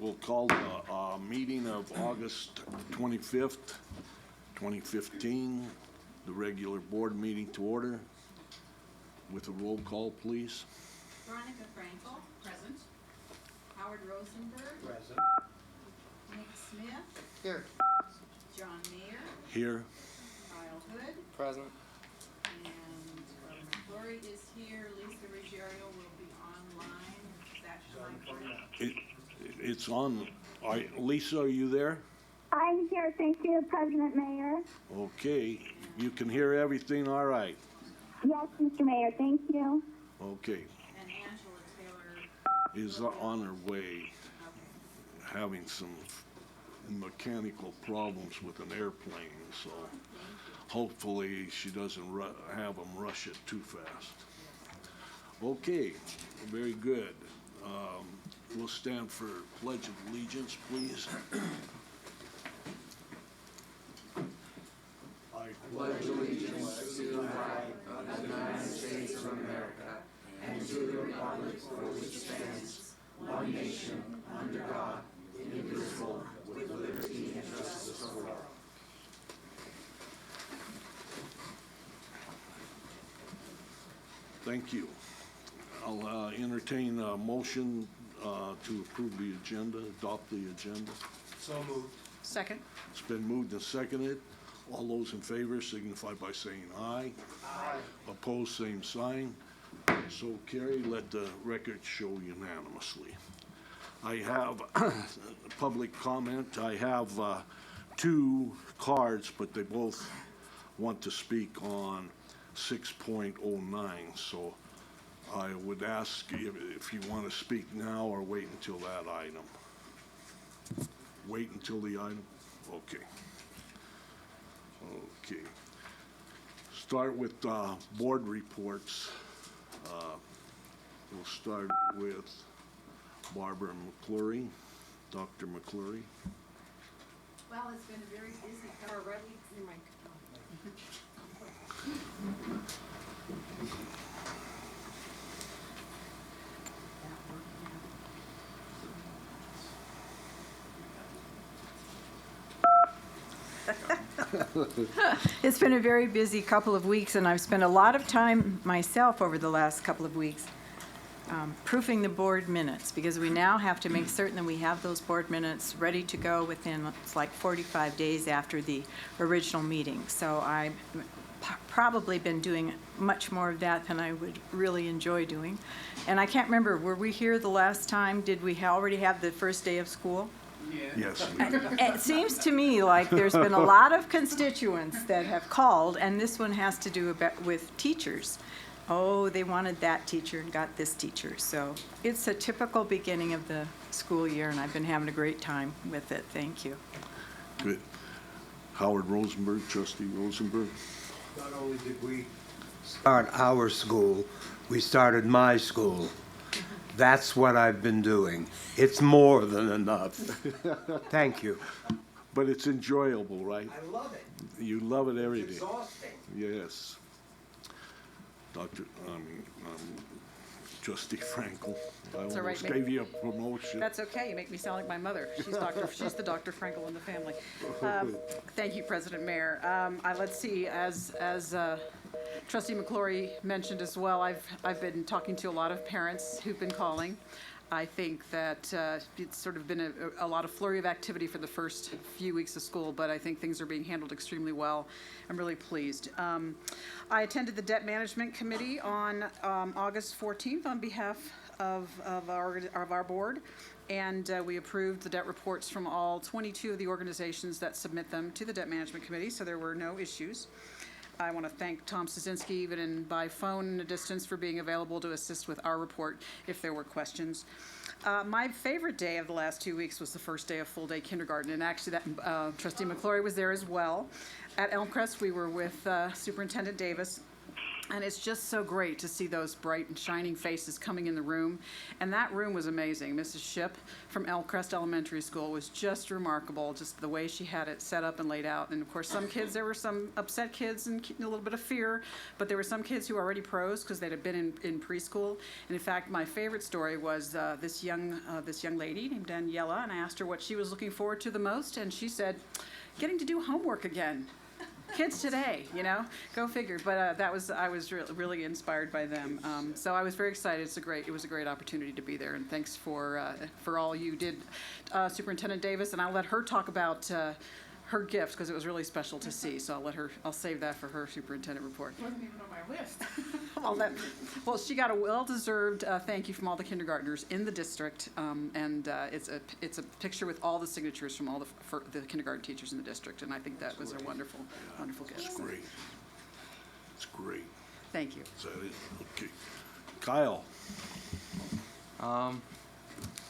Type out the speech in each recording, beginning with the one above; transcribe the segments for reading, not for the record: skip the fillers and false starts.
We'll call the meeting of August 25th, 2015, the regular board meeting to order. With a roll call, please. Veronica Frankel. Present. Howard Rosenberg. Present. Nick Smith. Here. John Mayer. Here. Kyle Hood. Present. And McClory is here. Lisa Ruggiero will be online. Is that fine? It's on. Lisa, are you there? I'm here, thank you, President Mayor. Okay. You can hear everything all right? Yes, Mr. Mayor, thank you. Okay. And Angela Taylor Is on her way, having some mechanical problems with an airplane, so hopefully she doesn't have them rush it too fast. Okay, very good. We'll stand for Pledge of Allegiance, please. I pledge allegiance to the flag of the United States of America and to the republic for which stands one nation under God, indivisible, with liberty and justice for all. Thank you. I'll entertain a motion to approve the agenda, adopt the agenda. So moved. Second. It's been moved and seconded. All those in favor signify by saying aye. Aye. Opposed, same sign. So carried. Let the record show unanimously. I have public comment. I have two cards, but they both want to speak on 6.09. So I would ask if you want to speak now or wait until that item. Wait until the item? Okay. Okay. Start with board reports. We'll start with Barbara McClory, Dr. McClory. Well, it's been a very busy It's been a very busy couple of weeks, and I've spent a lot of time myself over the last couple of weeks proofing the board minutes, because we now have to make certain that we have those board minutes ready to go within, it's like 45 days after the original meeting. So I've probably been doing much more of that than I would really enjoy doing. And I can't remember, were we here the last time? Did we already have the first day of school? Yes. It seems to me like there's been a lot of constituents that have called, and this one has to do with teachers. Oh, they wanted that teacher and got this teacher. So it's a typical beginning of the school year, and I've been having a great time with it. Thank you. Good. Howard Rosenberg, Trustee Rosenberg. Not only did we start our school, we started my school. That's what I've been doing. It's more than enough. Thank you. But it's enjoyable, right? I love it. You love it every day. Exhausting. Yes. Trustee Frankel, I That's all right, almost gave you a promotion. That's okay. You make me sound like my mother. She's the Dr. Frankel in the family. Thank you, President Mayor. Let's see, as Trustee McClory mentioned as well, I've been talking to a lot of parents who've been calling. I think that it's sort of been a lot of flurry of activity for the first few weeks of school, but I think things are being handled extremely well. I'm really pleased. I attended the Debt Management Committee on August 14th on behalf of our board, and we approved the debt reports from all 22 of the organizations that submit them to the Debt Management Committee, so there were no issues. I want to thank Tom Stasinski, even by phone in a distance, for being available to assist with our report if there were questions. My favorite day of the last 2 weeks was the first day of full-day kindergarten, and actually that Trustee McClory was there as well. At Elmcrest, we were with Superintendent Davis, And it's just so great to see those bright and shining faces coming in the room. And that room was amazing. Mrs. Ship from Elmcrest Elementary School was just remarkable, just the way she had it set up and laid out. And of course, some kids, there were some upset kids and a little bit of fear, but there were some kids who were already pros because they'd have been in preschool. And in fact, my favorite story was this young lady named Daniela, and I asked her what she was looking forward to the most, and she said, getting to do homework again. Kids today, you know, go figure. But I was really inspired by them. So I was very excited. It was a great opportunity to be there. And thanks for all you did, Superintendent Davis. And I'll let her talk about her gift because it was really special to see. So I'll save that for her superintendent report. It wasn't even on my list. Well, she got a well-deserved thank you from all the kindergartners in the district, and it's a picture with all the signatures from all the kindergarten teachers in the district, and I think that was a wonderful gift. It's great. It's great. Thank you. Is that it? Okay. Kyle?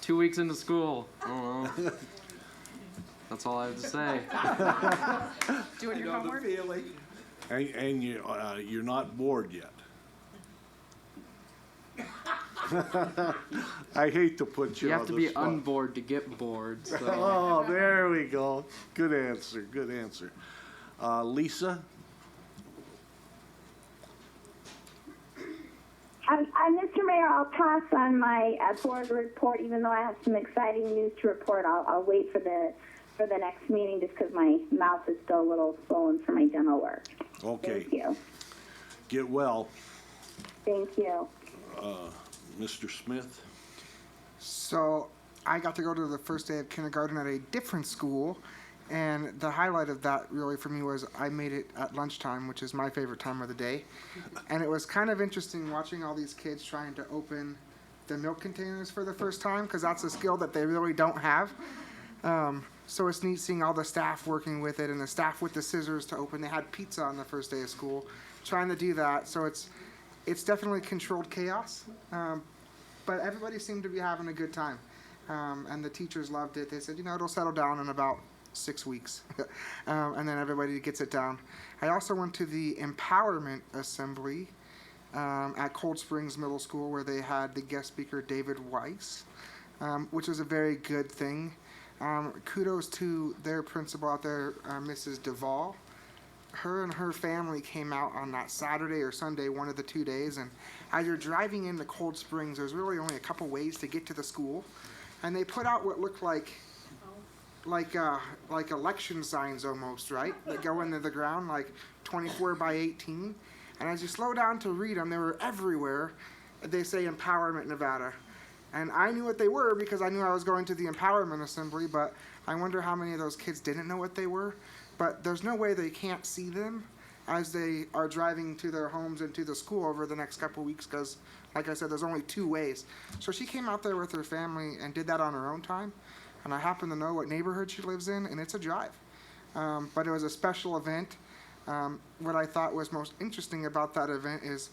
2 weeks into school. I don't know. That's all I have to say. Doing your homework? And you're not bored yet. I hate to put you You on have to the be spot. unbored to get bored. So. Oh, there we go. Good answer, good answer. Lisa? Mr. Mayor, I'll pass on my board report, even though I have some exciting news to report. I'll wait for the next meeting just because my mouth is still a little swollen from my dental work. Okay. Thank you. Get well. Thank you. Mr. Smith? So I got to go to the first day of kindergarten at a different school, and the highlight of that really for me was I made it at lunchtime, which is my favorite time of the day. And it was kind of interesting watching all these kids trying to open the milk containers for the first time, because that's a skill that they really don't have. So it's neat seeing all the staff working with it and the staff with the scissors to open. They had pizza on the first day of school, trying to do that. So it's definitely controlled chaos, but everybody seemed to be having a good time, and the teachers loved it. They said, it'll settle down in about 6 weeks, and then everybody gets it down. I also went to the empowerment assembly at Cold Springs Middle School, where they had the guest speaker David Weiss, which was a very good thing. Kudos to their principal out there, Mrs. Duvall. Her and her family came out on that Saturday or Sunday, one of the 2 days, and as you're driving into Cold Springs, there's really only a couple ways to get to the school, and they put out what looked like election signs almost, right? That go into the ground, like 24 by 18. And as you slow down to read them, they were everywhere. They say Empowerment Nevada. And I knew what they were because I knew I was going to the Empowerment Assembly, but I wonder how many of those kids didn't know what they were. But there's no way they can't see them as they are driving to their homes and to the school over the next couple weeks because, like I said, there's only 2 ways. So she came out there with her family and did that on her own time. And I happen to know what neighborhood she lives in, and it's a drive. But it was a special event. What I thought was most interesting about that event is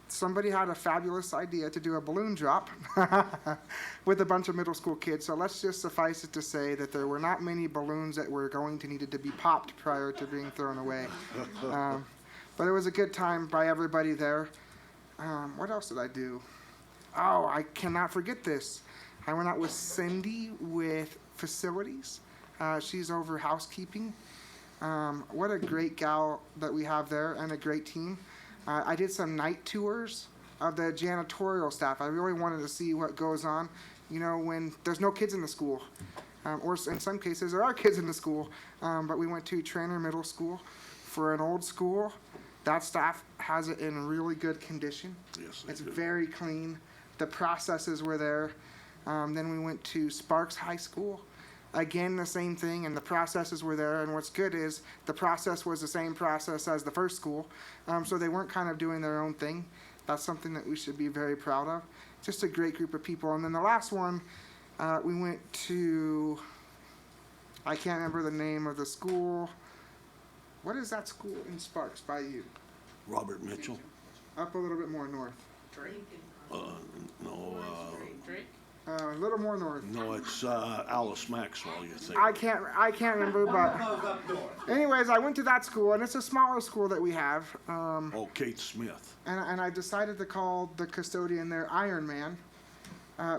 somebody had a fabulous idea to do a balloon drop with a bunch of middle school kids. So let's just suffice it to say that there were not many balloons that were going to needed to be popped prior to being thrown away. But it was a good time by everybody there. What else did I do? Oh, I cannot forget this. I went out with Cindy with facilities. She's over housekeeping. What a great gal that we have there and a great team. I did some night tours of the janitorial staff. I really wanted to see what goes on, when there's no kids in the school. Or in some cases, there are kids in the school. But we went to Trainer Middle School for an old school. That staff has it in really good condition. Yes, it's do. very clean. The processes were there. Then we went to Sparks High School. Again, the same thing, and the processes were there. And what's good is the process was the same process as the first school, so they weren't kind of doing their own thing. That's something that we should be very proud of. Just a great group of people. And then the last one, we went to, I can't remember the name of the school. What is that school in Sparks by you? Robert Mitchell? Up a little bit more north. Drake. No, Drake. A little more north. No, it's Alice Maxwell, you think. I can't remember, but anyways, I went to that school, and it's a smaller school that we have. Oh, Kate Smith. And I decided to call the custodian there Iron Man,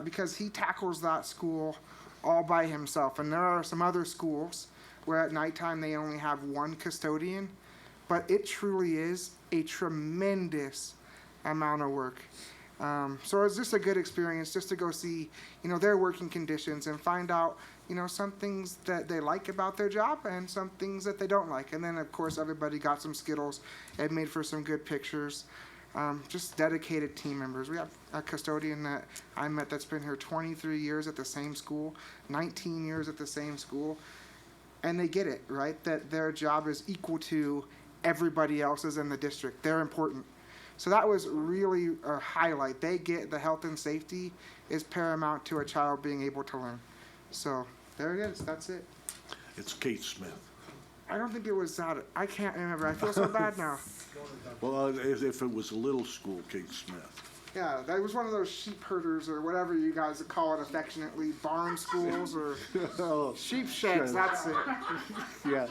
because he tackles that school all by himself. And there are some other schools where at nighttime they only have one custodian, but it truly is a tremendous amount of work. So it's just a good experience just to go see, their working conditions and find out, some things that they like about their job and some things that they don't like. And then, of course, everybody got some Skittles. It made for some good pictures. Just dedicated team members. We have a custodian that I met that's been here 23 years at the same school, 19 years at the same school. And they get it, right? That their job is equal to everybody else's in the district. They're important. So that was really a highlight. They get the health and safety is paramount to a child being able to learn. So there it is. That's it. It's Kate Smith. I don't think it was that. I can't remember. I feel so bad now. Well, if it was a little school, Kate Smith. Yeah, that was one of those sheep herders or whatever you guys call it affectionately, barn schools or sheep sheds. That's it. Yeah.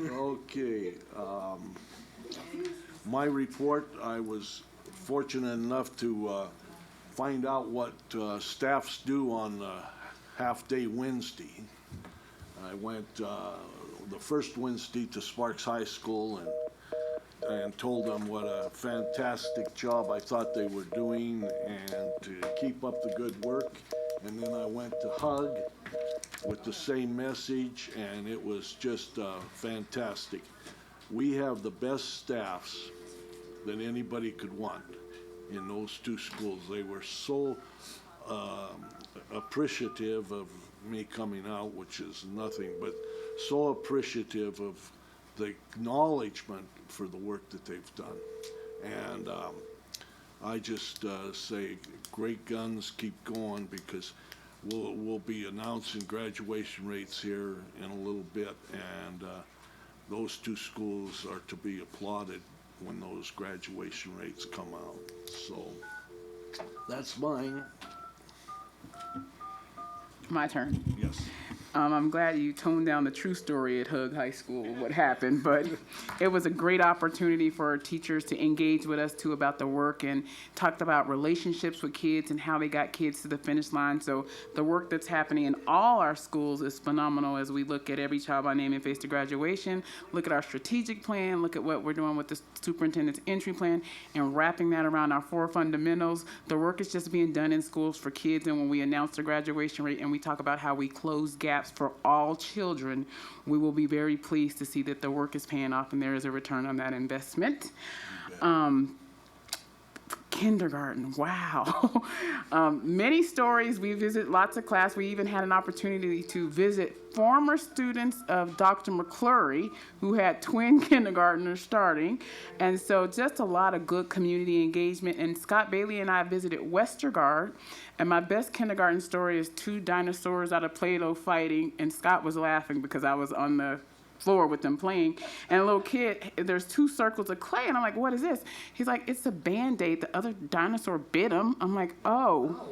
Okay. My report, I was fortunate enough to find out what staffs do on half-day Wednesday. I went the first Wednesday to Sparks High School and told them what a fantastic job I thought they were doing and to keep up the good work. And then I went to Hug with the same message, and it was just fantastic. We have the best staffs that anybody could want in those two schools. They were so appreciative of me coming out, which is nothing, but so appreciative of the acknowledgement for the work that they've done. And I just say, great guns, keep going, because we'll be announcing graduation rates here in a little bit, and those two schools are to be applauded when those graduation rates come out. So that's mine. My turn. Yes. I'm glad you toned down the true story at Hug High School, what happened, but it was a great opportunity for our teachers to engage with us too about the work and talked about relationships with kids and how they got kids to the finish line. So the work that's happening in all our schools is phenomenal as we look at every child by name and face to graduation, look at our strategic plan, look at what we're doing with the superintendent's entry plan, and wrapping that around our 4 fundamentals. The work is just being done in schools for kids, and when we announce the graduation rate and we talk about how we close gaps for all children, we will be very pleased to see that the work is paying off and there is a return on that investment. Kindergarten, wow. Many stories. We visit lots of class. We even had an opportunity to visit former students of Dr. McClurry, who had twin kindergartners starting. And so just a lot of good community engagement. And Scott Bailey and I visited Westergaard. And my best kindergarten story is 2 dinosaurs out of Play-Doh fighting. And Scott was laughing because I was on the floor with them playing, and a little kid, there's 2 circles of clay, and I'm like, what is this? He's like, it's a Band-Aid. The other dinosaur bit him. I'm like, oh.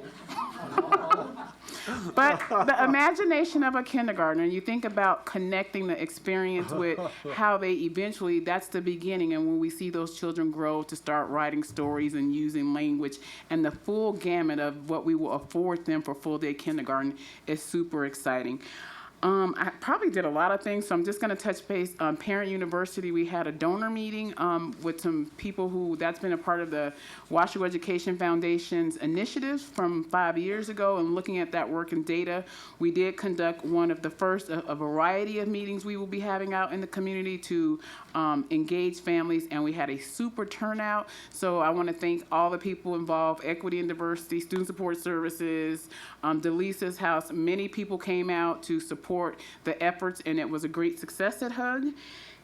But the imagination of a kindergartner, you think about connecting the experience with how they eventually, that's the beginning, and when we see those children grow to start writing stories and using language, and the full gamut of what we will afford them for full-day kindergarten is super exciting. I probably did a lot of things, so I'm just going to touch base on Parent University. We had a donor meeting with some people who, that's been a part of the Washoe Education Foundation's initiatives from 5 years ago, and looking at that work and data, we did conduct one of the first, a variety of meetings we will be having out in the community to engage families, and we had a super turnout. So I want to thank all the people involved, Equity and Diversity, Student Support Services, Delisa's House. Many people came out to support the efforts, and it was a great success at HUG.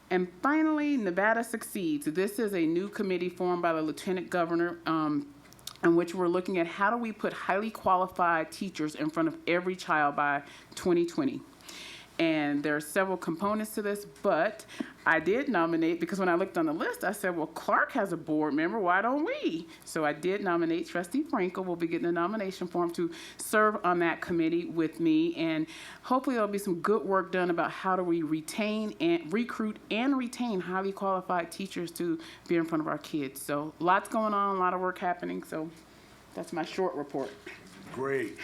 And finally, Nevada Succeeds. This is a new committee formed by the Lieutenant Governor, in which we're looking at how do we put highly qualified teachers in front of every child by 2020. And there are several components to this, but I did nominate, because when I looked on the list, I said, well, Clark has a board member, why don't we? So I did nominate Trustee Frankel. We'll be getting a nomination form to serve on that committee with me. And hopefully there'll be some good work done about how do we retain and recruit and retain highly qualified teachers to be in front of our kids. So lots going on, a lot of work happening. So that's my short report. Great.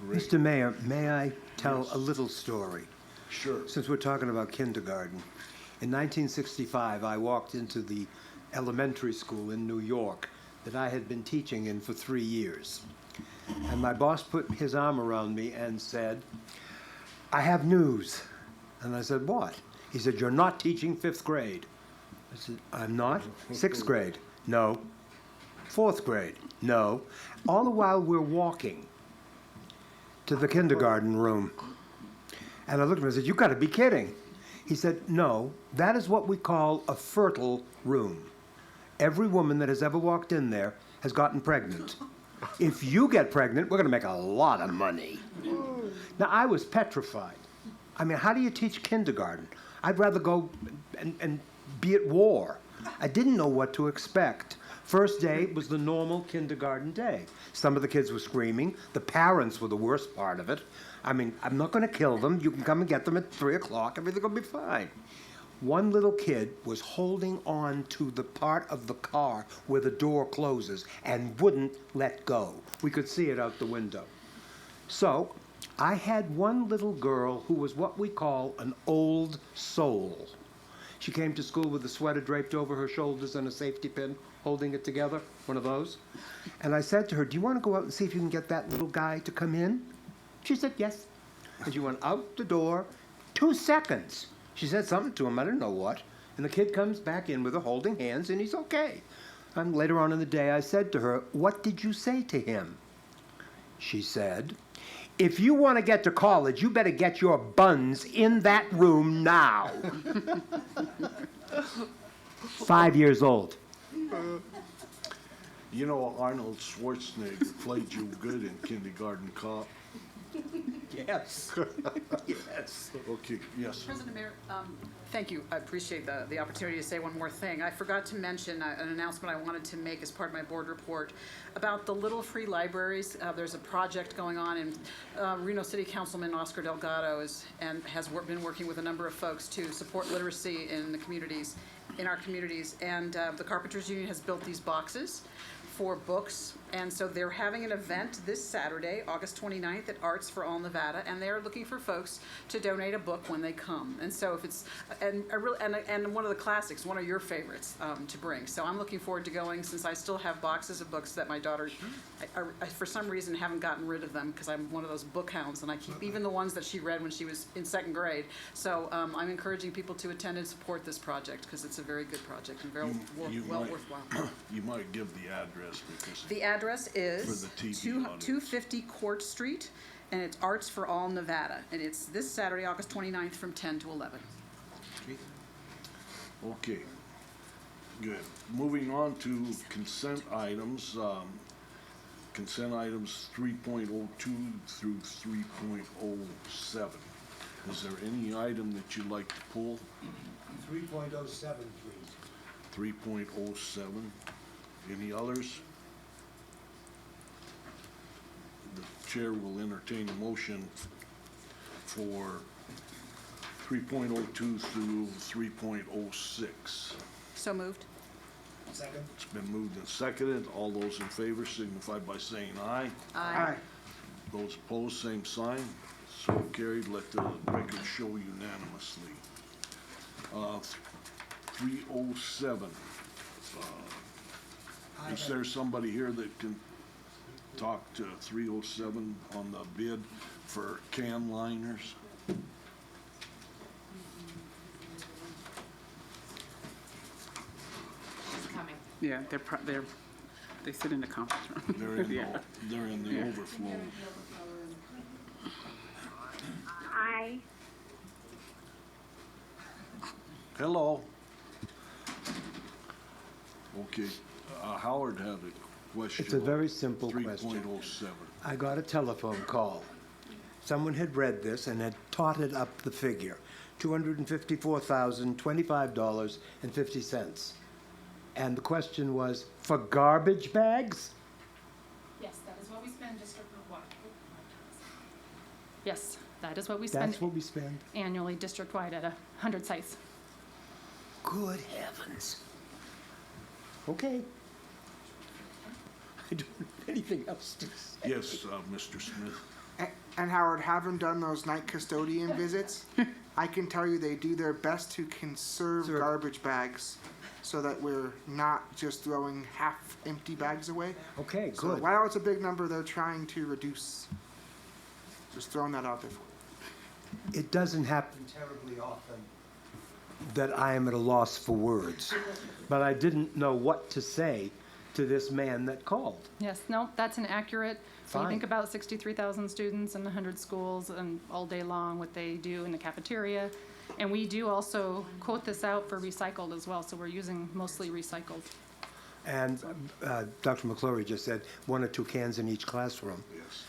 Mr. Mayor, may I tell a little story? Sure. Since we're talking about kindergarten. In 1965, I walked into the elementary school in New York that I had been teaching in for 3 years. And my boss put his arm around me and said, I have news. And I said, what? He said, you're not teaching 5th grade. I said, I'm not? 6th grade? No. 4th grade? No. All the while we're walking to the kindergarten room. And I looked at him and said, you've got to be kidding. He said, no, that is what we call a fertile room. Every woman that has ever walked in there has gotten pregnant. If you get pregnant, we're going to make a lot of money. Now, I was petrified. I mean, how do you teach kindergarten? I'd rather go and be at war. I didn't know what to expect. First day was the normal kindergarten day. Some of the kids were screaming. The parents were the worst part of it. I mean, I'm not going to kill them. You can come and get them at 3 o'clock. Everything will be fine. One little kid was holding on to the part of the car where the door closes and wouldn't let go. We could see it out the window. So I had one little girl who was what we call an old soul. She came to school with a sweater draped over her shoulders and a safety pin holding it together, one of those. And I said to her, do you want to go out and see if you can get that little guy to come in? She said, yes. And she went out the door, 2 seconds. She said something to him, I don't know what. And the kid comes back in with her holding hands, and he's okay. And later on in the day, I said to her, what did you say to him? She said, if you want to get to college, you better get your buns in that room now. 5 years old. You know, Arnold Schwarzenegger played you good in Kindergarten Cop. Yes. Yes. Okay, yes. President Mayor, thank you. I appreciate the opportunity to say one more thing. I forgot to mention an announcement I wanted to make as part of my board report about the Little Free Libraries. There's a project going on, and Reno City Councilman Oscar Delgado has been working with a number of folks to support literacy in the communities, in our communities. And the Carpenters Union has built these boxes for books, and so they're having an event this Saturday, August 29th, at Arts for All Nevada, and they're looking for folks to donate a book when they come. And so if it's and one of the classics, one of your favorites to bring. So I'm looking forward to going, since I still have boxes of books that my daughter, I for some reason haven't gotten rid of them because I'm one of those book hounds, and I keep even the ones that she read when she was in 2nd grade. So I'm encouraging people to attend and support this project because it's a very good project and very well worthwhile. You might give the address because The address is For the TV 250 Court Street, and it's Arts for All Nevada. And it's this Saturday, August 29th, from 10 to 11. Okay, good. Moving on to consent items. Consent items 3.02 through 3.07. Is there any item that you'd like to pull? 3.07, please. 3.07. Any others? The chair will entertain a motion for 3.02 through 3.06. So moved. Second. It's been moved and seconded. All those in favor signify by saying aye. Aye. Those opposed, same sign. So carried. Let the record show unanimously. 307. Is there somebody here that can talk to 307 on the bid for can liners? Yeah, they sit in the conference room. They're in the overflow. Aye. Hello. Okay, Howard had a question. It's a very simple question. 3.07. I got a telephone call someone had read this and had totted up the figure, $254,025.50. And the question was, for garbage bags? Yes, that is what we spend district-wide. Yes, that is what we spend That's what we spend? annually district-wide at 100 sites. Good heavens. Okay. I don't have anything else to say. Yes, Mr. Smith. And Howard, having done those night custodian visits, I can tell you they do their best to conserve Sir. garbage bags so that we're not just throwing half-empty bags away. Okay, So good. while it's a big number, they're trying to reduce. Just throwing that out there for you. It doesn't happen terribly often that I am at a loss for words, but I didn't know what to say to this man that called. Yes, no, that's an accurate, when you think Fine. about 63,000 students in 100 schools and all day long, what they do in the cafeteria. And we do also quote this out for recycled as well, so we're using mostly recycled. And Dr. McClory just said 1 or 2 cans in each classroom. Yes.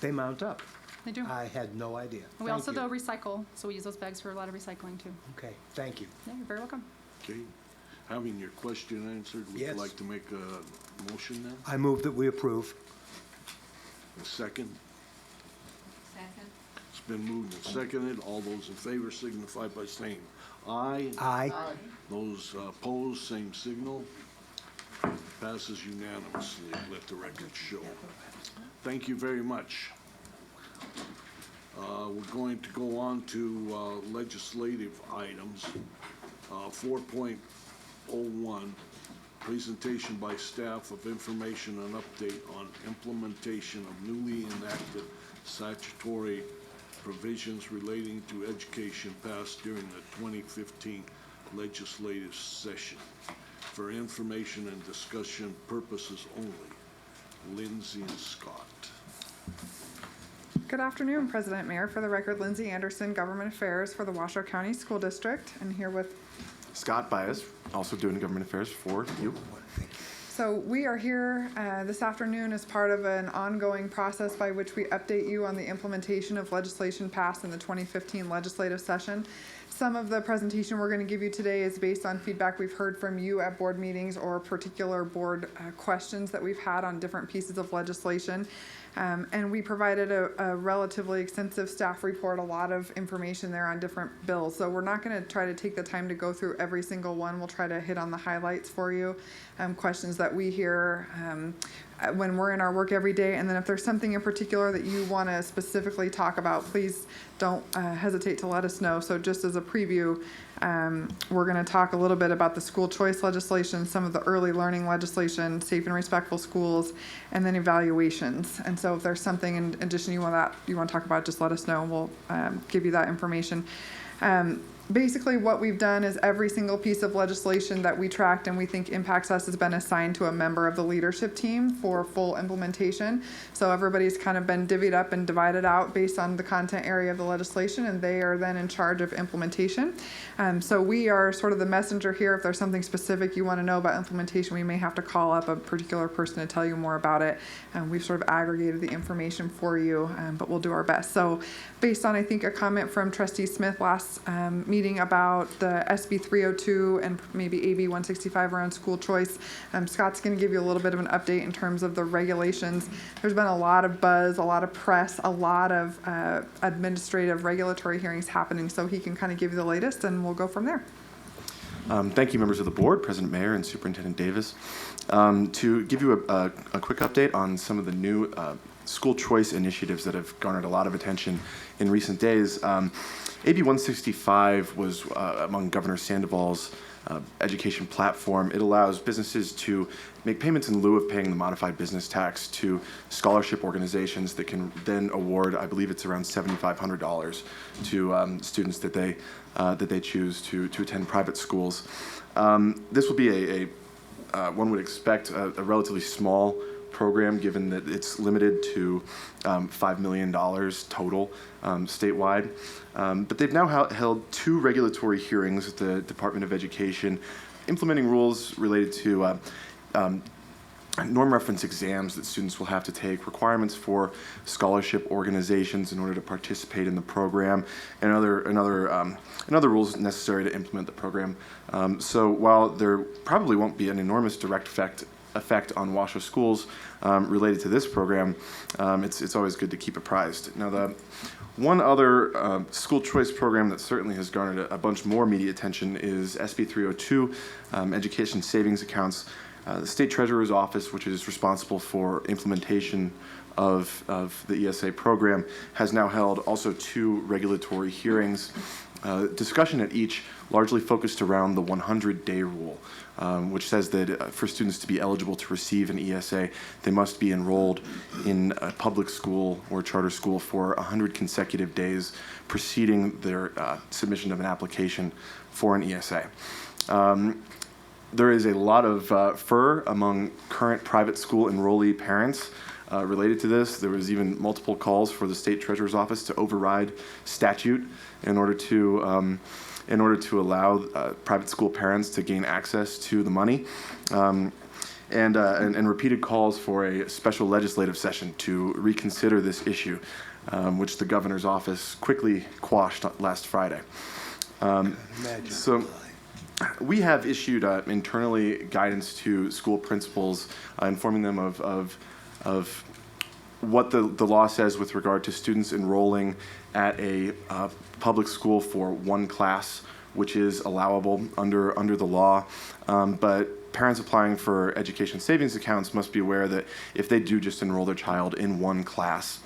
They mount up. They do. I had no idea. We Thank also, you. though, recycle, so we use those bags for a lot of recycling, too. Okay, thank you. Yeah, you're very welcome. Okay. Having your question answered, would you Yes. like to make a motion then? I move that we approve. A second? Second. It's been moved and seconded. All those in favor signify by saying aye. Aye. Those opposed, same signal. Passes unanimously. Let the record show. Thank you very much. We're going to go on to legislative items. 4.01, presentation by staff of information and update on implementation of newly enacted statutory provisions relating to education passed during the 2015 legislative session. For information and discussion purposes only. Lindsay and Scott. Good afternoon, President Mayor. For the record, Lindsay Anderson, Government Affairs for the Washoe County School District, and here with. Scott Bias, also doing government affairs for you. So we are here this afternoon as part of an ongoing process by which we update you on the implementation of legislation passed in the 2015 legislative session. Some of the presentation we're going to give you today is based on feedback we've heard from you at board meetings or particular board questions that we've had on different pieces of legislation. And we provided a relatively extensive staff report, a lot of information there on different bills. So we're not going to try to take the time to go through every single one. We'll try to hit on the highlights for you, questions that we hear when we're in our work every day. And then if there's something in particular that you want to specifically talk about, please don't hesitate to let us know. So just as a preview, we're going to talk a little bit about the school choice legislation, some of the early learning legislation, safe and respectful schools, and then evaluations. And so if there's something in addition you want to talk about, just let us know and we'll give you that information. Basically what we've done is every single piece of legislation that we tracked and we think impacts us has been assigned to a member of the leadership team for full implementation. So everybody's kind of been divvied up and divided out based on the content area of the legislation, and they are then in charge of implementation. So we are sort of the messenger here. If there's something specific you want to know about implementation, we may have to call up a particular person to tell you more about it. We've sort of aggregated the information for you, but we'll do our best. So based on, I think, a comment from Trustee Smith last meeting about the SB 302 and maybe AB 165 around school choice, Scott's going to give you a little bit of an update in terms of the regulations. There's been a lot of buzz, a lot of press, a lot of administrative regulatory hearings happening, so he can kind of give you the latest and we'll go from there. Thank you, members of the board, President Mayer and Superintendent Davis. To give you a quick update on some of the new school choice initiatives that have garnered a lot of attention in recent days. AB 165 was among Governor Sandoval's education platform. It allows businesses to make payments in lieu of paying the modified business tax to scholarship organizations that can then award, I believe it's around $7,500 to students that they choose to attend private schools. This will be one would expect a relatively small program, given that it's limited to $5 million total statewide. But they've now held 2 regulatory hearings at the Department of Education, implementing rules related to norm reference exams that students will have to take, requirements for scholarship organizations in order to participate in the program, and other rules necessary to implement the program. So while there probably won't be an enormous direct effect on Washoe schools related to this program, it's always good to keep apprised. Now, the one other school choice program that certainly has garnered a bunch more media attention is SB 302, Education Savings Accounts. The State Treasurer's Office, which is responsible for implementation of the ESA program, has now held also 2 regulatory hearings. Discussion at each largely focused around the 100-day rule, which says that for students to be eligible to receive an ESA, they must be enrolled in a public school or charter school for 100 consecutive days preceding their submission of an application for an ESA. There is a lot of fur among current private school enrollee parents related to this. There was even multiple calls for the State Treasurer's Office to override statute in order to allow private school parents to gain access to the money, and repeated calls for a special legislative session to reconsider this issue, which the governor's office quickly quashed last Friday. So we have issued internally guidance to school principals, informing them of what the law says with regard to students enrolling at a public school for one class, which is allowable under the law. But parents applying for education savings accounts must be aware that if they do just enroll their child in one class,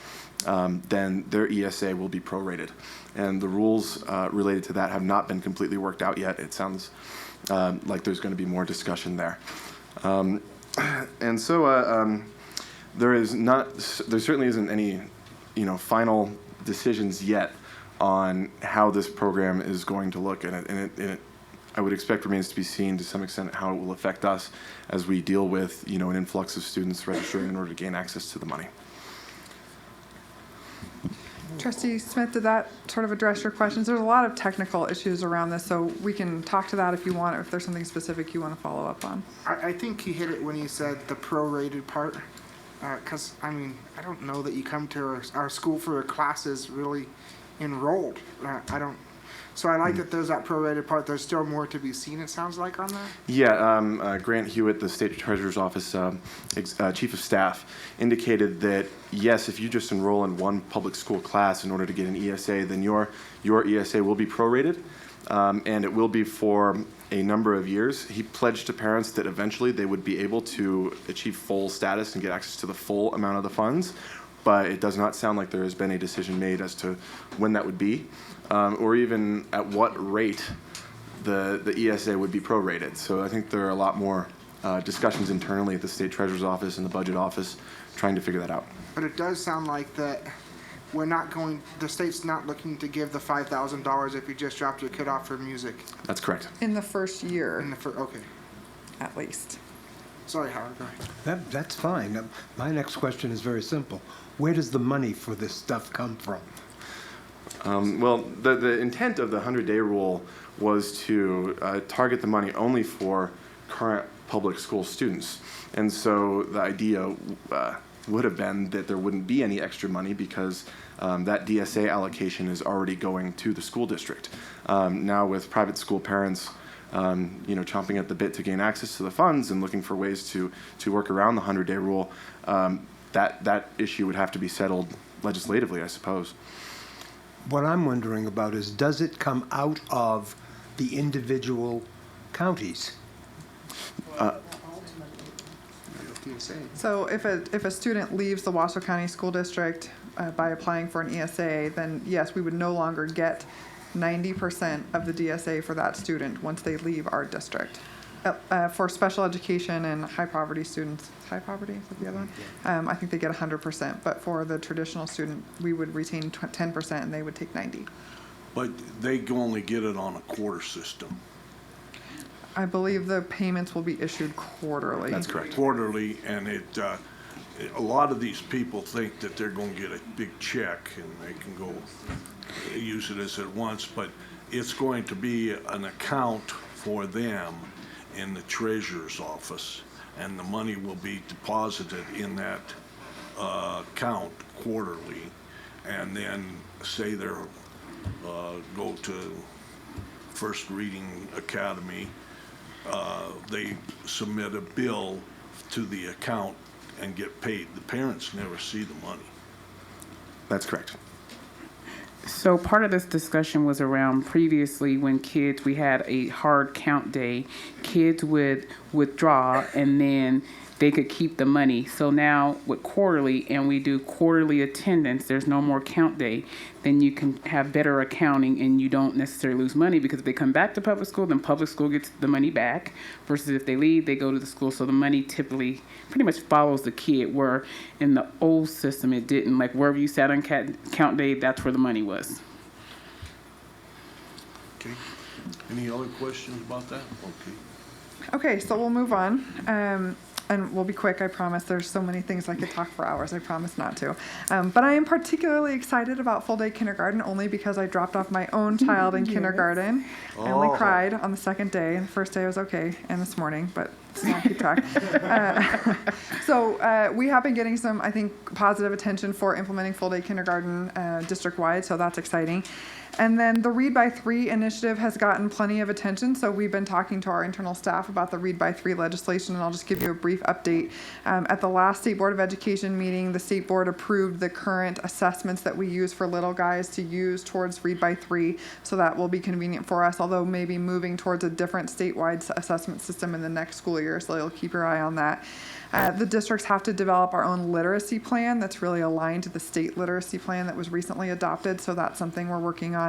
then their ESA will be prorated. And the rules related to that have not been completely worked out yet. It sounds like there's going to be more discussion there. And so there certainly isn't any, final decisions yet on how this program is going to look, and it I would expect remains to be seen to some extent how it will affect us as we deal with, an influx of students registering in order to gain access to the money. Trustee Smith, did that sort of address your questions? There's a lot of technical issues around this, so we can talk to that if you want, or if there's something specific you want to follow up on. I think he hit it when he said the prorated part, because, I don't know that you come to our school for classes really enrolled. So I like that there's that prorated part. There's still more to be seen, it sounds like, on that? Yeah, Grant Hewitt, the State Treasurer's Office Chief of Staff, indicated that, yes, if you just enroll in one public school class in order to get an ESA, then your ESA will be prorated, and it will be for a number of years. He pledged to parents that eventually they would be able to achieve full status and get access to the full amount of the funds, but it does not sound like there has been a decision made as to when that would be. Or even at what rate the ESA would be prorated. So I think there are a lot more discussions internally at the State Treasurer's Office and the Budget Office trying to figure that out. But it does sound like that the state's not looking to give the $5,000 if you just dropped your kid off for music. That's correct. In the first year, Okay. at least. Sorry, Howard, go ahead. That's fine. My next question is very simple. Where does the money for this stuff come from? Well, the intent of the 100-day rule was to target the money only for current public school students. And so the idea would have been that there wouldn't be any extra money because that DSA allocation is already going to the school district. Now with private school parents chomping at the bit to gain access to the funds and looking for ways to work around the 100-day rule, that issue would have to be settled legislatively, I suppose. What I'm wondering about is, does it come out of the individual counties? So if a student leaves the Washoe County School District by applying for an ESA, then yes, we would no longer get 90% of the DSA for that student once they leave our district. For special education and high poverty students, high poverty, is that the other one? I think they get 100%, but for the traditional student, we would retain 10% and they would take 90. But they only get it on a quarter system. I believe the payments will be issued quarterly. That's correct. Quarterly, and a lot of these people think that they're going to get a big check and they can go use it as at once, but it's going to be an account for them in the treasurer's office and the money will be deposited in that account quarterly, and then say they're go to First Reading Academy, they submit a bill to the account and get paid. The parents never see the money. That's correct. So part of this discussion was around previously when we had a hard count day, kids would withdraw and then they could keep the money. So now with quarterly, and we do quarterly attendance, there's no more count day, then you can have better accounting and you don't necessarily lose money, because if they come back to public school, then public school gets the money back, versus if they leave, they go to the school. So the money typically pretty much follows the kid, where in the old system it didn't. Like wherever you sat on count day, that's where the money was. Okay. Any other questions about that? Okay. Okay, so we'll move on. And we'll be quick, I promise. There's so many things I could talk for hours. I promise not to. But I am particularly excited about full-day kindergarten, only because I dropped off my own child in kindergarten. I only cried on the second day. The first day was okay, and this morning, but I'll keep track. So we have been getting some, I think, positive attention for implementing full-day kindergarten district-wide, so that's exciting. And then the Read by 3 initiative has gotten plenty of attention, so we've been talking to our internal staff about the Read by 3 legislation, and I'll just give you a brief update. At the last State Board of Education meeting, the State Board approved the current assessments that we use for little guys to use towards Read by 3, so that will be convenient for us, although maybe moving towards a different statewide assessment system in the next school year, so you'll keep your eye on that. The districts have to develop our own literacy plan that's really aligned to the state literacy plan that was recently adopted, so that's something we're working on.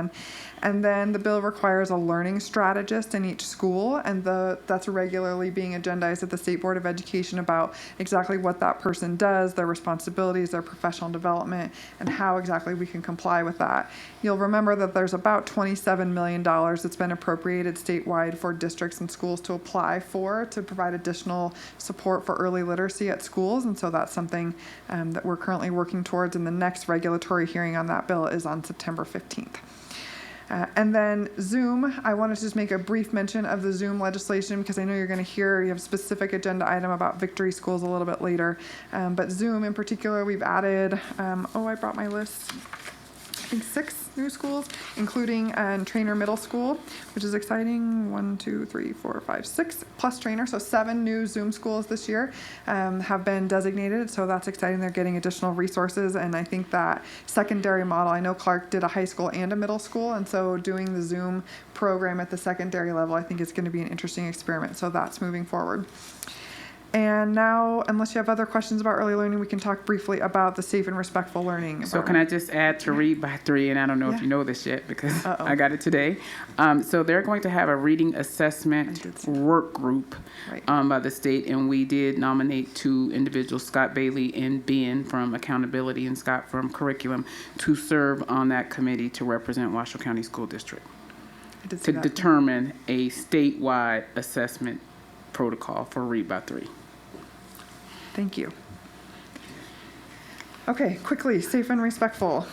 And then the bill requires a learning strategist in each school, and that's regularly being agendized at the State Board of Education about exactly what that person does, their responsibilities, their professional development, and how exactly we can comply with that. You'll remember that there's about $27 million that's been appropriated statewide for districts and schools to apply for to provide additional support for early literacy at schools, and so that's something that we're currently working towards, and the next regulatory hearing on that bill is on September 15th. And then Zoom, I wanted to just make a brief mention of the Zoom legislation, because I know you're going to hear, you have a specific agenda item about Victory Schools a little bit later. But Zoom in particular, we've added, I brought my list, I think 6 new schools, including Trainer Middle School, which is exciting. 1, 2, 3, 4, 5, 6 plus Trainer. So 7 new Zoom schools this year have been designated. So that's exciting. They're getting additional resources. And I think that secondary model, I know Clark did a high school and a middle school. And so doing the Zoom program at the secondary level, I think is going to be an interesting experiment. So that's moving forward. And now, unless you have other questions about early learning, we can talk briefly about the safe and respectful learning. So can I just add to Read by 3, and I don't know if you know this yet, because I got it today. So they're going to have a reading assessment work group by the state, and we did nominate 2 individuals, Scott Bailey and Ben from Accountability and Scott from Curriculum, to serve on that committee to represent Washoe County School District to determine a statewide assessment protocol for Read by 3. Thank you. Okay, quickly, safe and respectful.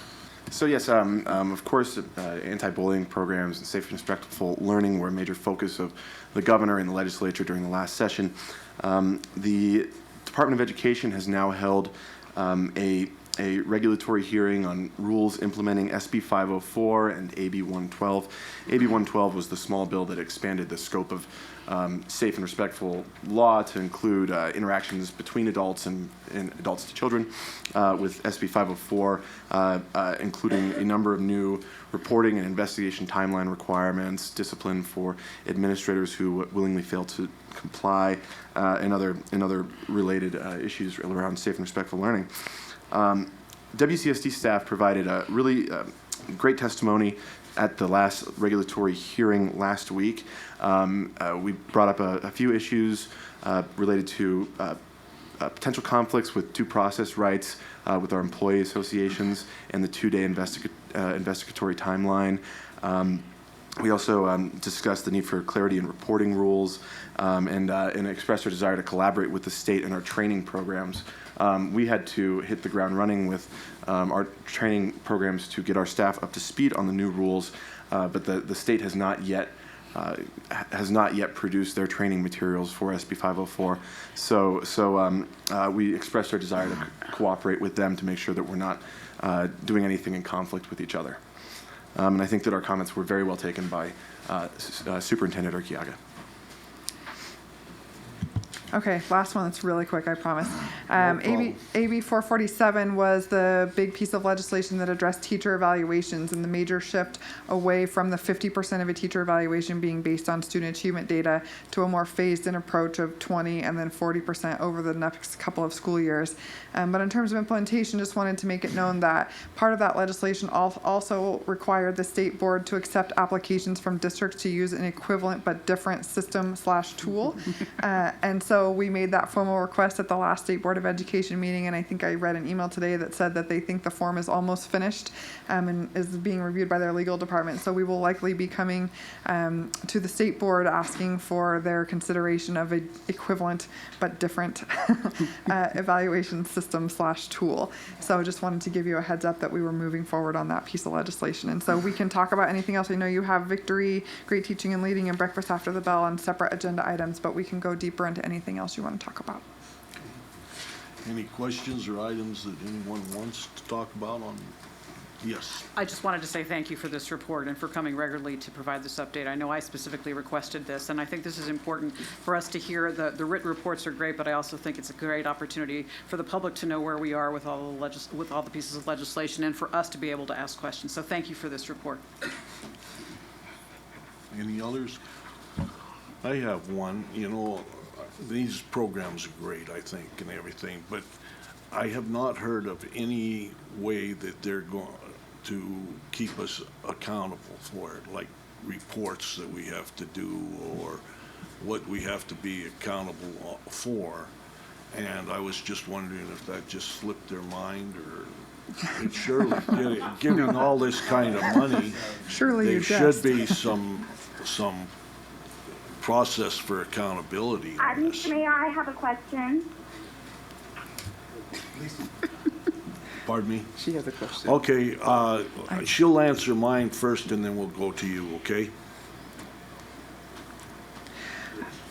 So yes, of course, anti-bullying programs and safe and respectful learning were a major focus of the governor and the legislature during the last session. The Department of Education has now held a regulatory hearing on rules implementing SB 504 and AB 112. AB 112 was the small bill that expanded the scope of safe and respectful law to include interactions between adults and adults to children, with SB 504 including a number of new reporting and investigation timeline requirements, discipline for administrators who willingly fail to comply, and other related issues around safe and respectful learning. WCSD staff provided a really great testimony at the last regulatory hearing last week. We brought up a few issues related to potential conflicts with due process rights with our employee associations and the 2-day investigatory timeline. We also discussed the need for clarity in reporting rules and expressed our desire to collaborate with the state in our training programs. We had to hit the ground running with our training programs to get our staff up to speed on the new rules, but the state has not yet has not yet produced their training materials for SB 504. So we expressed our desire to cooperate with them to make sure that we're not doing anything in conflict with each other. And I think that our comments were very well taken by Superintendent Urquiaga. Okay, last one that's really quick, I promise. problem. AB 447 was the big piece of legislation that addressed teacher evaluations and the major shift away from the 50% of a teacher evaluation being based on student achievement data to a more phased-in approach of 20 and then 40% over the next couple of school years. But in terms of implementation, just wanted to make it known that part of that legislation also required the state board to accept applications from districts to use an equivalent but different system/tool. And so we made that formal request at the last State Board of Education meeting, and I think I read an email today that said that they think the form is almost finished and is being reviewed by their legal department. So we will likely be coming to the state board asking for their consideration of an equivalent but different evaluation system/tool. So I just wanted to give you a heads up that we were moving forward on that piece of legislation. And so we can talk about anything else. I know you have Victory, Great Teaching and Leading, and Breakfast After the Bell on separate agenda items, but we can go deeper into anything else you want to talk about. Any questions or items that anyone wants to talk about on? Yes. I just wanted to say thank you for this report and for coming regularly to provide this update. I know I specifically requested this, and I think this is important for us to hear. The written reports are great, but I also think it's a great opportunity for the public to know where we are with all the pieces of legislation and for us to be able to ask questions. So thank you for this report. Any others? I have one. You know, these programs are great, I think, and everything, but I have not heard of any way that they're going to keep us accountable for it, like reports that we have to do or what we have to be accountable for. And I was just wondering if that just slipped their mind, or it surely did. Given all this kind of money, Surely you there should jest. be some process for accountability on this. Mr. Mayor, I have a question. Pardon me? She has a question. Okay, she'll answer mine first, and then we'll go to you, okay?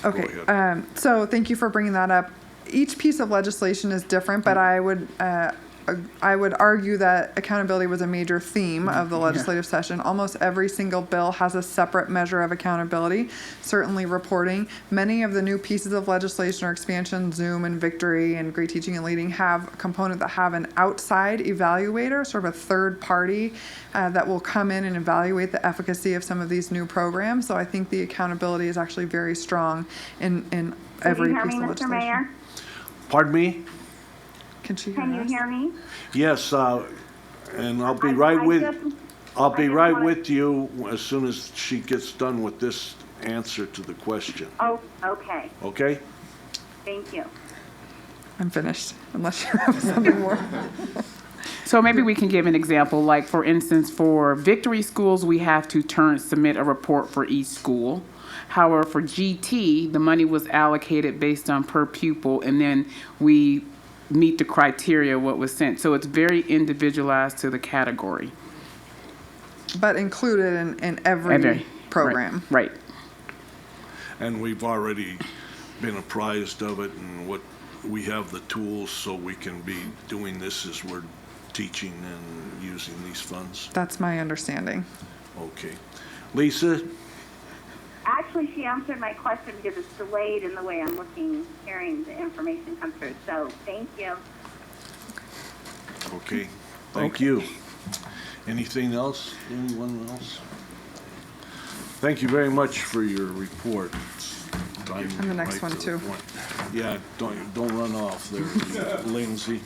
Okay, Go ahead. so thank you for bringing that up. Each piece of legislation is different, but I would argue that accountability was a major theme of the legislative session. Almost every single bill has a separate measure of accountability, certainly reporting. Many of the new pieces of legislation or expansion, Zoom and Victory and Great Teaching and Leading, have a component that have an outside evaluator, sort of a third party that will come in and evaluate the efficacy of some of these new programs. So I think the accountability is actually very strong in every piece of legislation. Mr. Mayor? Pardon me? Can she hear Can you us? hear me? Yes, and I'll be I right with, just- I'll I be just right wanna- with you as soon as she gets done with this answer to the question, Oh, okay. okay? Thank you. I'm finished, unless you have something more. So maybe we can give an example, like for instance, for Victory schools, we have to submit a report for each school. However, for GT, the money was allocated based on per pupil, and then we meet the criteria what was sent. So it's very individualized to the category. But included in every program. Right. And we've already been apprised of it, and what, we have the tools so we can be doing this as we're teaching and using these funds. That's my understanding. Okay. Lisa? Actually, she answered my question because it's delayed in the way I'm hearing the information come through. So, thank you. Okay, thank you. Anything else? Anyone else? Thank you very much for your report. And the next one, too. Yeah, don't run off there, Lindsay.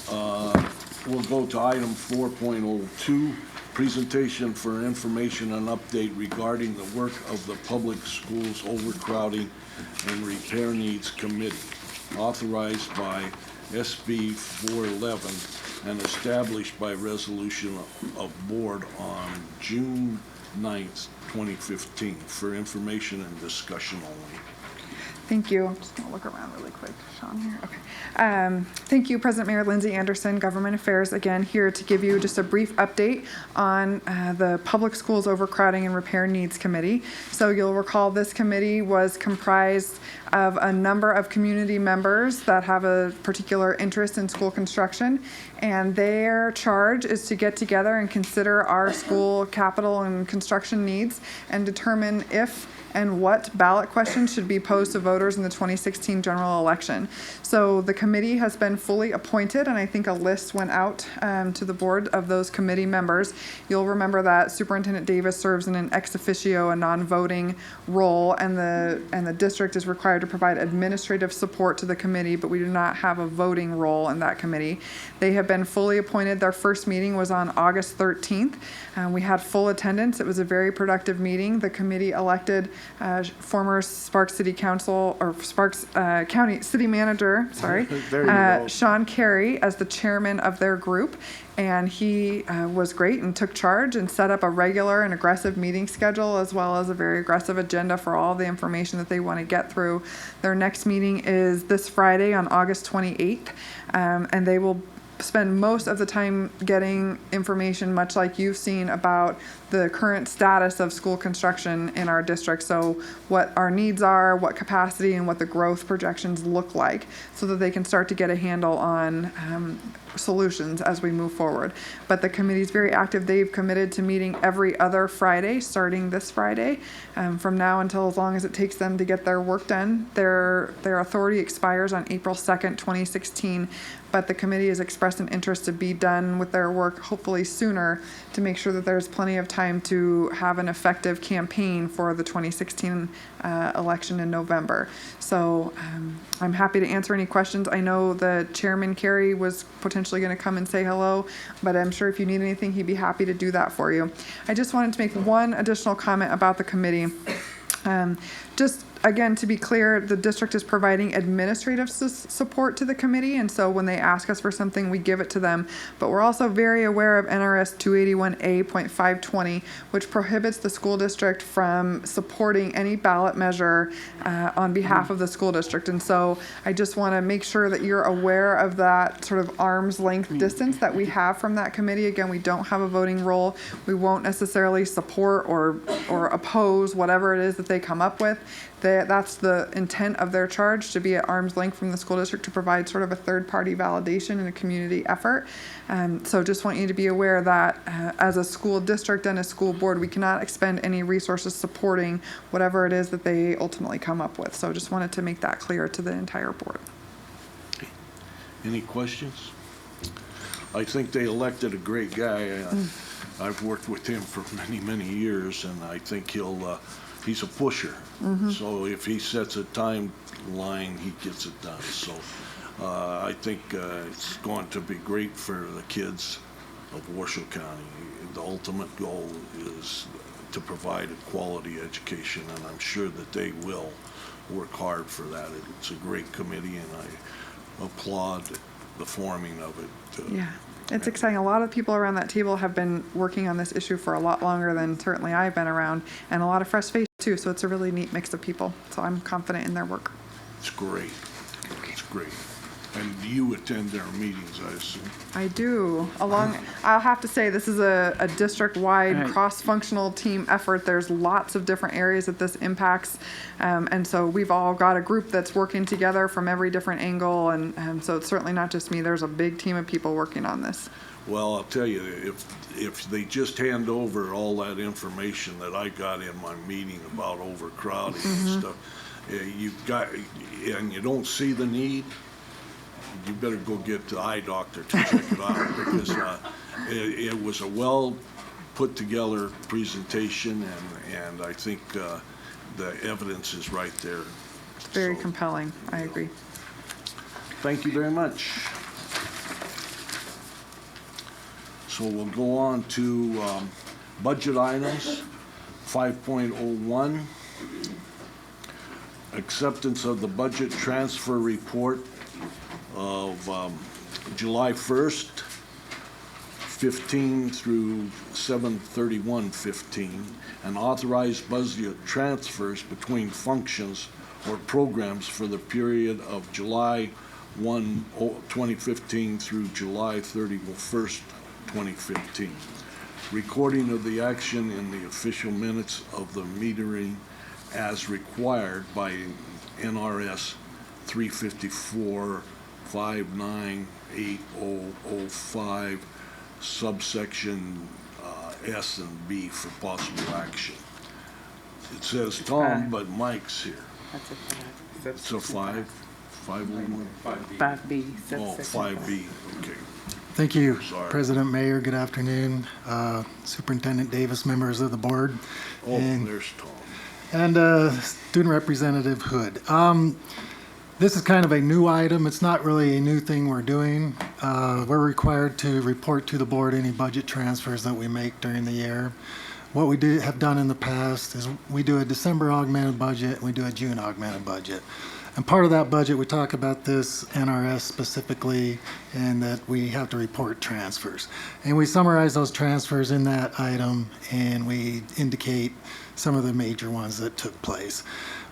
We'll go to item 4.02, presentation for information and update regarding the work of the Public Schools Overcrowding and Repair Needs Committee, authorized by SB 411 and established by resolution of board on June 9th, 2015, for information and discussion only. Thank you. I'm just going to look around really quick. Sean here. Okay. Thank you, President Mayor Lindsay Anderson, Government Affairs, again here to give you just a brief update on the Public Schools Overcrowding and Repair Needs Committee. So you'll recall this committee was comprised of a number of community members that have a particular interest in school construction, and their charge is to get together and consider our school capital and construction needs and determine if and what ballot questions should be posed to voters in the 2016 general election. So the committee has been fully appointed, and I think a list went out to the board of those committee members. You'll remember that Superintendent Davis serves in an ex officio, a non-voting role, and the district is required to provide administrative support to the committee, but we do not have a voting role in that committee. They have been fully appointed. Their first meeting was on August 13th. We had full attendance. It was a very productive meeting. The committee elected former Sparks City Council, or Sparks County City Manager, sorry, Sean Carey as the chairman of their group. And he was great and took charge and set up a regular and aggressive meeting schedule, as well as a very aggressive agenda for all the information that they want to get through. Their next meeting is this Friday on August 28th, and they will spend most of the time getting information, much like you've seen, about the current status of school construction in our district. So what our needs are, what capacity, and what the growth projections look like, so that they can start to get a handle on solutions as we move forward. But the committee is very active. They've committed to meeting every other Friday, starting this Friday, from now until as long as it takes them to get their work done. Their authority expires on April 2nd, 2016, but the committee has expressed an interest to be done with their work hopefully sooner, to make sure that there's plenty of time to have an effective campaign for the 2016 election in November. So I'm happy to answer any questions. I know the chairman, Carey, was potentially going to come and say hello, but I'm sure if you need anything, he'd be happy to do that for you. I just wanted to make one additional comment about the committee. Just again, to be clear, the district is providing administrative support to the committee, and so when they ask us for something, we give it to them. But we're also very aware of NRS 281A.520, which prohibits the school district from supporting any ballot measure on behalf of the school district. And so I just want to make sure that you're aware of that sort of arm's length distance that we have from that committee. Again, we don't have a voting role. We won't necessarily support or oppose whatever it is that they come up with. That's the intent of their charge, to be at arm's length from the school district, to provide sort of a third-party validation and a community effort. So just want you to be aware that as a school district and a school board, we cannot expend any resources supporting whatever it is that they ultimately come up with. So just wanted to make that clear to the entire board. Any questions? I think they elected a great guy. I've worked with him for many, many years, and I think he's a pusher. So if he sets a timeline, he gets it done. So I think it's going to be great for the kids of Washoe County. The ultimate goal is to provide a quality education, and I'm sure that they will work hard for that. It's a great committee, and I applaud the forming of it. Yeah. It's exciting. A lot of people around that table have been working on this issue for a lot longer than certainly I've been around, and a lot of fresh faces too. So it's a really neat mix of people. So I'm confident in their work. It's great. It's great. And you attend their meetings, I assume? I do. I'll have to say, this is a district-wide cross-functional team effort. There's lots of different areas that this impacts. And so we've all got a group that's working together from every different angle. And so it's certainly not just me. There's a big team of people working on this. Well, I'll tell you, if they just hand over all that information that I got in my meeting about overcrowding and stuff, and you don't see the need, you better go get the eye doctor to check it out, because it was a well put together presentation, and I think the evidence is right there. It's very compelling. I agree. Thank you very much. So we'll go on to budget items. 5.01, acceptance of the budget transfer report of July 1st, 15 through 7/31/15, and authorized budget transfers between functions or programs for the period of July 1, 2015 through July 31st, 2015. Recording of the action in the official minutes of the metering as required by NRS 354-598-005 subsection S and B for possible action. It says Tom, but Mike's here. That's a five. It's a 5? 501? 5B. Oh, 5B, okay. Thank you, Sorry. President Mayor. Good afternoon, Superintendent Davis, members of the board, Oh, and there's Tom. Student Representative Hood. This is kind of a new item. It's not really a new thing we're doing. We're required to report to the board any budget transfers that we make during the year. What we have done in the past is we do a December augmented budget and we do a June augmented budget. And part of that budget, we talk about this NRS specifically, and that we have to report transfers. And we summarize those transfers in that item, and we indicate some of the major ones that took place.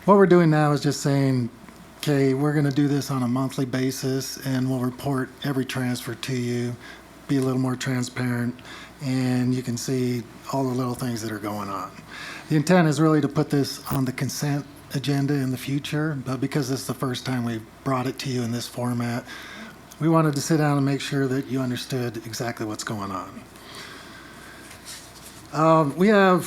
What we're doing now is just saying, okay, we're going to do this on a monthly basis, and we'll report every transfer to you, be a little more transparent, and you can see all the little things that are going on. The intent is really to put this on the consent agenda in the future, but because this is the first time we've brought it to you in this format, we wanted to sit down and make sure that you understood exactly what's going on. We have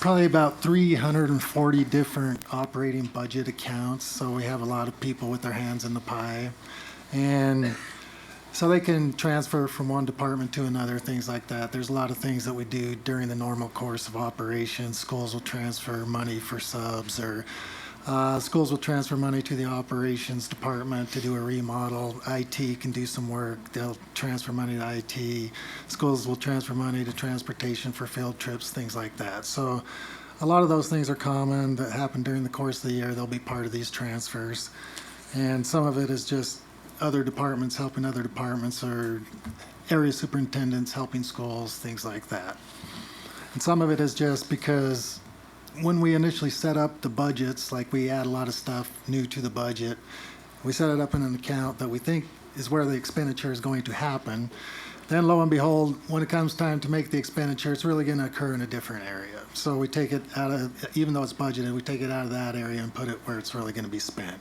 probably about 340 different operating budget accounts, so we have a lot of people with their hands in the pie. And so they can transfer from one department to another, things like that. There's a lot of things that we do during the normal course of operations. Schools will transfer money for subs, or schools will transfer money to the operations department to do a remodel. IT can do some work. They'll transfer money to IT. Schools will transfer money to transportation for field trips, things like that. So a lot of those things are common that happen during the course of the year. They'll be part of these transfers. And some of it is just other departments helping other departments, or area superintendents helping schools, things like that. And some of it is just because when we initially set up the budgets, like we add a lot of stuff new to the budget, we set it up in an account that we think is where the expenditure is going to happen. Then lo and behold, when it comes time to make the expenditure, it's really going to occur in a different area. So we take it out of, even though it's budgeted, we take it out of that area and put it where it's really going to be spent.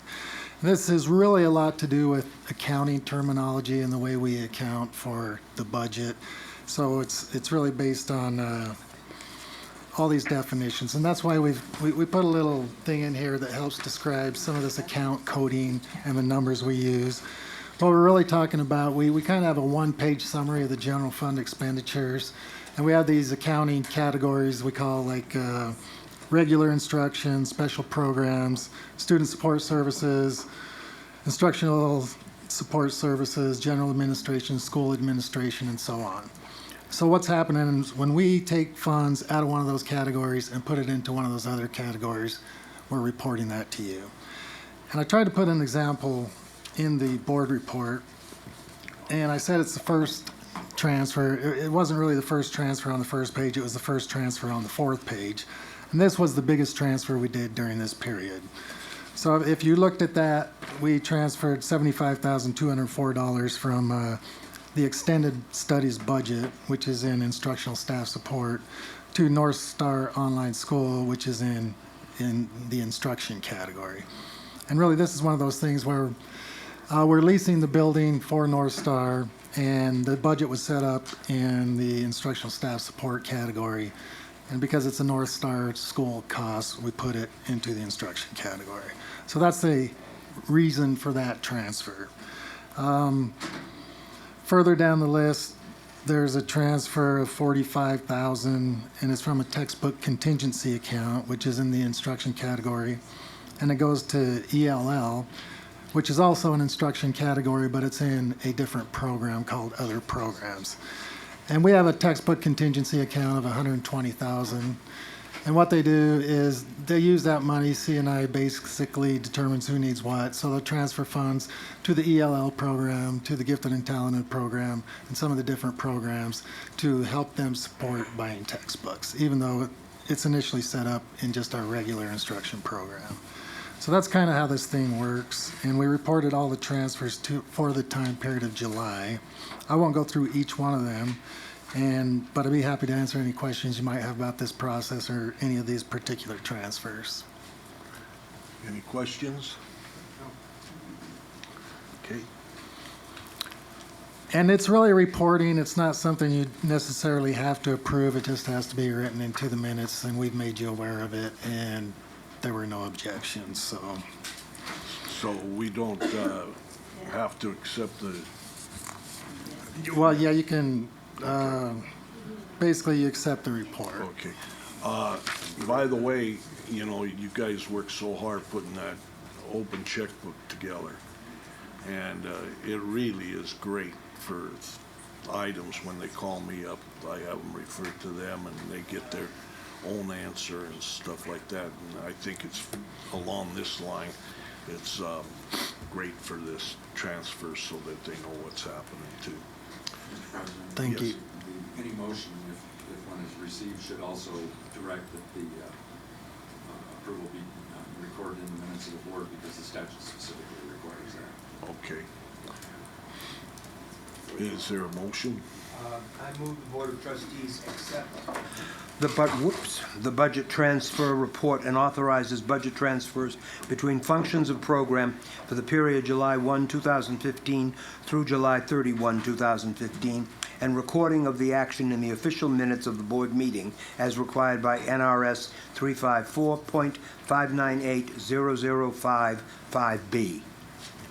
This has really a lot to do with accounting terminology and the way we account for the budget. So it's really based on all these definitions, and that's why we put a little thing in here that helps describe some of this account coding and the numbers we use. What we're really talking about, we kind of have a one-page summary of the general fund expenditures, and we have these accounting categories we call like regular instruction, special programs, student support services, instructional support services, general administration, school administration, and so on. So what's happening is when we take funds out of one of those categories and put it into one of those other categories, we're reporting that to you. And I tried to put an example in the board report, and I said it's the first transfer. It wasn't really the first transfer on the first page, it was the first transfer on the fourth page. And this was the biggest transfer we did during this period. So if you looked at that, we transferred $75,204 from the extended studies budget, which is in instructional staff support, to North Star Online School, which is in the instruction category. And really, this is one of those things where we're leasing the building for North Star, and the budget was set up in the instructional staff support category. And because it's a North Star school cost, we put it into the instruction category. So that's the reason for that transfer. Further down the list, there's a transfer of $45,000, and it's from a textbook contingency account, which is in the instruction category, and it goes to ELL, which is also an instruction category, but it's in a different program called Other Programs. And we have a textbook contingency account of $120,000. And what they do is they use that money. C&I basically determines who needs what. So they'll transfer funds to the ELL program, to the Gifted and Talented program, and some of the different programs to help them support buying textbooks, even though it's initially set up in just our regular instruction program. So that's kind of how this thing works. And we reported all the transfers for the time period of July. I won't go through each one of them, but I'd be happy to answer any questions you might have about this process or any of these particular transfers. Any questions? Okay. And it's really reporting. It's not something you necessarily have to approve. It just has to be written into the minutes, and we've made you aware of it, and there were no objections, so. So we don't have to accept the, Well, yeah, you can, basically you accept the report. okay. By the way, you know, you guys worked so hard putting that open checkbook together. And it really is great for items when they call me up. I have them refer to them and they get their own answer and stuff like that. And I think it's along this line, it's great for this transfer so that they know what's happening too. Thank you. Any motion, if one is received, should also direct that the approval be recorded in the minutes of the board because the statute specifically requires that. Okay. Is there a motion? I move the Board of Trustees accept the budget transfer report and authorizes budget transfers between functions of program for the period July 1, 2015 through July 31, 2015, and recording of the action in the official minutes of the board meeting as required by NRS 354.598.005.5B.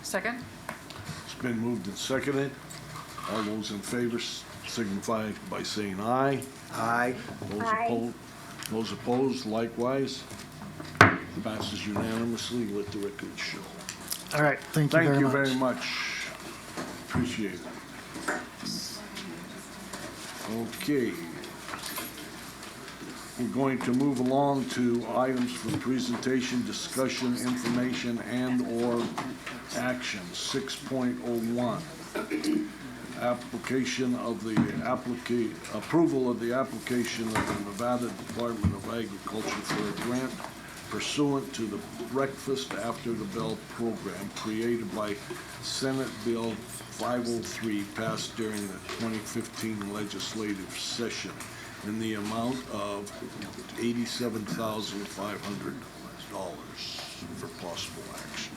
Second? It's been moved and seconded. All those in favor signify by saying aye. Aye. Aye. Those opposed, likewise. Passes unanimously. Let the record show. All right, thank you very much. Thank you very much. Appreciate it. Okay. We're going to move along to items for presentation, discussion, information, and/or action. 6.01. Application of the approval of the application of the Nevada Department of Agriculture for a grant pursuant to the Breakfast After the Bell program created by Senate Bill 503 passed during the 2015 legislative session in the amount of $87,500 for possible action.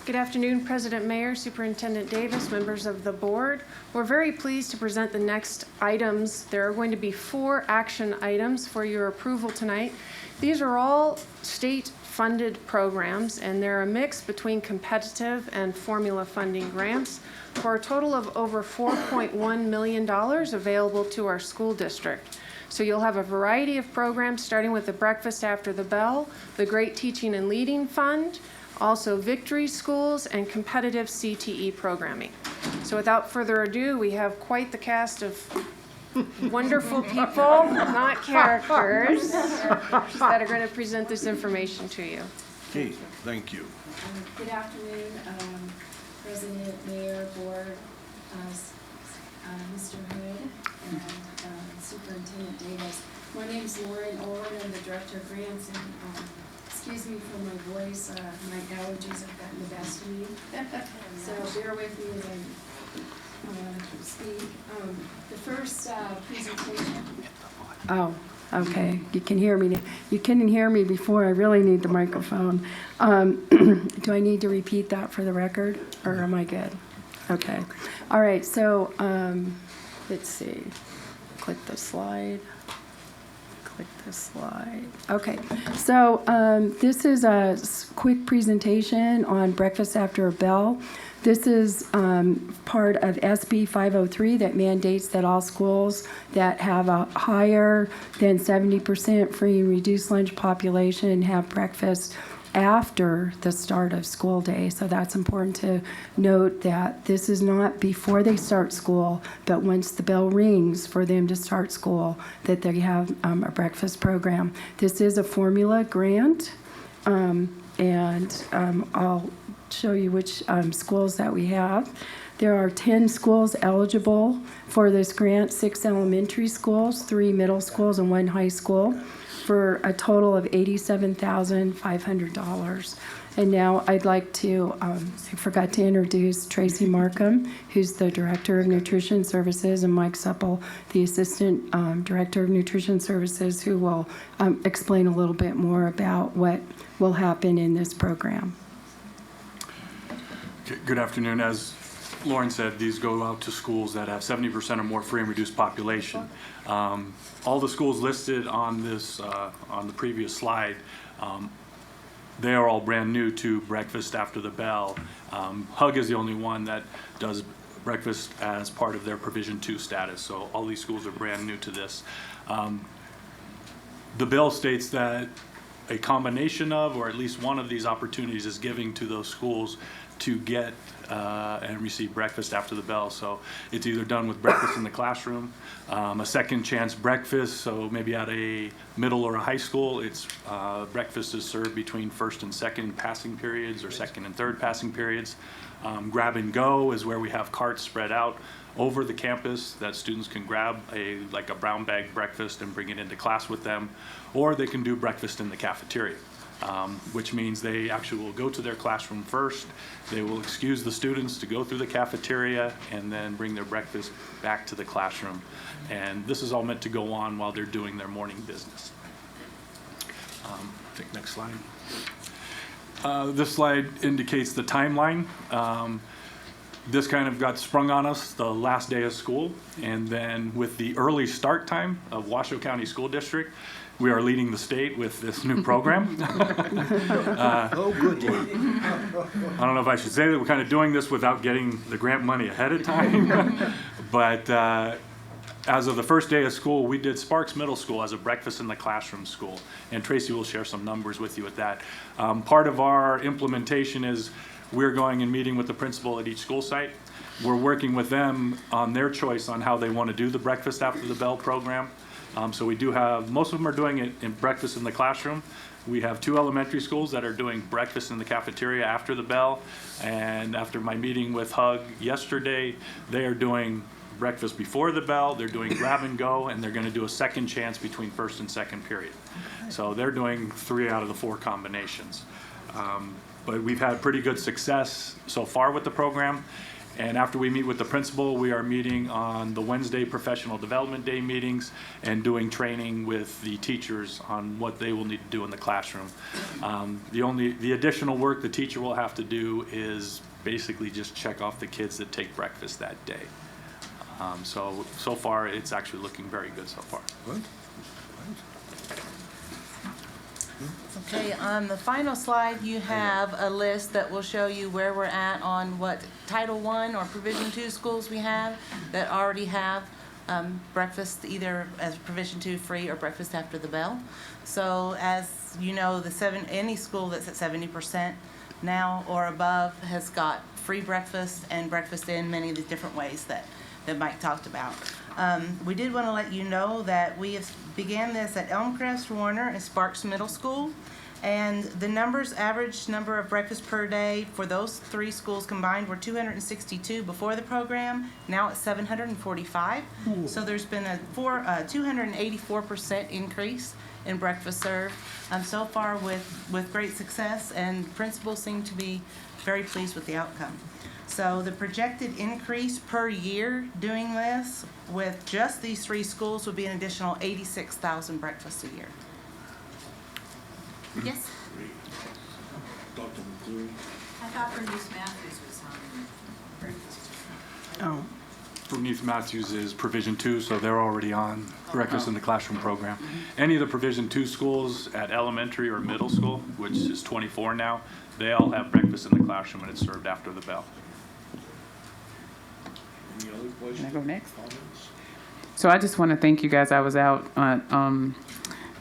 Good afternoon, President Mayer, Superintendent Davis, members of the board. We're very pleased to present the next items. There are going to be 4 action items for your approval tonight. These are all state-funded programs, and they're a mix between competitive and formula funding grants for a total of over $4.1 million available to our school district. So you'll have a variety of programs, starting with the Breakfast After the Bell, the Great Teaching and Leading Fund, also Victory Schools, and competitive CTE programming. So without further ado, we have quite the cast of wonderful people, not characters, that are going to present this information to you. Okay, thank you. Good afternoon, President, Mayor, Board, Mr. Hood, and Superintendent Davis. My name is Lauren Orr, I'm the Director of Grants, and excuse me for my voice, my allergies have gotten the best of me. So bear with me as I speak. The first presentation. Oh, okay. You can hear me. You couldn't hear me before. I really need the microphone. Do I need to repeat that for the record, or am I good? Okay. All right. So let's see. Click the slide. Click this slide. Okay, so this is a quick presentation on Breakfast After a Bell. This is part of SB 503 that mandates that all schools that have a higher than 70% free and reduced lunch population have breakfast after the start of school day. So that's important to note that this is not before they start school, but once the bell rings for them to start school, that they have a breakfast program. This is a formula grant, and I'll show you which schools that we have. There are 10 schools eligible for this grant, 6 elementary schools, 3 middle schools, and 1 high school. for a total of $87,500. And now I'd like to, I forgot to introduce Tracy Markham, who's the Director of Nutrition Services, and Mike Supple, the Assistant Director of Nutrition Services, who will explain a little bit more about what will happen in this program. Okay, good afternoon. As Lauren said, these go out to schools that have 70% or more free and reduced population. All the schools listed on this, on the previous slide, they are all brand new to breakfast after the bell. Hug is the only one that does breakfast as part of their Provision 2 status, so all these schools are brand new to this. The bill states that a combination of, or at least one of these opportunities is giving to those schools to get and receive breakfast after the bell. So it's either done with breakfast in the classroom, a second chance breakfast, so maybe at a middle or a high school, it's breakfast is served between first and second passing periods or second and third passing periods. Grab and go is where we have carts spread out over the campus that students can grab like a brown bag breakfast and bring it into class with them, or they can do breakfast in the cafeteria. Which means they actually will go to their classroom first. They will excuse the students to go through the cafeteria and then bring their breakfast back to the classroom. And this is all meant to go on while they're doing their morning business. I think next slide. This slide indicates the timeline. This kind of got sprung on us the last day of school, and then with the early start time of Washoe County School District, we are leading the state with this new program. Oh, good. I don't know if I should say that we're kind of doing this without getting the grant money ahead of time, but as of the first day of school, we did Sparks Middle School as a breakfast in the classroom school, and Tracy will share some numbers with you with that. Part of our implementation is we're going and meeting with the principal at each school site. We're working with them on their choice on how they want to do the breakfast after the bell program. So we do have, most of them are doing it in breakfast in the classroom. We have 2 elementary schools that are doing breakfast in the cafeteria after the bell. And after my meeting with Hug yesterday, they are doing breakfast before the bell, they're doing grab and go, and they're going to do a second chance between first and second period. So they're doing 3 out of the 4 combinations. But we've had pretty good success so far with the program. And after we meet with the principal, we are meeting on the Wednesday Professional Development Day meetings and doing training with the teachers on what they will need to do in the classroom. The additional work the teacher will have to do is basically just check off the kids that take breakfast that day. So far, it's actually looking very good so far. Good. Okay, on the final slide, you have a list that will show you where we're at on what Title I or Provision 2 schools we have that already have breakfast either as Provision 2 free or breakfast after the bell. So as you know, any school that's at 70% now or above has got free breakfast and breakfast in many of the different ways that Mike talked about. We did want to let you know that we have began this at Elmcrest, Warner, and Sparks Middle School. And the average number of breakfast per day for those 3 schools combined were 262 before the program. Now it's 745. Ooh. So there's been a 284% increase in breakfast served so far with great success, and principals seem to be very pleased with the outcome. So the projected increase per year doing this with just these 3 schools would be an additional 86,000 breakfasts a year. Yes? Dr. McCleary? I thought Bernice Matthews was on breakfast. Oh. Bernice Matthews is Provision 2, so they're already on breakfast in the classroom program. Any of the Provision 2 schools at elementary or middle school, which is 24 now, they all have breakfast in the classroom, and it's served after the bell. Any other questions? Can I go next? Comments? So I just want to thank you guys. I was out at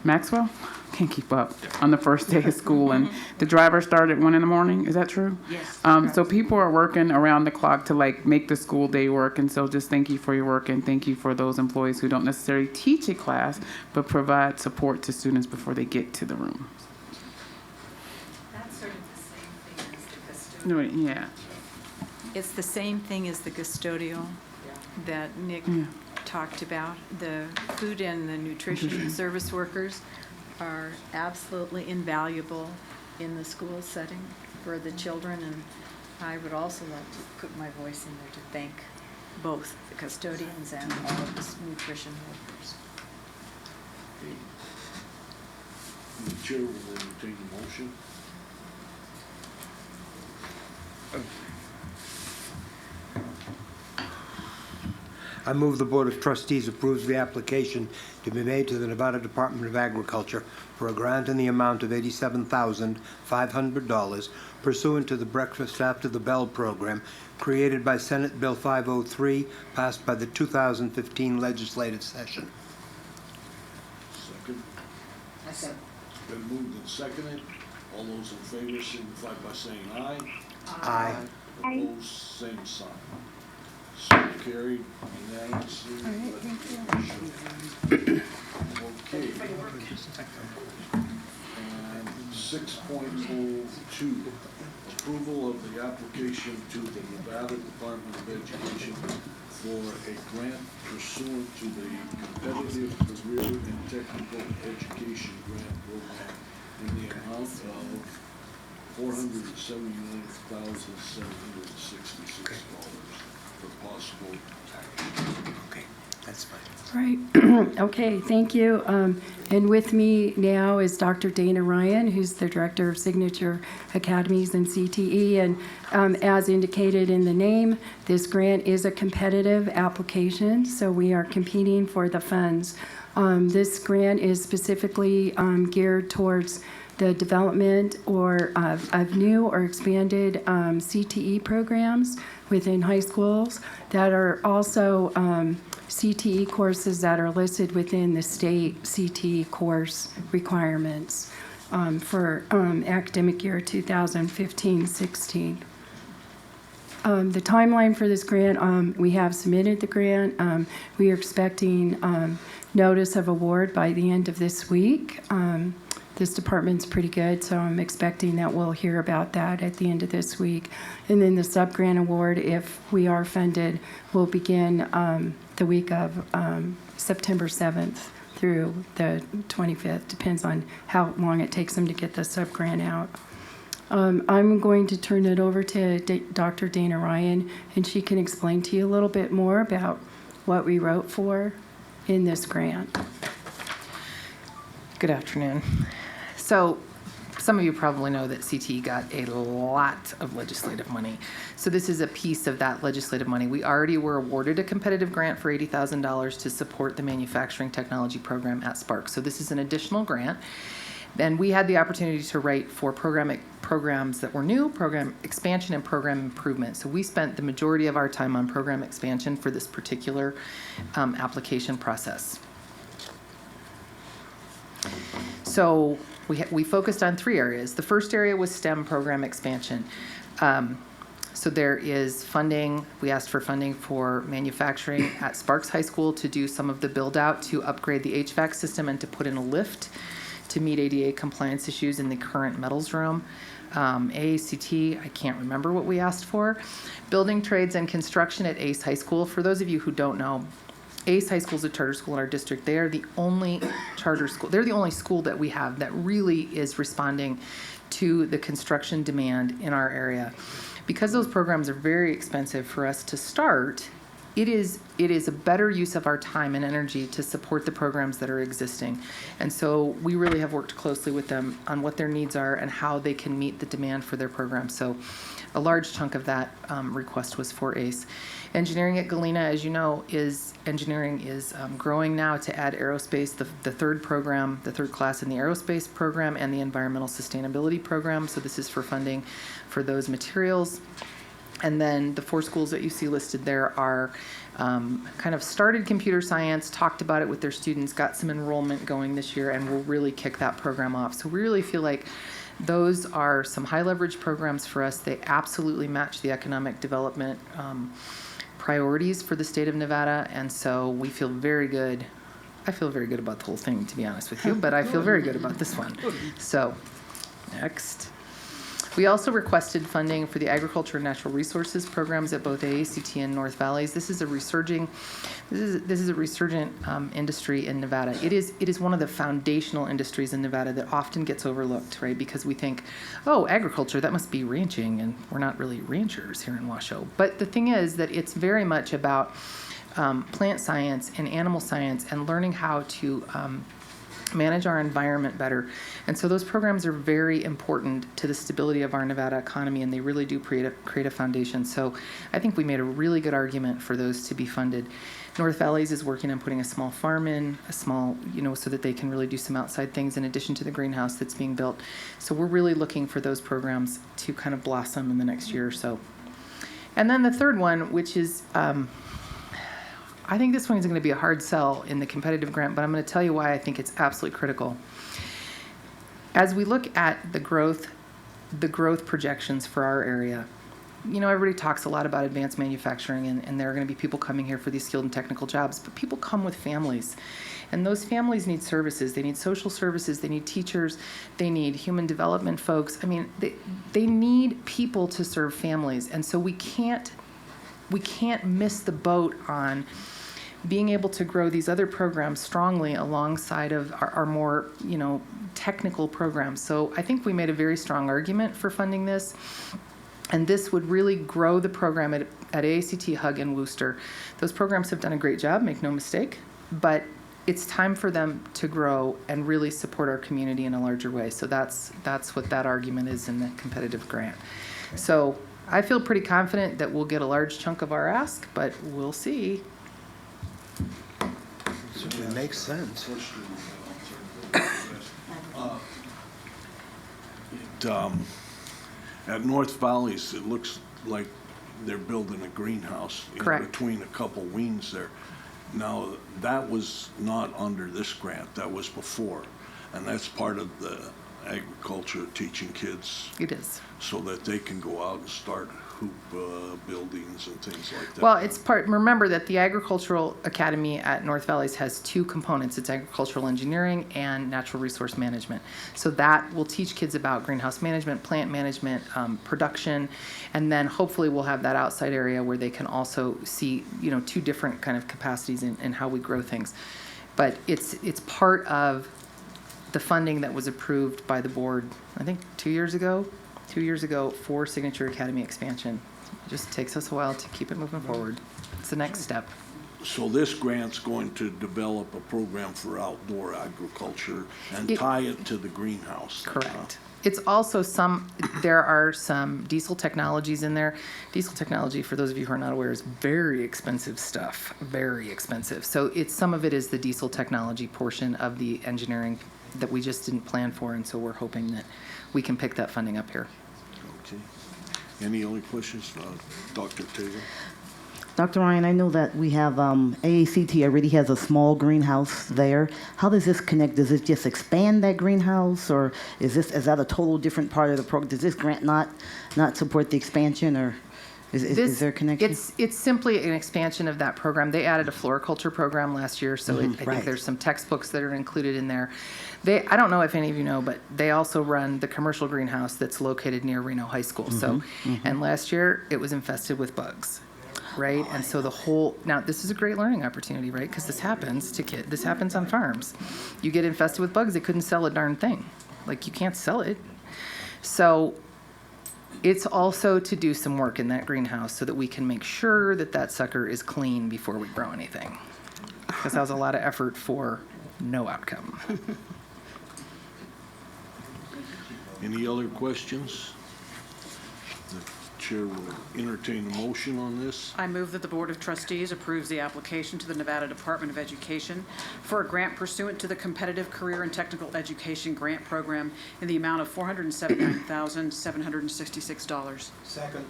Maxwell. Can't keep up on the first day of school, and the driver started at 1 in the morning. Is that true? Yes. So people are working around the clock to make the school day work, and so just thank you for your work, and thank you for those employees who don't necessarily teach a class but provide support to students before they get to the room. That's sort of the same thing as the custodial. Yeah. It's the same thing as the custodial that Nick talked about. The food and the nutrition service workers are absolutely invaluable in the school setting for the children, and I would also like to put my voice in there to thank both the custodians and all of the nutrition workers. The chair will entertain the motion. I move the Board of Trustees approves the application to be made to the Nevada Department of Agriculture for a grant in the amount of $87,500 pursuant to the Breakfast After the Bell program created by Senate Bill 503, passed by the 2015 legislative session. Second. Been moved and seconded. All those in favor signify by saying aye. Aye. Opposed, same sign. So carried unanimously. All right, thank you. Okay. And 6.02, approval of the application to the Nevada Department of Education for a grant pursuant to the Competitive Career and Technical Education Grant Program in the amount of $479,766 for possible action. Okay, that's fine. Right. Okay, thank you. And with me now is Dr. Dana Ryan, who's the Director of Signature Academies and CTE. And as indicated in the name, this grant is a competitive application, so we are competing for the funds. This grant is specifically geared towards the development of new or expanded CTE programs within high schools that are also CTE courses that are listed within the state CTE course requirements for academic year 2015-16. The timeline for this grant, we have submitted the grant. We are expecting notice of award by the end of this week. This department's pretty good, so I'm expecting that we'll hear about that at the end of this week. And then the sub-grant award, if we are funded, will begin the week of September 7th through the 25th. Depends on how long it takes them to get the sub-grant out. I'm going to turn it over to Dr. Dana Ryan, and she can explain to you a little bit more about what we wrote for in this grant. Good afternoon. So some of you probably know that CTE got a lot of legislative money. So this is a piece of that legislative money. We already were awarded a competitive grant for $80,000 to support the manufacturing technology program at Spark. So this is an additional grant. Then we had the opportunity to write for programs that were new, program expansion and program improvement. So we spent the majority of our time on program expansion for this particular application process. So we focused on 3 areas. The first area was STEM program expansion. So there is funding. We asked for funding for manufacturing at Sparks High School to do some of the build out to upgrade the HVAC system and to put in a lift to meet ADA compliance issues in the current metals room. AACT, I can't remember what we asked for. Building trades and construction at Ace High School. For those of you who don't know, Ace High School is a charter school in our district. They are the only charter school. They're the only school that we have that really is responding to the construction demand in our area. Because those programs are very expensive for us to start, it is a better use of our time and energy to support the programs that are existing. And so we really have worked closely with them on what their needs are and how they can meet the demand for their programs. So a large chunk of that request was for ACE. Engineering at Galena, as you know, engineering is growing now to add aerospace, the third class in the aerospace program and the environmental sustainability program. So this is for funding for those materials. And then the 4 schools that you see listed there are kind of started computer science, talked about it with their students, got some enrollment going this year, and will really kick that program off. So we really feel like those are some high leverage programs for us. They absolutely match the economic development priorities for the state of Nevada, and so we feel very good. I feel very good about the whole thing, to be honest with you, but I feel very good about this one. So, next. We also requested funding for the agriculture and natural resources programs at both AACT and North Valleys. This is a resurgent industry in Nevada. It is one of the foundational industries in Nevada that often gets overlooked, right? Because we think, oh, agriculture, that must be ranching, and we're not really ranchers here in Washoe. But the thing is that it's very much about plant science and animal science and learning how to manage our environment better. And so those programs are very important to the stability of our Nevada economy, and they really do create a foundation. So I think we made a really good argument for those to be funded. North Valleys is working on putting a small farm in, so that they can really do some outside things in addition to the greenhouse that's being built. So we're really looking for those programs to kind of blossom in the next year or so. And then the third one, which is, I think this one is going to be a hard sell in the competitive grant, but I'm going to tell you why I think it's absolutely critical. As we look at the growth projections for our area, everybody talks a lot about advanced manufacturing, and there are going to be people coming here for these skilled and technical jobs, but people come with families, and those families need services. They need social services, they need teachers, they need human development folks. I mean, they need people to serve families, and so we can't miss the boat on being able to grow these other programs strongly alongside of our more, technical programs. So I think we made a very strong argument for funding this. And this would really grow the program at AACT, Hug, and Wooster. Those programs have done a great job, make no mistake, but it's time for them to grow and really support our community in a larger way. So that's what that argument is in the competitive grant. So I feel pretty confident that we'll get a large chunk of our ask, but we'll see. It makes sense. At North Valleys, it looks like they're building a greenhouse in between a couple wings there. Now, that was not under this grant, that was before, and that's part of the agriculture, teaching kids. It is. So that they can go out and start hoop buildings and things like that. Well, it's remember that the Agricultural Academy at North Valleys has two components. It's agricultural engineering and natural resource management. So that will teach kids about greenhouse management, plant management, production, and then hopefully we'll have that outside area where they can also see, two different kind of capacities in how we grow things. But it's part of the funding that was approved by the board, I think 2 years ago for Signature Academy expansion. It just takes us a while to keep it moving forward. It's the next step. So this grant's going to develop a program for outdoor agriculture and tie it to the greenhouse. Correct. It's also there are some diesel technologies in there. Diesel technology, for those of you who are not aware, is very expensive stuff, very expensive. So some of it is the diesel technology portion of the engineering that we just didn't plan for, and so we're hoping that we can pick that funding up here. Okay. Any other questions, Dr. Taylor? Dr. Ryan, I know that we have AACT already has a small greenhouse there. How does this connect? Does it just expand that greenhouse, or is that a total different part of the program? Does this grant not support the expansion, or is there a connection? It's simply an expansion of that program. They added a floriculture program last year, so I think there's some textbooks that are included in there. I don't know if any of you know, but they also run the commercial greenhouse that's located near Reno High School. And last year it was infested with bugs. Right, and so now this is a great learning opportunity, right? Because this happens to kids. This happens on farms. You get infested with bugs, they couldn't sell a darn thing. Like, you can't sell it. So it's also to do some work in that greenhouse so that we can make sure that sucker is clean before we grow anything. Because that was a lot of effort for no outcome. Any other questions? Chair will entertain a motion on this. I move that the Board of Trustees approves the application to the Nevada Department of Education for a grant pursuant to the Competitive Career and Technical Education Grant Program in the amount of $479,766. Second.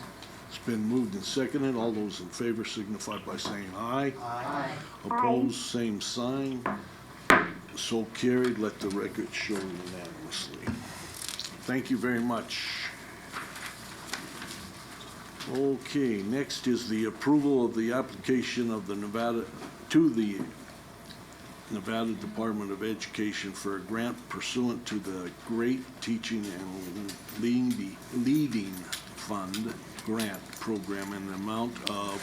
It's been moved and seconded. All those in favor signify by saying aye. Aye. Opposed, same sign. So carried. Let the record show unanimously. Thank you very much. Okay, next is the approval of the application of the Nevada Department of Education for a grant pursuant to the Great Teaching and Leading Fund grant program in the amount of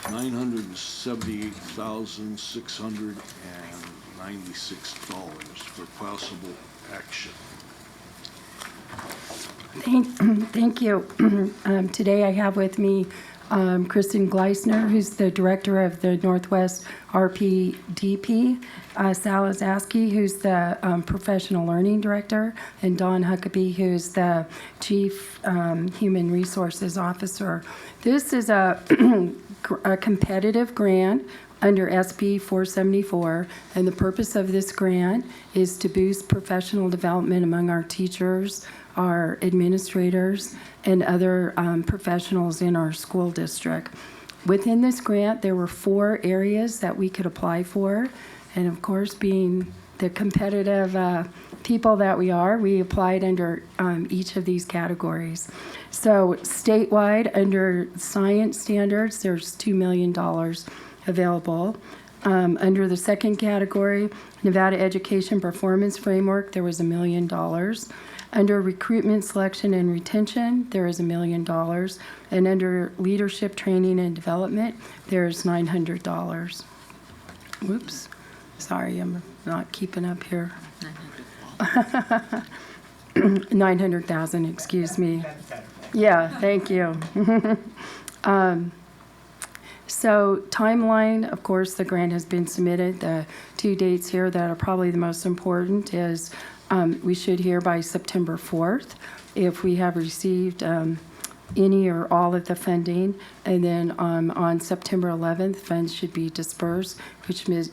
$978,696 for possible action. Thank you. Today I have with me Kristen Gleisner, who's the director of the Northwest RPDP, Sal Zaski, who's the professional learning director, and Dawn Huckabee, who's the chief human resources officer. This is a competitive grant under SB 474, and the purpose of this grant is to boost professional development among our teachers, our administrators, and other professionals in our school district. Within this grant, there were 4 areas that we could apply for, and of course, being the competitive people that we are, we applied under each of these categories. So statewide, under science standards, there's $2 million available. Under the second category, Nevada Education Performance Framework, there was $1 million. Under recruitment, selection, and retention, there is $1 million. And under leadership training and development, there is $900. Whoops, sorry, I'm not keeping up here. 900,000, excuse me. Yeah, thank you. So timeline, of course, the grant has been submitted. The 2 dates here that are probably the most important is we should hear by September 4th if we have received any or all of the funding, and then on September 11th, funds should be dispersed,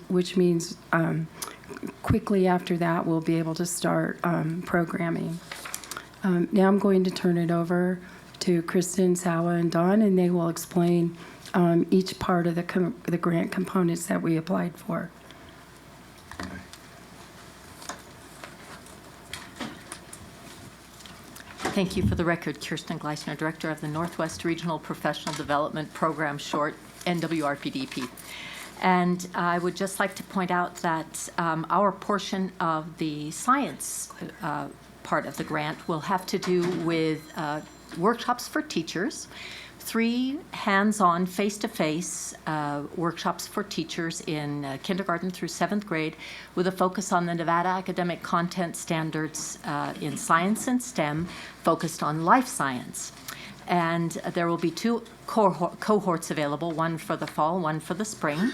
which means quickly after that we'll be able to start programming. Now I'm going to turn it over to Kristen, Sawa, and Dawn, and they will explain each part of the grant components that we applied for. Thank you. For the record, Kirsten Gleisner, Director of the Northwest Regional Professional Development Program, short NWRPDP. And I would just like to point out that our portion of the science part of the grant will have to do with workshops for teachers, 3 hands-on, face-to-face workshops for teachers in kindergarten through 7th grade with a focus on the Nevada Academic Content Standards in science and STEM, focused on life science. And there will be 2 cohorts available, one for the fall, one for the spring.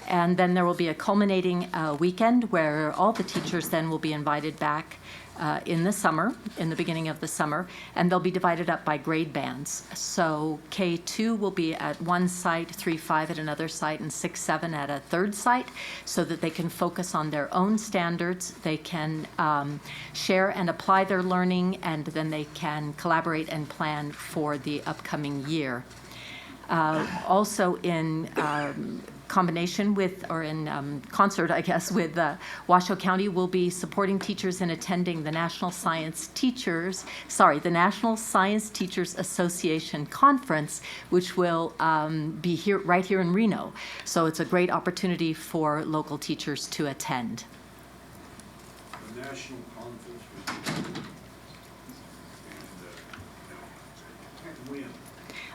And then there will be a culminating weekend where all the teachers then will be invited back in the summer, in the beginning of the summer, and they'll be divided up by grade bands. So K2 will be at one site, 3-5 at another site, and 6-7 at a third site, so that they can focus on their own standards. They can share and apply their learning, and then they can collaborate and plan for the upcoming year. Also in combination with, or in concert, I guess, with Washoe County, will be supporting teachers in attending the National Science Teachers Association Conference, which will be here, right here in Reno. So it's a great opportunity for local teachers to attend. The national conference when?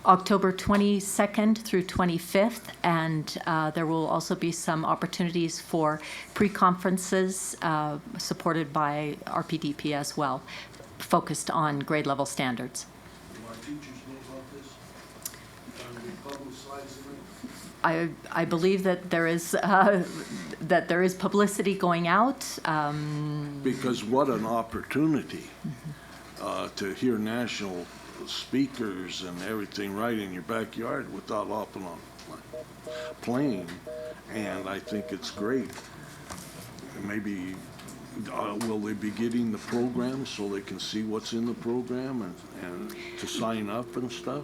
October 22nd through 25th, and there will also be some opportunities for pre-conferences supported by RPDP as well, focused on grade level standards. Do our teachers know about this? Are we publicizing it? I believe that there is publicity going out. Because what an opportunity to hear national speakers and everything right in your backyard without hopping on a plane, and I think it's great. Maybe will they be getting the program so they can see what's in the program and to sign up and stuff?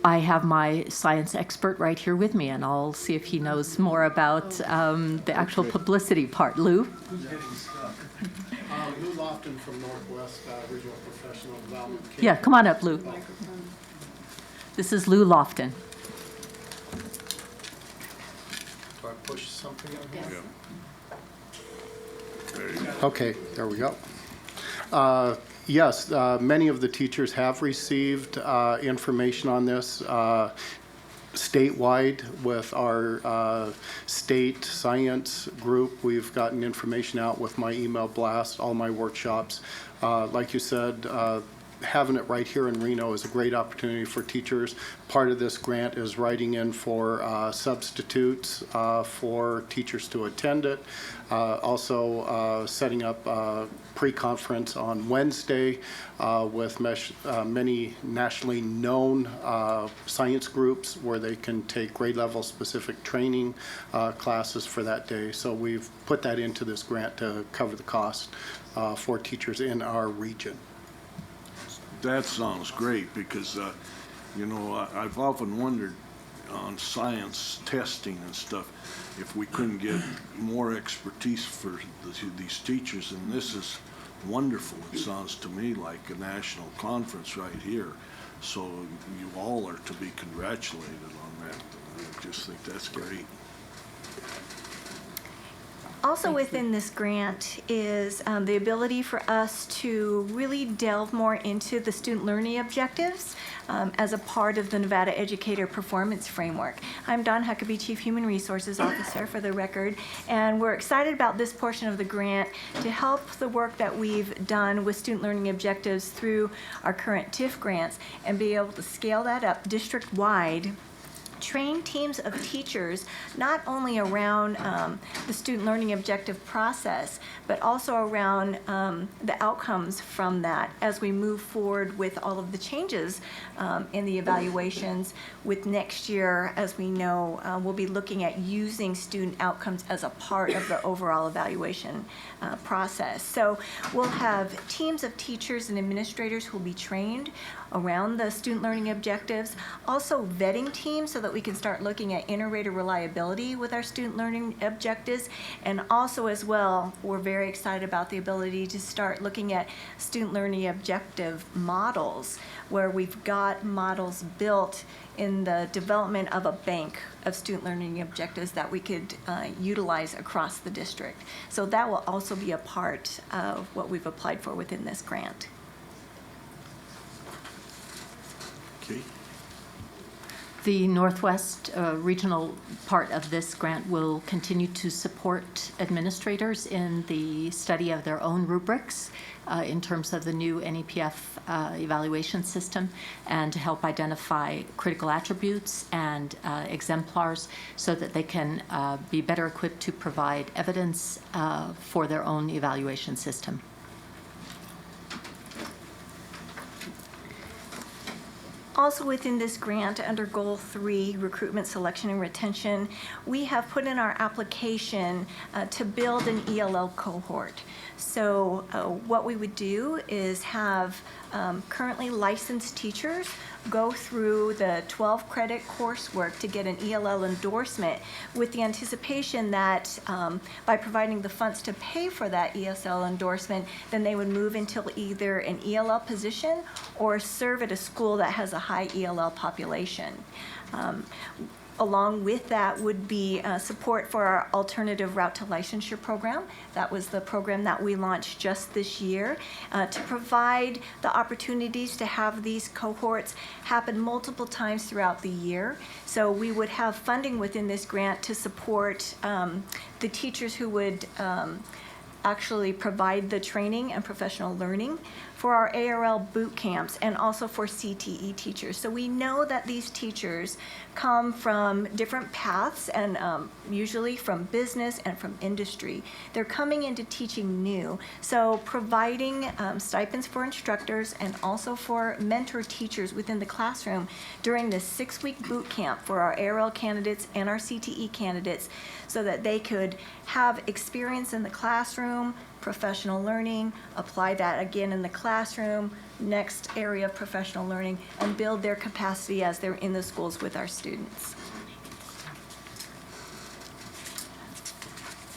I have my science expert right here with me, and I'll see if he knows more about the actual publicity part. Lou? Who's getting stuck? Lou Lofton from Northwest Regional Professional Development. Yeah, come on up, Lou. This is Lou Lofton. Do I push something on here? Yes. Okay, there we go. Yes, many of the teachers have received information on this statewide with our state science group. We've gotten information out with my email blast, all my workshops. Like you said, having it right here in Reno is a great opportunity for teachers. Part of this grant is writing in for substitutes for teachers to attend it. Also setting up a pre-conference on Wednesday with many nationally known science groups where they can take grade level specific training classes for that day. So we've put that into this grant to cover the cost for teachers in our region. That sounds great because, you know, I've often wondered on science testing and stuff if we couldn't get more expertise for these teachers, and this is wonderful. It sounds to me like a national conference right here. So you all are to be congratulated on that. I just think that's great. Also within this grant is the ability for us to really delve more into the student learning objectives as a part of the Nevada Educator Performance Framework. I'm Dawn Huckabee, Chief Human Resources Officer for the record, and we're excited about this portion of the grant to help the work that we've done with student learning objectives through our current TIF grants and be able to scale that up district-wide, train teams of teachers not only around the student learning objective process, but also around the outcomes from that as we move forward with all of the changes in the evaluations. With next year, as we know, we'll be looking at using student outcomes as a part of the overall evaluation process. So we'll have teams of teachers and administrators who will be trained around the student learning objectives, also vetting teams so that we can start looking at inter-rater reliability with our student learning objectives, and also as well, we're very excited about the ability to start looking at student learning objective models, where we've got models built in the development of a bank of student learning objectives that we could utilize across the district. So that will also be a part of what we've applied for within this grant. Okay. The Northwest regional part of this grant will continue to support administrators in the study of their own rubrics in terms of the new NEPF evaluation system, and to help identify critical attributes and exemplars so that they can be better equipped to provide evidence for their own evaluation system. Also within this grant, under Goal 3, Recruitment, Selection, and Retention, we have put in our application to build an ELL cohort. So what we would do is have currently licensed teachers go through the 12-credit coursework to get an ELL endorsement, with the anticipation that by providing the funds to pay for that ESL endorsement, then they would move into either an ELL position or serve at a school that has a high ELL population. Along with that would be support for our alternative route to licensure program. That was the program that we launched just this year to provide the opportunities to have these cohorts happen multiple times throughout the year. So we would have funding within this grant to support the teachers who would actually provide the training and professional learning for our ARL boot camps, and also for CTE teachers. So we know that these teachers come from different paths, and usually from business and from industry. They're coming into teaching new. So providing stipends for instructors and also for mentor teachers within the classroom during this 6-week boot camp for our ARL candidates and our CTE candidates, so that they could have experience in the classroom, professional learning, apply that again in the classroom, next area of professional learning, and build their capacity as they're in the schools with our students.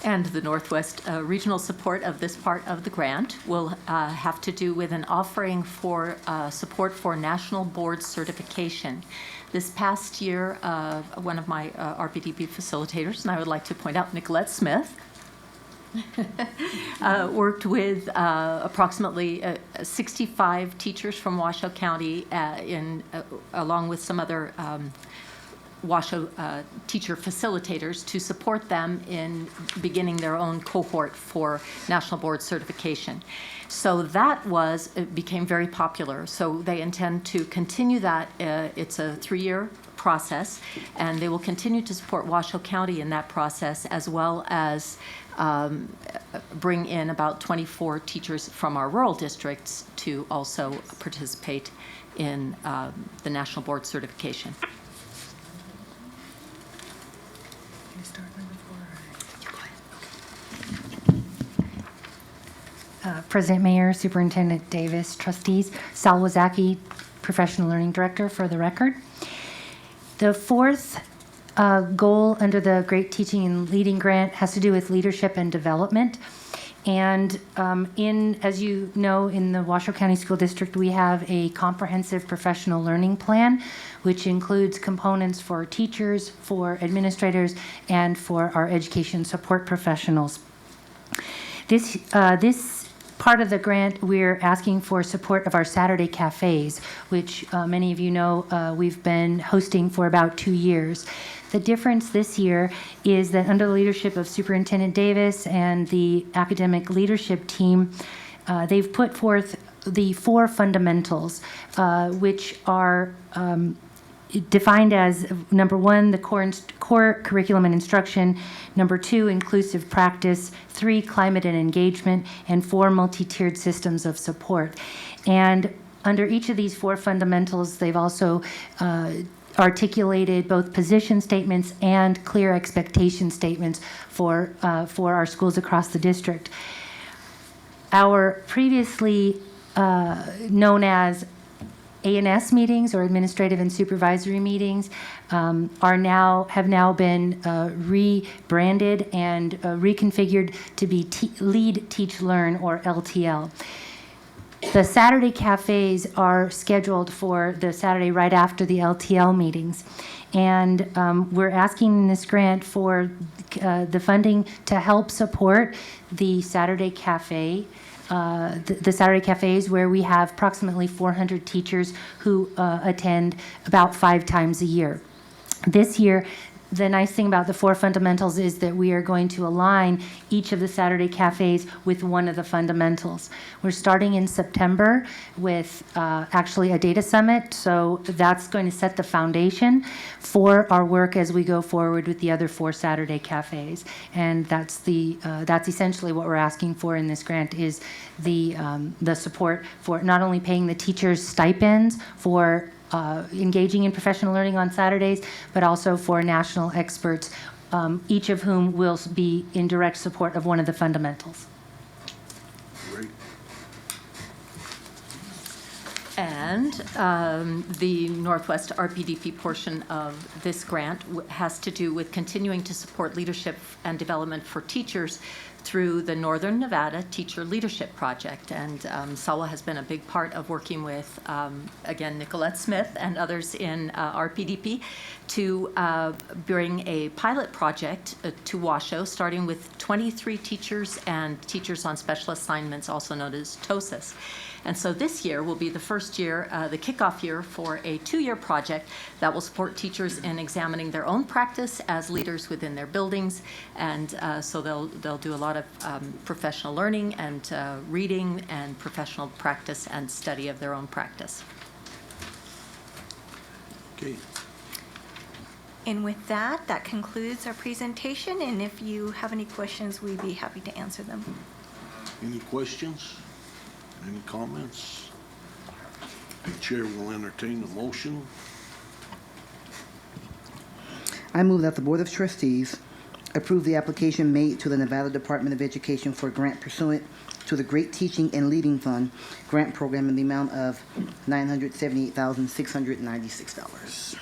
And the Northwest regional support of this part of the grant will have to do with an offering for support for national board certification. This past year, one of my RPDP facilitators, and I would like to point out Nicolette Smith, worked with approximately 65 teachers from Washoe County along with some other Washoe teacher facilitators to support them in beginning their own cohort for national board certification. So that became very popular. So they intend to continue that. It's a 3-year process, and they will continue to support Washoe County in that process, as well as bring in about 24 teachers from our rural districts to also participate in the national board certification. President Mayer, Superintendent Davis, Trustees, Sal Wazaki, Professional Learning Director, for the record. The fourth goal under the Great Teaching and Leading Grant has to do with leadership and development. And as you know, in the Washoe County School District, we have a comprehensive professional learning plan, which includes components for teachers, for administrators, and for our education support professionals. This part of the grant, we're asking for support of our Saturday cafes, which many of you know we've been hosting for about 2 years. The difference this year is that under the leadership of Superintendent Davis and the academic leadership team, they've put forth the 4 fundamentals, which are defined as number 1, the core curriculum and instruction, number 2, inclusive practice, 3, climate and engagement, and 4, multi-tiered systems of support. And under each of these 4 fundamentals, they've also articulated both position statements and clear expectation statements for our schools across the district. Our previously known as A&S meetings, or administrative and supervisory meetings, have now been rebranded and reconfigured to be Lead, Teach, Learn, or LTL. The Saturday cafes are scheduled for the Saturday right after the LTL meetings. And we're asking in this grant for the funding to help support the Saturday cafe, the Saturday cafes, where we have approximately 400 teachers who attend about 5 times a year. This year, the nice thing about the 4 fundamentals is that we are going to align each of the Saturday cafes with one of the fundamentals. We're starting in September with actually a data summit, so that's going to set the foundation for our work as we go forward with the other 4 Saturday cafes. And that's essentially what we're asking for in this grant, is the support for not only paying the teachers stipends for engaging in professional learning on Saturdays, but also for national experts, each of whom will be in direct support of one of the fundamentals. Great. And the Northwest RPDP portion of this grant has to do with continuing to support leadership and development for teachers through the Northern Nevada Teacher Leadership Project. And Sawa has been a big part of working with, again, Nicolette Smith and others in RPDP to bring a pilot project to Washoe, starting with 23 teachers and teachers on special assignments, also known as TOSAS. And so this year will be the first year, the kickoff year for a 2-year project that will support teachers in examining their own practice as leaders within their buildings. And so they'll do a lot of professional learning and reading and professional practice and study of their own practice. Okay. And with that, that concludes our presentation. And if you have any questions, we'd be happy to answer them. Any questions? Any comments? The chair will entertain the motion. I move that the Board of Trustees approve the application made to the Nevada Department of Education for grant pursuant to the Great Teaching and Leading Fund grant program in the amount of $978,696.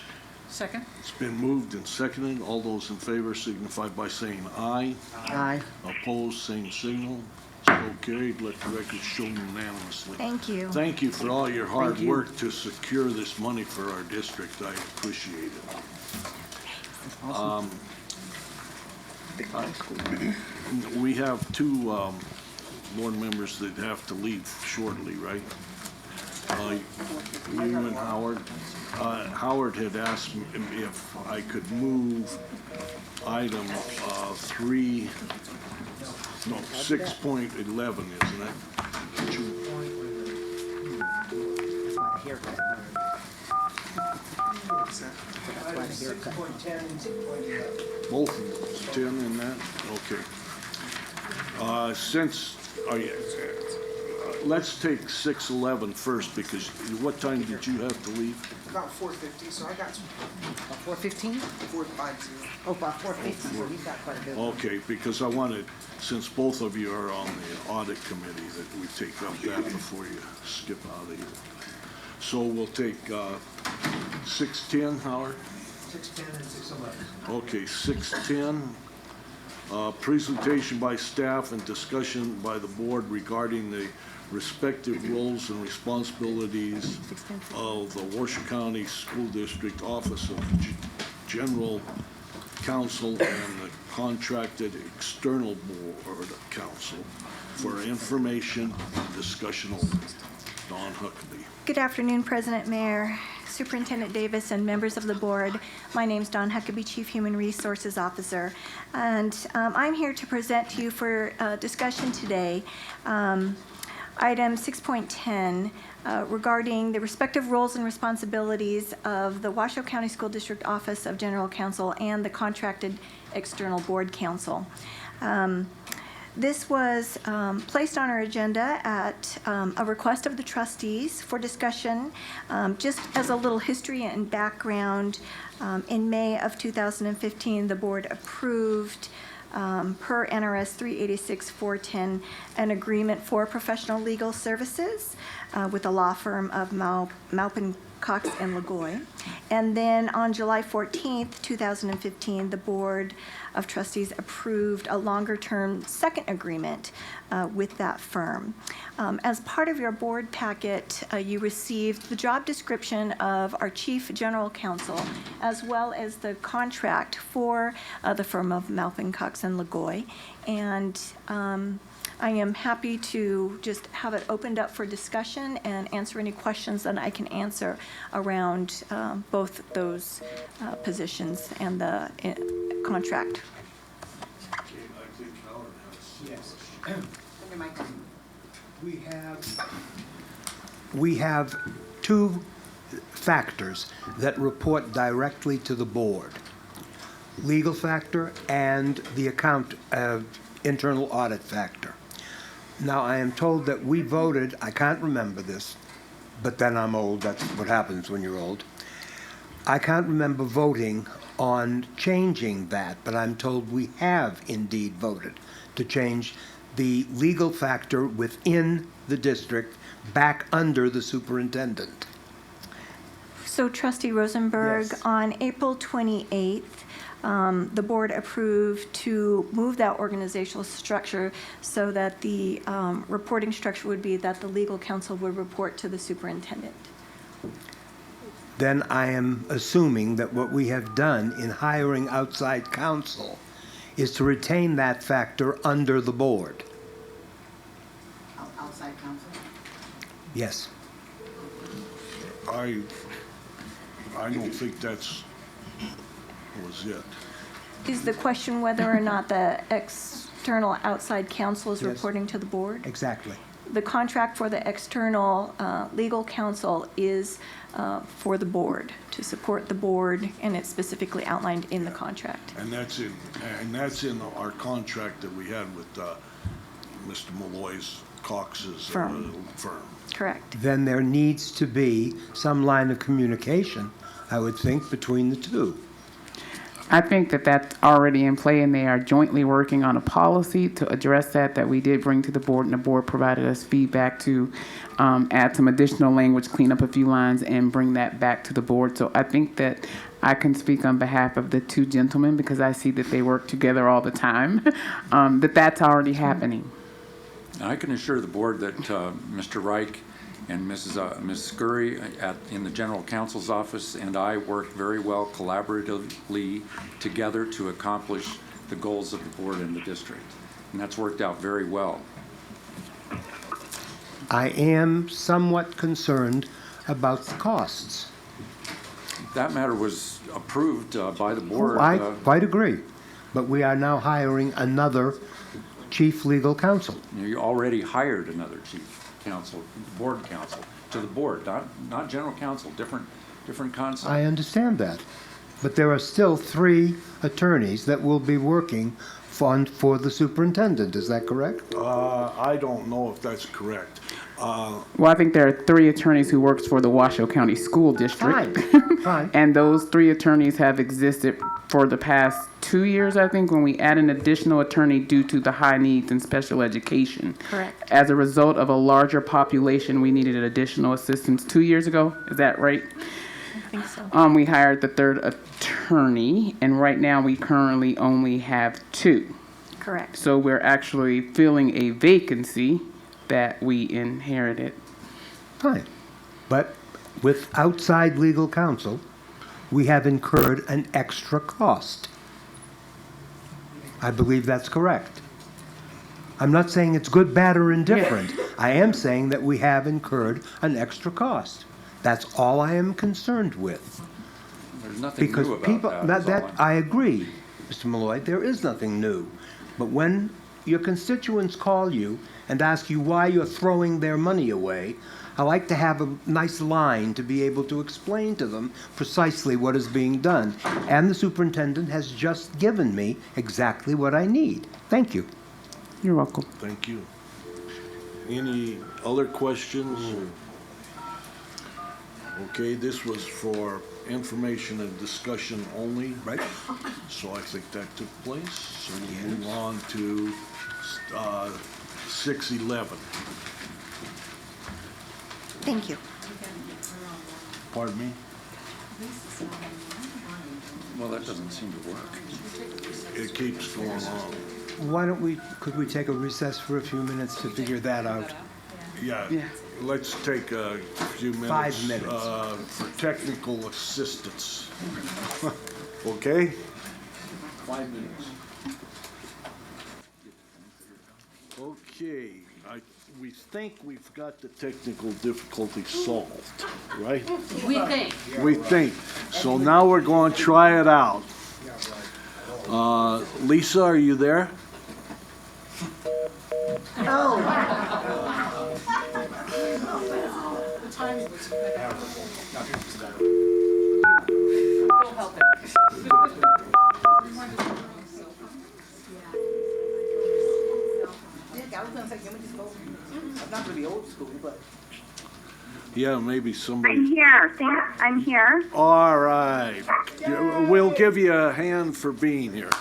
Second. It's been moved and seconded. All those in favor signify by saying aye. Aye. Opposed, same signal. So carried. Let the record show unanimously. Thank you. Thank you for all your hard Thank you. work to secure this money for our district. I appreciate it. We have two board members that have to leave shortly, right? You and Howard. Howard had asked me if I could move item 6.11, isn't it? Both of those, 10 in that? Okay. Let's take 6:11 first, because what time did you have to leave? About 4:50, so I got 4:15? 4:50. Oh, about 4:50, so he's got quite a bit. Okay, because I wanted, since both of you are on the audit committee, that we take up that before you skip out of here. So we'll take 6:10, Howard? 6:10 and 6:11. Okay, 6:10, presentation by staff and discussion by the board regarding the respective roles and responsibilities of the Washoe County School District Office of General Counsel and the contracted external board counsel for information and discussion only. Dawn Huckabee. Good afternoon, President Mayor, Superintendent Davis, and members of the board. My name's Dawn Huckabee, Chief Human Resources Officer, and I'm here to present to you for discussion today item 6.10 regarding the respective roles and responsibilities of the Washoe County School District Office of General Counsel and the contracted external board counsel. This was placed on our agenda at a request of the trustees for discussion. Just as a little history and background, in May of 2015, the board approved per NRS 386-410 an agreement for professional legal services with a law firm of Maupin, Cox, and Lagoy. And then on July 14th, 2015, the Board of Trustees approved a longer-term second agreement with that firm. As part of your board packet, you received the job description of our Chief General Counsel, as well as the contract for the firm of Maupin, Cox, and Lagoy. And I am happy to just have it opened up for discussion and answer any questions that I can answer around both those positions and the contract. Yes. We have two factors that report directly to the board: legal factor and the internal audit factor. Now, I am told that we voted, I can't remember this, but then I'm old, that's what happens when you're old. I can't remember voting on changing that, but I'm told we have indeed voted to change the legal factor within the district back under the superintendent. So Trustee Rosenberg, Yes. on April 28th, the board approved to move that organizational structure so that the reporting structure would be that the legal counsel would report to the superintendent. Then I am assuming that what we have done in hiring outside counsel is to retain that factor under the board. Outside counsel? Yes. I don't think that's was it. Is the question whether or not the external outside counsel is Yes. reporting to the board? Exactly. The contract for the external legal counsel is for the board, to support the board, and it's specifically outlined in the contract. And that's in our contract that we had with Mr. Malloy's Cox's firm. Correct. Then there needs to be some line of communication, I would think, between the two. I think that that's already in play, and they are jointly working on a policy to address that we did bring to the board, and the board provided us feedback to add some additional language, clean up a few lines, and bring that back to the board. So I think that I can speak on behalf of the two gentlemen, because I see that they work together all the time, that's already happening. And I can assure the board that Mr. Reich and Ms. Scurry in the General Counsel's office and I work very well collaboratively together to accomplish the goals of the board and the district. And that's worked out very well. I am somewhat concerned about the costs. That matter was approved by the board. I quite agree, but we are now hiring another chief legal counsel. You already hired another chief counsel, board counsel, to the board, not general counsel, different concept. I understand that, but there are still 3 attorneys that will be working for the superintendent, is that correct? I don't know if that's correct. Well, I think there are 3 attorneys who works for the Washoe County School District. Fine. And those 3 attorneys have existed for the past 2 years, I think, when we add an additional attorney due to the high needs in special education. Correct. As a result of a larger population, we needed additional assistance 2 years ago. Is that right? I think so. We hired the 3rd attorney, and right now we currently only have 2. Correct. So we're actually filling a vacancy that we inherited. Fine. But with outside legal counsel, we have incurred an extra cost. I believe that's correct. I'm not saying it's good, bad, or indifferent. I am saying that we have incurred an extra cost. That's all I am concerned with. There's nothing Because new about people, that. is all I'm- I agree, Mr. Malloy, there is nothing new. But when your constituents call you and ask you why you're throwing their money away, I like to have a nice line to be able to explain to them precisely what is being done. And the superintendent has just given me exactly what I need. Thank you. You're welcome. Thank you. Any other questions? Okay, this was for information and discussion only. Right. So I think that took place. So we move on to 6:11. Thank you. Pardon me? Well, that doesn't seem to work. It keeps going on. Why don't we, could we take a recess for a few minutes to figure that out? Yeah, let's take a few minutes. 5 minutes. For technical assistance. Okay? 5 minutes. Okay, we think we've got the technical difficulty solved, right? We think. We think. So now we're going to try it out. Lisa, are you there? Not to be old school, but. Yeah, maybe somebody. I'm here. All right. We'll give you a hand for being here.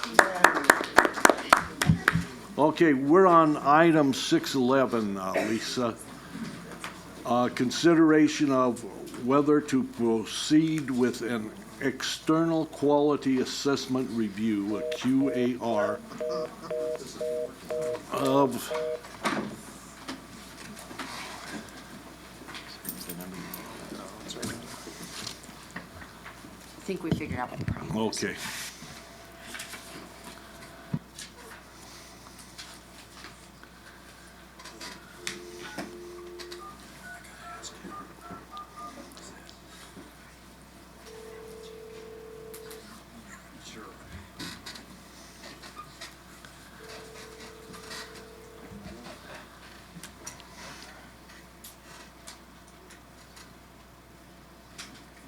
Okay, we're on item 611 now, Lisa. Consideration of whether to proceed with an external quality assessment review, a QAR, of I think we figured out what the problem is. Okay.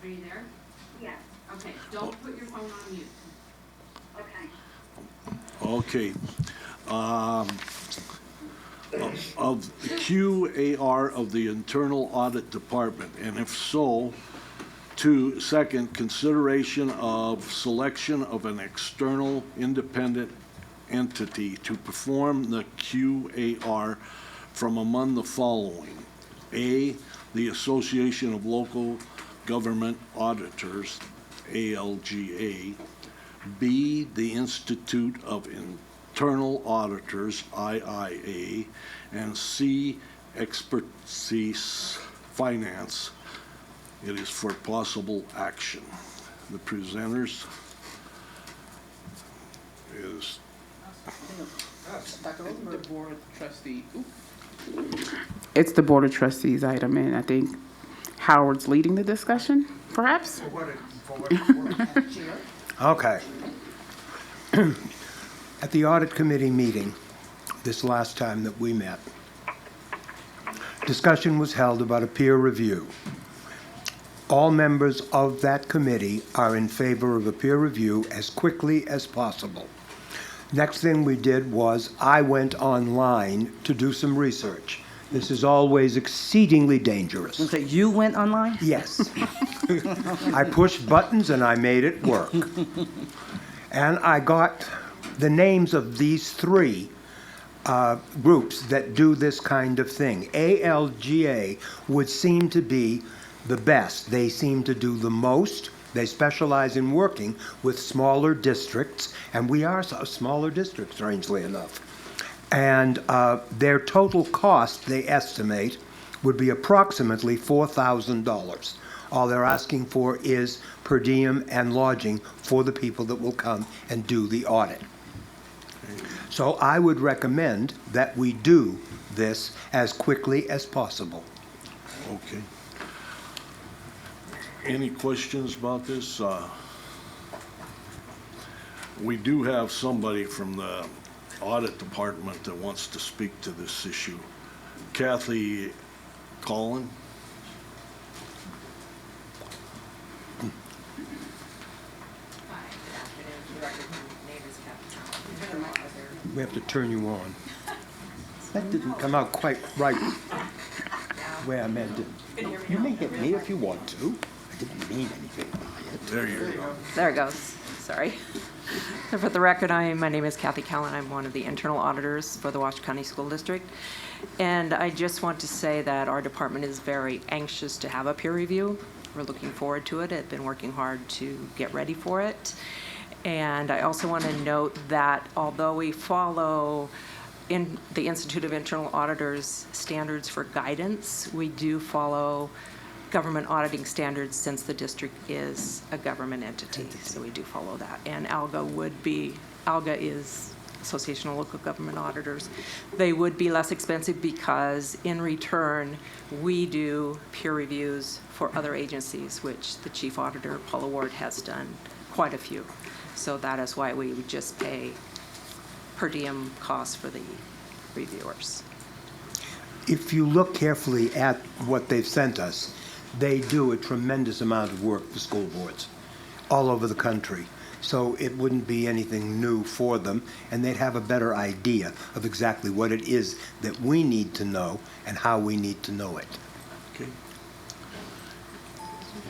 Are you there? Yes, Okay, don't put your phone on mute. okay. Okay. Of the QAR of the Internal Audit Department, and if so, second, consideration of selection of an external independent entity to perform the QAR from among the following. A, the Association of Local Government Auditors, ALGA. B, the Institute of Internal Auditors, IIA. And C, Expertise Finance. It is for possible action. The presenters is The board of trustee. It's the board of trustees item, and I think Howard's leading the discussion, perhaps? Okay. At the audit committee meeting, this last time that we met, discussion was held about a peer review. All members of that committee are in favor of a peer review as quickly as possible. Next thing we did was I went online to do some research. This is always exceedingly dangerous. So you went online? Yes. I pushed buttons and I made it work. And I got the names of these three groups that do this kind of thing. ALGA would seem to be the best. They seem to do the most. They specialize in working with smaller districts, and we are a smaller district, strangely enough. And their total cost, they estimate, would be approximately $4,000. All they're asking for is per diem and lodging for the people that will come and do the audit. So I would recommend that we do this as quickly as possible. Okay. Any questions about this? We do have somebody from the audit department that wants to speak to this issue. Kathy Collin? We have to turn you on. That didn't come out quite right the way I meant it. You may hit me if you want to. I didn't mean anything by it. There you go. There it goes. Sorry. So for the record, my name is Kathy Callan. I'm one of the internal auditors for the Washoe County School District. And I just want to say that our department is very anxious to have a peer review. We're looking forward to it. I've been working hard to get ready for it. And I also want to note that although we follow in the Institute of Internal Auditors standards for guidance, we do follow government auditing standards since the district is a government entity. So we do follow that. And ALGA is Association of Local Government Auditors. They would be less expensive because in return, we do peer reviews for other agencies, which the Chief Auditor, Paula Ward, has done quite a few. So that is why we would just pay per diem costs for the reviewers. If you look carefully at what they've sent us, they do a tremendous amount of work for school boards all over the country. So it wouldn't be anything new for them, and they'd have a better idea of exactly what it is that we need to know and how we need to know it. Okay.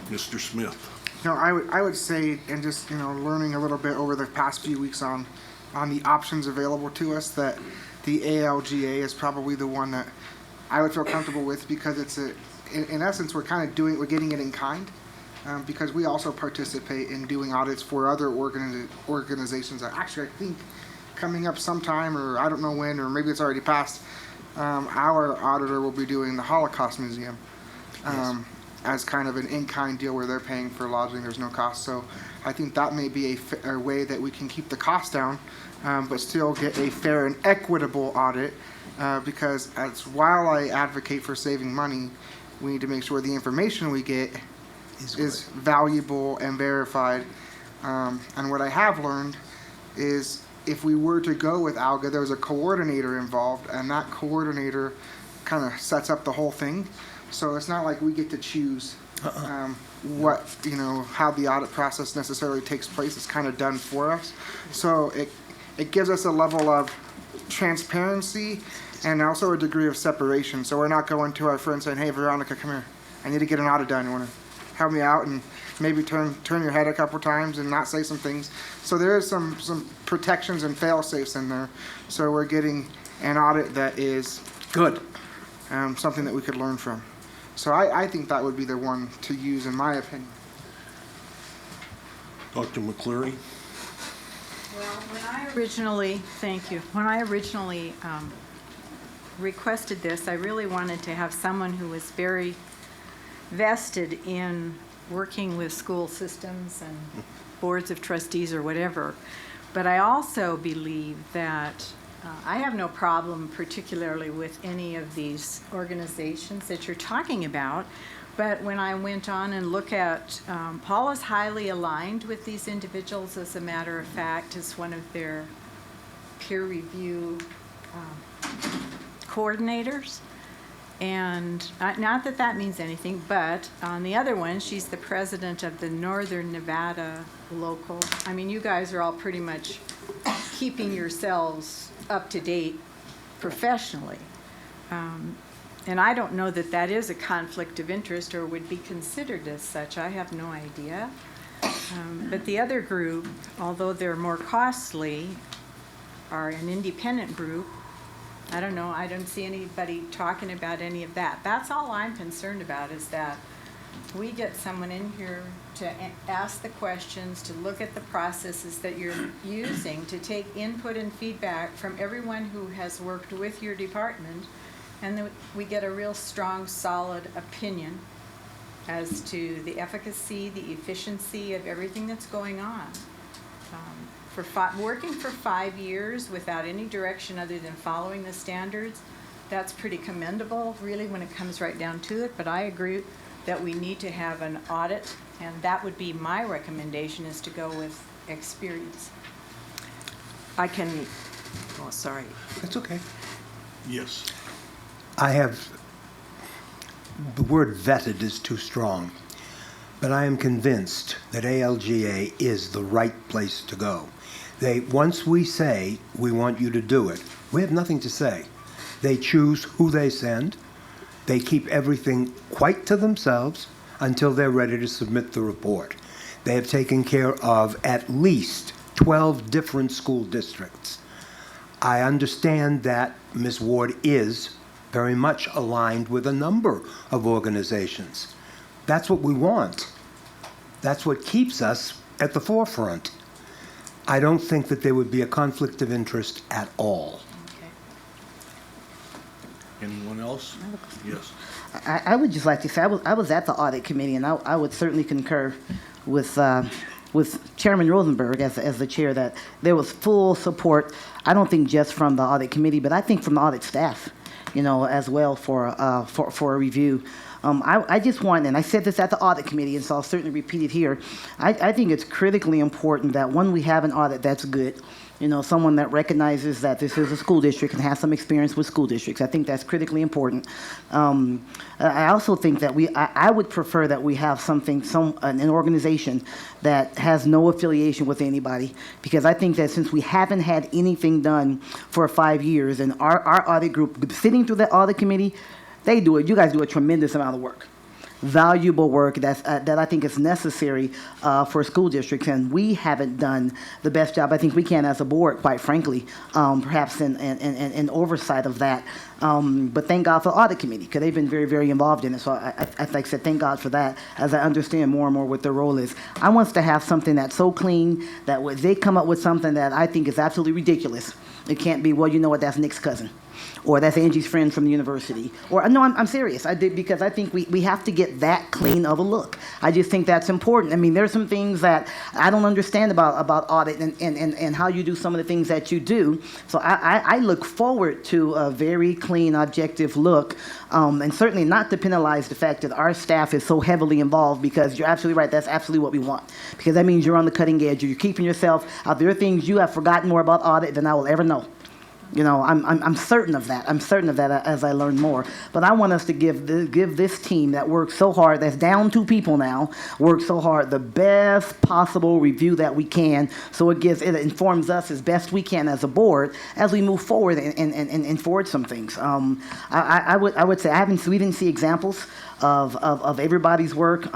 Mr. Smith. No, I would say, and just, learning a little bit over the past few weeks on the options available to us, that the ALGA is probably the one that I would feel comfortable with, because it's in essence, we're getting it in kind, because we also participate in doing audits for other organizations that actually, I think, coming up sometime, or I don't know when, or maybe it's already passed, our auditor will be doing the Holocaust Museum. As kind of an in-kind deal where they're paying for lodging, there's no cost. So I think that may be a way that we can keep the cost down, but still get a fair and equitable audit, because while I advocate for saving money, we need to make sure the information we get is valuable and verified. And what I have learned is if we were to go with ALGA, there's a coordinator involved, and that coordinator kind of sets up the whole thing. So it's not like we get to choose how the audit process necessarily takes place. It's kind of done for us. So it gives us a level of transparency and also a degree of separation. So we're not going to our friend saying, "Hey, Veronica, come here. I need to get an audit done. You want to help me out?" And maybe turn your head a couple times and not say some things. So there is some protections and fail-safes in there. So we're getting an audit that is good, something that we could learn from. So I think that would be the one to use, in my opinion. Dr. McCleary? Well, when I originally requested this, I really wanted to have someone who was very vested in working with school systems and boards of trustees or whatever, But I also believe that I have no problem particularly with any of these organizations that you're talking about. But when I went on and look at, Paul is highly aligned with these individuals, as a matter of fact, as one of their peer review coordinators. And not that that means anything, but on the other one, she's the president of the Northern Nevada local. I mean, you guys are all pretty much keeping yourselves up to date professionally. And I don't know that that is a conflict of interest or would be considered as such. I have no idea. But the other group, although they're more costly, are an independent group. I don't know, I don't see anybody talking about any of that. That's all I'm concerned about, is that we get someone in here to ask the questions, to look at the processes that you're using, to take input and feedback from everyone who has worked with your department, and then we get a real strong, solid opinion as to the efficacy, the efficiency of everything that's going on. Working for 5 years without any direction other than following the standards, that's pretty commendable, really, when it comes right down to it. But I agree that we need to have an audit, and that would be my recommendation, is to go with experience. I can, oh, sorry. That's okay. Yes. I have, the word vetted is too strong, but I am convinced that ALGA is the right place to go. Once we say we want you to do it, we have nothing to say. They choose who they send. They keep everything quite to themselves until they're ready to submit the report. They have taken care of at least 12 different school districts. I understand that Ms. Ward is very much aligned with a number of organizations. That's what we want. That's what keeps us at the forefront. I don't think that there would be a conflict of interest at all. Anyone else? Yes. I would just like to say, I was at the audit committee, and I would certainly concur with Chairman Rosenberg as the chair, that there was full support, I don't think just from the audit committee, but I think from the audit staff, as well for a review. I just want, and I said this at the audit committee, and so I'll certainly repeat it here, I think it's critically important that when we have an audit that's good, someone that recognizes that this is a school district and has some experience with school districts. I think that's critically important. I also think that I would prefer that we have an organization that has no affiliation with anybody, because I think that since we haven't had anything done for 5 years, and our audit group, sitting through the audit committee, you guys do a tremendous amount of work. Valuable work that I think is necessary for school districts, and we haven't done the best job I think we can as a board, quite frankly, perhaps in oversight of that. But thank God for the audit committee, because they've been very, very involved in it. So I like I said, thank God for that, as I understand more and more what their role is. I want us to have something that's so clean that when they come up with something that I think is absolutely ridiculous, it can't be, well, you know what, that's Nick's cousin, or that's Angie's friend from the university. Or, no, I'm serious. Because I think we have to get that clean of a look. I just think that's important. I mean, there's some things that I don't understand about audit and how you do some of the things that you do. So I look forward to a very clean, objective look, and certainly not to penalize the fact that our staff is so heavily involved, because you're absolutely right. That's absolutely what we want, because that means you're on the cutting edge. You're keeping yourself out. There are things you have forgotten more about audit than I will ever know. I'm certain of that. I'm certain of that as I learn more. But I want us to give this team that works so hard, that's down 2 people now, works so hard, the best possible review that we can, so it informs us as best we can as a board as we move forward and forward some things. I would say we didn't see examples of everybody's work.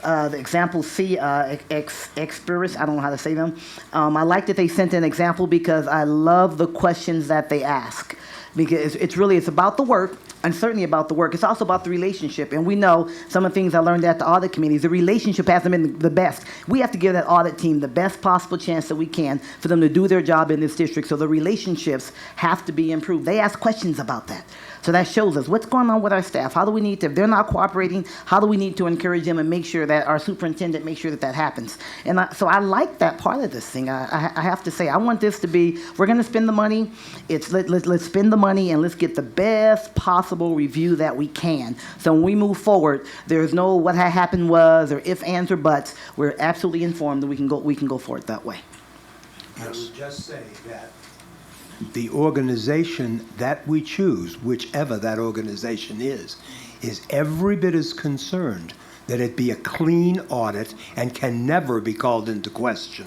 The examples Experis, I don't know how to say them. I like that they sent an example, because I love the questions that they ask. Because it's about the work, and certainly about the work. It's also about the relationship. And we know some of the things I learned at the audit committees, the relationship hasn't been the best. We have to give that audit team the best possible chance that we can for them to do their job in this district. So the relationships have to be improved. They ask questions about that. So that shows us what's going on with our staff. How do we need to, if they're not cooperating, how do we need to encourage them and make sure that our superintendent makes sure that that happens? And so I like that part of this thing. I have to say, I want this to be, we're going to spend the money. Let's spend the money and let's get the best possible review that we can. So when we move forward, there's no what had happened was or if, ands, or buts. We're absolutely informed that we can go forward that way. I would just say that the organization that we choose, whichever that organization is every bit as concerned that it be a clean audit and can never be called into question.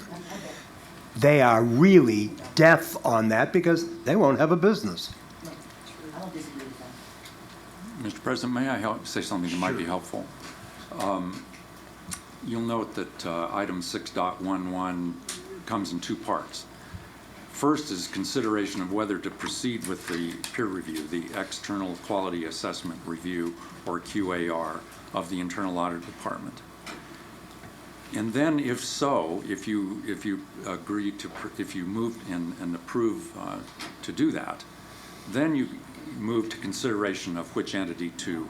They are really deaf on that because they won't have a business. Mr. President, may I say something that might be helpful? You'll note that item 6.11 comes in two parts. First is consideration of whether to proceed with the peer review, the External Quality Assessment Review, or QAR, of the Internal Audit Department. And then, if so, if you agree to, if you move and approve to do that, then you move to consideration of which entity to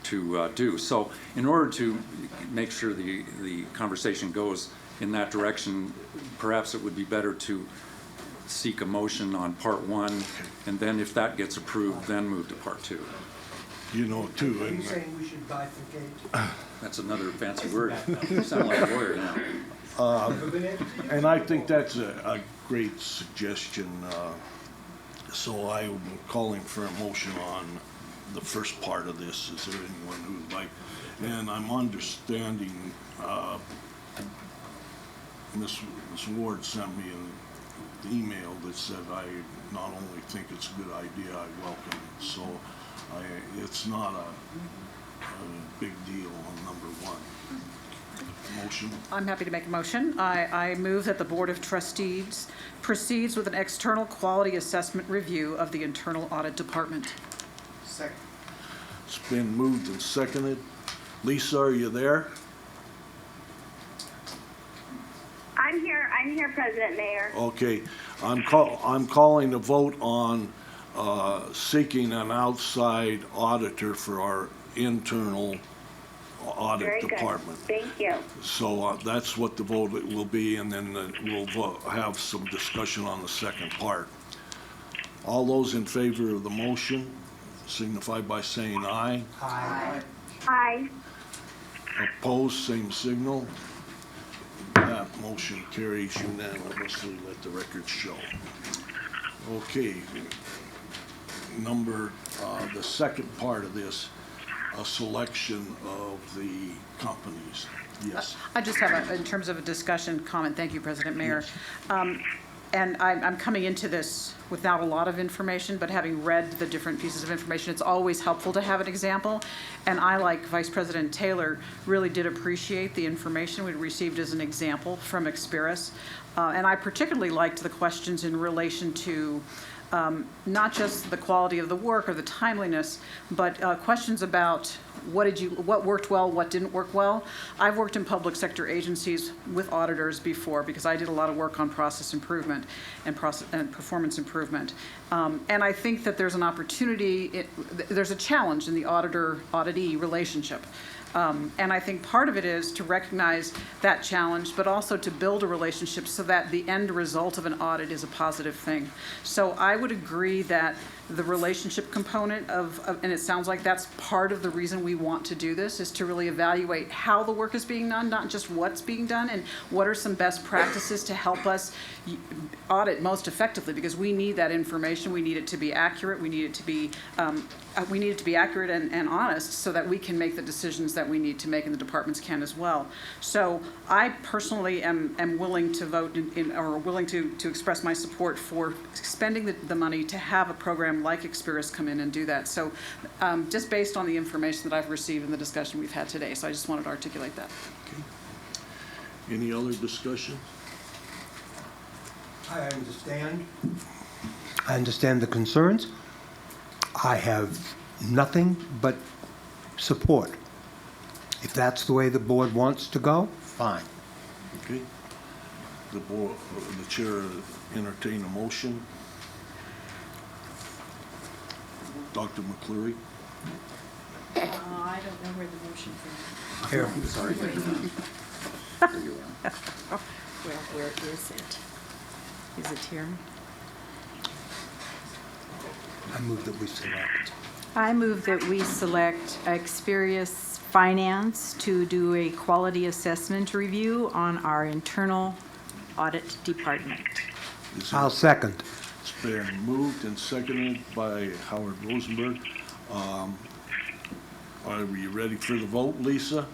do. So, in order to make sure the conversation goes in that direction, perhaps it would be better to seek a motion on part one, and then if that gets approved, then move to part two. You know, too. Are you saying we should bifurcate? That's another fancy word. You sound like a lawyer now. And I think that's a great suggestion. So I'm calling for a motion on the first part of this. Is there anyone who would like? And I'm understanding Ms. Ward sent me an email that said I not only think it's a good idea, I welcome it. So it's not a big deal on number one. Motion? I'm happy to make a motion. I move that the Board of Trustees proceeds with an external quality assessment review of the Internal Audit Department. Second. It's been moved and seconded. Lisa, are you there? I'm here, President Mayor. Okay, I'm calling a vote on seeking an outside auditor for our internal audit Very department. Good. Thank you. So that's what the vote will be, and then we'll have some discussion on the second part. All those in favor of the motion signify by saying aye. Aye. Aye. Opposed, same signal. That motion carries unanimously. Let the record show. Okay. The second part of this, a selection of the companies. Yes. I just have in terms of a discussion comment. Thank you, President Mayor. And I'm coming into this without a lot of information, but having read the different pieces of information, it's always helpful to have an example. And I, like Vice President Taylor, really did appreciate the information we received as an example from Experis. And I particularly liked the questions in relation to not just the quality of the work or the timeliness, but questions about what worked well, what didn't work well. I've worked in public sector agencies with auditors before because I did a lot of work on process improvement and performance improvement. And I think that there's an opportunity, there's a challenge in the auditor-auditee relationship. And I think part of it is to recognize that challenge, but also to build a relationship so that the end result of an audit is a positive thing. So I would agree that the relationship component and it sounds like that's part of the reason we want to do this, is to really evaluate how the work is being done, not just what's being done, and what are some best practices to help us audit most effectively, because we need that information. We need it to be accurate. We need it to be accurate and honest so that we can make the decisions that we need to make, and the departments can as well. So I personally am willing to vote or willing to express my support for spending the money to have a program like Experis come in and do that. So just based on the information that I've received in the discussion we've had today. So I just wanted to articulate that. Okay. Any other discussion? I understand the concerns. I have nothing but support. If that's the way the board wants to go, fine. Okay. The board, the chair entertain a motion. Dr. McCleary? I don't know where the motion is. Here. Sorry. Well, where is it? Is it here? I move that we select. I move that we select Experius Finance to do a quality assessment review on our internal audit department. I'll second. It's been moved and seconded by Howard Rosenberg. Are we ready for the vote, Lisa?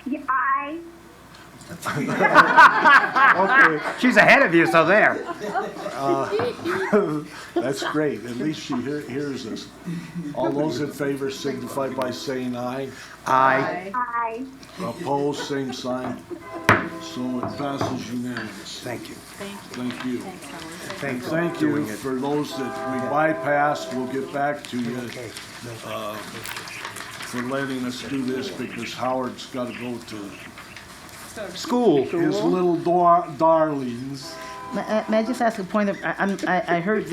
Yeah, aye. Okay, she's ahead of you, so there. That's great. At least she hears us. All those in favor signify by saying aye. Aye. Aye. Opposed, same sign. So it passes unanimous. Thank you. Thank you. Thanks for Thank you doing it. for those that we bypassed. We'll get back to you for letting us do this because Howard's got to go to School. his little darlings. May I just ask a point of, I heard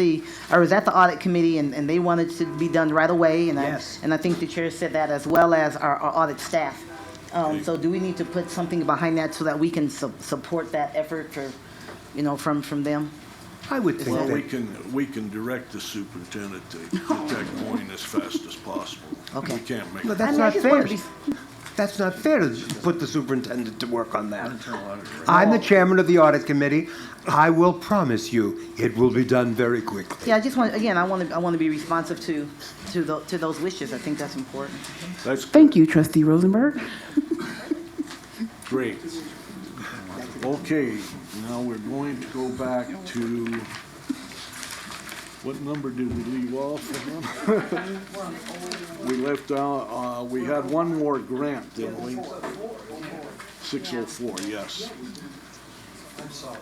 I was at the audit committee and they wanted to be done right away. And Yes. I think the chair said that as well as our audit staff. So do we need to put something behind that so that we can support that effort for, from them? I would think Well, that. we can direct the superintendent to get that going as fast as possible. Okay. We can't make No, it. that's I not just fair. wanted to That's not fair to put the superintendent to work on that. I'm the chairman of the audit committee. I will promise you, it will be done very quickly. Yeah, I just want, again, I want to be responsive to those wishes. I think that's important. That's Thank you, Trustee Rosenberg. great. Okay, now we're going to go back to, what number did we leave off again? We left out, we had one more grant, didn't we? 604, yes. I'm sorry.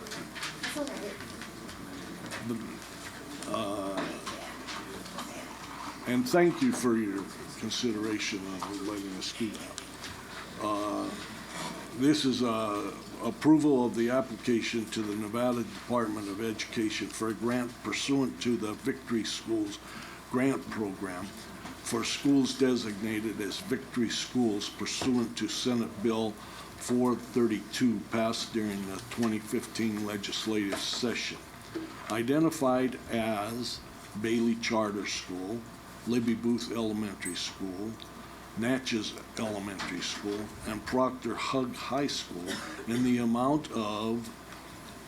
And thank you for your consideration on letting us do that. This is approval of the application to the Nevada Department of Education for a grant pursuant to the Victory Schools Grant Program for schools designated as Victory Schools pursuant to Senate Bill 432 passed during the 2015 legislative session. Identified as Bailey Charter School, Libby Booth Elementary School, Natchez Elementary School, and Proctor Hug High School in the amount of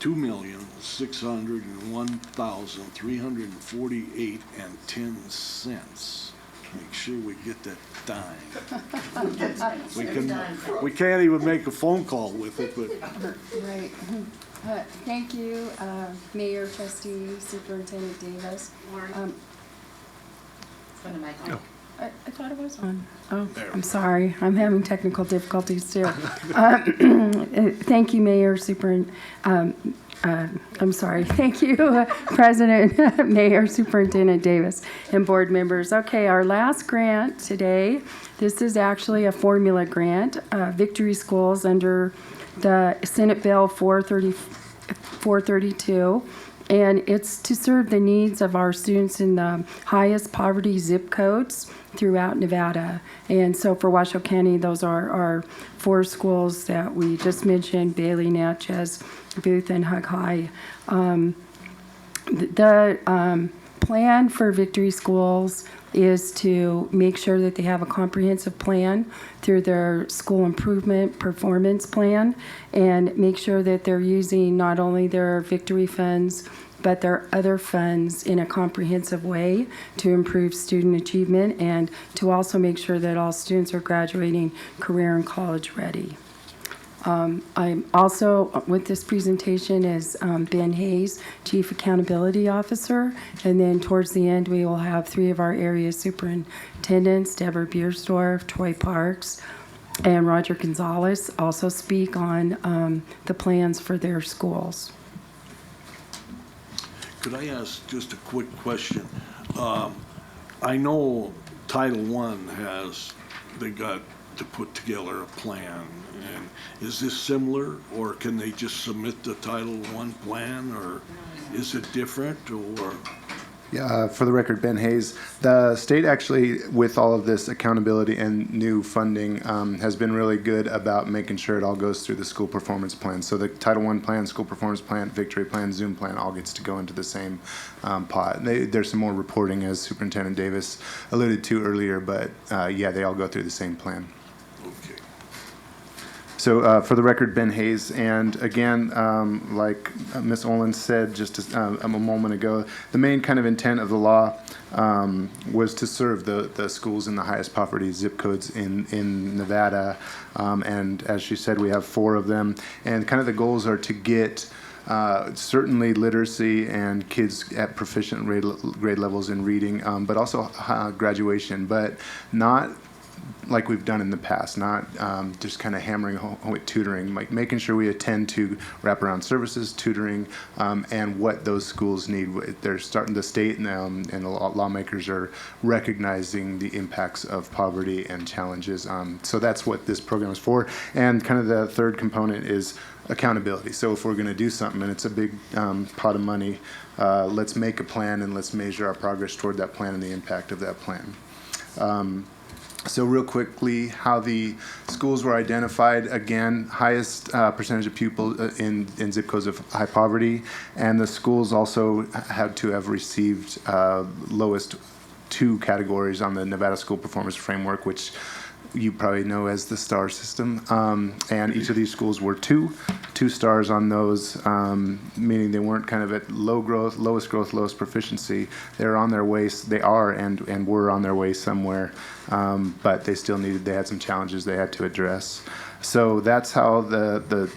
$2,601,348.10. Make sure we get that dime. We can't even make a phone call with it, but Right. Thank you, Mayor, Trustee, Superintendent Davis. I thought it was on. Oh, I'm sorry. I'm having technical difficulties too. Thank you, Mayor, I'm sorry. Thank you, President, Mayor, Superintendent Davis, and board members. Okay, our last grant today, this is actually a formula grant, Victory Schools under the Senate Bill 432. And it's to serve the needs of our students in the highest poverty zip codes throughout Nevada. And so for Washoe County, those are our 4 schools that we just mentioned, Bailey, Natchez, Booth, and Hug High. The plan for Victory Schools is to make sure that they have a comprehensive plan through their school improvement performance plan and make sure that they're using not only their Victory funds but their other funds in a comprehensive way to improve student achievement and to also make sure that all students are graduating career and college ready. I'm also, with this presentation is Ben Hayes, Chief Accountability Officer, and then towards the end we will have 3 of our area superintendents, Deborah Biersdorf, Troy Parks, and Roger Gonzalez, also speak on the plans for their schools. could I ask just a quick question? I know Title I they got to put together a plan, and is this similar, or can they just submit the Title I plan, or is it different, or? Yeah, for the record, Ben Hayes. The state actually, with all of this accountability and new funding, has been really good about making sure it all goes through the school performance plan. So the Title I plan, school performance plan, victory plan, Zoom plan all gets to go into the same pot. There's some more reporting, as Superintendent Davis alluded to earlier, but yeah, they all go through the same plan. So for the record, Ben Hayes, and again, like Ms. Olin said just a moment ago, the main kind of intent of the law was to serve the schools in the highest poverty zip codes in Nevada, and as she said, we have 4 of them, and kind of the goals are to get certainly literacy and kids at proficient grade levels in reading, but also graduation, but not like we've done in the past, not just kind of hammering home with tutoring, like making sure we attend to wraparound services, tutoring, and what those schools need. They're starting, the state and the lawmakers are recognizing the impacts of poverty and challenges. So that's what this program is for. And kind of the third component is accountability. So if we're going to do something and it's a big pot of money, let's make a plan and let's measure our progress toward that plan and the impact of that plan. So real quickly, how the schools were identified. Again, highest percentage of pupils in zip codes of high poverty, and the schools also had to have received lowest 2 categories on the Nevada School Performance Framework, which you probably know as the STAR system. And each of these schools were 2 stars on those, meaning they weren't kind of at low growth, lowest proficiency. They're on their way, they are and were on their way somewhere, but they still they had some challenges they had to address. So that's how the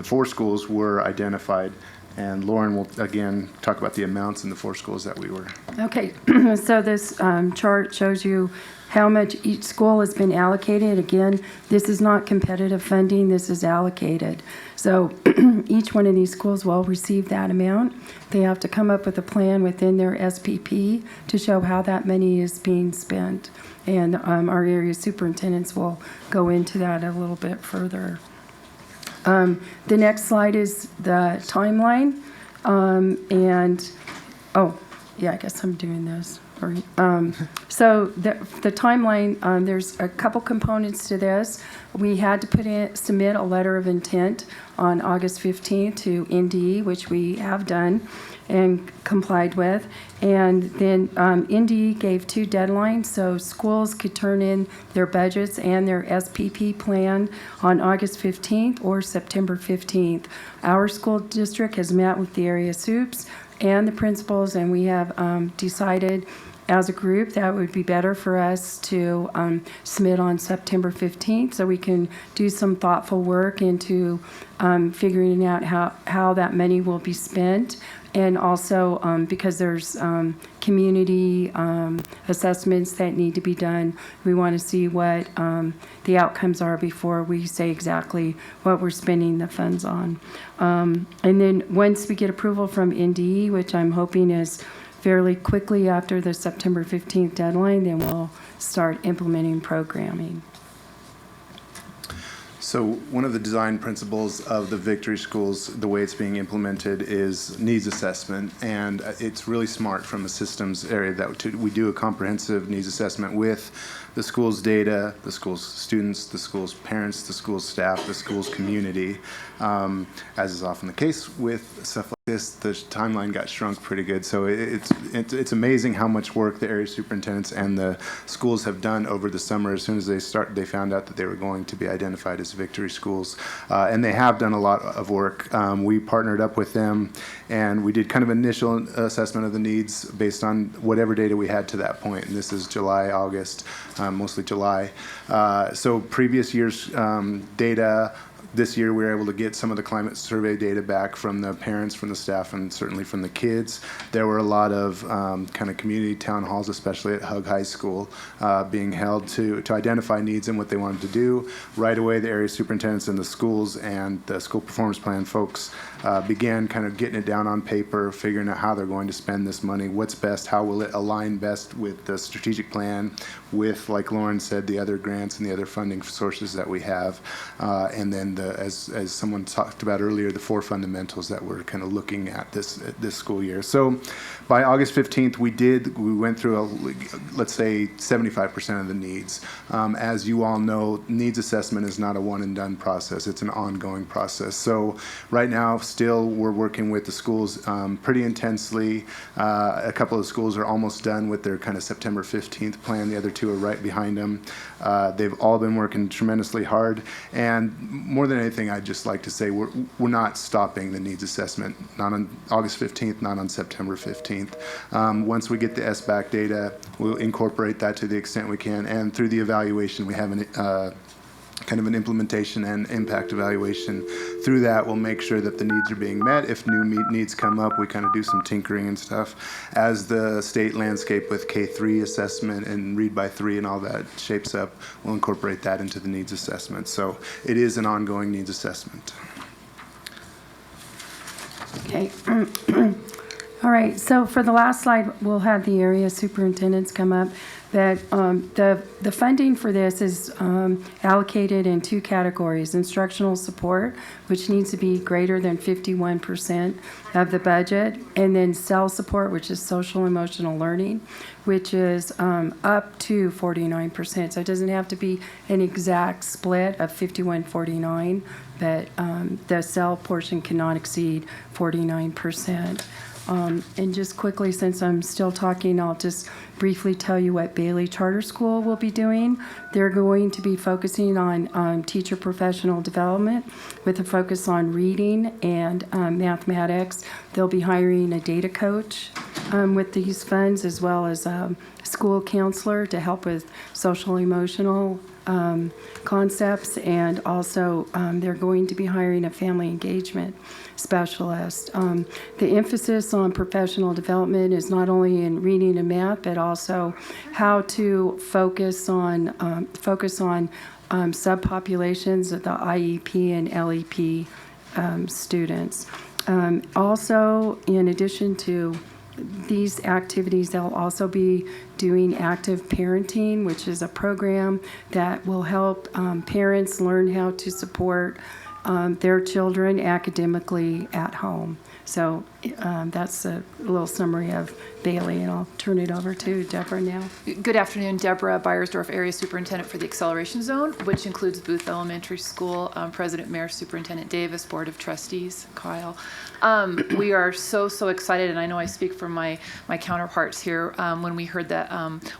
4 schools were identified. And Lauren will again talk about the amounts in the 4 schools that we were. Okay, so this chart shows you how much each school has been allocated. Again, this is not competitive funding, this is allocated. So each one of these schools will receive that amount. They have to come up with a plan within their SPP to show how that money is being spent. And our area superintendents will go into that a little bit further. The next slide is the timeline. Yeah, I guess I'm doing this. So the timeline, there's a couple components to this. We had to submit a letter of intent on August 15th to NDE, which we have done and complied with. And then NDE gave 2 deadlines, so schools could turn in their budgets and their SPP plan on August 15th or September 15th. Our school district has met with the area SUPs and the principals, and we have decided as a group that would be better for us to submit on September 15th so we can do some thoughtful work into figuring out how that money will be spent. And also because there's community assessments that need to be done, we want to see what the outcomes are before we say exactly what we're spending the funds on. And then once we get approval from NDE, which I'm hoping is fairly quickly after the September 15th deadline, then we'll start implementing programming. So one of the design principles of the Victory Schools, the way it's being implemented, is needs assessment, and it's really smart from a systems area that we do a comprehensive needs assessment with the school's data, the school's students, the school's parents, the school's staff, the school's community. As is often the case with stuff like this, the timeline got shrunk pretty good. So it's amazing how much work the area superintendents and the schools have done over the summer. As soon as they found out that they were going to be identified as Victory Schools, and they have done a lot of work. We partnered up with them, and we did kind of initial assessment of the needs based on whatever data we had to that point. And this is July, August, mostly July. So previous years' data, This year, we were able to get some of the climate survey data back from the parents, from the staff, and certainly from the kids. There were a lot of kind of community town halls, especially at Hug High School, being held to identify needs and what they wanted to do. Right away, the area superintendents in the schools and the school performance plan folks began kind of getting it down on paper, figuring out how they're going to spend this money, what's best, how will it align best with the strategic plan, with, like Lauren said, the other grants and the other funding sources that we have. And then, as someone talked about earlier, the 4 fundamentals that we're kind of looking at this school year. So by August 15th, we went through, let's say, 75% of the needs. As you all know, needs assessment is not a one and done process. It's an ongoing process. So right now, still, we're working with the schools pretty intensely. A couple of schools are almost done with their kind of September 15th plan. The other 2 are right behind them. They've all been working tremendously hard. And more than anything, I'd just like to say we're not stopping the needs assessment, not on August 15th, not on September 15th. Once we get the SBAC data, we'll incorporate that to the extent we can. And through the evaluation, we have kind of an implementation and impact evaluation. Through that, we'll make sure that the needs are being met. If new needs come up, we kind of do some tinkering and stuff. As the state landscape with K3 assessment and Read by 3 and all that shapes up, we'll incorporate that into the needs assessment. So it is an ongoing needs assessment. Okay. All right, so for the last slide, we'll have the area superintendents come up. That the funding for this is allocated in 2 categories: instructional support, which needs to be greater than 51% of the budget, and then SEL support, which is social emotional learning, which is up to 49%. So it doesn't have to be an exact split of 51-49, but the SEL portion cannot exceed 49%. And just quickly, since I'm still talking, I'll just briefly tell you what Bailey Charter School will be doing. They're going to be focusing on teacher professional development with a focus on reading and mathematics. They'll be hiring a data coach with these funds, as well as a school counselor to help with social emotional concepts, and also they're going to be hiring a family engagement specialist. The emphasis on professional development is not only in reading and math, but also how to focus on subpopulations of the IEP and LEP students. Also, in addition to these activities, they'll also be doing active parenting, which is a program that will help parents learn how to support their children academically at home. So that's a little summary of Bailey, and I'll turn it over to Deborah now. Good afternoon, Deborah Beiersdorf, Area Superintendent for the Acceleration Zone, which includes Booth Elementary School, President Mayor Superintendent Davis, Board of Trustees, Kyle. We are so excited, and I know I speak for my counterparts here, when we heard that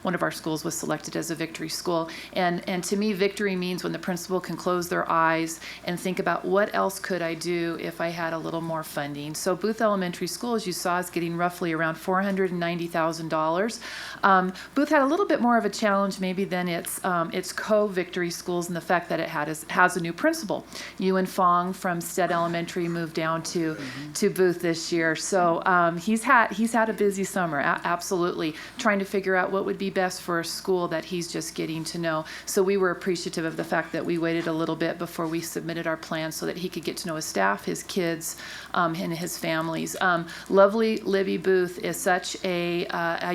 one of our schools was selected as a victory school. And to me, victory means when the principal can close their eyes and think about what else could I do if I had a little more funding. So Booth Elementary School, as you saw, is getting roughly around $490,000. Booth had a little bit more of a challenge maybe than its co-victory schools, in the fact that it has a new principal. Ewan Fong from Stead Elementary moved down to Booth this year. So he's had a busy summer, absolutely, trying to figure out what would be best for a school that he's just getting to know. So we were appreciative of the fact that we waited a little bit before we submitted our plan so that he could get to know his staff, his kids, and his families. Lovely Libby Booth is such a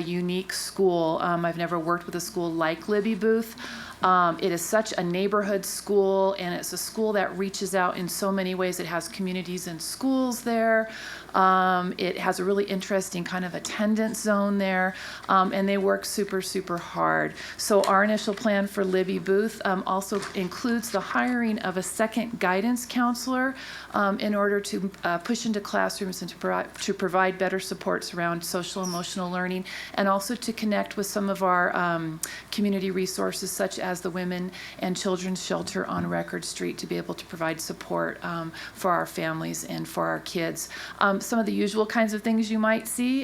unique school. I've never worked with a school like Libby Booth. It is such a neighborhood school, and it's a school that reaches out in so many ways. It has communities and schools there. It has a really interesting kind of attendance zone there, and they work super hard. So our initial plan for Libby Booth also includes the hiring of a second guidance counselor in order to push into classrooms and to provide better supports around social emotional learning, and also to connect with some of our community resources, such as the Women and Children's Shelter on Record Street to be able to provide support for our families and for our kids. Some of the usual kinds of things you might see,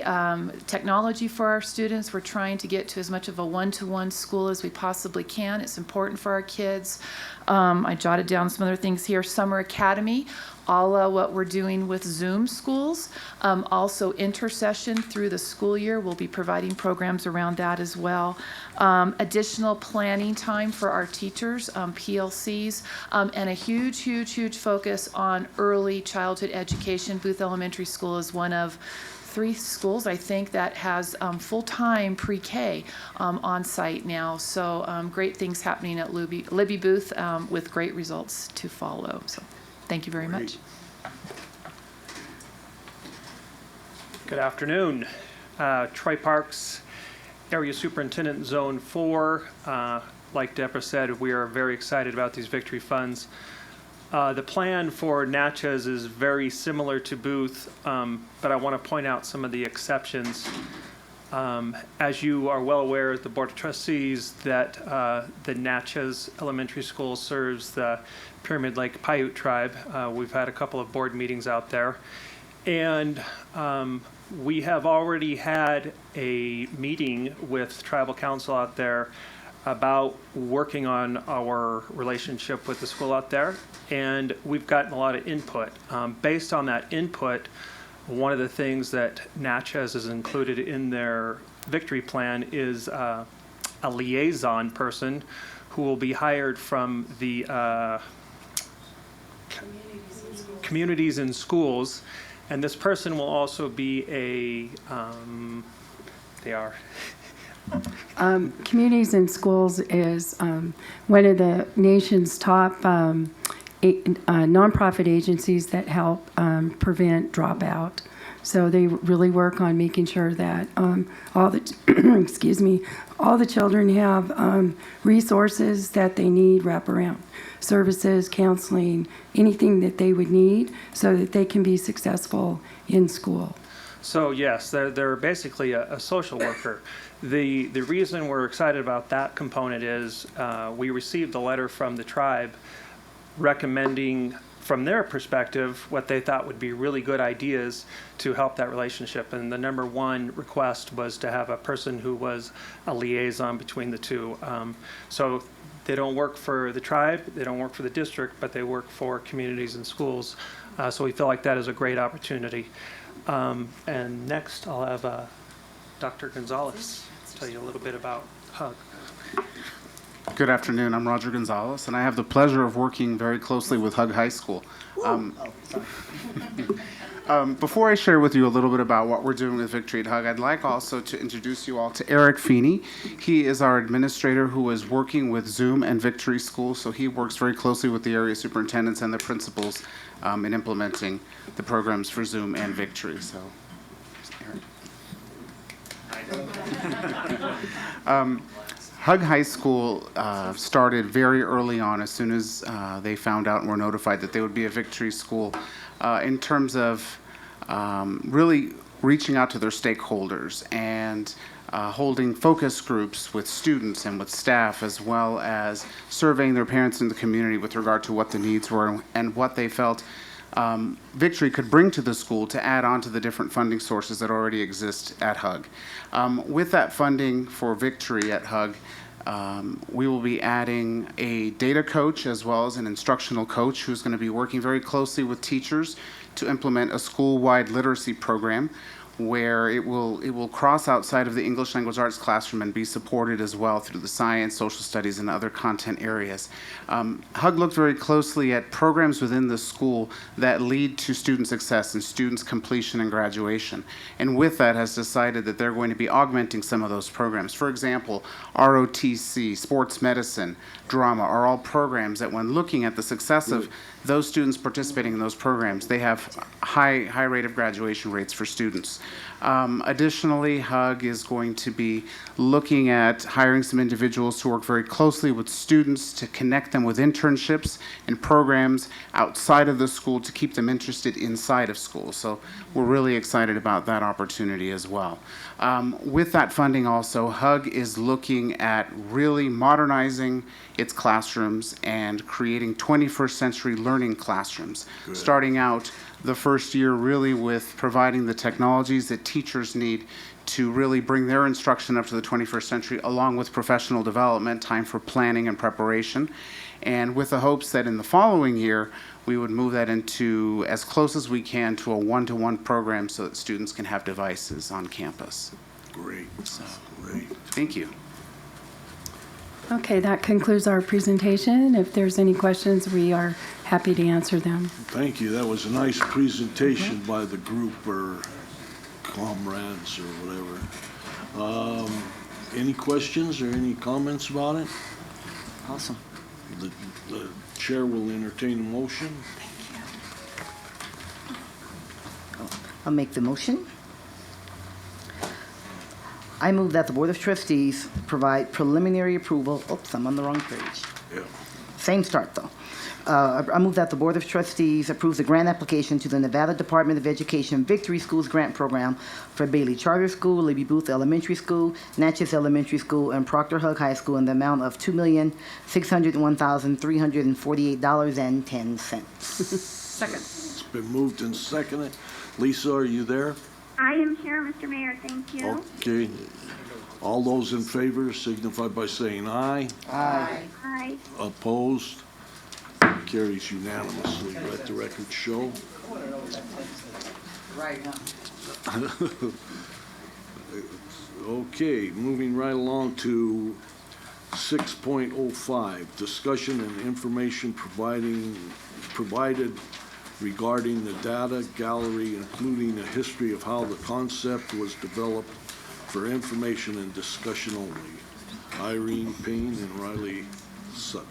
technology for our students. We're trying to get to as much of a one-to-one school as we possibly can. It's important for our kids. I jotted down some other things here. Summer Academy, all what we're doing with Zoom schools. Also intercession through the school year. We'll be providing programs around that as well. Additional planning time for our teachers, PLCs, and a huge, huge, huge focus on early childhood education. Booth Elementary School is one of 3 schools, I think, that has full-time pre-K on site now. So great things happening at Libby Booth with great results to follow. So thank you very much. Good afternoon. Troy Parks, Area Superintendent, Zone 4. Like Deborah said, we are very excited about these victory funds. The plan for Natchez is very similar to Booth, but I want to point out some of the exceptions. As you are well aware, the Board of Trustees, that the Natchez Elementary School serves the Pyramid Lake Paiute tribe. We've had a couple of board meetings out there, and we have already had a meeting with tribal council out there about working on our relationship with the school out there, and we've gotten a lot of input. Based on that input, one of the things that Natchez has included in their victory plan is a liaison person who will be hired from the communities in schools, and this person will also be a Communities in Schools is one of the nation's top nonprofit agencies that help prevent dropout. So they really work on making sure that all the excuse me, all the children have resources that they need, wraparound services, counseling, anything that they would need so that they can be successful in school. So yes, they're basically a social worker. The reason we're excited about that component is we received a letter from the tribe recommending, from their perspective, what they thought would be really good ideas to help that relationship. And the number one request was to have a person who was a liaison between the two. So they don't work for the tribe, they don't work for the district, but they work for communities and schools. So we feel like that is a great opportunity. And next, I'll have Dr. Gonzalez tell you a little bit about HUG. Good afternoon. I'm Roger Gonzalez, and I have the pleasure of working very closely with HUG High School. Before I share with you a little bit about what we're doing with Victory at HUG, I'd like also to introduce you all to Eric Feeney. He is our administrator who is working with Zoom and Victory Schools, so he works very closely with the area superintendents and the principals in implementing the programs for Zoom and Victory. So, Eric. HUG High School started very early on, as soon as they found out and were notified that they would be a Victory School, in terms of really reaching out to their stakeholders and holding focus groups with students and with staff, as well as surveying their parents in the community with regard to what the needs were and what they felt Victory could bring to the school to add on to the different funding sources that already exist at HUG. With that funding for Victory at HUG, we will be adding a data coach as well as an instructional coach who's going to be working very closely with teachers to implement a school-wide literacy program where it will cross outside of the English language arts classroom and be supported as well through the science, social studies, and other content areas. HUG looked very closely at programs within the school that lead to student success and students' completion and graduation. And with that has decided that they're going to be augmenting some of those programs. For example, ROTC, sports medicine, drama are all programs that when looking at the success of those students participating in those programs, they have high rate of graduation rates for students. Additionally, HUG is going to be looking at hiring some individuals to work very closely with students to connect them with internships and programs outside of the school to keep them interested inside of school. So we're really excited about that opportunity as well. With that funding also, HUG is looking at really modernizing its classrooms and creating 21st century learning classrooms, starting out the first year really with providing the technologies that teachers need to really bring their instruction up to the 21st century, along with professional development, time for planning and preparation, and with the hopes that in the following year we would move that into as close as we can to a one-to-one program so that students can have devices on campus. Great. So, Great. thank you. Okay, that concludes our presentation. If there's any questions, we are happy to answer them. Thank you. That was a nice presentation by the group or comrades or whatever. Any questions or any comments about it? Awesome. The chair will entertain a motion. I'll make the motion. I move that the Board of Trustees provide preliminary approval. Oops, I'm on the wrong page. Yeah. Same start, though. I move that the Board of Trustees approves the grant application to the Nevada Department of Education Victory Schools Grant Program for Bailey Charter School, Libby Booth Elementary School, Natchez Elementary School, and Proctor Hug High School in the amount of $2,601,348.10. Second. It's been moved and seconded. Lisa, are you there? I am here, Mr. Mayor. Thank you. Okay. All those in favor signify by saying aye. Aye. Aye. Opposed? Carries unanimously. Let the record show. Right, huh? Okay, moving right along to 6.05, discussion and information provided regarding the data gallery, including a history of how the concept was developed for information and discussion only. Irene Payne and Riley Sutton.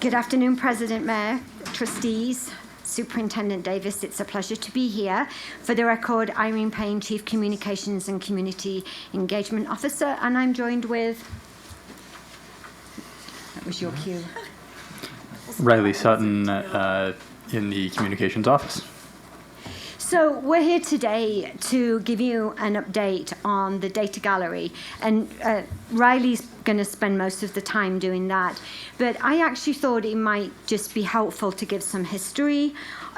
Good afternoon, President, Mayor, Trustees, Superintendent Davis. It's a pleasure to be here. For the record, Irene Payne, Chief Communications and Community Engagement Officer, and I'm joined with, that was your cue. Riley Sutton in the Communications Office. So we're here today to give you an update on the data gallery, and Riley's going to spend most of the time doing that. But I actually thought it might just be helpful to give some history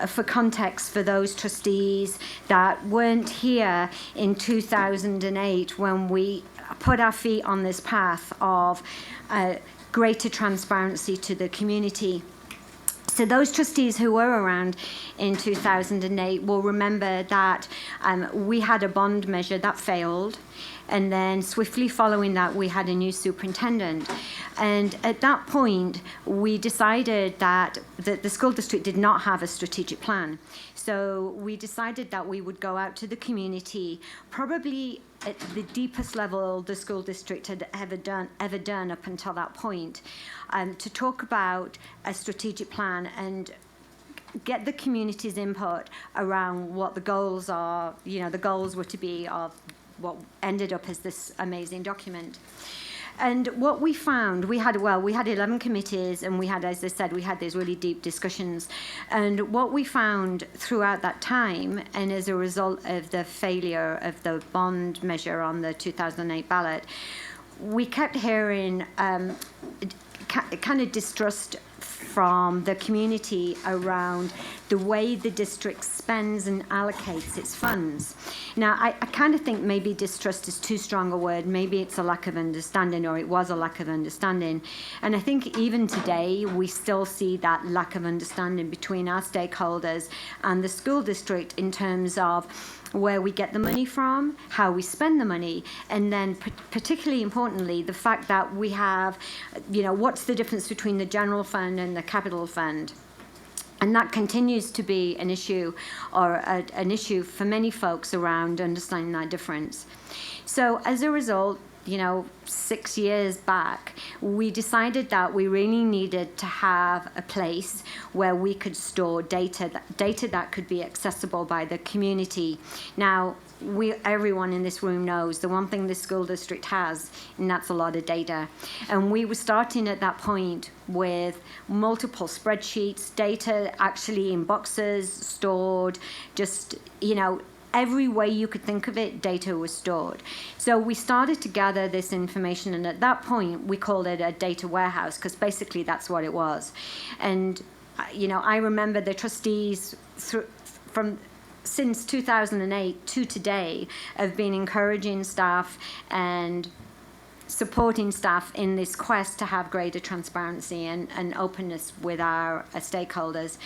for context for those trustees that weren't here in 2008 when we put our feet on this path of greater transparency to the community. So those trustees who were around in 2008 will remember that we had a bond measure that failed, and then swiftly following that we had a new superintendent. And at that point, we decided that the school district did not have a strategic plan. So we decided that we would go out to the community, probably at the deepest level the school district had ever done up until that point, to talk about a strategic plan and get the community's input around what the goals are. You know, the goals were to be of what ended up as this amazing document. And what we found, we had 11 committees, and we had, as I said, we had these really deep discussions. And what we found throughout that time, and as a result of the failure of the bond measure on the 2008 ballot, we kept hearing kind of distrust from the community around the way the district spends and allocates its funds. Now, I kind of think maybe distrust is too strong a word. Maybe it's a lack of understanding, or it was a lack of understanding. And I think even today, we still see that lack of understanding between our stakeholders and the school district in terms of where we get the money from, how we spend the money, and then particularly importantly, the fact that we have, you know, what's the difference between the general fund and the capital fund? And that continues to be an issue, or an issue for many folks around understanding that difference. So as a result, 6 years back, we decided that we really needed to have a place where we could store data that could be accessible by the community. Now, everyone in this room knows the one thing this school district has, and that's a lot of data. And we were starting at that point with multiple spreadsheets, data actually in boxes, stored, just, every way you could think of it, data was stored. So we started to gather this information, and at that point, we called it a data warehouse, because basically that's what it was. And, I remember the trustees since 2008 to today have been encouraging staff and supporting staff in this quest to have greater transparency and openness with our stakeholders.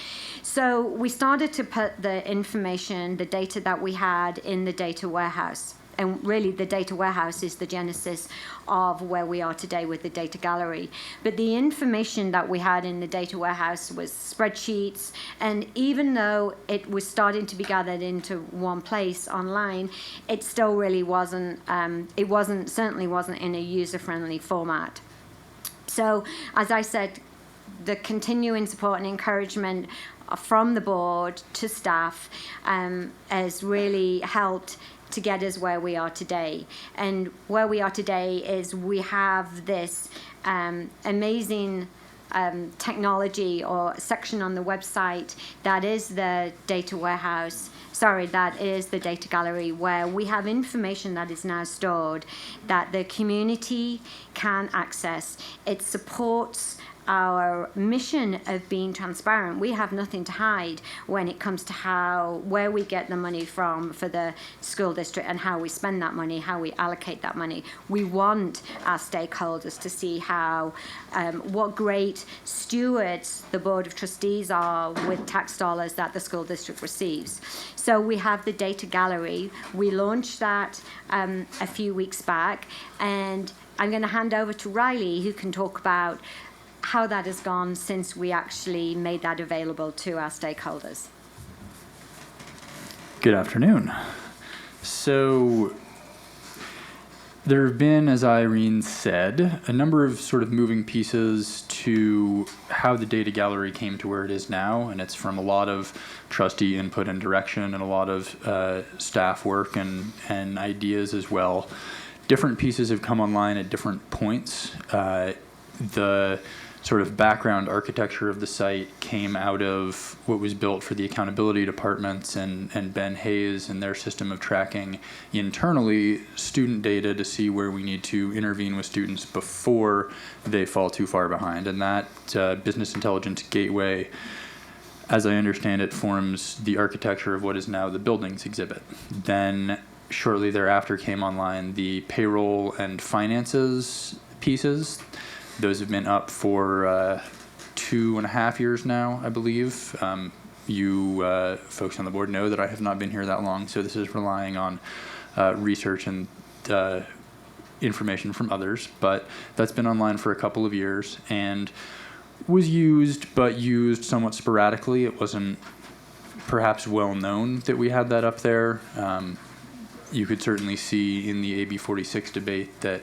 So we started to put the information, the data that we had in the data warehouse. And really, the data warehouse is the genesis of where we are today with the data gallery. But the information that we had in the data warehouse was spreadsheets, and even though it was starting to be gathered into one place online, it still really wasn't, certainly wasn't in a user-friendly format. So, as I said, the continuing support and encouragement from the board to staff has really helped to get us where we are today. And where we are today is we have this amazing technology or section on the website that is the data warehouse, that is the data gallery, where we have information that is now stored that the community can access. It supports our mission of being transparent. We have nothing to hide when it comes to where we get the money from for the school district and how we spend that money, how we allocate that money. We want our stakeholders to see what great stewards the Board of Trustees are with tax dollars that the school district receives. So we have the data gallery. We launched that a few weeks back, and I'm going to hand over to Riley, who can talk about how that has gone since we actually made that available to our stakeholders. Good afternoon. So there have been, as Irene said, a number of sort of moving pieces to how the data gallery came to where it is now, and it's from a lot of trustee input and direction and a lot of staff work and ideas as well. Different pieces have come online at different points. The sort of background architecture of the site came out of what was built for the accountability departments and Ben Hayes and their system of tracking internally student data to see where we need to intervene with students before they fall too far behind. And that business intelligence gateway, as I understand it, forms the architecture of what is now the buildings exhibit. Then shortly thereafter came online the payroll and finances pieces. Those have been up for 2.5 years now, I believe. You folks on the board know that I have not been here that long, so this is relying on research and information from others. But that's been online for a couple of years and was used, but used somewhat sporadically. It wasn't perhaps well known that we had that up there. You could certainly see in the AB 46 debate that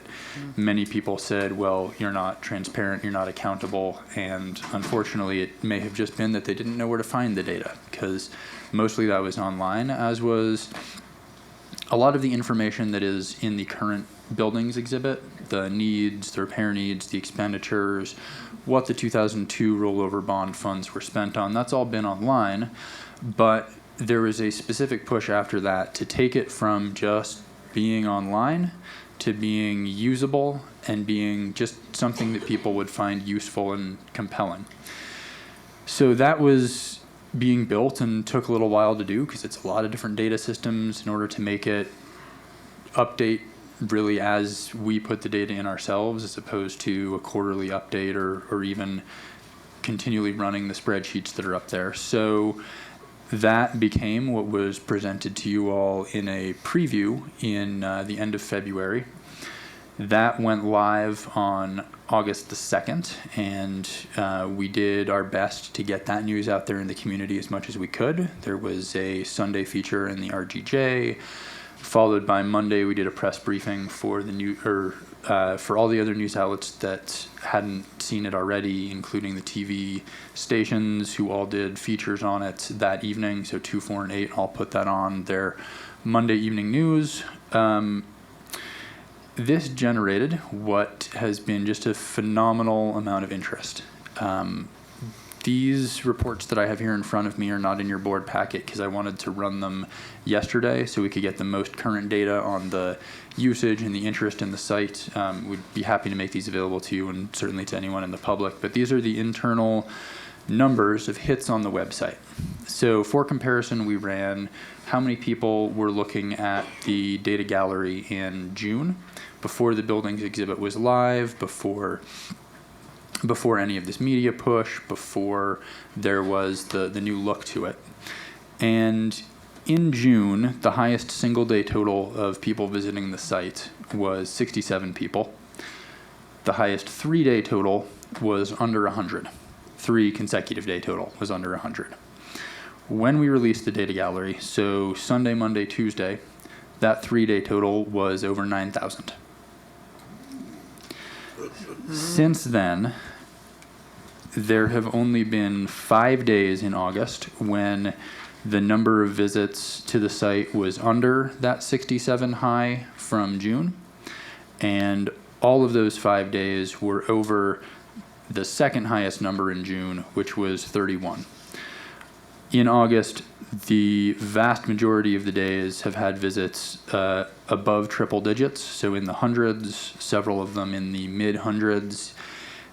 many people said, well, you're not transparent, you're not accountable, and unfortunately it may have just been that they didn't know where to find the data, because mostly that was online, as was a lot of the information that is in the current buildings exhibit, the needs, the repair needs, the expenditures, what the 2002 rollover bond funds were spent on. That's all been online, but there was a specific push after that to take it from just being online to being usable and being just something that people would find useful and compelling. So that was being built and took a little while to do because it's a lot of different data systems in order to make it update really as we put the data in ourselves, as opposed to a quarterly update or even continually running the spreadsheets that are up there. So that became what was presented to you all in a preview in the end of February. That went live on August the 2nd, and we did our best to get that news out there in the community as much as we could. There was a Sunday feature in the RGJ. followed by Monday, we did a press briefing for for all the other news outlets that hadn't seen it already, including the TV stations, who all did features on it that evening. So 2, 4, and 8 all put that on their Monday evening news. This generated what has been just a phenomenal amount of interest. These reports that I have here in front of me are not in your board packet because I wanted to run them yesterday so we could get the most current data on the usage and the interest in the site. We'd be happy to make these available to you and certainly to anyone in the public. But these are the internal numbers of hits on the website. So for comparison, we ran how many people were looking at the data gallery in June, before the buildings exhibit was live, before any of this media push, before there was the new look to it. And in June, the highest single day total of people visiting the site was 67 people. The highest 3-day total was under 100. 3 consecutive day total was under 100. When we released the data gallery, so Sunday, Monday, Tuesday, that 3-day total was over 9,000. Since then, there have only been 5 days in August when the number of visits to the site was under that 67 high from June, and all of those 5 days were over the second highest number in June, which was 31. In August, the vast majority of the days have had visits above triple digits, so in the hundreds, several of them in the mid-hundreds.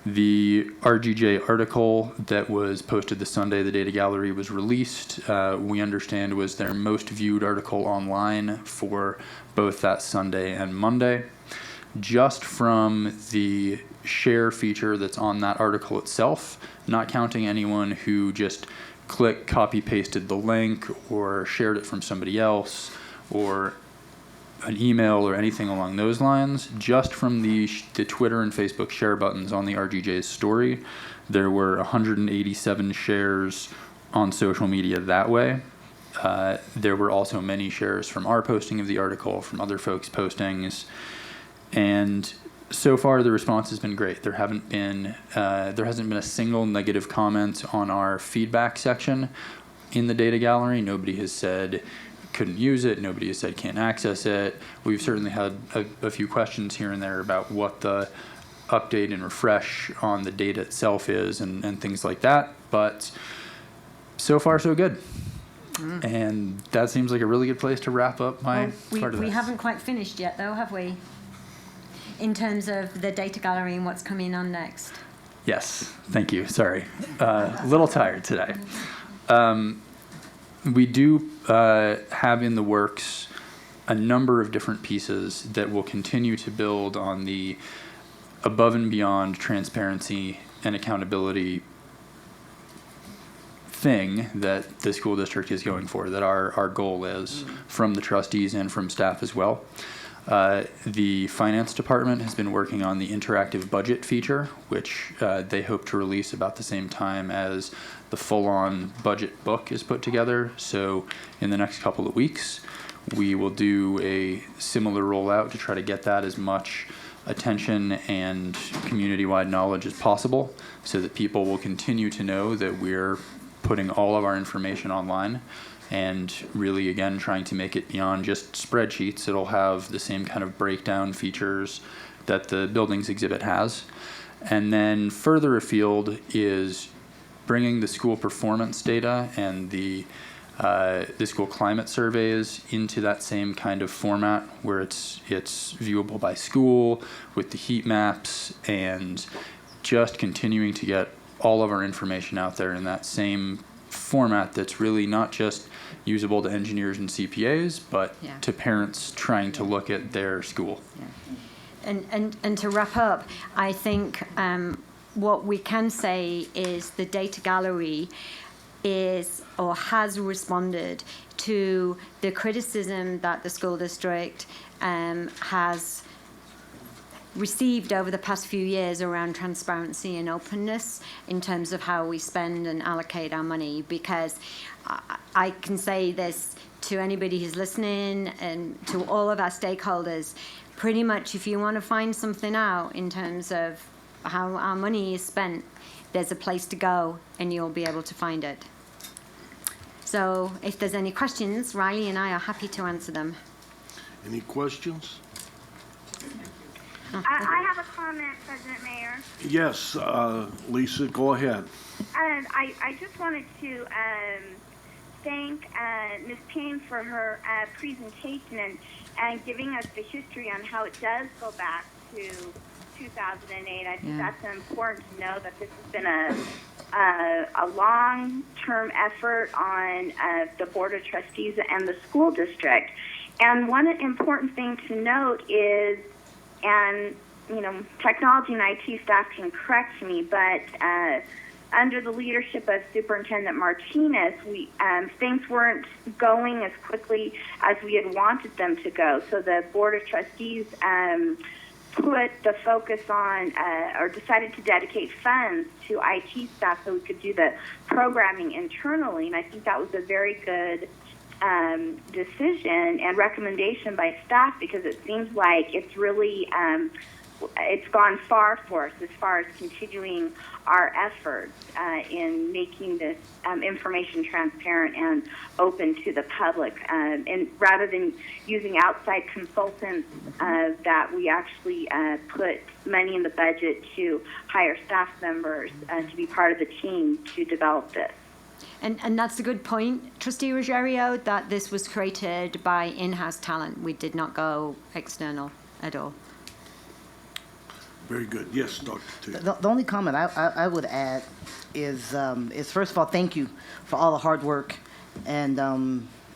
The RGJ article that was posted this Sunday, the data gallery was released. We understand was their most viewed article online for both that Sunday and Monday. Just from the share feature that's on that article itself, not counting anyone who just copy pasted the link or shared it from somebody else or an email or anything along those lines, just from the Twitter and Facebook share buttons on the RGJ's story, there were 187 shares on social media that way. There were also many shares from our posting of the article, from other folks' postings, and so far the response has been great. There hasn't been a single negative comment on our feedback section in the data gallery. Nobody has said couldn't use it. Nobody has said can't access it. We've certainly had a few questions here and there about what the update and refresh on the data itself is and things like that. But so far, so good. And that seems like a really good place to wrap up my part of this. We haven't quite finished yet, though, have we? In terms of the data gallery and what's coming on next. Yes, thank you. Sorry. A little tired today. We do have in the works a number of different pieces that will continue to build on the above and beyond transparency and accountability thing that the school district is going for, that our goal is from the trustees and from staff as well. The finance department has been working on the interactive budget feature, which they hope to release about the same time as the full-on budget book is put together. So in the next couple of weeks, we will do a similar rollout to try to get that as much attention and community-wide knowledge as possible so that people will continue to know that we're putting all of our information online and really, again, trying to make it beyond just spreadsheets. It'll have the same kind of breakdown features that the buildings exhibit has. And then further afield is bringing the school performance data and the school climate surveys into that same kind of format where it's viewable by school with the heat maps, and just continuing to get all of our information out there in that same format that's really not just usable to engineers and CPAs, but to parents trying to look at their school. And to wrap up, I think what we can say is the data gallery is or has responded to the criticism that the school district has received over the past few years around transparency and openness in terms of how we spend and allocate our money, because I can say this to anybody who's listening and to all of our stakeholders, pretty much if you want to find something out in terms of how our money is spent, there's a place to go and you'll be able to find it. So if there's any questions, Riley and I are happy to answer them. Any questions? I have a comment, President Mayor. Yes, Lisa, go ahead. I just wanted to thank Ms. Payne for her presentation and giving us the history on how it does go back to 2008. I think that's important to know that this has been a long-term effort on the Board of Trustees and the school district. And one important thing to note is, and technology and IT staff can correct me, but under the leadership of Superintendent Martinez, things weren't going as quickly as we had wanted them to go. So the Board of Trustees put the focus on, or decided to dedicate funds to IT staff so we could do the programming internally, and I think that was a very good decision and recommendation by staff, because it seems like it's really it's gone far for us as far as continuing our efforts in making this information transparent and open to the public. And rather than using outside consultants, that we actually put money in the budget to hire staff members to be part of the team to develop this. And that's a good point, Trustee Ruggiero, that this was created by in-house talent. We did not go external at all. Very good. Yes, Dr. T. The only comment I would add is first of all, thank you for all the hard work. And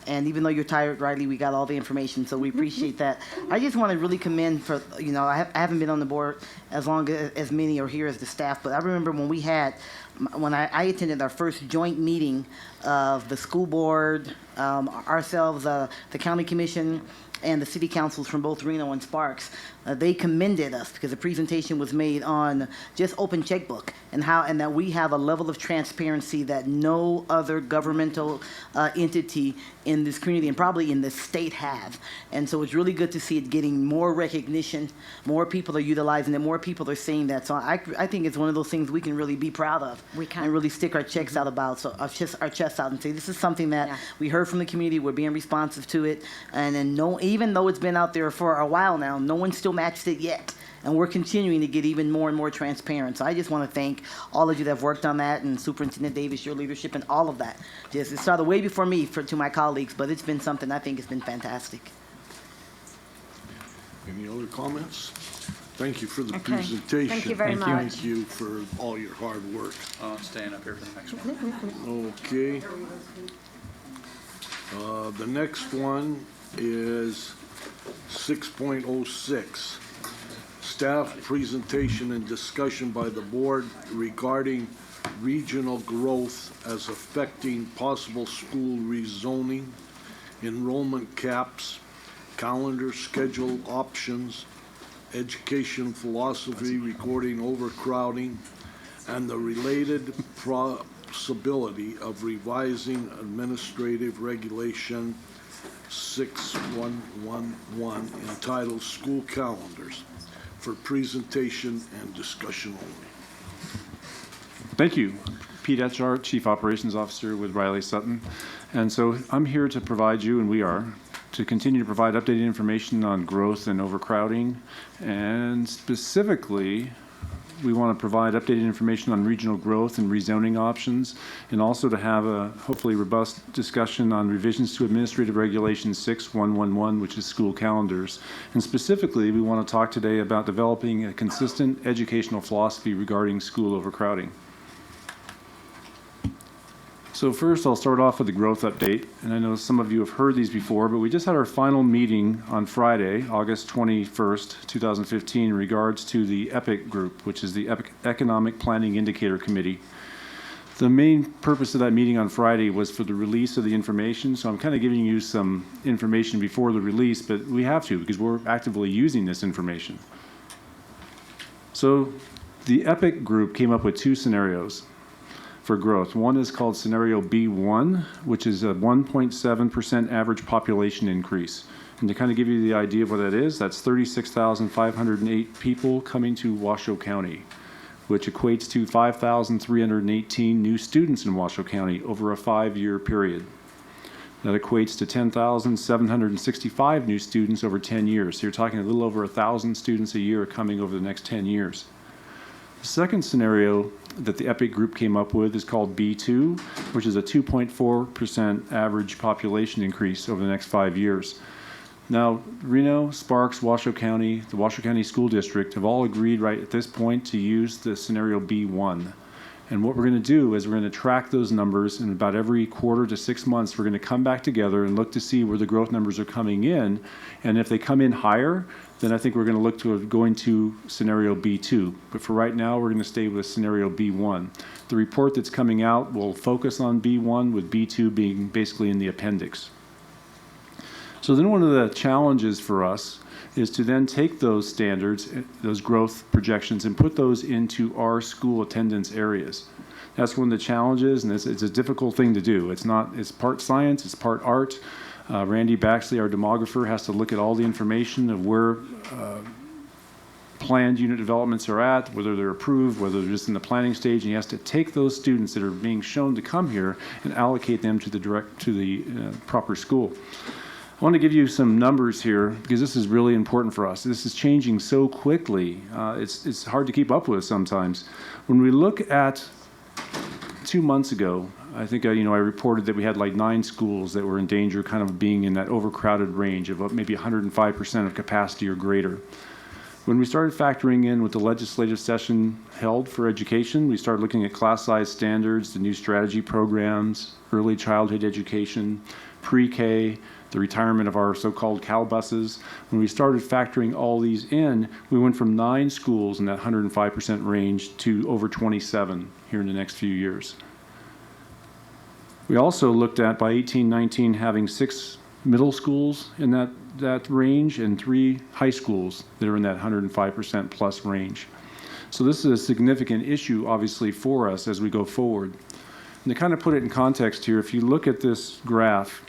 even though you're tired, Riley, we got all the information, so we appreciate that. I just want to really commend for, I haven't been on the board as long as many are here as the staff, but I remember when I attended our first joint meeting of the school board, ourselves, the county commission, and the city councils from both Reno and Sparks. They commended us because the presentation was made on just open checkbook and that we have a level of transparency that no other governmental entity in this community and probably in this state have. And so it's really good to see it getting more recognition. More people are utilizing it. More people are seeing that. So I think it's one of those things we can really be proud of. We can. And really stick our checks out about, so our chests out and say, this is something that we heard from the community. We're being responsive to it. And then even though it's been out there for a while now, no one still matched it yet. And we're continuing to get even more and more transparent. So I just want to thank all of you that have worked on that, and Superintendent Davis, your leadership, and all of that. It started way before me to my colleagues, but it's been something I think has been fantastic. Any other comments? Thank you for the presentation. Thank you very much. Thank you for all your hard work. I'm staying up here for the next one. Okay. The next one is 6.06. Staff presentation and discussion by the board regarding regional growth as affecting possible school rezoning, enrollment caps, calendar schedule options, education philosophy regarding overcrowding, and the related possibility of revising administrative regulation 6111 entitled School Calendars for presentation and discussion only. Thank you. Pete Etchart, Chief Operations Officer with Riley Sutton. And so I'm here to provide you, and we are, to continue to provide updated information on growth and overcrowding. And specifically, we want to provide updated information on regional growth and rezoning options, and also to have a hopefully robust discussion on revisions to Administrative Regulation 6111, which is school calendars. And specifically, we want to talk today about developing a consistent educational philosophy regarding school overcrowding. So first, I'll start off with the growth update. And I know some of you have heard these before, but we just had our final meeting on Friday, August 21st, 2015, in regards to the EPIC group, which is the Economic Planning Indicator Committee. The main purpose of that meeting on Friday was for the release of the information. So I'm kind of giving you some information before the release, but we have to because we're actively using this information. So the EPIC group came up with two scenarios. for growth. One is called scenario B1, which is a 1.7% average population increase. And to kind of give you the idea of what that is, that's 36,508 people coming to Washoe County, which equates to 5,318 new students in Washoe County over a 5-year period. That equates to 10,765 new students over 10 years. So you're talking a little over 1,000 students a year coming over the next 10 years. The second scenario that the EPIC group came up with is called B2, which is a 2.4% average population increase over the next 5 years. Now, Reno, Sparks, Washoe County, the Washoe County School District have all agreed right at this point to use the scenario B1. And what we're going to do is we're going to track those numbers, and about every quarter to 6 months, we're going to come back together and look to see where the growth numbers are coming in. And if they come in higher, then I think we're going to look to going to scenario B2. But for right now, we're going to stay with scenario B1. The report that's coming out will focus on B1, with B2 being basically in the appendix. So then one of the challenges for us is to then take those standards, those growth projections, and put those into our school attendance areas. That's one of the challenges, and it's a difficult thing to do. It's part science, it's part art. Randy Baxley, our demographer, has to look at all the information of where planned unit developments are at, whether they're approved, whether they're just in the planning stage, and he has to take those students that are being shown to come here and allocate them to the proper school. I want to give you some numbers here because this is really important for us. This is changing so quickly. It's hard to keep up with sometimes. When we look at 2 months ago, I think I reported that we had like 9 schools that were in danger kind of being in that overcrowded range of maybe 105% of capacity or greater. When we started factoring in what the legislative session held for education, we started looking at class size standards, the new strategy programs, early childhood education, pre-K, the retirement of our so-called cow buses. When we started factoring all these in, we went from 9 schools in that 105% range to over 27 here in the next few years. We also looked at, by 1819, having 6 middle schools in that range and 3 high schools that are in that 105% plus range. So this is a significant issue, obviously, for us as we go forward. And to kind of put it in context here, if you look at this graph,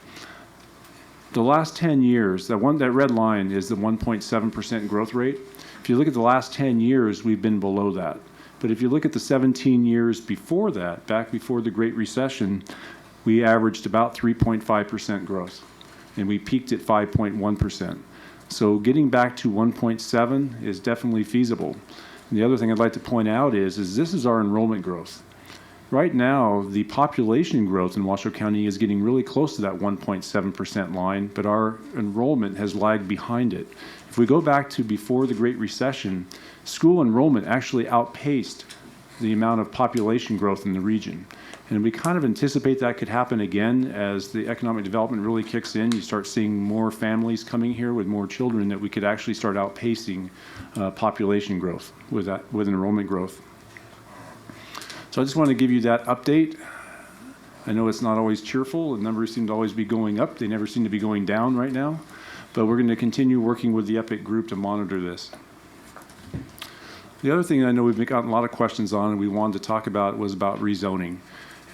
the last 10 years, that red line is the 1.7% growth rate. If you look at the last 10 years, we've been below that. But if you look at the 17 years before that, back before the Great Recession, we averaged about 3.5% growth, and we peaked at 5.1%. So getting back to 1.7 is definitely feasible. And the other thing I'd like to point out is this is our enrollment growth. Right now, the population growth in Washoe County is getting really close to that 1.7% line, but our enrollment has lagged behind it. If we go back to before the Great Recession, school enrollment actually outpaced the amount of population growth in the region. And we kind of anticipate that could happen again as the economic development really kicks in. You start seeing more families coming here with more children, that we could actually start outpacing population growth with enrollment growth. So I just want to give you that update. I know it's not always cheerful. The numbers seem to always be going up. They never seem to be going down right now. But we're going to continue working with the EPIC group to monitor this. The other thing I know we've gotten a lot of questions on and we wanted to talk about was about rezoning.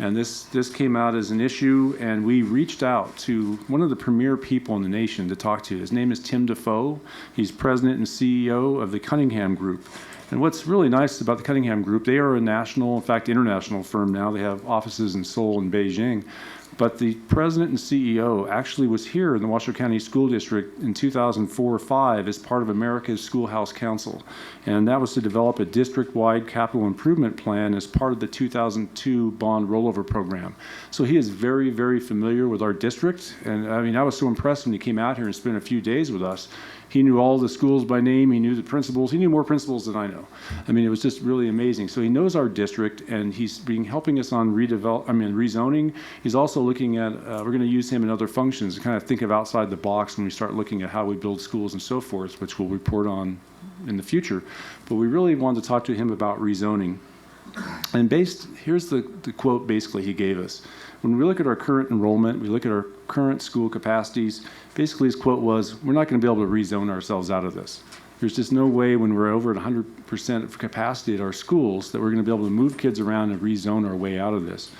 And this came out as an issue, and we reached out to one of the premier people in the nation to talk to. His name is Tim Defoe. He's president and CEO of the Cunningham Group. And what's really nice about the Cunningham Group, they are a national, in fact, international firm now. They have offices in Seoul and Beijing. But the president and CEO actually was here in the Washoe County School District in 2004 or 5 as part of America's Schoolhouse Council. And that was to develop a district-wide capital improvement plan as part of the 2002 bond rollover program. So he is very, very familiar with our district. And I mean, I was so impressed when he came out here and spent a few days with us. He knew all the schools by name. He knew the principals. He knew more principals than I know. I mean, it was just really amazing. So he knows our district, and he's been helping us on rezoning. He's also looking at, we're going to use him in other functions to kind of think of outside the box when we start looking at how we build schools and so forth, which we'll report on in the future. But we really wanted to talk to him about rezoning. And here's the quote basically he gave us. When we look at our current enrollment, we look at our current school capacities, basically his quote was, we're not going to be able to rezone ourselves out of this. There's just no way when we're over at 100% of capacity at our schools that we're going to be able to move kids around and rezone our way out of this.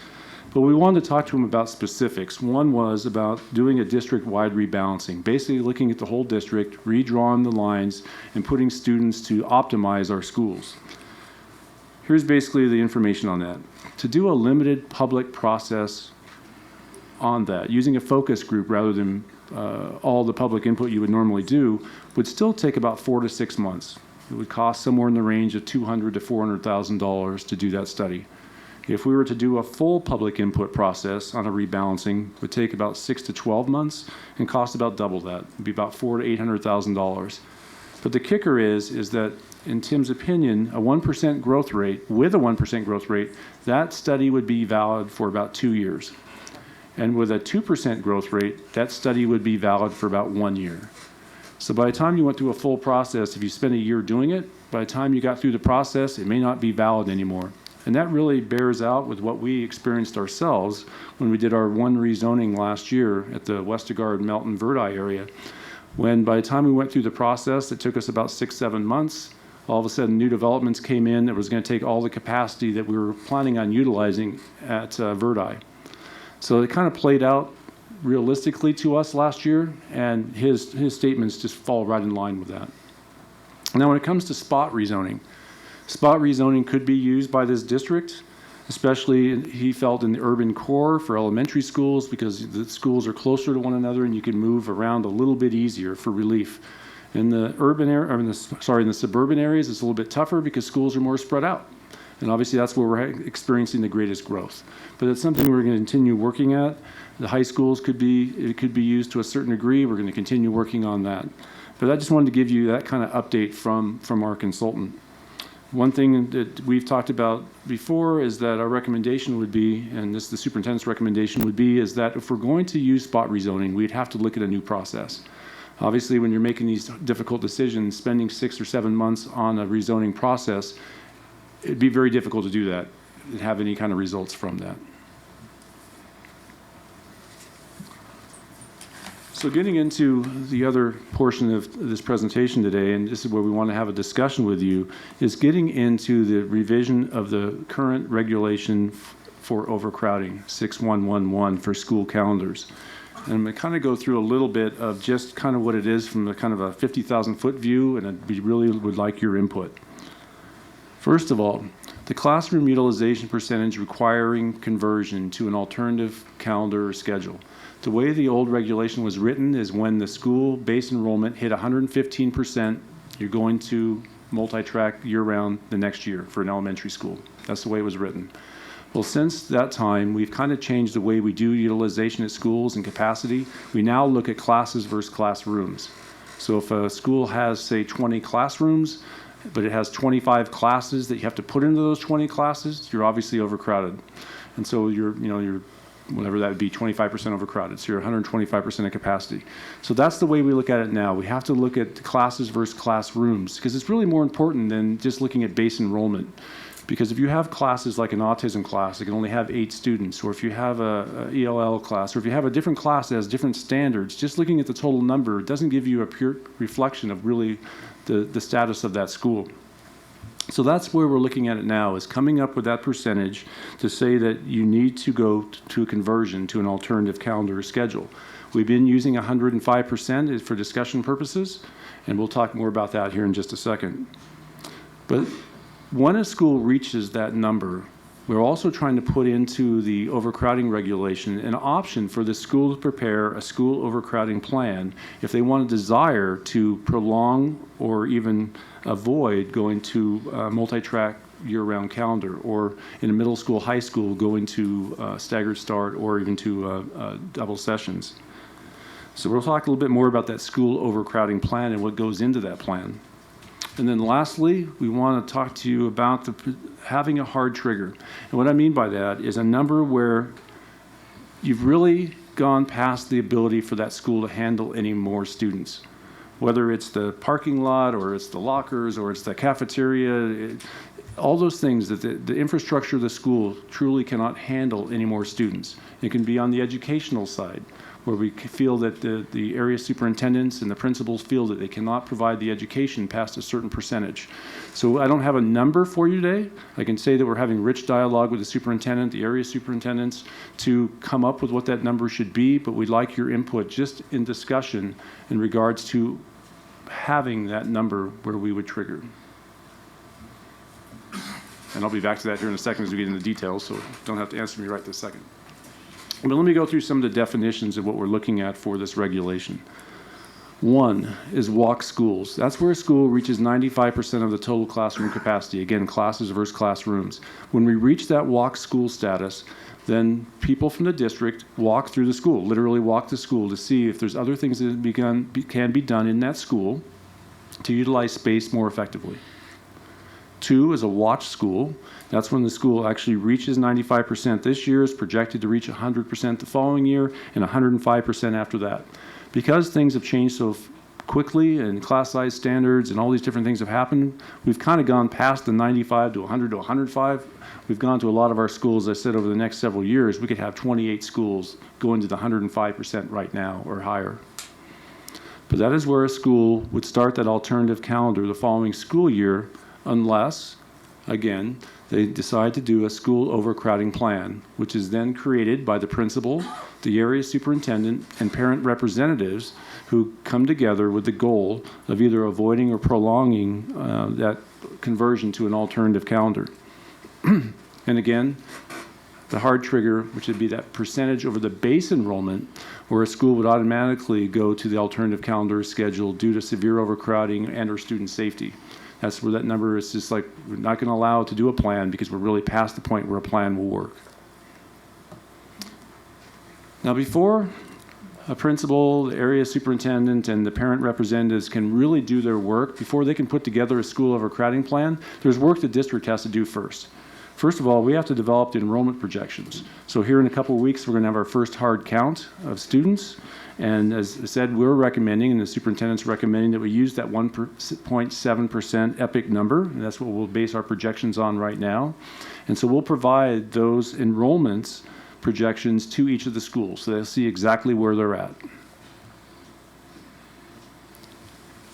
But we wanted to talk to them about specifics. One was about doing a district-wide rebalancing, basically looking at the whole district, redrawing the lines, and putting students to optimize our schools. Here's basically the information on that. To do a limited public process on that, using a focus group rather than all the public input you would normally do, would still take about 4 to 6 months. It would cost somewhere in the range of $200,000 to $400,000 to do that study. If we were to do a full public input process on a rebalancing, it would take about 6 to 12 months and cost about double that. It would be about $400,000 to $800,000. But the kicker is that in Tim's opinion, a 1% growth rate, with a 1% growth rate, that study would be valid for about 2 years. And with a 2% growth rate, that study would be valid for about 1 year. So by the time you went through a full process, if you spent a year doing it, by the time you got through the process, it may not be valid anymore. And that really bears out with what we experienced ourselves when we did our one rezoning last year at the Westergaard, Melton, Verdi area. When by the time we went through the process, it took us about 6, 7 months. All of a sudden, new developments came in that was going to take all the capacity that we were planning on utilizing at Verdi. So it kind of played out realistically to us last year, and his statements just fall right in line with that. Now, when it comes to spot rezoning could be used by this district, especially he felt in the urban core for elementary schools, because the schools are closer to one another and you can move around a little bit easier for relief. In the in the suburban areas, it's a little bit tougher because schools are more spread out. And obviously that's where we're experiencing the greatest growth. But it's something we're going to continue working at. The high schools could be used to a certain degree. We're going to continue working on that. But I just wanted to give you that kind of update from our consultant. One thing that we've talked about before is that our recommendation would be, and this the superintendent's recommendation would be, is that if we're going to use spot rezoning, we'd have to look at a new process. Obviously, when you're making these difficult decisions, spending 6 or 7 months on a rezoning process, it'd be very difficult to do that and have any kind of results from that. So getting into the other portion of this presentation today, and this is where we want to have a discussion with you, is getting into the revision of the current regulation for overcrowding, 6111 for school calendars. And I'm going to kind of go through a little bit of just kind of what it is from the kind of a 50,000-foot view, and we really would like your input. First of all, the classroom utilization percentage requiring conversion to an alternative calendar or schedule. The way the old regulation was written is when the school base enrollment hit 115%, you're going to multi-track year-round the next year for an elementary school. That's the way it was written. Well, since that time, we've kind of changed the way we do utilization at schools and capacity. We now look at classes versus classrooms. So if a school has, say, 20 classrooms, but it has 25 classes that you have to put into those 20 classes, you're obviously overcrowded. And so you're whatever that would be, 25% overcrowded. So you're 125% of capacity. So that's the way we look at it now. We have to look at classes versus classrooms, because it's really more important than just looking at base enrollment. Because if you have classes like an autism class that can only have 8 students, or if you have a ELL class, or if you have a different class that has different standards, just looking at the total number doesn't give you a pure reflection of really the status of that school. So that's where we're looking at it now, is coming up with that percentage to say that you need to go to a conversion to an alternative calendar schedule. We've been using 105% for discussion purposes, and we'll talk more about that here in just a second. But when a school reaches that number, we're also trying to put into the overcrowding regulation an option for the school to prepare a school overcrowding plan if they want to desire to prolong or even avoid going to a multi-track year-round calendar, or in a middle school, high school, going to staggered start or even to double sessions. So we'll talk a little bit more about that school overcrowding plan and what goes into that plan. And then lastly, we want to talk to you about having a hard trigger. And what I mean by that is a number where you've really gone past the ability for that school to handle any more students. Whether it's the parking lot, or it's the lockers, or it's the cafeteria, all those things that the infrastructure of the school truly cannot handle any more students. It can be on the educational side, where we feel that the area superintendents and the principals feel that they cannot provide the education past a certain percentage. So I don't have a number for you today. I can say that we're having rich dialogue with the superintendent, the area superintendents, to come up with what that number should be, but we'd like your input just in discussion in regards to having that number where we would trigger. And I'll be back to that here in a second as we get into the details, so don't have to answer me right this second. But let me go through some of the definitions of what we're looking at for this regulation. One is walk schools. That's where a school reaches 95% of the total classroom capacity. Again, classes versus classrooms. When we reach that walk school status, then people from the district walk through the school, literally walk the school to see if there's other things that can be done in that school to utilize space more effectively. Two is a watch school. That's when the school actually reaches 95% this year, is projected to reach 100% the following year, and 105% after that. Because things have changed so quickly and class size standards and all these different things have happened, we've kind of gone past the 95 to 100 to 105. We've gone to a lot of our schools. I said over the next several years, we could have 28 schools going to the 105% right now or higher. But that is where a school would start that alternative calendar the following school year, unless, again, they decide to do a school overcrowding plan, which is then created by the principal, the area superintendent, and parent representatives who come together with the goal of either avoiding or prolonging that conversion to an alternative calendar. And again, the hard trigger, which would be that percentage over the base enrollment, where a school would automatically go to the alternative calendar schedule due to severe overcrowding and or student safety. That's where that number is just like, we're not going to allow it to do a plan because we're really past the point where a plan will work. Now, before a principal, the area superintendent, and the parent representatives can really do their work, before they can put together a school overcrowding plan, there's work the district has to do first. First of all, we have to develop the enrollment projections. So here in a couple of weeks, we're going to have our first hard count of students. And as I said, we're recommending, and the superintendent's recommending, that we use that 1.7% EPIC number, and that's what we'll base our projections on right now. And so we'll provide those enrollments projections to each of the schools, so they'll see exactly where they're at.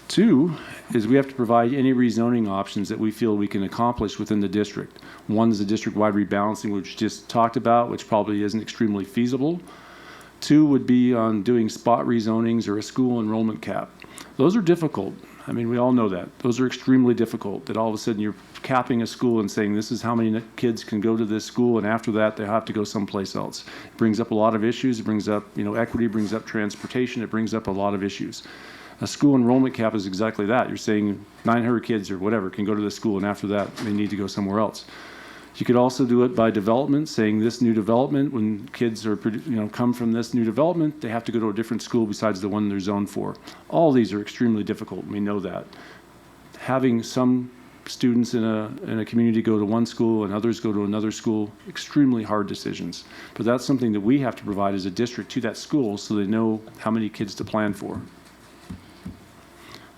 Two is we have to provide any rezoning options that we feel we can accomplish within the district. One is the district-wide rebalancing, which we just talked about, which probably isn't extremely feasible. Two would be on doing spot rezonings or a school enrollment cap. Those are difficult. I mean, we all know that. Those are extremely difficult, that all of a sudden you're capping a school and saying this is how many kids can go to this school, and after that they have to go someplace else. It brings up a lot of issues. It brings up, equity, brings up transportation. It brings up a lot of issues. A school enrollment cap is exactly that. You're saying 900 kids or whatever can go to this school, and after that they need to go somewhere else. You could also do it by development, saying this new development, when kids are, come from this new development, they have to go to a different school besides the one they're zoned for. All these are extremely difficult. We know that. Having some students in a community go to one school and others go to another school, extremely hard decisions. But that's something that we have to provide as a district to that school so they know how many kids to plan for.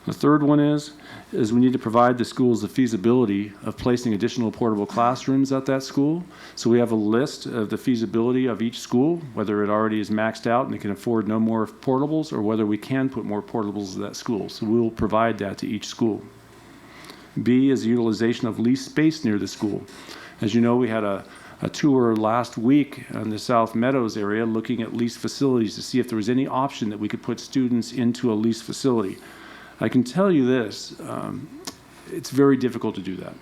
The third one is we need to provide the schools the feasibility of placing additional portable classrooms at that school. So we have a list of the feasibility of each school, whether it already is maxed out and they can afford no more portables, or whether we can put more portables at that school. So we'll provide that to each school. B is the utilization of leased space near the school. As you know, we had a tour last week in the South Meadows area looking at leased facilities to see if there was any option that we could put students into a leased facility. I can tell you this, it's very difficult to do that.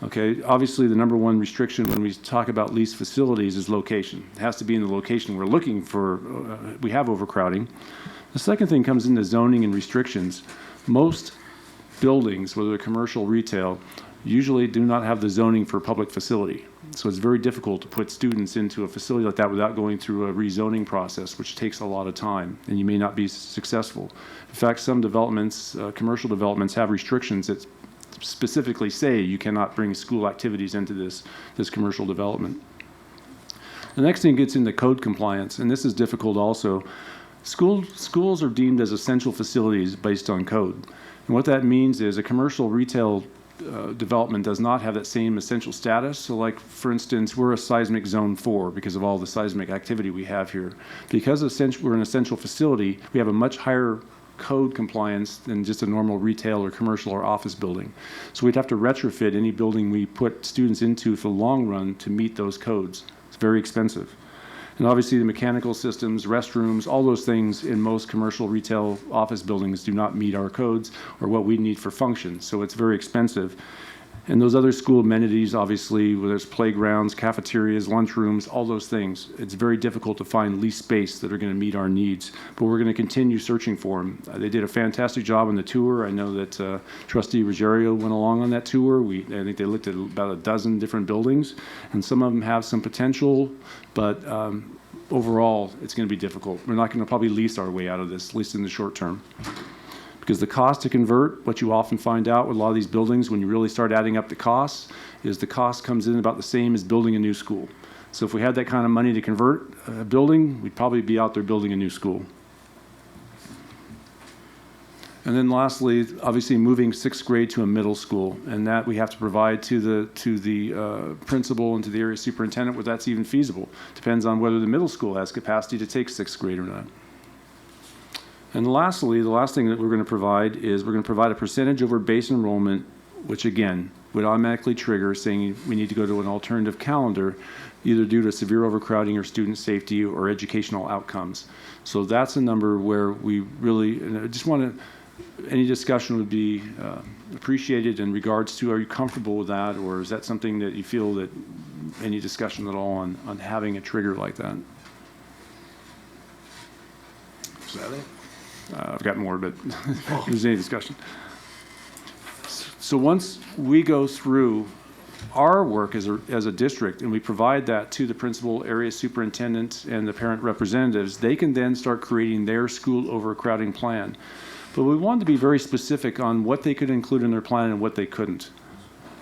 Okay, obviously the number one restriction when we talk about leased facilities is location. It has to be in the location we're looking for, we have overcrowding. The second thing comes into zoning and restrictions. Most buildings, whether they're commercial, retail, usually do not have the zoning for public facility. So it's very difficult to put students into a facility like that without going through a rezoning process, which takes a lot of time, and you may not be successful. In fact, some developments, commercial developments, have restrictions that specifically say you cannot bring school activities into this commercial development. The next thing gets into code compliance, and this is difficult also. Schools are deemed as essential facilities based on code. And what that means is a commercial retail development does not have that same essential status. So like, for instance, we're a seismic zone 4 because of all the seismic activity we have here. Because we're an essential facility, we have a much higher code compliance than just a normal retail or commercial or office building. So we'd have to retrofit any building we put students into for the long run to meet those codes. It's very expensive. And obviously the mechanical systems, restrooms, all those things in most commercial retail office buildings do not meet our codes or what we need for function. So it's very expensive. And those other school amenities, obviously, whether it's playgrounds, cafeterias, lunchrooms, all those things, it's very difficult to find leased space that are going to meet our needs. But we're going to continue searching for them. They did a fantastic job on the tour. I know that Trustee Ruggiero went along on that tour. I think they looked at about a dozen different buildings, and some of them have some potential, but overall, it's going to be difficult. We're not going to probably lease our way out of this, at least in the short term. Because the cost to convert, what you often find out with a lot of these buildings when you really start adding up the costs, is the cost comes in about the same as building a new school. So if we had that kind of money to convert a building, we'd probably be out there building a new school. And then lastly, obviously moving 6th grade to a middle school, and that we have to provide to the principal and to the area superintendent whether that's even feasible. Depends on whether the middle school has capacity to take 6th grade or not. And lastly, the last thing that we're going to provide is we're going to provide a percentage over base enrollment, which again would automatically trigger saying we need to go to an alternative calendar, either due to severe overcrowding or student safety or educational outcomes. So that's a number where we really, and I just want to, any discussion would be appreciated in regards to, are you comfortable with that, or is that something that you feel that any discussion at all on having a trigger like that? Is that it? I've got more, but if there's any discussion. So once we go through our work as a district and we provide that to the principal, area superintendent, and the parent representatives, they can then start creating their school overcrowding plan. But we wanted to be very specific on what they could include in their plan and what they couldn't.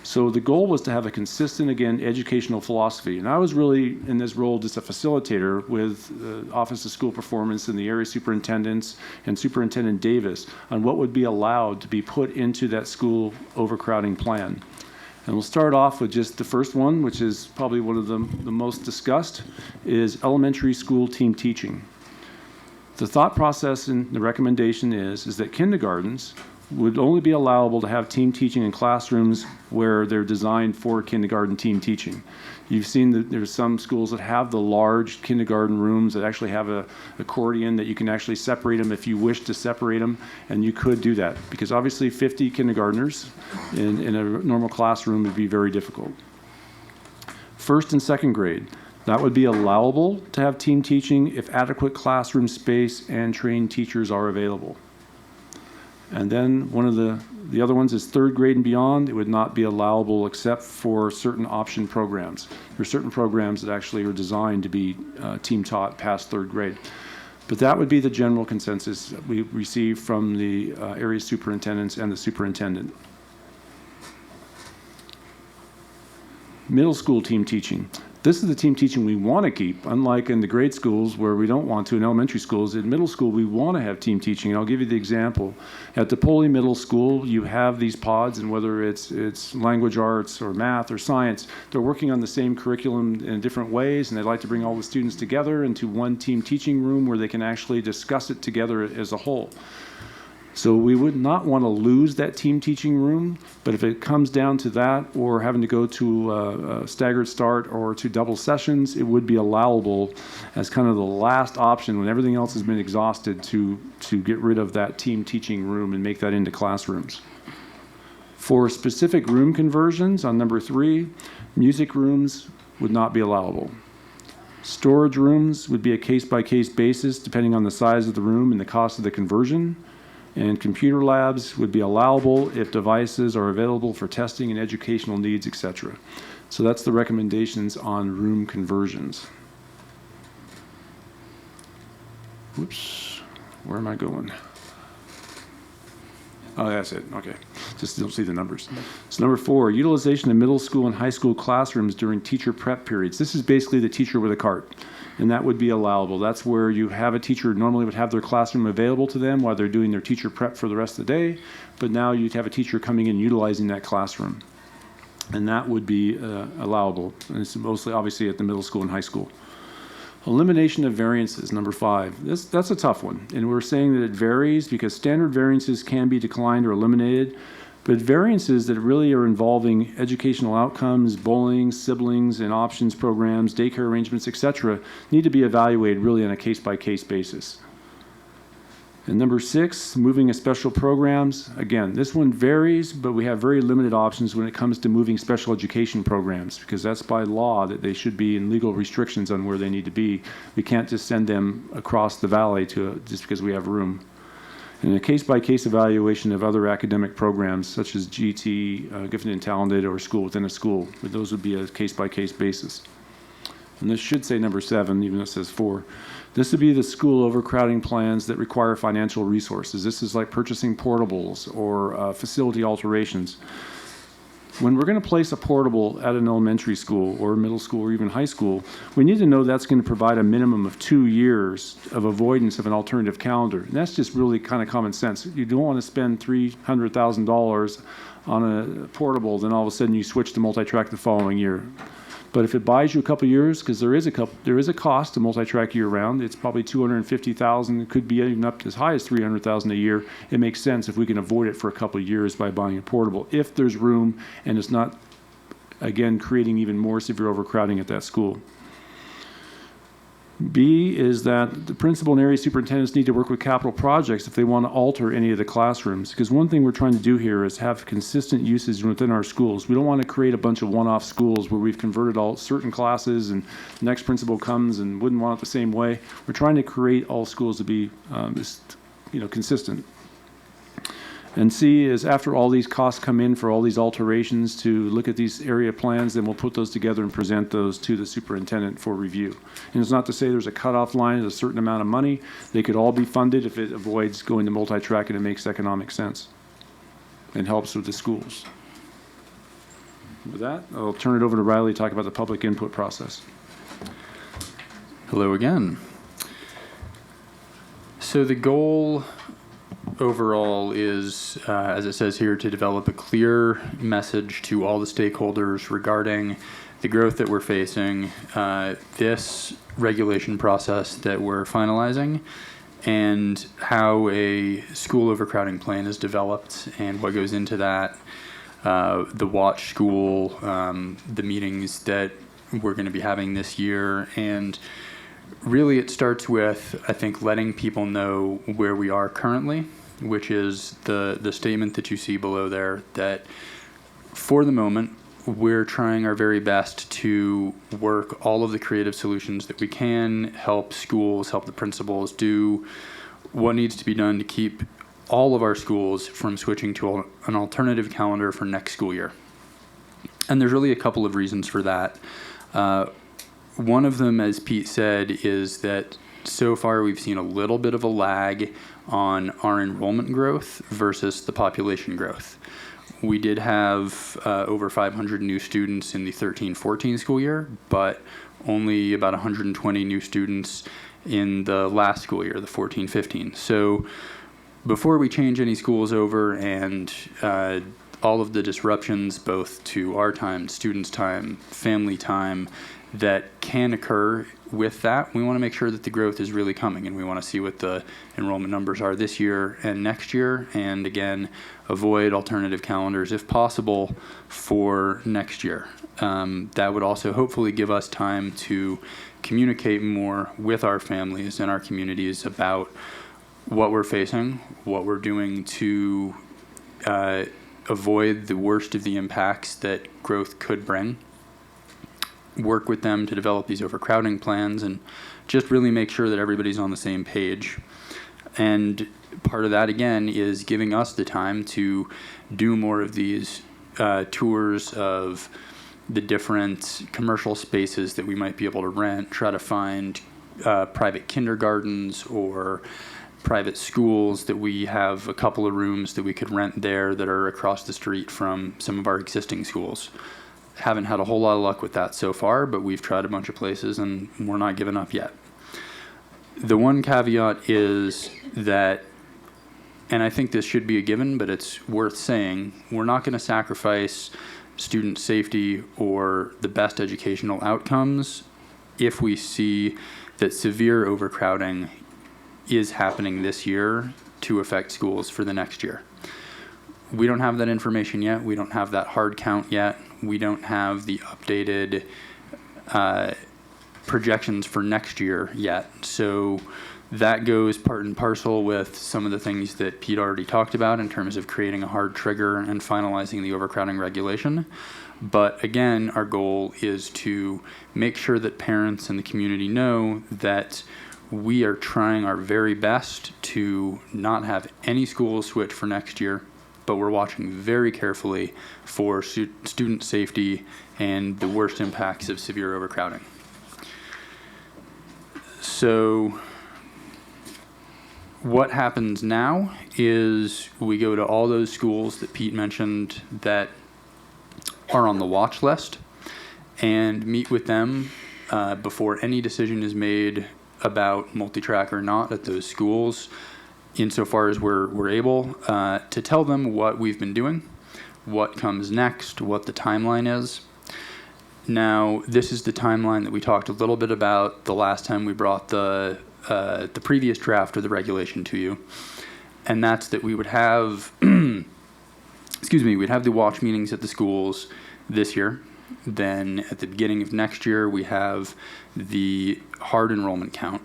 So the goal was to have a consistent, again, educational philosophy. And I was really in this role just a facilitator with the Office of School Performance and the area superintendents and Superintendent Davis on what would be allowed to be put into that school overcrowding plan. And we'll start off with just the first one, which is probably one of the most discussed, is elementary school team teaching. The thought process and the recommendation is that kindergartens would only be allowable to have team teaching in classrooms where they're designed for kindergarten team teaching. You've seen that there's some schools that have the large kindergarten rooms that actually have a accordion that you can actually separate them if you wish to separate them, and you could do that because obviously 50 kindergartners in a normal classroom would be very difficult. 1st and 2nd grade, that would be allowable to have team teaching if adequate classroom space and trained teachers are available. And then one of the other ones is 3rd grade and beyond. It would not be allowable except for certain option programs. There are certain programs that actually are designed to be team taught past 3rd grade. But that would be the general consensus that we received from the area superintendents and the superintendent. Middle school team teaching. This is the team teaching we want to keep, unlike in the grade schools where we don't want to, in elementary schools. In middle school, we want to have team teaching, and I'll give you the example. At DePoli Middle School, you have these pods, and whether it's language arts or math or science, they're working on the same curriculum in different ways, and they'd like to bring all the students together into one team teaching room where they can actually discuss it together as a whole. So we would not want to lose that team teaching room, but if it comes down to that or having to go to a staggered start or to double sessions, it would be allowable as kind of the last option when everything else has been exhausted to get rid of that team teaching room and make that into classrooms. For specific room conversions on number 3, music rooms would not be allowable. Storage rooms would be a case-by-case basis depending on the size of the room and the cost of the conversion. And computer labs would be allowable if devices are available for testing and educational needs, etc. So that's the recommendations on room conversions. Whoops, where am I going? Oh, that's it, okay. Just don't see the numbers. So number 4, utilization of middle school and high school classrooms during teacher prep periods. This is basically the teacher with a cart. and that would be allowable. That's where you have a teacher normally would have their classroom available to them while they're doing their teacher prep for the rest of the day, but now you'd have a teacher coming in utilizing that classroom. And that would be allowable. And it's mostly obviously at the middle school and high school. Elimination of variances, number 5. That's a tough one. And we're saying that it varies because standard variances can be declined or eliminated, but variances that really are involving educational outcomes, bullying, siblings, and options programs, daycare arrangements, etc., need to be evaluated really on a case-by-case basis. And number 6, moving of special programs. Again, this one varies, but we have very limited options when it comes to moving special education programs because that's by law that they should be in legal restrictions on where they need to be. We can't just send them across the valley just because we have room. And a case-by-case evaluation of other academic programs such as GT, Gifted and Talented, or School Within a School, but those would be a case-by-case basis. And this should say number 7, even though it says 4. This would be the school overcrowding plans that require financial resources. This is like purchasing portables or facility alterations. When we're going to place a portable at an elementary school or middle school or even high school, we need to know that's going to provide a minimum of 2 years of avoidance of an alternative calendar. And that's just really kind of common sense. You don't want to spend $300,000 on a portable, then all of a sudden you switch to multi-track the following year. But if it buys you a couple of years, because there is a cost to multi-track year-round, it's probably $250,000. It could be even up to as high as $300,000 a year. It makes sense if we can avoid it for a couple of years by buying a portable, if there's room and it's not, again, creating even more severe overcrowding at that school. B is that the principal and area superintendents need to work with capital projects if they want to alter any of the classrooms. Because one thing we're trying to do here is have consistent usage within our schools. We don't want to create a bunch of one-off schools where we've converted all certain classes and the next principal comes and wouldn't want it the same way. We're trying to create all schools to be consistent. And C is after all these costs come in for all these alterations to look at these area plans, then we'll put those together and present those to the superintendent for review. And it's not to say there's a cutoff line at a certain amount of money. They could all be funded if it avoids going to multi-track and it makes economic sense and helps with the schools. With that, I'll turn it over to Riley to talk about the public input process. Hello again. So the goal overall is, as it says here, to develop a clear message to all the stakeholders regarding the growth that we're facing, this regulation process that we're finalizing, and how a school overcrowding plan is developed and what goes into that, the watch school, the meetings that we're going to be having this year, and really it starts with, I think, letting people know where we are currently, which is the statement that you see below there, that for the moment, we're trying our very best to work all of the creative solutions that we can, help schools, help the principals do what needs to be done to keep all of our schools from switching to an alternative calendar for next school year. And there's really a couple of reasons for that. One of them, as Pete said, is that so far we've seen a little bit of a lag on our enrollment growth versus the population growth. We did have over 500 new students in the 13-14 school year, but only about 120 new students in the last school year, the 14-15. So before we change any schools over and all of the disruptions, both to our time, students' time, family time, that can occur with that, we want to make sure that the growth is really coming, and we want to see what the enrollment numbers are this year and next year, and again, avoid alternative calendars if possible for next year. That would also hopefully give us time to communicate more with our families and our communities about what we're facing, what we're doing to avoid the worst of the impacts that growth could bring, work with them to develop these overcrowding plans, and just really make sure that everybody's on the same page. And part of that, again, is giving us the time to do more of these tours of the different commercial spaces that we might be able to rent, try to find private kindergartens or private schools that we have a couple of rooms that we could rent there that are across the street from some of our existing schools. Haven't had a whole lot of luck with that so far, but we've tried a bunch of places and we're not giving up yet. The one caveat is that, and I think this should be a given, but it's worth saying, we're not going to sacrifice student safety or the best educational outcomes if we see that severe overcrowding is happening this year to affect schools for the next year. We don't have that information yet. We don't have that hard count yet. We don't have the updated projections for next year yet. So that goes part and parcel with some of the things that Pete already talked about in terms of creating a hard trigger and finalizing the overcrowding regulation. But again, our goal is to make sure that parents and the community know that we are trying our very best to not have any schools switch for next year, but we're watching very carefully for student safety and the worst impacts of severe overcrowding. So what happens now is we go to all those schools that Pete mentioned that are on the watch list and meet with them before any decision is made about multi-track or not at those schools, insofar as we're able to tell them what we've been doing, what comes next, what the timeline is. Now, this is the timeline that we talked a little bit about the last time we brought the previous draft of the regulation to you, and that's that we would have, we'd have the watch meetings at the schools this year. Then at the beginning of next year, we have the hard enrollment count.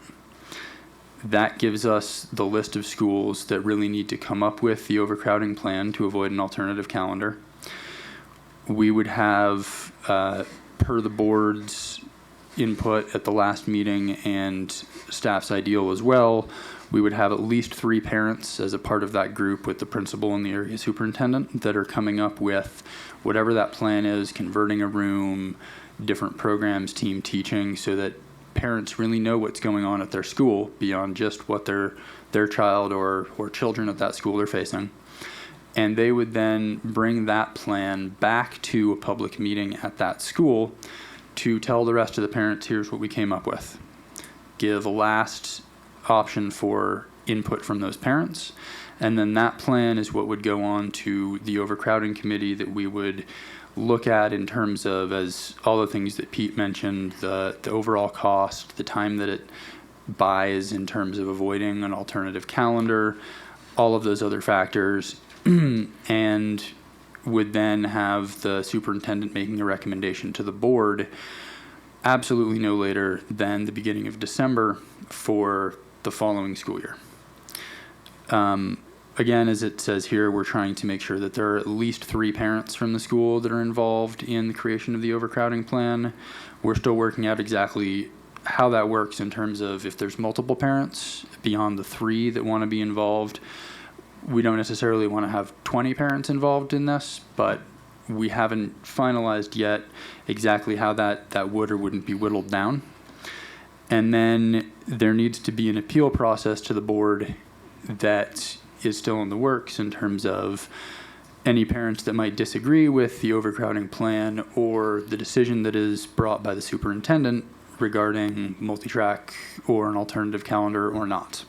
That gives us the list of schools that really need to come up with the overcrowding plan to avoid an alternative calendar. We would have, per the board's input at the last meeting and staff's ideal as well, we would have at least 3 parents as a part of that group with the principal and the area superintendent that are coming up with whatever that plan is, converting a room, different programs, team teaching, so that parents really know what's going on at their school beyond just what their child or children at that school are facing. And they would then bring that plan back to a public meeting at that school to tell the rest of the parents, here's what we came up with. Give a last option for input from those parents. And then that plan is what would go on to the overcrowding committee that we would look at in terms of, as all the things that Pete mentioned, the overall cost, the time that it buys in terms of avoiding an alternative calendar, all of those other factors, and would then have the superintendent making a recommendation to the board absolutely no later than the beginning of December for the following school year. Again, as it says here, we're trying to make sure that there are at least 3 parents from the school that are involved in the creation of the overcrowding plan. We're still working out exactly how that works in terms of if there's multiple parents beyond the 3 that want to be involved. We don't necessarily want to have 20 parents involved in this, but we haven't finalized yet exactly how that would or wouldn't be whittled down. And then there needs to be an appeal process to the board that is still in the works in terms of any parents that might disagree with the overcrowding plan or the decision that is brought by the superintendent regarding multi-track or an alternative calendar or not.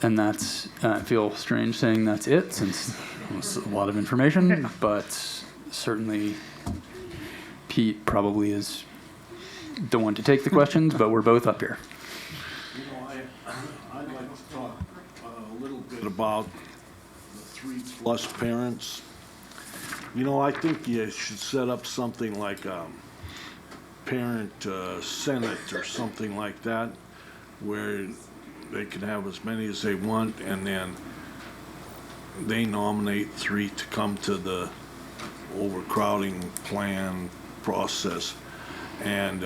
And that's, I feel strange saying that's it, since it's a lot of information, but certainly Pete probably is the one to take the questions, but we're both up here. You know, I'd like to talk a little bit about the 3+ parents. You know, I think you should set up something like a parent senate or something like that, where they can have as many as they want, and then they nominate 3 to come to the overcrowding plan process, and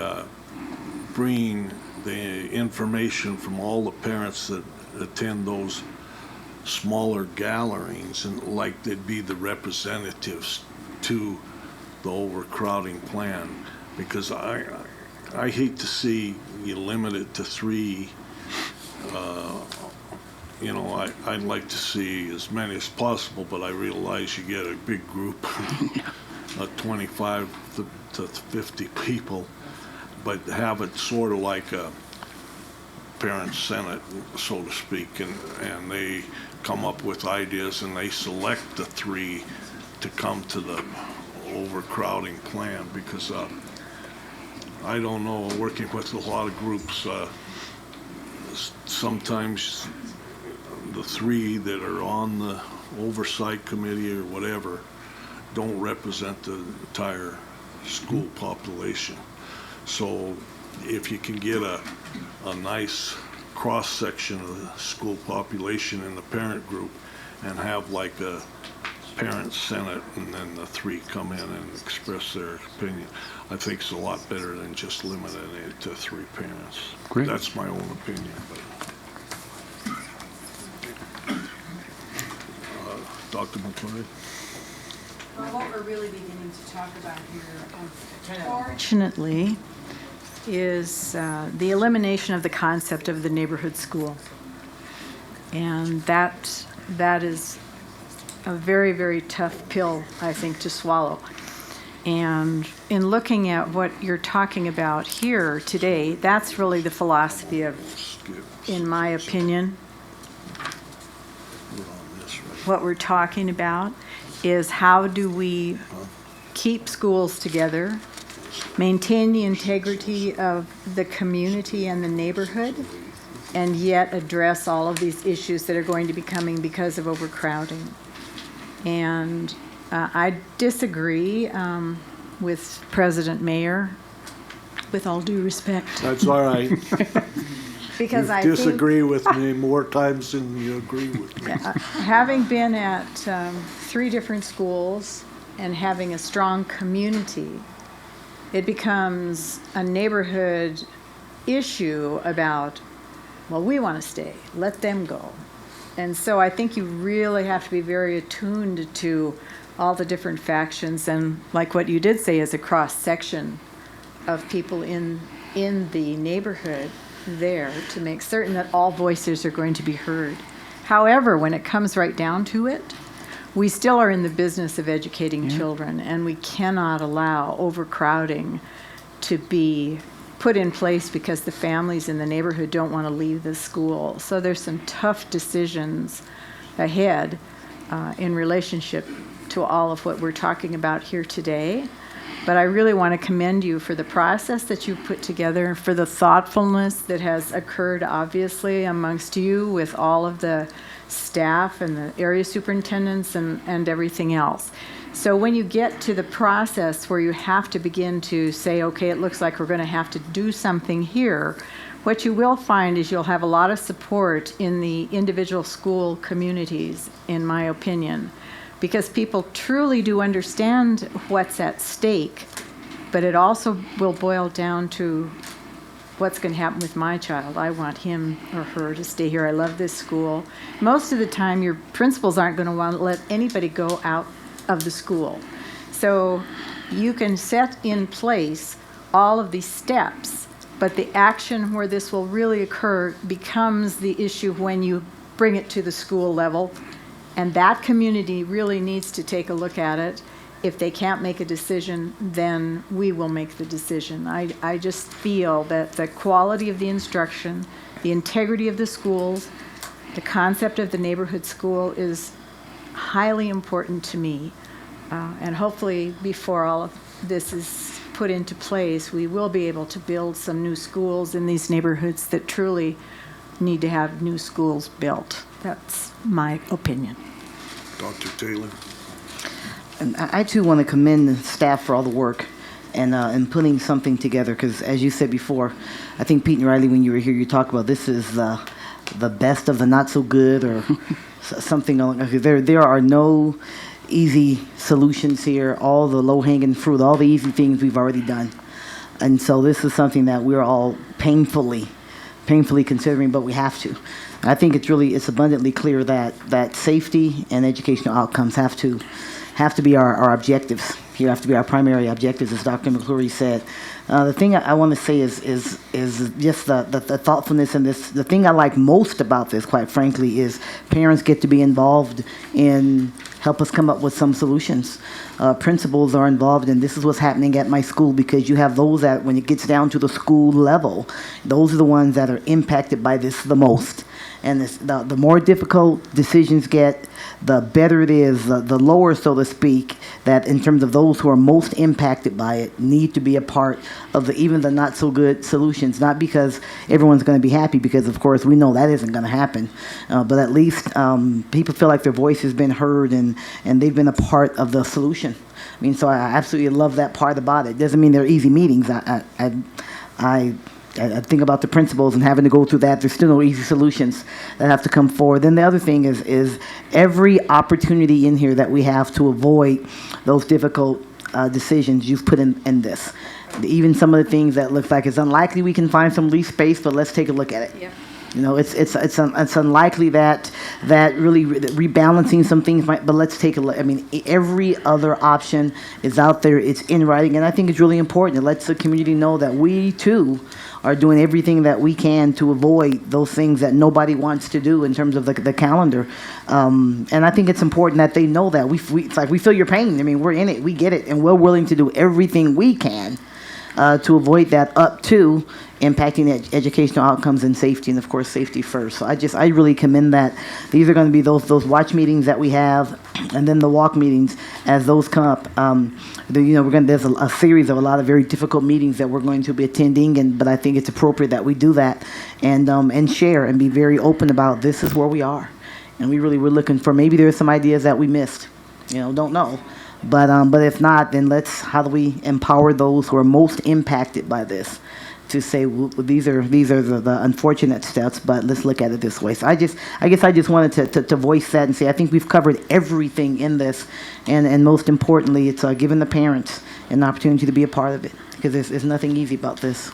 bring the information from all the parents that attend those smaller gatherings, and like they'd be the representatives to the overcrowding plan, because I hate to see you limit it to 3 you know, I'd like to see as many as possible, but I realize you get a big group, 25 to 50 people, but have it sort of like a parent senate, so to speak, and they come up with ideas and they select the 3 to come to the overcrowding plan, because I don't know, working with a lot of groups, sometimes the 3 that are on the oversight committee or whatever don't represent the entire school population. So if you can get a nice cross-section of the school population in the parent group and have like a parent senate and then the 3 come in and express their opinion, I think it's a lot better than just limiting it to 3 parents. Great. That's my own opinion. But, Dr. McClory? Well, what we're really beginning to talk about here, unfortunately, is the elimination of the concept of the neighborhood school. And that is a very, very tough pill, I think, to swallow. And in looking at what you're talking about here today, that's really the philosophy of, in my opinion, what we're talking about is how do we keep schools together, maintain the integrity of the community and the neighborhood, and yet address all of these issues that are going to be coming because of overcrowding. And I disagree with President Mayer, with all due respect. That's all right. Because you I disagree with me more times than you agree with me. Having been at 3 different schools and having a strong community, it becomes a neighborhood issue about, well, we want to stay, let them go. And so I think you really have to be very attuned to all the different factions, and like what you did say is a cross-section of people in the neighborhood there to make certain that all voices are going to be heard. However, when it comes right down to it, we still are in the business of educating children, and we cannot allow overcrowding to be put in place because the families in the neighborhood don't want to leave the school. So there's some tough decisions ahead in relationship to all of what we're talking about here today. But I really want to commend you for the process that you've put together, for the thoughtfulness that has occurred, obviously, amongst you with all of the staff and the area superintendents and everything else. So when you get to the process where you have to begin to say, okay, it looks like we're going to have to do something here, what you will find is you'll have a lot of support in the individual school communities, in my opinion, because people truly do understand what's at stake, but it also will boil down to what's going to happen with my child. I want him or her to stay here. I love this school. Most of the time, your principals aren't going to want to let anybody go out of the school. So you can set in place all of these steps, but the action where this will really occur becomes the issue when you bring it to the school level. And that community really needs to take a look at it. If they can't make a decision, then we will make the decision. I just feel that the quality of the instruction, the integrity of the schools, the concept of the neighborhood school is highly important to me. And hopefully before all of this is put into place, we will be able to build some new schools in these neighborhoods that truly need to have new schools built. That's my opinion. Dr. Taylor? And I too want to commend the staff for all the work and putting something together, because as you said before, I think Pete and Riley, when you were here, you talked about this is the best of the not so good, or something. There are no easy solutions here. All the low-hanging fruit, all the easy things we've already done. And so this is something that we're all painfully considering, but we have to. I think it's abundantly clear that safety and educational outcomes have to be our objectives. Here have to be our primary objectives, as Dr. McClory said. The thing I want to say is just the thoughtfulness in this. The thing I like most about this, quite frankly, is parents get to be involved in help us come up with some solutions. Principals are involved, and this is what's happening at my school, because you have those that, when it gets down to the school level, those are the ones that are impacted by this the most. And the more difficult decisions get, the better it is, the lower, so to speak, that in terms of those who are most impacted by it need to be a part of even the not so good solutions. Not because everyone's going to be happy, because of course we know that isn't going to happen, but at least people feel like their voice has been heard and they've been a part of the solution. I mean, so I absolutely love that part about it. Doesn't mean they're easy meetings. I think about the principals and having to go through that. There's still no easy solutions that have to come forward. Then the other thing is every opportunity in here that we have to avoid those difficult decisions you've put in this. Even some of the things that look like it's unlikely we can find some lease space, but let's take a look at it. Yep. You know, it's unlikely that really rebalancing some things might, but let's take a look. I mean, every other option is out there. It's in writing, and I think it's really important. It lets the community know that we too are doing everything that we can to avoid those things that nobody wants to do in terms of the calendar. And I think it's important that they know that it's like we feel your pain. I mean, we're in it, we get it, and we're willing to do everything we can to avoid that, up to impacting the educational outcomes and safety, and of course safety first. So I really commend that. These are going to be those watch meetings that we have, and then the walk meetings as those come up. There's a series of a lot of very difficult meetings that we're going to be attending, but I think it's appropriate that we do that and share and be very open about this is where we are, and we're looking for, maybe there's some ideas that we missed. Don't know. But if not, then how do we empower those who are most impacted by this to say, well, these are the unfortunate steps, but let's look at it this way. So I guess I just wanted to voice that and say I think we've covered everything in this, and most importantly, it's giving the parents an opportunity to be a part of it, because there's nothing easy about this.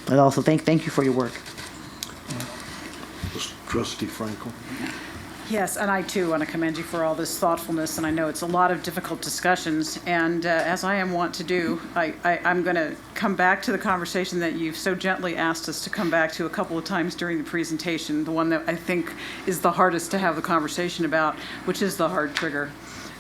But also thank you for your work. Trustee Frankel. Yes, and I too want to commend you for all this thoughtfulness, and I know it's a lot of difficult discussions, and as I am wont to do, I'm going to come back to the conversation that you've so gently asked us to come back to a couple of times during the presentation, the one that I think is the hardest to have the conversation about, which is the hard trigger.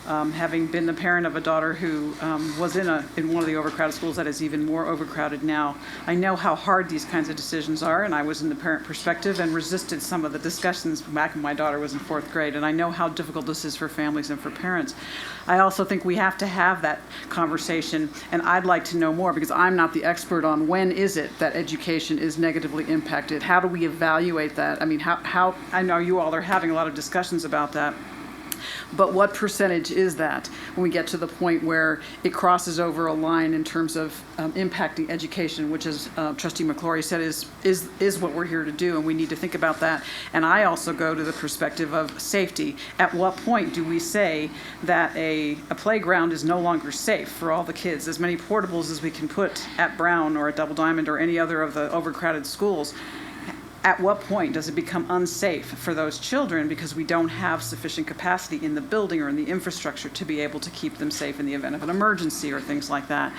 Having been the parent of a daughter who was in one of the overcrowded schools that is even more overcrowded now, I know how hard these kinds of decisions are, and I was in the parent perspective and resisted some of the discussions back when my daughter was in 4th grade, and I know how difficult this is for families and for parents. I also think we have to have that conversation, and I'd like to know more, because I'm not the expert on when is it that education is negatively impacted. How do we evaluate that? I mean, how I know you all are having a lot of discussions about that. But what percentage is that when we get to the point where it crosses over a line in terms of impacting education, which, as Trustee McClory said, is what we're here to do, and we need to think about that. And I also go to the perspective of safety. At what point do we say that a playground is no longer safe for all the kids? As many portables as we can put at Brown or at Double Diamond or any other of the overcrowded schools, at what point does it become unsafe for those children because we don't have sufficient capacity in the building or in the infrastructure to be able to keep them safe in the event of an emergency or things like that?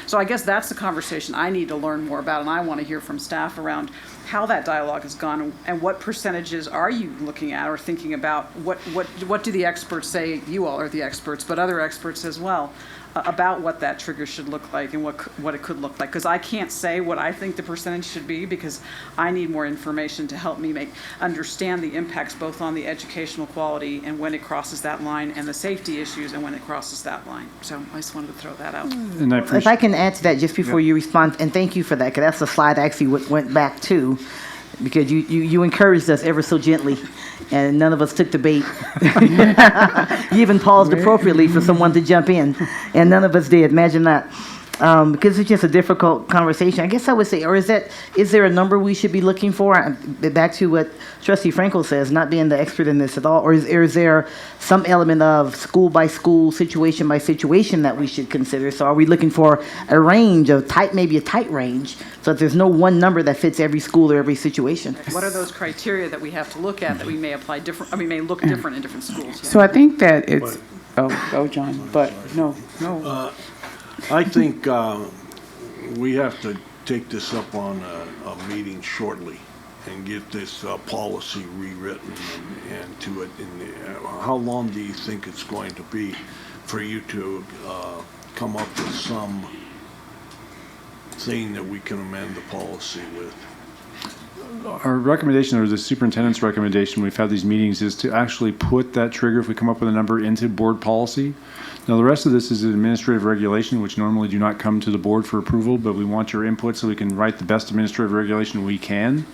So I guess that's the conversation I need to learn more about, and I want to hear from staff around how that dialogue has gone and what percentages are you looking at or thinking about. What do the experts say? You all are the experts, but other experts as well, about what that trigger should look like and what it could look like. Because I can't say what I think the percentage should be, because I need more information to help me understand the impacts both on the educational quality and when it crosses that line, and the safety issues and when it crosses that line. So I just wanted to throw that out. And if I can add to that just before you respond, and thank you for that, because that's the slide I actually went back to, because you encouraged us ever so gently, and none of us took the bait. You even paused appropriately for someone to jump in, and none of us did. Imagine that. Because it's just a difficult conversation. I guess I would say, or is there a number we should be looking for? Back to what Trustee Frankel says, not being the expert in this at all, or is there some element of school by school, situation by situation that we should consider? So are we looking for a range, maybe a tight range, so that there's no one number that fits every school or every situation? What are those criteria that we have to look at that we may apply different, may look different in different schools? So I think that it's, go John, but no. I think we have to take this up on a meeting shortly and get this policy rewritten and to it. And how long do you think it's going to be for you to come up with some thing that we can amend the policy with? Our recommendation, or the superintendent's recommendation, we've had these meetings, is to actually put that trigger, if we come up with a number, into board policy. Now, the rest of this is an administrative regulation, which normally do not come to the board for approval, but we want your input so we can write the best administrative regulation we can.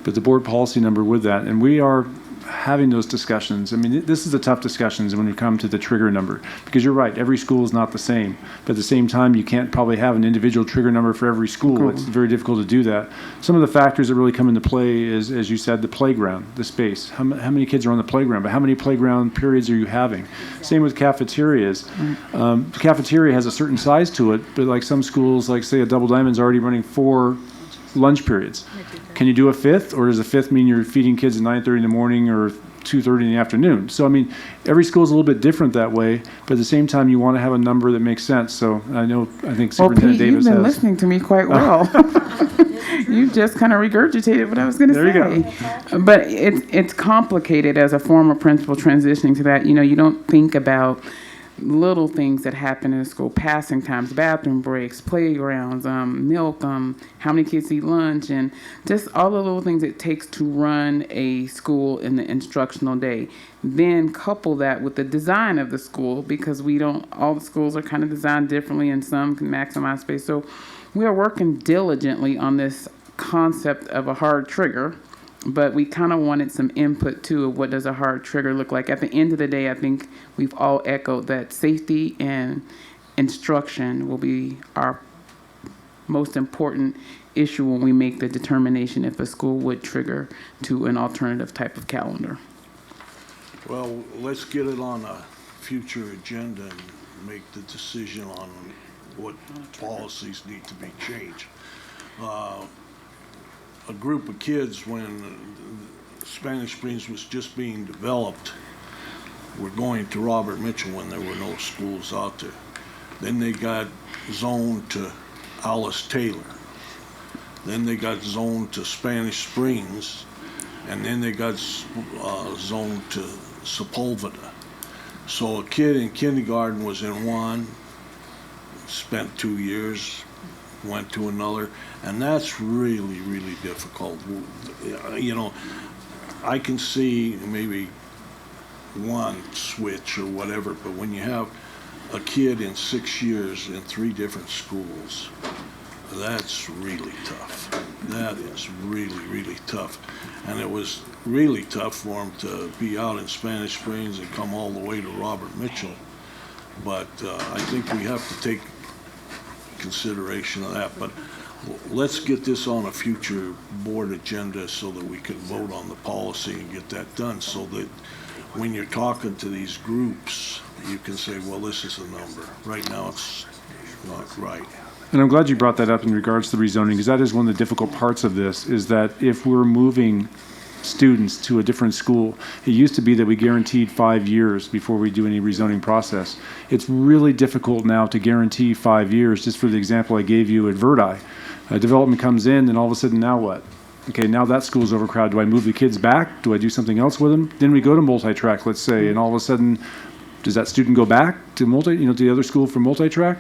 But the board policy number with that, and we are having those discussions. I mean, this is the tough discussions when we come to the trigger number, because you're right, every school is not the same. But at the same time, you can't probably have an individual trigger number for every school. Cool. It's very difficult to do that. Some of the factors that really come into play is, as you said, the playground, the space. How many kids are on the playground? But how many playground periods are you having? Same with cafeterias. The cafeteria has a certain size to it, but like some schools, like say a Double Diamond's already running 4 lunch periods. Can you do a 5th, or does a 5th mean you're feeding kids at 9:30 in the morning or 2:30 in the afternoon? So I mean, every school is a little bit different that way, but at the same time, you want to have a number that makes sense. So I think Superintendent Davis has. You've been listening to me quite well. You just kind of regurgitated what I was going to say. There you go. But it's complicated as a former principal transitioning to that. You know, you don't think about little things that happen in the school: passing times, bathroom breaks, playgrounds, milk, how many kids eat lunch, and just all the little things it takes to run a school in the instructional day. Then couple that with the design of the school, because all the schools are kind of designed differently, and some can maximize space. So we are working diligently on this concept of a hard trigger, but we kind of wanted some input too of what does a hard trigger look like. At the end of the day, I think we've all echoed that safety and instruction will be our most important issue when we make the determination if a school would trigger to an alternative type of calendar. Well, let's get it on a future agenda and make the decision on what policies need to be changed. A group of kids, when Spanish Springs was just being developed, were going to Robert Mitchell when there were no schools out there. Then they got zoned to Alice Taylor. Then they got zoned to Spanish Springs, and then they got zoned to Sepulveda. So a kid in kindergarten was in one, spent 2 years, went to another, and that's really, really difficult. You know, I can see maybe one switch or whatever, but when you have a kid in 6 years in 3 different schools, that's really tough. That is really, really tough. And it was really tough for him to be out in Spanish Springs and come all the way to Robert Mitchell. But I think we have to take consideration of that. But let's get this on a future board agenda so that we can vote on the policy and get that done, so that when you're talking to these groups, you can say, well, this is the number. Right now, it's not right. And I'm glad you brought that up in regards to the rezoning, because that is one of the difficult parts of this, is that if we're moving students to a different school, it used to be that we guaranteed 5 years before we do any rezoning process. It's really difficult now to guarantee 5 years, just for the example I gave you at Verdi. Development comes in, and all of a sudden, now what? Okay, now that school's overcrowded. Do I move the kids back? Do I do something else with them? Then we go to multi-track, let's say, and all of a sudden, does that student go back to to the other school for multi-track?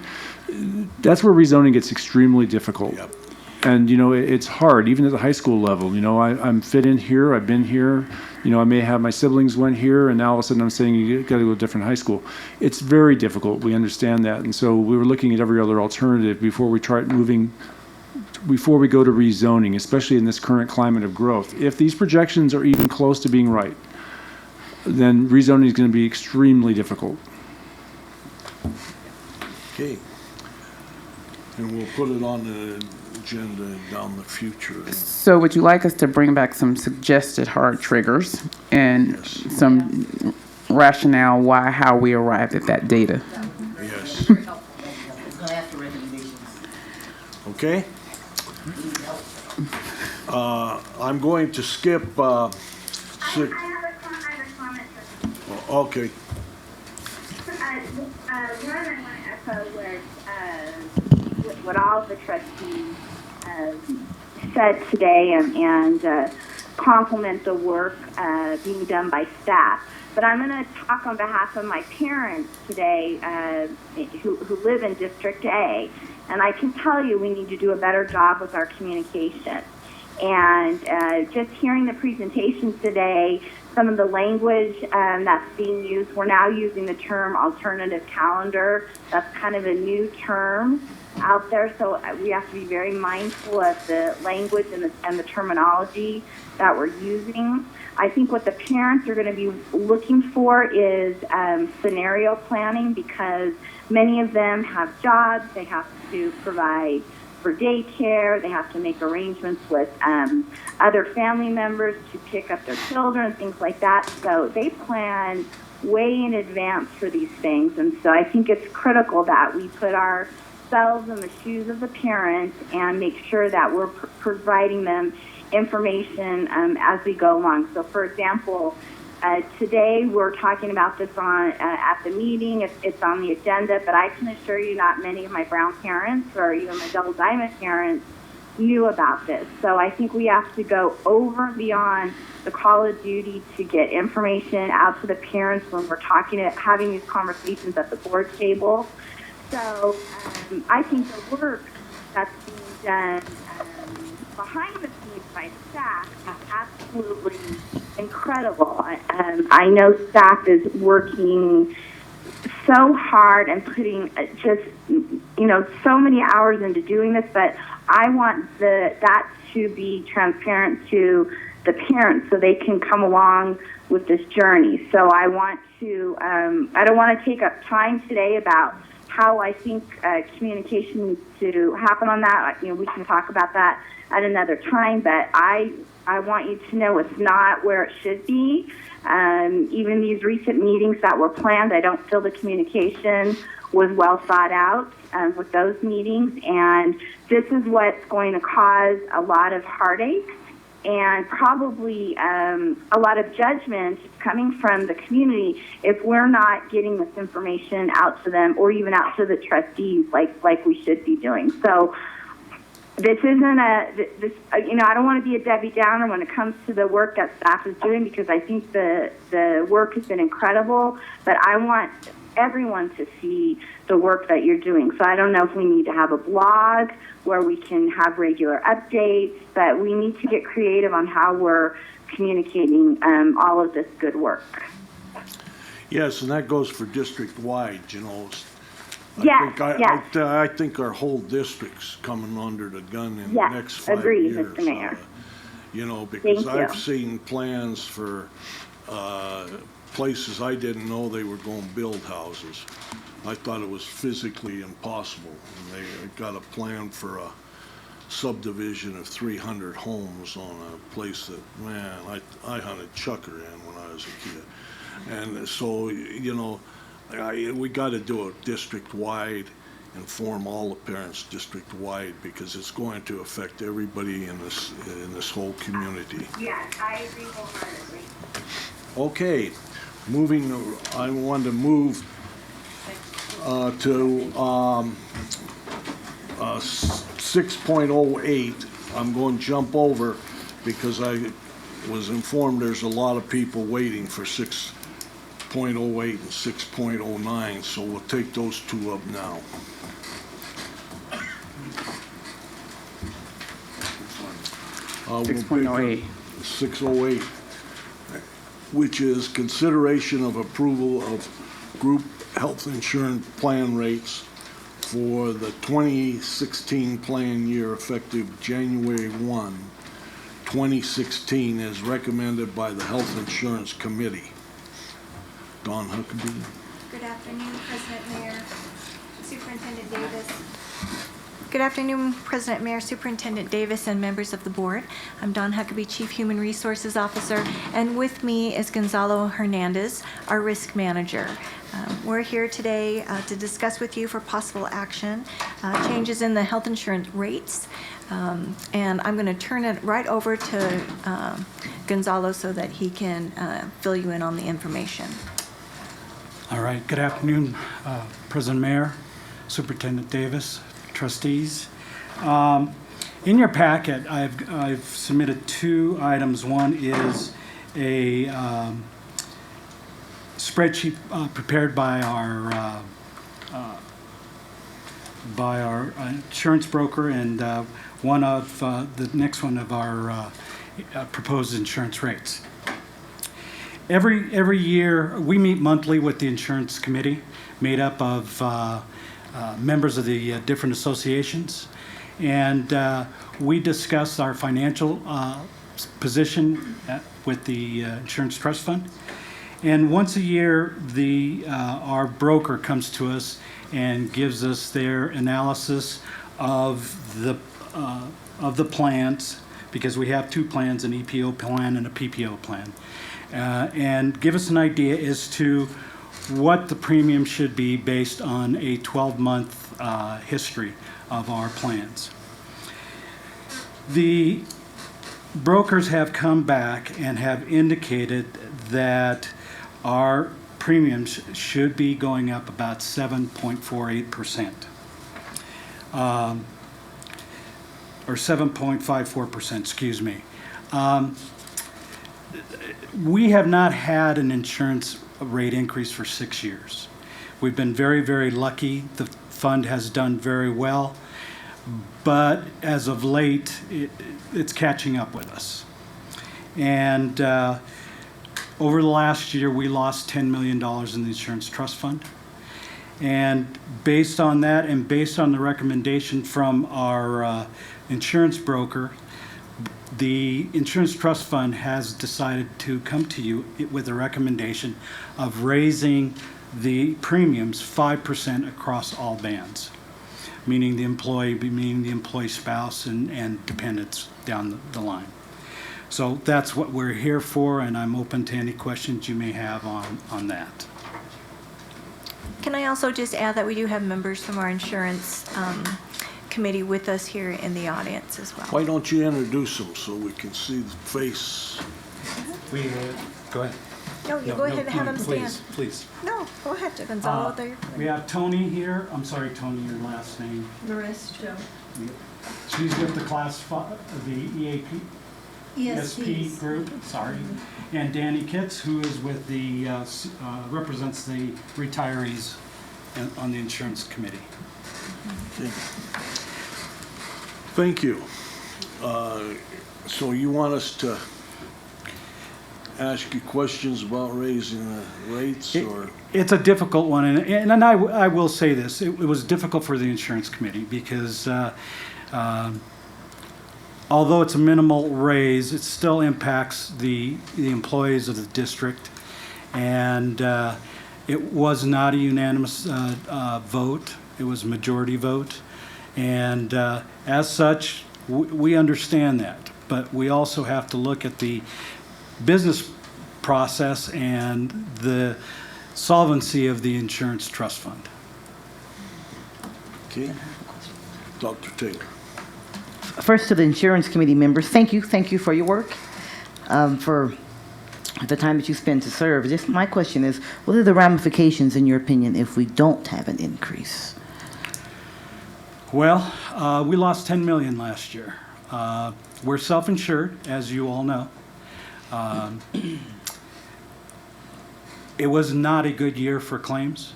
That's where rezoning gets extremely difficult. Yep. And, it's hard, even at the high school level. I'm fit in here, I've been here, I may have my siblings went here, and now all of a sudden I'm saying you got to go to a different high school. It's very difficult, we understand that. And so we were looking at every other alternative before we go to rezoning, especially in this current climate of growth. If these projections are even close to being right, then rezoning is going to be extremely difficult. Okay. And we'll put it on the agenda down the future. So would you like us to bring back some suggested hard triggers and some rationale how we arrived at that data? Yes. Okay. I'm going to skip. I have a comment. Okay. One I want to echo was what all the trustees said today and compliment the work being done by staff. But I'm going to talk on behalf of my parents today who live in District A. And I can tell you we need to do a better job with our communication. And just hearing the presentations today, some of the language that's being used, we're now using the term alternative calendar. That's kind of a new term out there, so we have to be very mindful of the language and the terminology that we're using. I think what the parents are going to be looking for is scenario planning, because many of them have jobs, they have to provide for daycare, they have to make arrangements with other family members to pick up their children, things like that. So they plan way in advance for these things. And so I think it's critical that we put ourselves in the shoes of the parents and make sure that we're providing them information as we go along. So for example, today we're talking about this on at the meeting. It's on the agenda, but I can assure you not many of my Brown parents or even my Double Diamond parents knew about this. So I think we have to go over and beyond the call of duty to get information out to the parents when we're having these conversations at the board table. So I think the work that's being done behind the scenes by staff is absolutely incredible. I know staff is working so hard and putting just, so many hours into doing this, but I want that to be transparent to the parents so they can come along with this journey. So I want to, I don't want to take up time today about how I think communication needs to happen on that. We can talk about that at another time, but I want you to know it's not where it should be. Even these recent meetings that were planned, I don't feel the communication was well thought out with those meetings, and this is what's going to cause a lot of heartache and probably a lot of judgment coming from the community if we're not getting this information out to them or even out to the trustees like we should be doing. So this isn't I don't want to be a Debbie Downer when it comes to the work that staff is doing, because I think the work has been incredible, but I want everyone to see the work that you're doing. So I don't know if we need to have a blog where we can have regular updates, but we need to get creative on how we're communicating all of this good work. Yes, and that goes for district-wide, Yes, I think our whole district's coming under the gun in the next 5 agreed, years. Mr. Mayor. Because Thank you. I've seen plans for places I didn't know they were going to build houses. I thought it was physically impossible. And they got a plan for a subdivision of 300 homes on a place that, man, I hunted chucker in when I was a kid. And so, we got to do it district-wide, inform all the parents district-wide, because it's going to affect everybody in this whole community. Yes, I agree wholeheartedly. Okay, I want to move to 6.08. I'm going to jump over because I was informed there's a lot of people waiting for 6.08 and 6.09, so we'll take those two up now. We'll 6.08. 608, which is consideration of approval of group health insurance plan rates for the 2016 plan year effective January 1, 2016, as recommended by the Health Insurance Committee. Don Huckabee. Good afternoon, President Mayor, Superintendent Davis. Good afternoon, President Mayor, Superintendent Davis, and members of the board. I'm Dawn Huckabee, Chief Human Resources Officer, and with me is Gonzalo Hernandez, our risk manager. We're here today to discuss with you for possible action changes in the health insurance rates. And I'm going to turn it right over to Gonzalo so that he can fill you in on the information. All right. Good afternoon, President Mayor, Superintendent Davis, Trustees. In your packet, I've submitted 2 items. One is a spreadsheet prepared by our insurance broker, and one of the next one of our proposed insurance rates. Every year, we meet monthly with the insurance committee, made up of members of the different associations, and we discuss our financial position with the insurance trust fund. And once a year, our broker comes to us and gives us their analysis of the plans, because we have 2 plans, an EPO plan and a PPO plan, and give us an idea as to what the premium should be based on a 12-month history of our plans. The brokers have come back and have indicated that our premiums should be going up about 7.48%, or 7.54%, excuse me. We have not had an insurance rate increase for 6 years. We've been very, very lucky. The fund has done very well, but as of late, it's catching up with us. And over the last year, we lost $10 million in the insurance trust fund. And based on that, and based on the recommendation from our insurance broker, the insurance trust fund has decided to come to you with a recommendation of raising the premiums 5% across all bands, meaning the employee spouse, and dependents down the line. So that's what we're here for, and I'm open to any questions you may have on that. Can I also just add that we do have members from our insurance committee with us here in the audience as well. Why don't you introduce them so we can see the face? Go ahead. No, you go ahead and have them stand. Please. No, go ahead, Gonzalo. We have Tony here. I'm sorry, Tony, your last name. Maristro. She's with the class the EAP. ESP group, sorry, and Danny Kitts, who is with the, represents the retirees on the insurance committee. Okay. Thank you. So you want us to ask you questions about raising the rates, or? It's a difficult one, and I will say this, it was difficult for the insurance committee because although it's a minimal raise, it still impacts the employees of the district, and it was not a unanimous vote. It was a majority vote, and as such, we understand that, but we also have to look at the business process and the solvency of the insurance trust fund. Okay. Dr. Taylor. First, to the insurance committee members, thank you for your work, for the time that you spend to serve. Just my question is, what are the ramifications, in your opinion, if we don't have an increase? Well, we lost $10 million last year. We're self-insured, as you all know. It was not a good year for claims.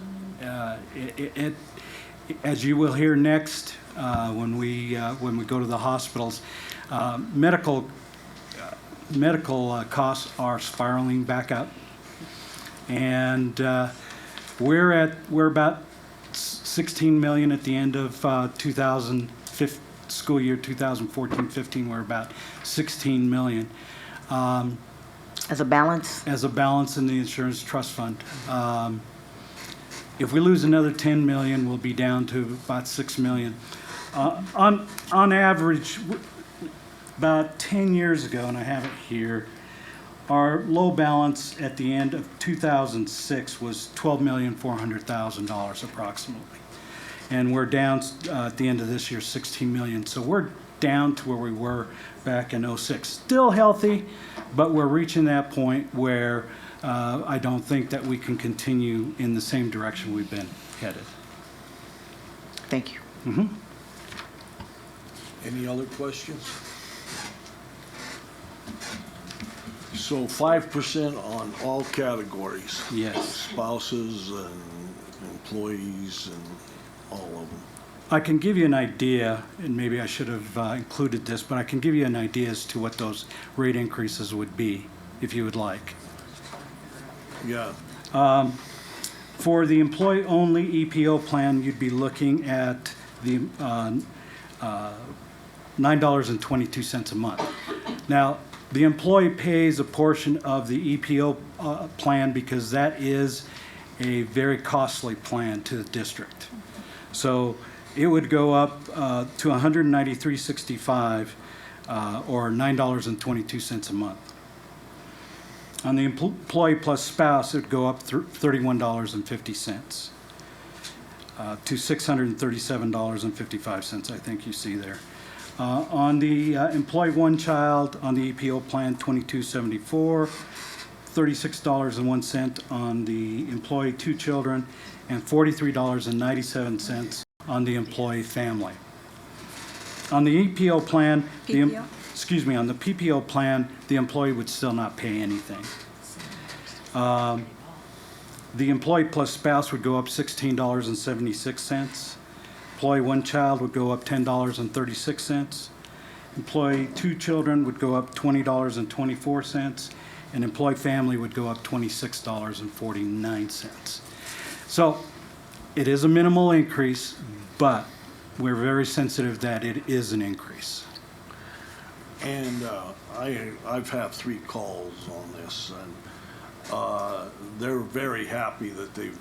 As you will hear next, when we go to the hospitals, medical costs are spiraling back up, and we're about 16 million at the end of 2015 school year 2014-15. We're about 16 million. As a balance? As a balance in the insurance trust fund. If we lose another 10 million, we'll be down to about 6 million. On average, about 10 years ago, and I have it here, our low balance at the end of 2006 was $12,400,000 approximately. And we're down at the end of this year, 16 million. So we're down to where we were back in 06. Still healthy, but we're reaching that point where I don't think that we can continue in the same direction we've been headed. Thank you. Mm-hmm. Any other questions? So 5% on all categories? Yes. Spouses and employees and all of them? I can give you an idea, and maybe I should have included this, but I can give you an idea as to what those rate increases would be, if you would like. Yeah. For the employee-only EPO plan, you'd be looking at the $9.22 a month. Now, the employee pays a portion of the EPO plan because that is a very costly plan to the district. So it would go up to $193.65 or $9.22 a month. On the employee plus spouse, it would go up $31.50 to $637.55, I think you see there. On the employee one child, on the EPO plan, $22.74, $36.01 on the employee two children, and $43.97 on the employee family. On the EPO plan, on the PPO plan, the employee would still not pay anything. The employee plus spouse would go up $16.76. Employee one child would go up $10.36. Employee two children would go up $20.24. And employee family would go up $26.49. So it is a minimal increase, but we're very sensitive that it is an increase. And I've had 3 calls on this, and they're very happy that they've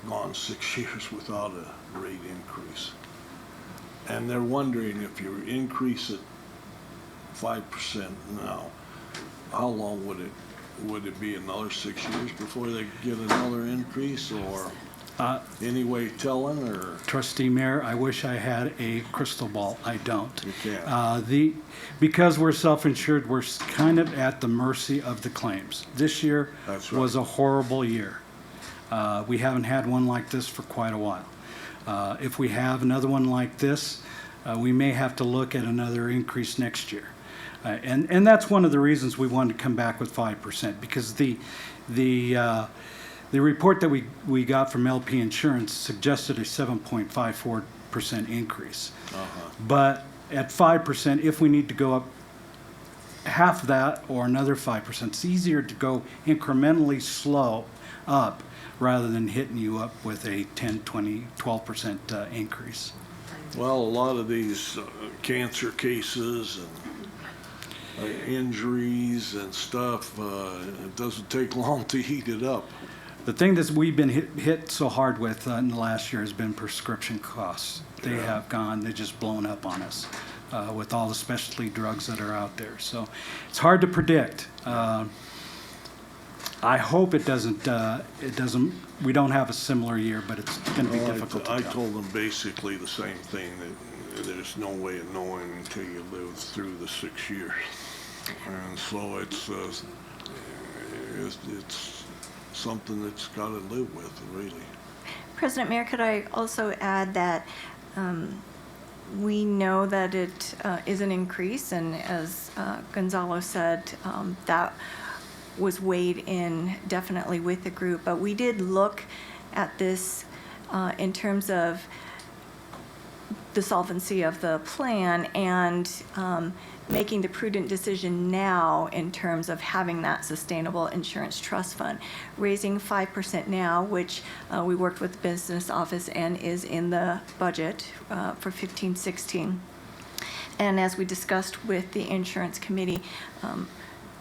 gone 6 years without a rate increase. And they're wondering if you increase it 5% now, how long would it be another 6 years before they get another increase, or any way telling, or? Trustee Mayor, I wish I had a crystal ball. I don't. You can't. Because we're self-insured, we're kind of at the mercy of the claims. This year was a horrible year. We haven't had one like this for quite a while. If we have another one like this, we may have to look at another increase next year. And that's one of the reasons we wanted to come back with 5%, because the report that we got from LP Insurance suggested a 7.54% increase. But at 5%, if we need to go up half that or another 5%, it's easier to go incrementally slow up rather than hitting you up with a 10, 20, 12% increase. Well, a lot of these cancer cases and injuries and stuff, it doesn't take long to heat it up. The thing that we've been hit so hard with in the last year has been prescription costs. They have gone, they've just blown up on us with all the specialty drugs that are out there. So it's hard to predict. I hope it doesn't, we don't have a similar year, but it's going to be difficult to I tell. told them basically the same thing, that there's no way of knowing until you live through the 6 years. And so it's something that's got to live with, really. President Mayor, could I also add that we know that it is an increase, and as Gonzalo said, that was weighed in definitely with the group, but we did look at this in terms of the solvency of the plan and making the prudent decision now in terms of having that sustainable insurance trust fund. Raising 5% now, which we worked with the business office and is in the budget for 15-16. And as we discussed with the insurance committee,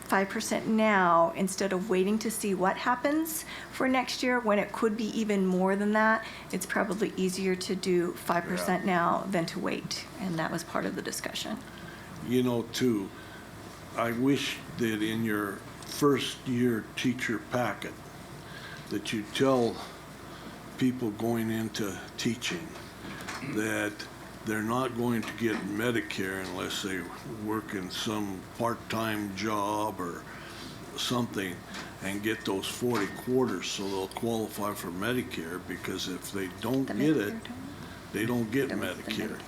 5% now, instead of waiting to see what happens for next year when it could be even more than that, it's probably easier to do 5% now than to wait. And that was part of the discussion. You know, too, I wish that in your first year teacher packet that you tell people going into teaching that they're not going to get Medicare unless they work in some part-time job or something and get those 40 quarters so they'll qualify for Medicare, because if they don't get it, they don't get Medicare.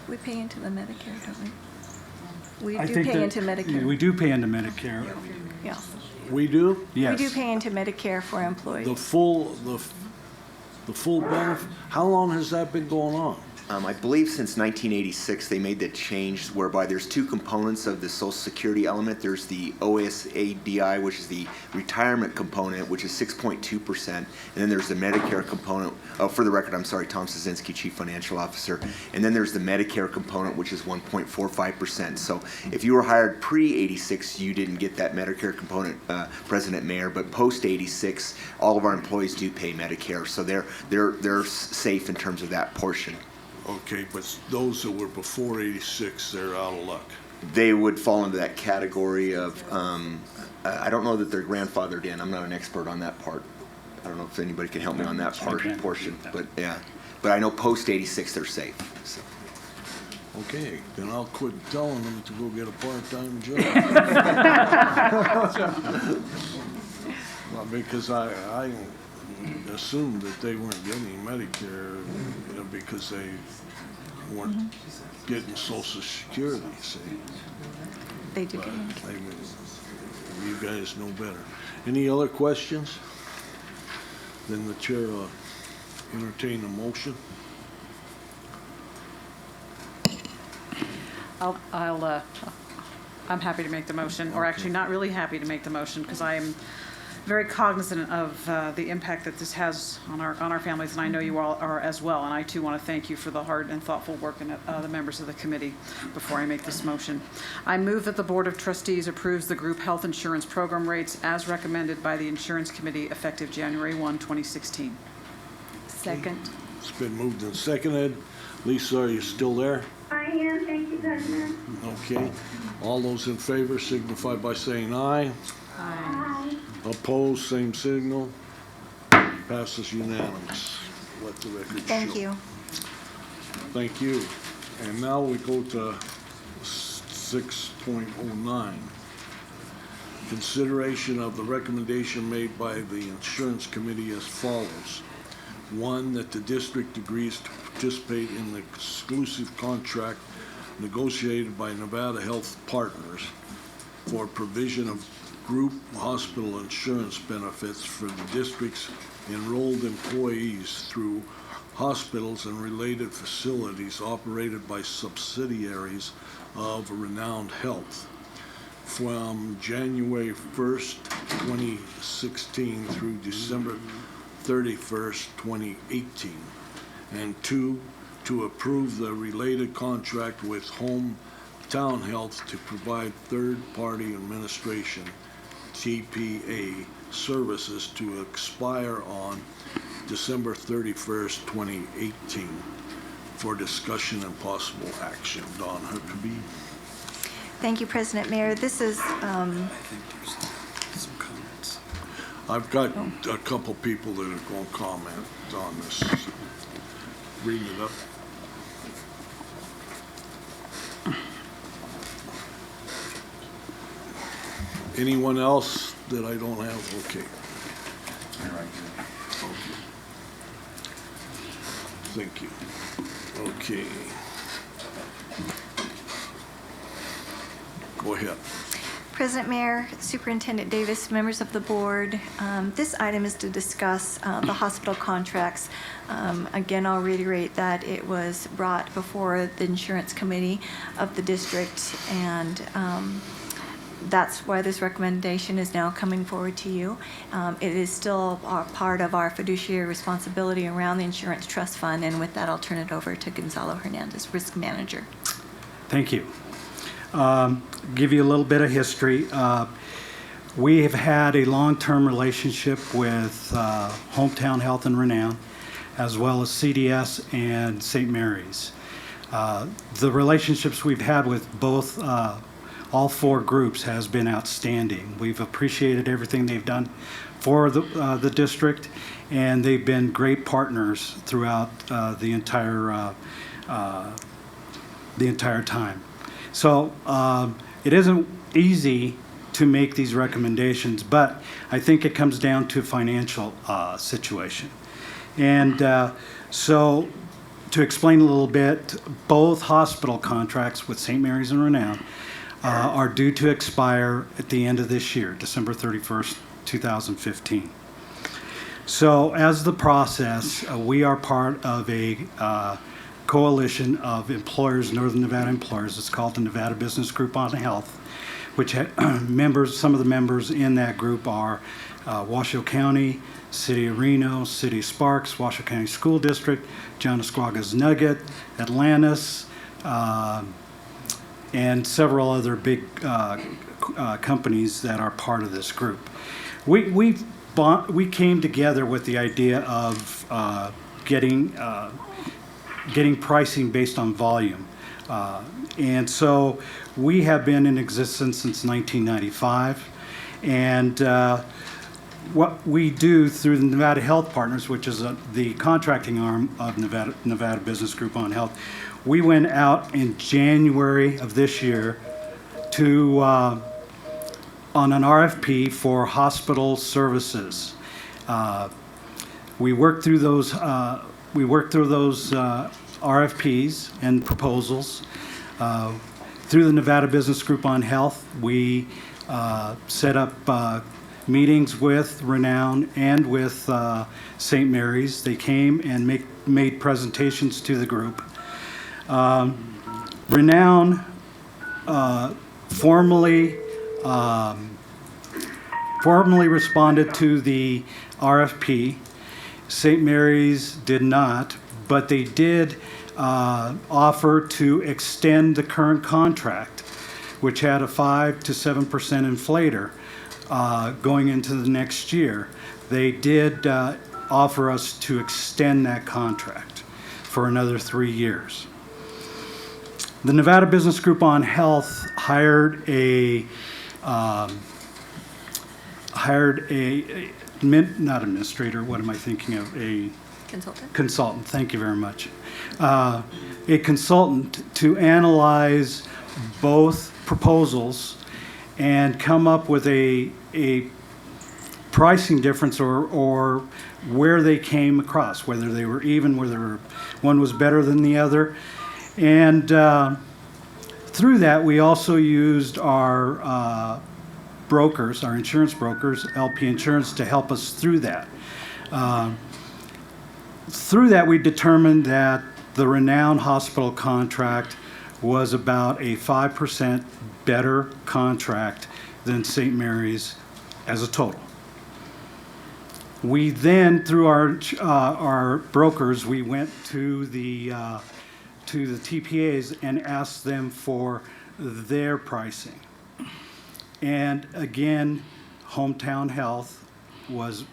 We pay into the Medicare, don't we? We I do think pay that- into Medicare. We do pay into Medicare. Yeah. We do? Yes. We do pay into Medicare for employees. The full benefit, how long has that been going on? I believe since 1986, they made the change whereby there's two components of the Social Security element. There's the OSADI, which is the retirement component, which is 6.2%, and then there's the Medicare component. Oh, for the record, I'm sorry, Tom Szynski, Chief Financial Officer. And then there's the Medicare component, which is 1.45%. So if you were hired pre-86, you didn't get that Medicare component, President Mayor, but post-86, all of our employees do pay Medicare, so they're safe in terms of that portion. Okay, but those that were before 86, they're out of luck. They would fall into that category of, I don't know that they're grandfathered in. I'm not an expert on that part. I don't know if anybody can help me on that portion, but yeah. But I know post 86, they're safe. So. Okay, then I'll quit telling them to go get a part-time job. Well, because I assumed that they weren't getting Medicare, because they weren't getting Social Security, see? They do get But Medicare. you guys know better. Any other questions? Then the chair will entertain a motion. I'm happy to make the motion, or actually not really happy to make the motion, because I am very cognizant of the impact that this has on our families, and I know you all are as well. And I too want to thank you for the hard and thoughtful work and the members of the committee before I make this motion. I move that the Board of Trustees approves the group health insurance program rates as recommended by the Insurance Committee effective January 1, 2016. Second. It's been moved and seconded. Lisa, are you still there? I am, thank you, President. Okay. All those in favor signify by saying aye. Aye. Opposed, same signal. Passes unanimous. Let the record show. Thank you. Thank you. And now we go to 6.09. Consideration of the recommendation made by the Insurance Committee as follows. One, that the district agrees to participate in the exclusive contract negotiated by Nevada Health Partners for provision of group hospital insurance benefits for the district's enrolled employees through hospitals and related facilities operated by subsidiaries of Renowned Health from January 1st, 2016 through December 31st, 2018. And two, to approve the related contract with Hometown Health to provide third-party administration, TPA, services to expire on December 31st, 2018 for discussion and possible action. Don Huckabee. Thank you, President Mayor. This is, I've got a couple people that are going to comment on this. Read it up. Anyone else that I don't have? Okay. Thank you. Okay. Go ahead. President Mayor, Superintendent Davis, members of the board, this item is to discuss the hospital contracts. Again, I'll reiterate that it was brought before the Insurance Committee of the district, and that's why this recommendation is now coming forward to you. It is still a part of our fiduciary responsibility around the Insurance Trust Fund, and with that, I'll turn it over to Gonzalo Hernandez, Risk Manager. Thank you. Give you a little bit of history. We have had a long-term relationship with Hometown Health and Renown, as well as CDS and St. Mary's. The relationships we've had with both, all four groups has been outstanding. We've appreciated everything they've done for the district, and they've been great partners throughout the entire time. So it isn't easy to make these recommendations, but I think it comes down to financial situation. And so to explain a little bit, both hospital contracts with St. Mary's and Renown are due to expire at the end of this year, December 31st, 2015. So as the process, we are part of a coalition of employers, Northern Nevada employers. It's called the Nevada Business Group on Health, which members, some of the members in that group are Washoe County, City of Reno, City of Sparks, Washoe County School District, John Esquaga's Nugget, Atlantis, and several other big companies that are part of this group. We came together with the idea of getting pricing based on volume. And so we have been in existence since 1995. And what we do through the Nevada Health Partners, which is the contracting arm of Nevada Business Group on Health, we went out in January of this year to on an RFP for hospital services. We worked through those RFPs and proposals. Through the Nevada Business Group on Health, we set up meetings with Renown and with St. Mary's. They came and made presentations to the group. Renown formally responded to the RFP. St. Mary's did not, but they did offer to extend the current contract, which had a 5 to 7% inflator going into the next year. They did offer us to extend that contract for another 3 years. The Nevada Business Group on Health hired a not administrator, what am I thinking of? A Consultant. Consultant, thank you very much. A consultant to analyze both proposals and come up with a pricing difference or where they came across, whether they were even, whether one was better than the other. And through that, we also used our brokers, our insurance brokers, LP Insurance, to help us through that. Through that, we determined that the Renown Hospital contract was about a 5% better contract than St. Mary's as a total. We then, through our brokers, we went to the TPAs and asked them for their pricing. And again, Hometown Health was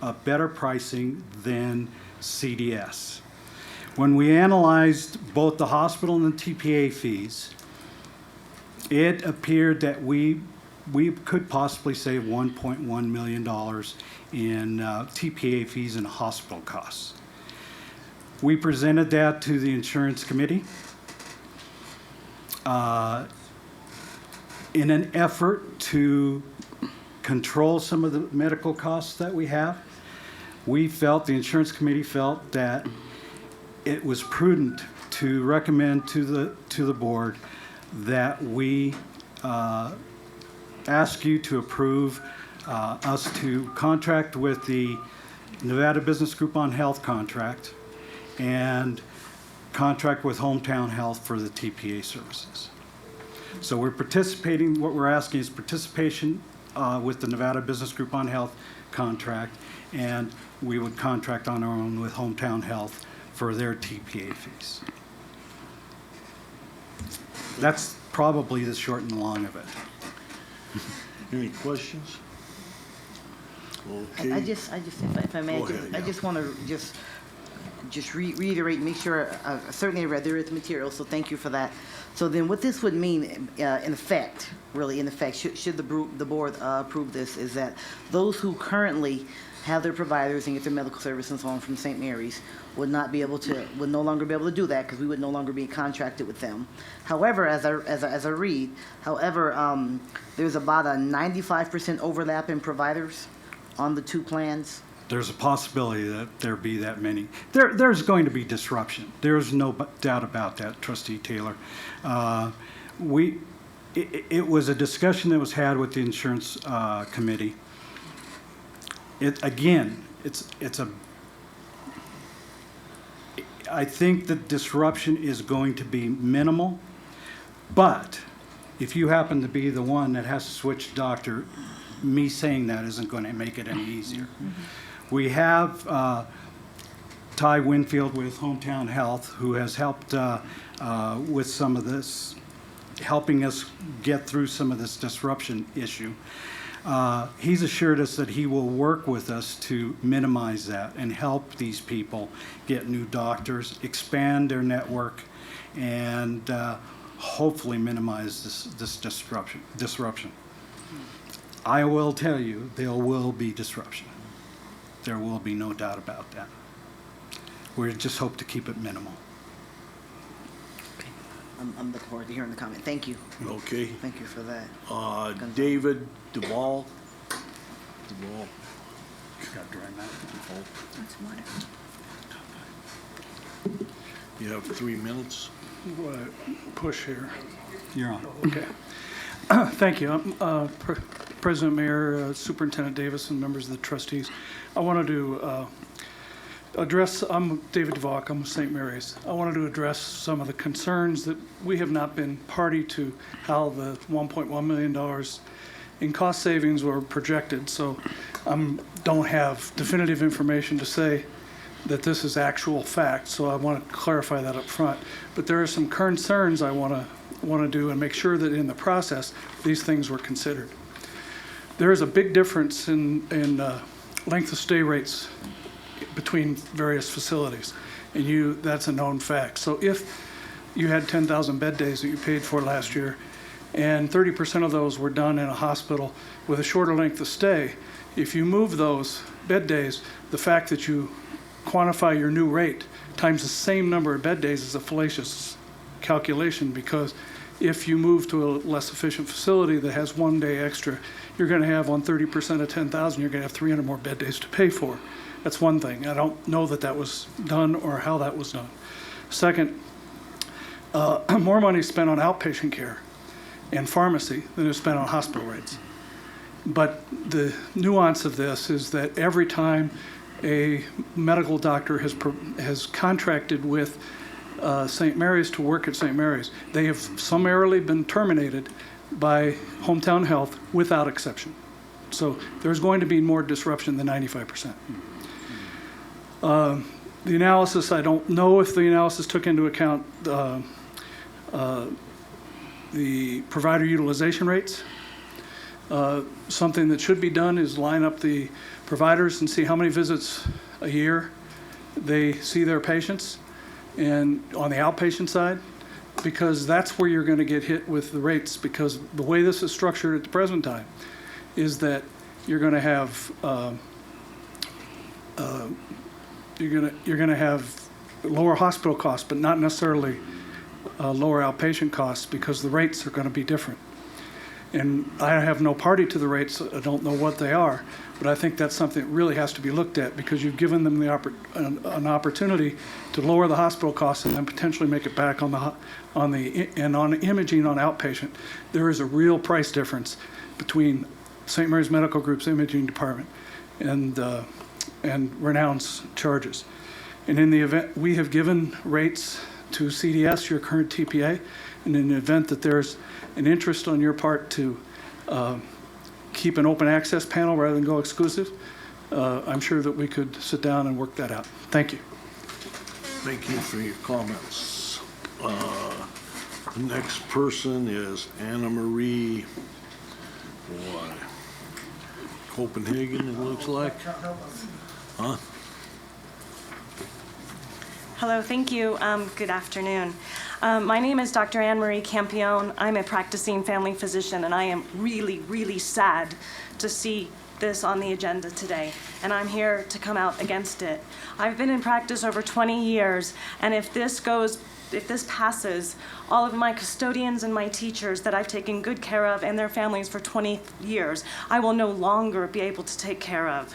a better pricing than CDS. When we analyzed both the hospital and the TPA fees, it appeared that we could possibly save $1.1 million in TPA fees and hospital costs. We presented that to the insurance committee in an effort to control some of the medical costs that we have. We felt, the insurance committee felt, that it was prudent to recommend to the board that we ask you to approve us to contract with the Nevada Business Group on Health contract and contract with Hometown Health for the TPA services. So we're participating, what we're asking is participation with the Nevada Business Group on Health contract, and we would contract on our own with Hometown Health for their TPA fees. That's probably the short and long of it. Any questions? Okay. I just, if I may, Go ahead, I yeah. just want to reiterate, make sure, certainly I read the material, so thank you for that. So then what this would mean, in effect, should the board approve this, is that those who currently have their providers and get their medical service and so on from St. Mary's would no longer be able to do that because we would no longer be contracted with them. However, as I read, there's about a 95% overlap in providers on the two plans. there's a possibility that there be that many. There's going to be disruption. There's no doubt about that, Trustee Taylor. It was a discussion that was had with the insurance committee. I think the disruption is going to be minimal, but if you happen to be the one that has to switch doctor, me saying that isn't going to make it any easier. We have Ty Winfield with Hometown Health, who has helped with some of this, helping us get through some of this disruption issue. He's assured us that he will work with us to minimize that and help these people get new doctors, expand their network, and hopefully minimize this disruption. I will tell you, there will be disruption. There will be no doubt about that. We just hope to keep it minimal. I'm looking forward to hearing the comment. Thank you. Okay. Thank you for that. David Duvall. Got dry mouth. That's water. You have 3 minutes. Push here. You're on. Okay. Thank you. President Mayor, Superintendent Davis, and members of the trustees. I wanted to address, I'm David DeVock, I'm with St. Mary's. I wanted to address some of the concerns that we have not been party to how the $1.1 million in cost savings were projected. So I don't have definitive information to say that this is actual fact, so I want to clarify that up front. But there are some concerns I want to do and make sure that in the process these things were considered. There is a big difference in length of stay rates between various facilities, and that's a known fact. So if you had 10,000 bed days that you paid for last year, and 30% of those were done in a hospital with a shorter length of stay, if you move those bed days, the fact that you quantify your new rate times the same number of bed days is a fallacious calculation, because if you move to a less efficient facility that has 1 day extra, you're going to have on 30% of 10,000, you're going to have 300 more bed days to pay for. That's one thing. I don't know that that was done or how that was done. Second, more money is spent on outpatient care and pharmacy than is spent on hospital rates. But the nuance of this is that every time a medical doctor has contracted with St. Mary's to work at St. Mary's, they have summarily been terminated by Hometown Health without exception. So there's going to be more disruption than 95%. The analysis, I don't know if the analysis took into account the provider utilization rates. Something that should be done is line up the providers and see how many visits a year they see their patients, and on the outpatient side, because that's where you're going to get hit with the rates, because the way this is structured at the present time is that you're going to have you're going to have lower hospital costs, but not necessarily lower outpatient costs, because the rates are going to be different. And I have no party to the rates. I don't know what they are, but I think that's something that really has to be looked at, because you've given them an opportunity to lower the hospital costs and then potentially make it back on imaging on outpatient. There is a real price difference between St. Mary's Medical Group's imaging department and Renown's charges. And in the event, we have given rates to CDS, your current TPA, and in the event that there's an interest on your part to keep an open access panel rather than go exclusive, I'm sure that we could sit down and work that out. Thank you. Thank you for your comments. The next person is Anna Marie Copenhagen, it looks like. Huh? Hello, thank you. Good afternoon. My name is Dr. Anne Marie Campione. I'm a practicing family physician, and I am really, really sad to see this on the agenda today, and I'm here to come out against it. I've been in practice over 20 years, and if this goes if this passes, all of my custodians and my teachers that I've taken good care of and their families for 20 years, I will no longer be able to take care of.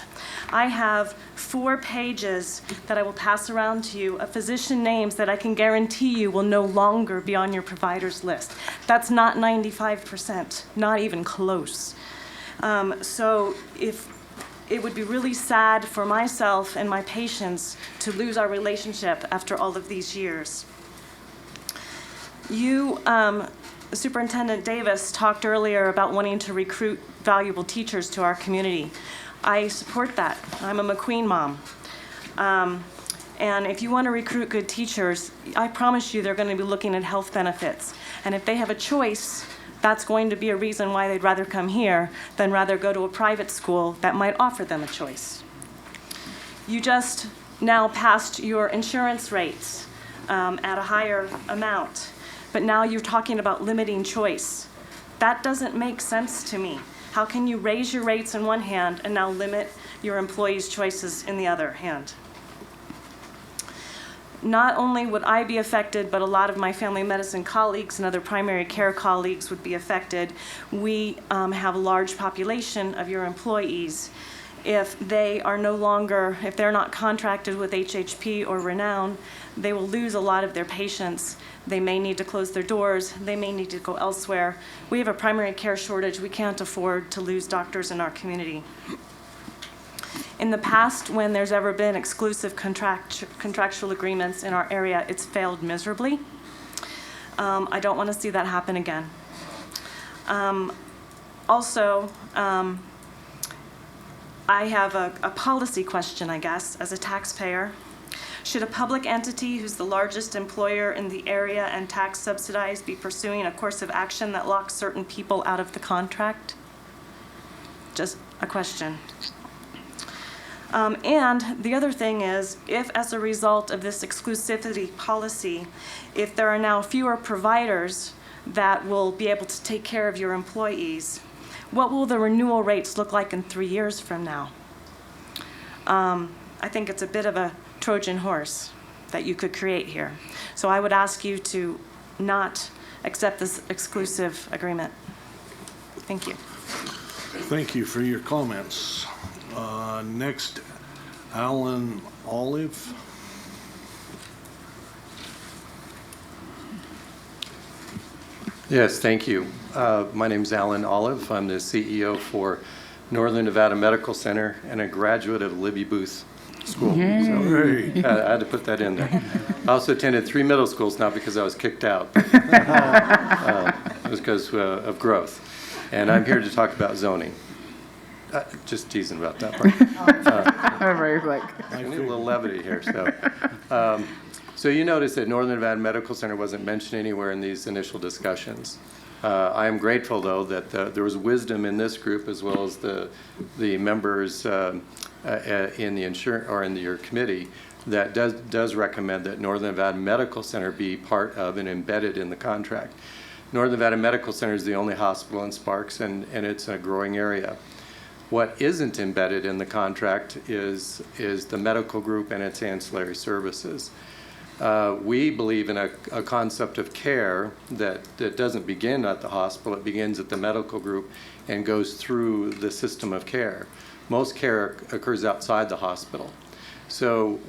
I have 4 pages that I will pass around to you of physician names that I can guarantee you will no longer be on your provider's list. That's not 95%, not even close. So it would be really sad for myself and my patients to lose our relationship after all of these years. You, Superintendent Davis, talked earlier about wanting to recruit valuable teachers to our community. I support that. I'm a McQueen mom. And if you want to recruit good teachers, I promise you they're going to be looking at health benefits. And if they have a choice, that's going to be a reason why they'd rather come here than rather go to a private school that might offer them a choice. You just now passed your insurance rates at a higher amount, but now you're talking about limiting choice. That doesn't make sense to me. How can you raise your rates in one hand and now limit your employees' choices in the other hand? Not only would I be affected, but a lot of my family medicine colleagues and other primary care colleagues would be affected. We have a large population of your employees. If they are no longer, if they're not contracted with HHP or Renown, they will lose a lot of their patients. They may need to close their doors. They may need to go elsewhere. We have a primary care shortage. We can't afford to lose doctors in our community. In the past, when there's ever been exclusive contractual agreements in our area, it's failed miserably. I don't want to see that happen again. Also, I have a policy question, I guess, as a taxpayer. Should a public entity who's the largest employer in the area and tax subsidized be pursuing a course of action that locks certain people out of the contract? Just a question. And the other thing is, if as a result of this exclusivity policy, if there are now fewer providers that will be able to take care of your employees, what will the renewal rates look like in 3 years from now? I think it's a bit of a Trojan horse that you could create here. So I would ask you to not accept this exclusive agreement. Thank you. Thank you for your comments. Next, Alan Olive. Yes, thank you. My name is Alan Olive. I'm the CEO for Northern Nevada Medical Center and a graduate of Libby Booth School. So, I had to put that in there. I also attended 3 middle schools, not because I was kicked out. It was because of growth. And I'm here to talk about zoning. Just teasing about that part. Very quick. I need a little levity here. So you notice that Northern Nevada Medical Center wasn't mentioned anywhere in these initial discussions. I am grateful, though, that there was wisdom in this group as well as the members in your committee that does recommend that Northern Nevada Medical Center be part of and embedded in the contract. Northern Nevada Medical Center is the only hospital in Sparks, and it's a growing area. What isn't embedded in the contract is the medical group and its ancillary services. We believe in a concept of care that doesn't begin at the hospital. It begins at the medical group and goes through the system of care. Most care occurs outside the hospital. So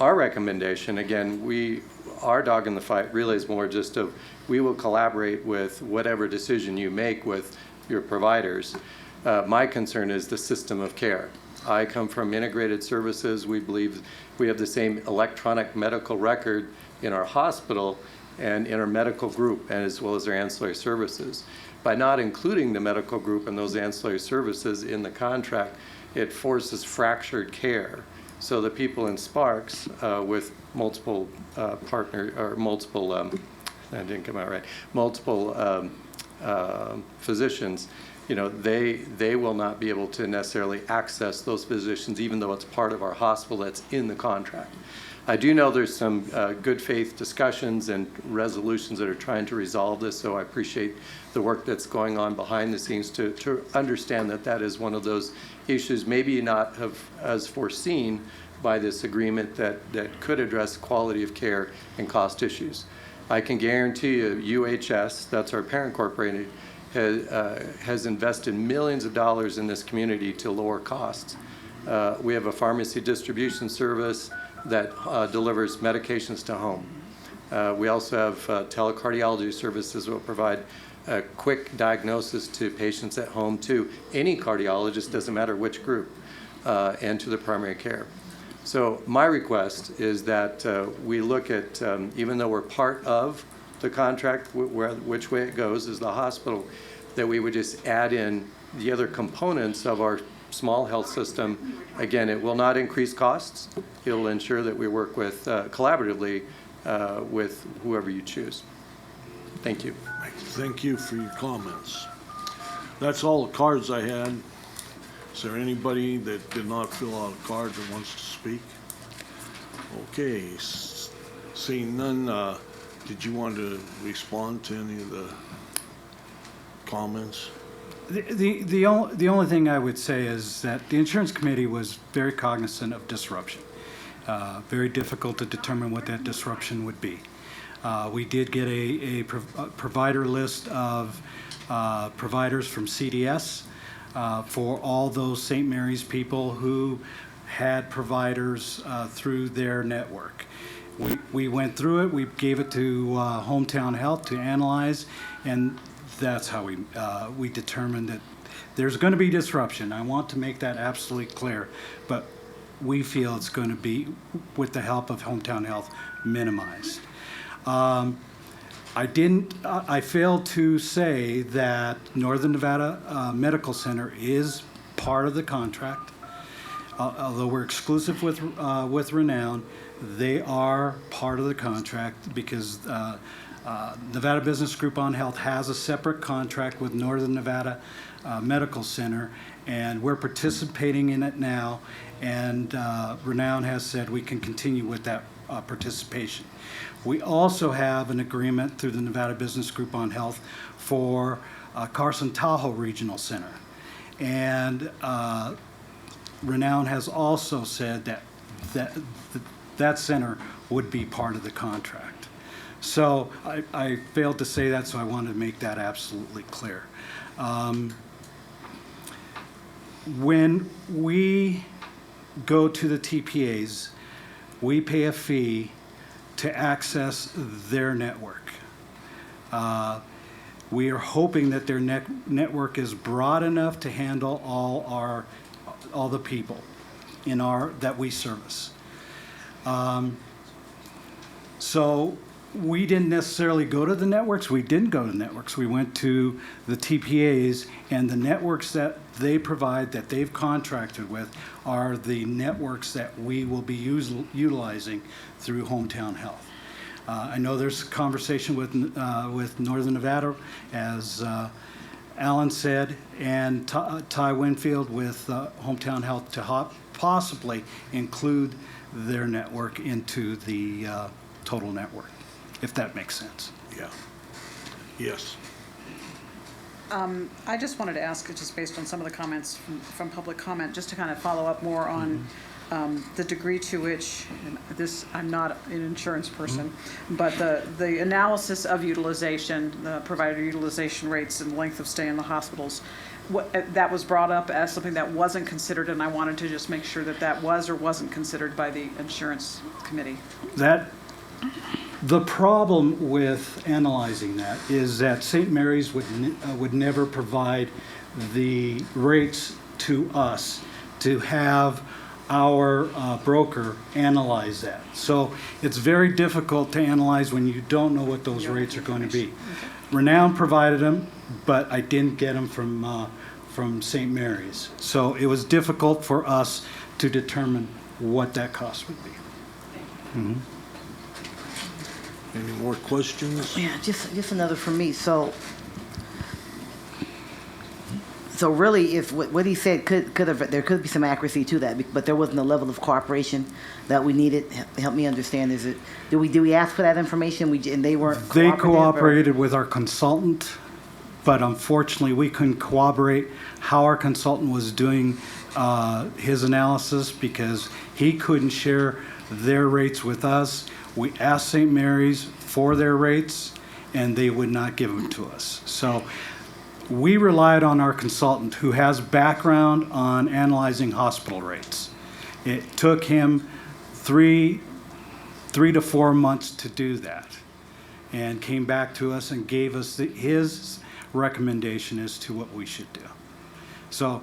our recommendation, again, our dog in the fight really is more just of we will collaborate with whatever decision you make with your providers. My concern is the system of care. I come from integrated services. We believe we have the same electronic medical record in our hospital and in our medical group, as well as our ancillary services. By not including the medical group and those ancillary services in the contract, it forces fractured care. So the people in Sparks with multiple that didn't come out right, multiple physicians, they will not be able to necessarily access those physicians, even though it's part of our hospital that's in the contract. I do know there's some good faith discussions and resolutions that are trying to resolve this, so I appreciate the work that's going on behind the scenes to understand that is one of those issues, maybe not as foreseen by this agreement that could address quality of care and cost issues. I can guarantee you UHS, that's our parent corporation, has invested millions of dollars in this community to lower costs. We have a pharmacy distribution service that delivers medications to home. We also have telecardiology services that will provide a quick diagnosis to patients at home, to any cardiologist, doesn't matter which group, and to the primary care. So my request is that we look at, even though we're part of the contract, which way it goes is the hospital, that we would just add in the other components of our small health system. Again, it will not increase costs. It will ensure that we work with collaboratively with whoever you choose. Thank you. Thank you for your comments. That's all the cards I had. Is there anybody that did not fill out a card that wants to speak? Okay, seeing none, did you want to respond to any of the comments? The only thing I would say is that the insurance committee was very cognizant of disruption. Very difficult to determine what that disruption would be. We did get a provider list of providers from CDS for all those St. Mary's people who had providers through their network. We went through it, we gave it to Hometown Health to analyze, and that's how we determined that there's going to be disruption. I want to make that absolutely clear, but we feel it's going to be, with the help of Hometown Health, minimized. I failed to say that Northern Nevada Medical Center is part of the contract. Although we're exclusive with Renown, they are part of the contract because Nevada Business Group on Health has a separate contract with Northern Nevada Medical Center, and we're participating in it now, and Renown has said we can continue with that participation. We also have an agreement through the Nevada Business Group on Health for Carson Tahoe Regional Center. And Renown has also said that center would be part of the contract. So I failed to say that, so I wanted to make that absolutely clear. When we go to the TPAs, we pay a fee to access their network. We are hoping that their network is broad enough to handle all the people that we service. So we didn't necessarily go to the networks. We didn't go to the networks. We went to the TPAs, and the networks that they provide, that they've contracted with, are the networks that we will be utilizing through Hometown Health. I know there's a conversation with Northern Nevada, as Alan said, and Ty Winfield with Hometown Health to possibly include their network into the total network, if that makes sense. Yeah. Yes. I just wanted to ask, just based on some of the comments from public comment, just to kind of follow up more on the degree to which, I'm not an insurance person, but the analysis of utilization, the provider utilization rates and length of stay in the hospitals, that was brought up as something that wasn't considered, and I wanted to just make sure that was or wasn't considered by the insurance committee. The problem with analyzing that is that St. Mary's would never provide the rates to us to have our broker analyze that. So it's very difficult to analyze when you don't know what those rates are going to be. Renown provided them, but I didn't get them from St. Mary's. So it was difficult for us to determine what that cost would be. Mm-hmm. Any more questions? Yeah, just another from me. So really, if what he said there could be some accuracy to that, but there wasn't a level of cooperation that we needed. Help me understand. Did we ask for that information? And they weren't. They cooperated with our consultant, but unfortunately, we couldn't corroborate how our consultant was doing his analysis because he couldn't share their rates with us. We asked St. Mary's for their rates, and they would not give them to us. So we relied on our consultant, who has background on analyzing hospital rates. It took him three to 4 months to do that, and came back to us and gave us his recommendation as to what we should do. So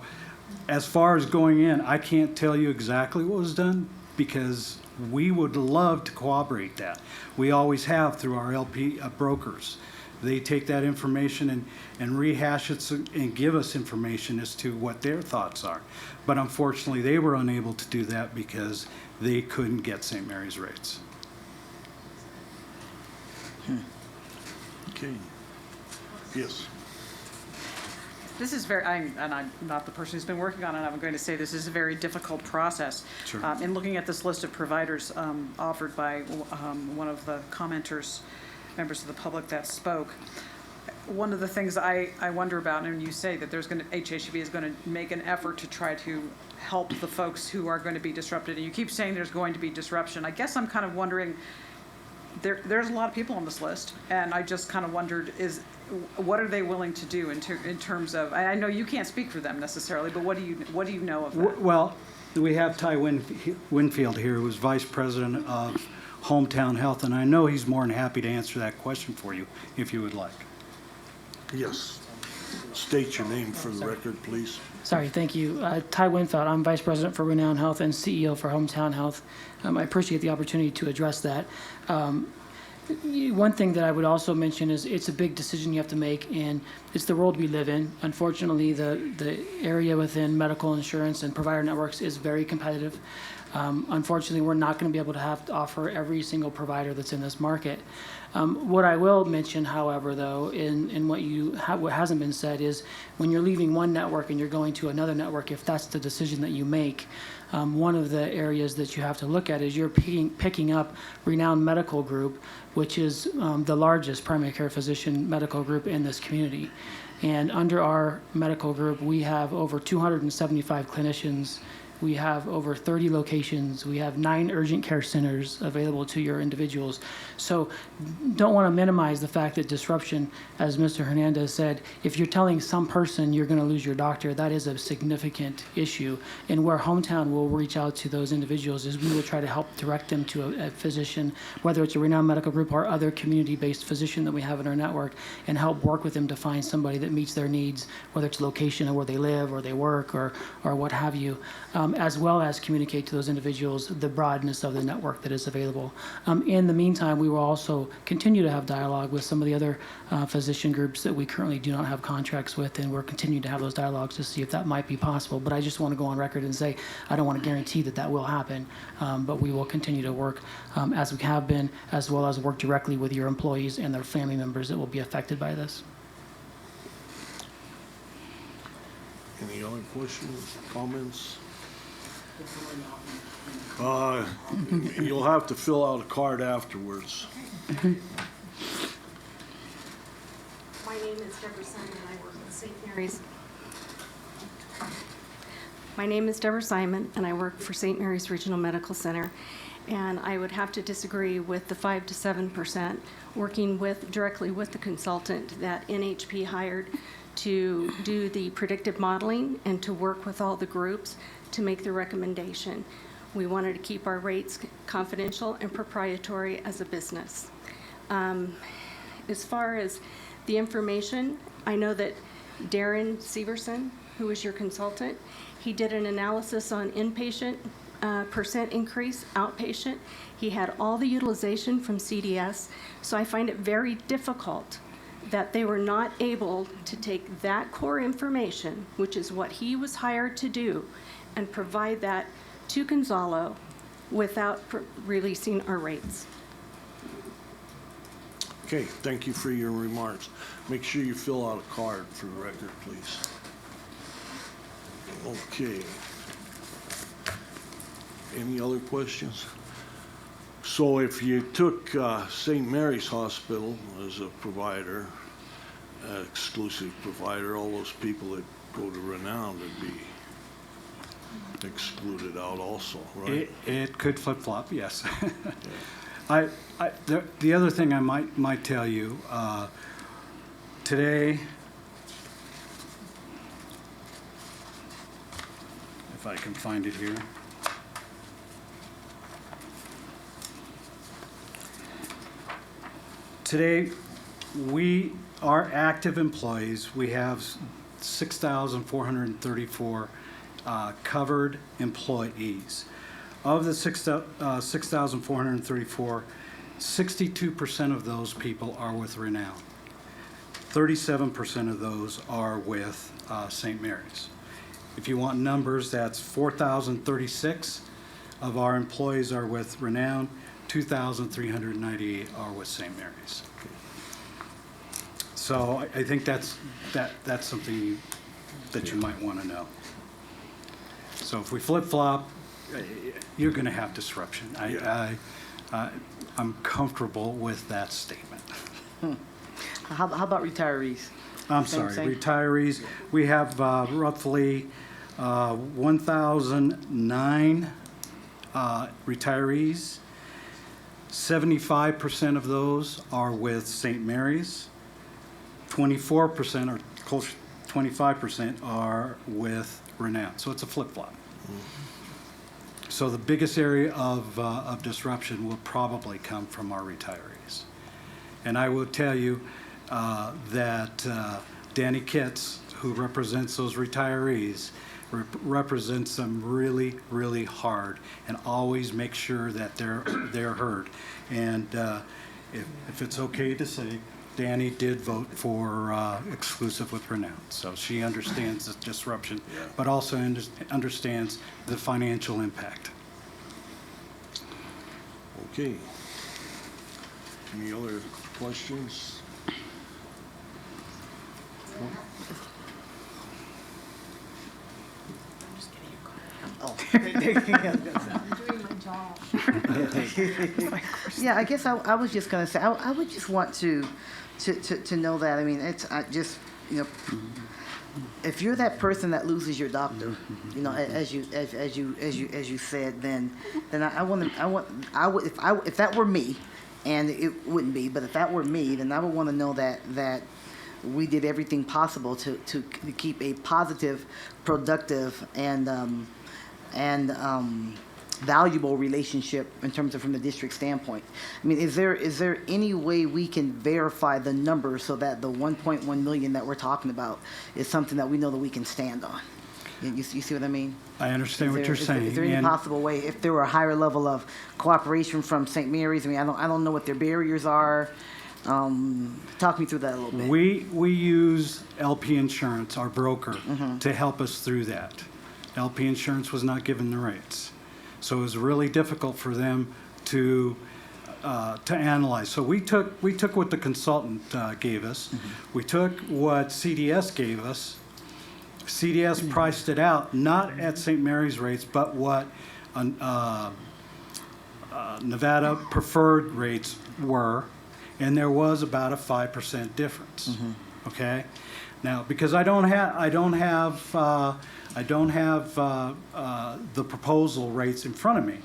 as far as going in, I can't tell you exactly what was done, because we would love to corroborate that. We always have through our LP brokers. They take that information and rehash it and give us information as to what their thoughts are. But unfortunately, they were unable to do that because they couldn't get St. Mary's rates. Okay. Yes. This is I'm not the person who's been working on it. I'm going to say this is a very difficult process. Sure. In looking at this list of providers offered by one of the commenters, members of the public that spoke, one of the things I wonder about, and you say that HHB is going to make an effort to try to help the folks who are going to be disrupted, and you keep saying there's going to be disruption. I guess I'm kind of wondering, there's a lot of people on this list, and I just kind of wondered, what are they willing to do in terms of, I know you can't speak for them necessarily, but what do you know of that? Well, we have Ty Winfield here, who's Vice President of Hometown Health, and I know he's more than happy to answer that question for you, if you would like. Yes. State your name for the record, please. Sorry, thank you. Ty Winfield, I'm Vice President for Renown Health and CEO for Hometown Health. I appreciate the opportunity to address that. One thing that I would also mention is it's a big decision you have to make, and it's the world we live in. Unfortunately, the area within medical insurance and provider networks is very competitive. Unfortunately, we're not going to be able to have to offer every single provider that's in this market. What I will mention, however, though, in what hasn't been said is when you're leaving one network and you're going to another network, if that's the decision that you make, one of the areas that you have to look at is you're picking up Renown Medical Group, which is the largest primary care physician medical group in this community. And under our medical group, we have over 275 clinicians. We have over 30 locations. We have 9 urgent care centers available to your individuals. So don't want to minimize the fact that disruption, as Mr. Hernandez said, if you're telling some person you're going to lose your doctor, that is a significant issue. And where Hometown will reach out to those individuals is we will try to help direct them to a physician, whether it's a Renown Medical Group or other community-based physician that we have in our network, and help work with them to find somebody that meets their needs, whether it's location or where they live or they work or what have you. As well as communicate to those individuals the broadness of the network that is available. In the meantime, we will also continue to have dialogue with some of the other physician groups that we currently do not have contracts with, and we're continuing to have those dialogues to see if that might be possible. But I just want to go on record and say I don't want to guarantee that will happen, but we will continue to work as we have been, as well as work directly with your employees and their family members that will be affected by this. Any other questions, comments? You'll have to fill out a card afterwards. My name is Deborah Simon, and I work with St. Mary's. My name is Deborah Simon, and I work for St. Mary's Regional Medical Center. And I would have to disagree with the 5 to 7%, working directly with the consultant that NHP hired to do the predictive modeling and to work with all the groups to make the recommendation. We wanted to keep our rates confidential and proprietary as a business. As far as the information, I know that Darren Severson, who is your consultant, he did an analysis on inpatient percent increase, outpatient. He had all the utilization from CDS, so I find it very difficult that they were not able to take that core information, which is what he was hired to do, and provide that to Gonzalo without releasing our rates. Okay, thank you for your remarks. Make sure you fill out a card for the record, please. Okay. Any other questions? So if you took St. Mary's Hospital as a provider, exclusive provider, all those people that go to Renown would be excluded out also, right? It could flip-flop, yes. The other thing I might tell you, today, if I can find it here. Today, our active employees, we have 6,434 covered employees. Of the 6,434, 62% of those people are with Renown. 37% of those are with St. Mary's. If you want numbers, that's 4,036 of our employees are with Renown, 2,398 are with St. Mary's. So I think that's something that you might want to know. So if we flip-flop, you're going to have disruption. I'm comfortable with that statement. How about retirees? I'm sorry, retirees. We have roughly 1,009 retirees. 75% of those are with St. Mary's. 24% or close to 25% are with Renown. So it's a flip-flop. So the biggest area of disruption will probably come from our retirees. And I will tell you that Danny Kitts, who represents those retirees, represents them really, really hard and always makes sure that they're heard. And if it's okay to say, Danny did vote for exclusive with Renown. So she understands the disruption, but also understands the financial impact. Okay. Any other questions? Yeah, I guess I was just going to say, I would just want to know that. I mean, if you're that person that loses your doctor, as you said, then if that were me, and it wouldn't be, but if that were me, then I would want to know that we did everything possible to keep a positive, productive, and valuable relationship in terms of from the district standpoint. I mean, is there any way we can verify the numbers so that the 1.1 million that we're talking about is something that we know that we can stand on? You see what I mean? I understand what you're saying. Is there any possible way, if there were a higher level of cooperation from St. Mary's? I mean, I don't know what their barriers are. Talk me through that a little bit. We use LP Insurance, our broker, to help us through that. LP Insurance was not given the rates. So it was really difficult for them to analyze. So we took what the consultant gave us. We took what CDS gave us. CDS priced it out, not at St. Mary's rates, but what Nevada preferred rates were, and there was about a 5% difference. Okay, now because I don't have the proposal rates in front of me.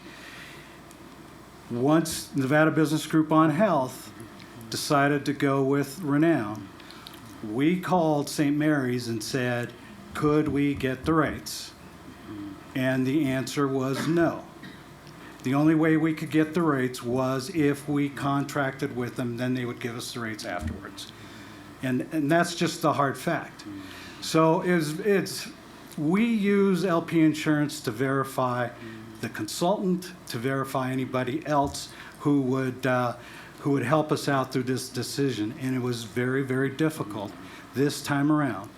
Once Nevada Business Group on Health decided to go with Renown, we called St. Mary's and said, could we get the rates? And the answer was no. The only way we could get the rates was if we contracted with them, then they would give us the rates afterwards. And that's just the hard fact. So we use LP Insurance to verify the consultant, to verify anybody else who would help us out through this decision. And it was very, very difficult this time around.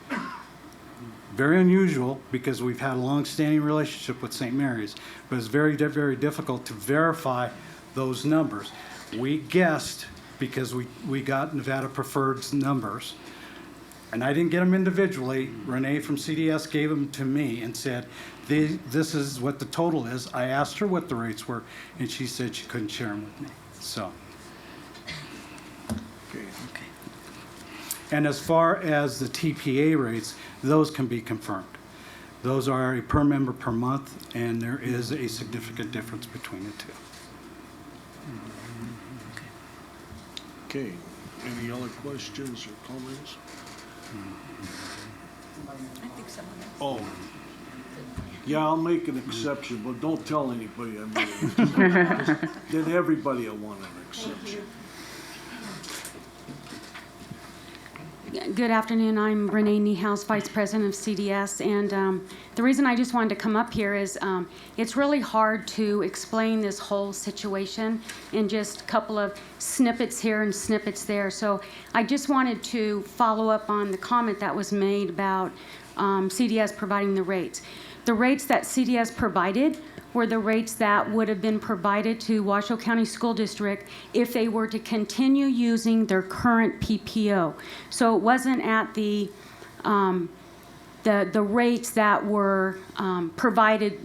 Very unusual because we've had a long-standing relationship with St. Mary's, but it's very, very difficult to verify those numbers. We guessed because we got Nevada Preferred's numbers, and I didn't get them individually. Renee from CDS gave them to me and said, this is what the total is. I asked her what the rates were, and she said she couldn't share them with me. So. Okay. And as far as the TPA rates, those can be confirmed. Those are a per member per month, and there is a significant difference between the two. Okay, any other questions or comments? I think someone else. Oh, yeah, I'll make an exception, but don't tell anybody I made an exception. Then everybody will want an exception. Good afternoon. I'm Renee Niehaus, Vice President of CDS, and the reason I just wanted to come up here is it's really hard to explain this whole situation in just a couple of snippets here and snippets there. So I just wanted to follow up on the comment that was made about CDS providing the rates. The rates that CDS provided were the rates that would have been provided to Washoe County School District if they were to continue using their current PPO. So it wasn't at the rates that were provided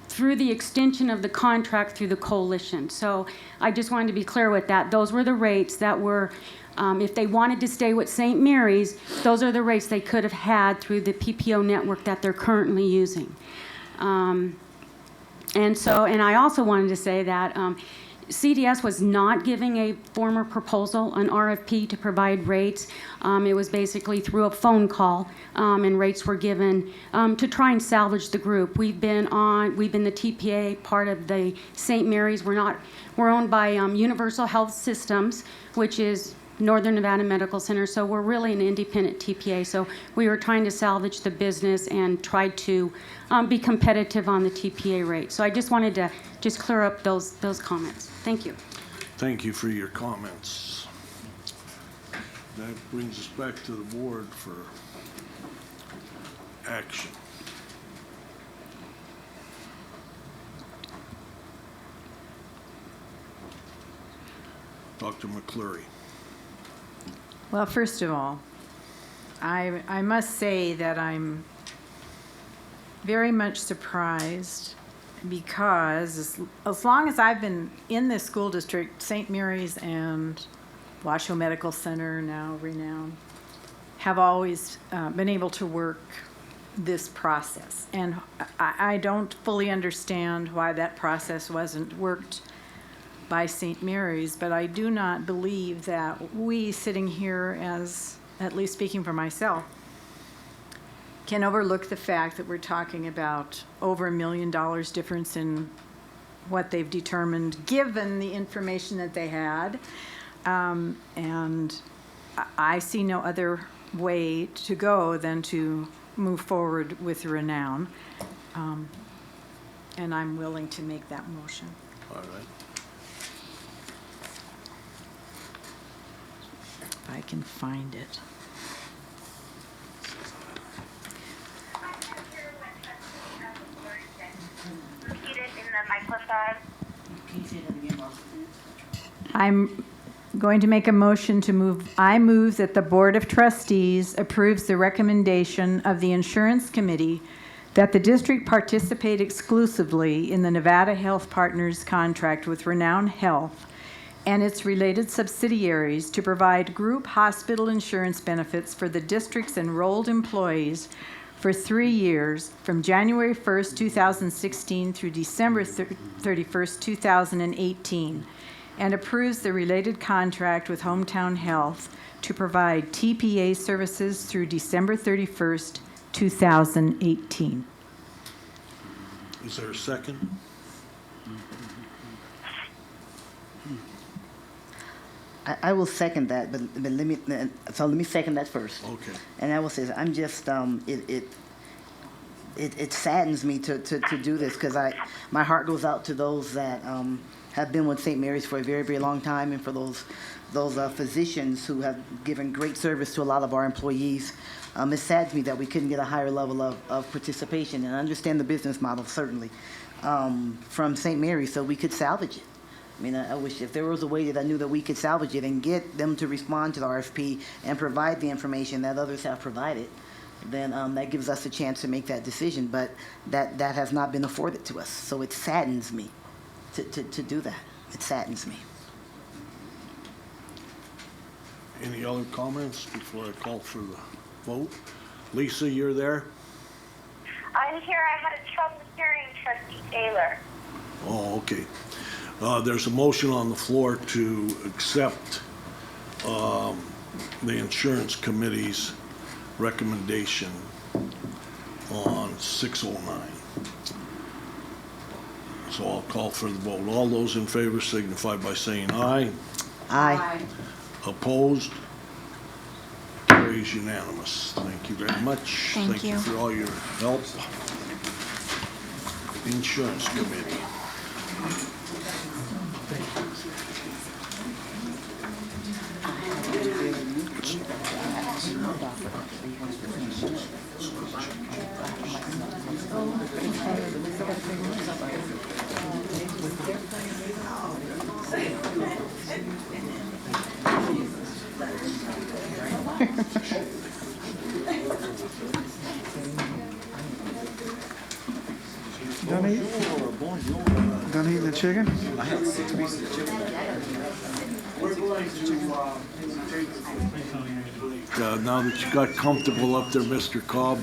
through the extension of the contract through the coalition. So I just wanted to be clear with that. Those were the rates that were, if they wanted to stay with St. Mary's, those are the rates they could have had through the PPO network that they're currently using. And I also wanted to say that CDS was not giving a former proposal, an RFP, to provide rates. It was basically through a phone call, and rates were given to try and salvage the group. We've been the TPA part of the St. Mary's. We're owned by Universal Health Systems, which is Northern Nevada Medical Center, so we're really an independent TPA. So we were trying to salvage the business and try to be competitive on the TPA rate. So I just wanted to just clear up those comments. Thank you. Thank you for your comments. That brings us back to the board for action. Dr. McClure. Well, first of all, I must say that I'm very much surprised because as long as I've been in this school district, St. Mary's and Washoe Medical Center, now renowned, have always been able to work this process. And I don't fully understand why that process wasn't worked by St. Mary's, but I do not believe that we sitting here, as at least speaking for myself, can overlook the fact that we're talking about over $1 million difference in what they've determined given the information that they had. And I see no other way to go than to move forward with Renown. And I'm willing to make that motion. All right. If I can find it. Repeat it in the microphone. I'm going to make a motion to move. I move that the Board of Trustees approves the recommendation of the Insurance Committee that the district participate exclusively in the Nevada Health Partners contract with Renown Health and its related subsidiaries to provide group hospital insurance benefits for the district's enrolled employees for 3 years from January 1st, 2016 through December 31st, 2018, and approves the related contract with Hometown Health to provide TPA services through December 31st, 2018. Is there a second? I will second that, but let me second that first. Okay. And I will say, I'm just, it saddens me to do this because my heart goes out to those that have been with St. Mary's for a very, very long time, and for those physicians who have given great service to a lot of our employees. It saddens me that we couldn't get a higher level of participation, and I understand the business model, certainly, from St. Mary's, so we could salvage it. I mean, I wish if there was a way that I knew that we could salvage it and get them to respond to the RFP and provide the information that others have provided, then that gives us a chance to make that decision. But that has not been afforded to us. So it saddens me to do that. It saddens me. Any other comments before I call for the vote? Lisa, you're there? I'm here. I had a trouble hearing Trustee Taylor. Oh, okay. There's a motion on the floor to accept the insurance committee's recommendation on 609. So I'll call for the vote. All those in favor signify by saying aye. Aye. Opposed? Carries unanimous. Thank you very much. Thank you. for all your help. Insurance Committee. Done eating the chicken? I had 6 pieces of chicken. Now that you got comfortable up there, Mr. Cobb,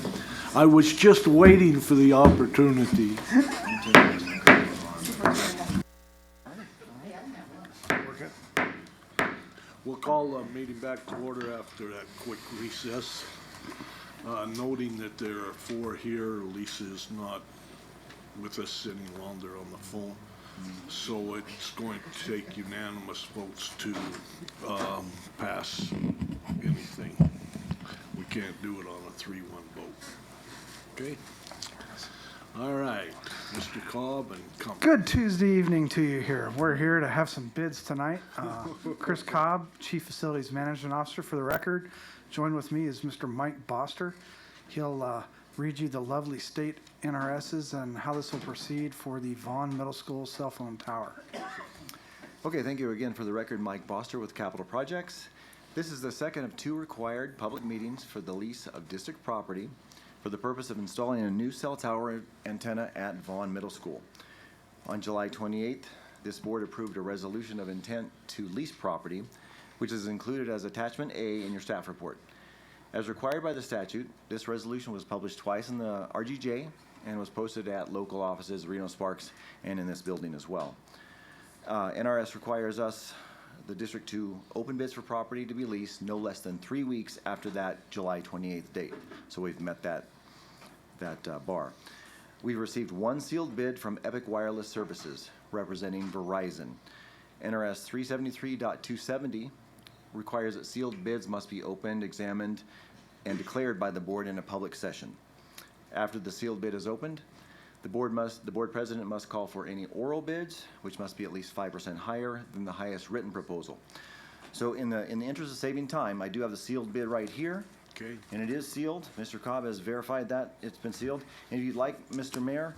I was just waiting for the opportunity. We'll call the meeting back to order after that quick recess, noting that there are 4 here. Lisa is not with us any longer on the phone. So it's going to take unanimous votes to pass anything. We can't do it on a 3-1 vote. Okay? All right, Mr. Cobb and company. Good Tuesday evening to you here. We're here to have some bids tonight. Chris Cobb, Chief Facilities Management Officer for the record. Joined with me is Mr. Mike Boster. He'll read you the lovely state NRSs and how this will proceed for the Vaughn Middle School cell phone tower. Okay, thank you again. For the record, Mike Boster with Capital Projects. This is the second of 2 required public meetings for the lease of district property for the purpose of installing a new cell tower antenna at Vaughn Middle School. On July 28th, this board approved a resolution of intent to lease property, which is included as attachment A in your staff report. As required by the statute, this resolution was published twice in the RGJ and was posted at local offices, Reno Sparks, and in this building as well. NRS requires us, the district, to open bids for property to be leased no less than 3 weeks after that July 28th date. So we've met that bar. We've received 1 sealed bid from Epic Wireless Services representing Verizon. NRS 373.270 requires that sealed bids must be opened, examined, and declared by the board in a public session. After the sealed bid is opened, the board president must call for any oral bids, which must be at least 5% higher than the highest written proposal. So in the interest of saving time, I do have the sealed bid right here. Okay. And it is sealed. Mr. Cobb has verified that it's been sealed. And if you'd like, Mr. Mayor,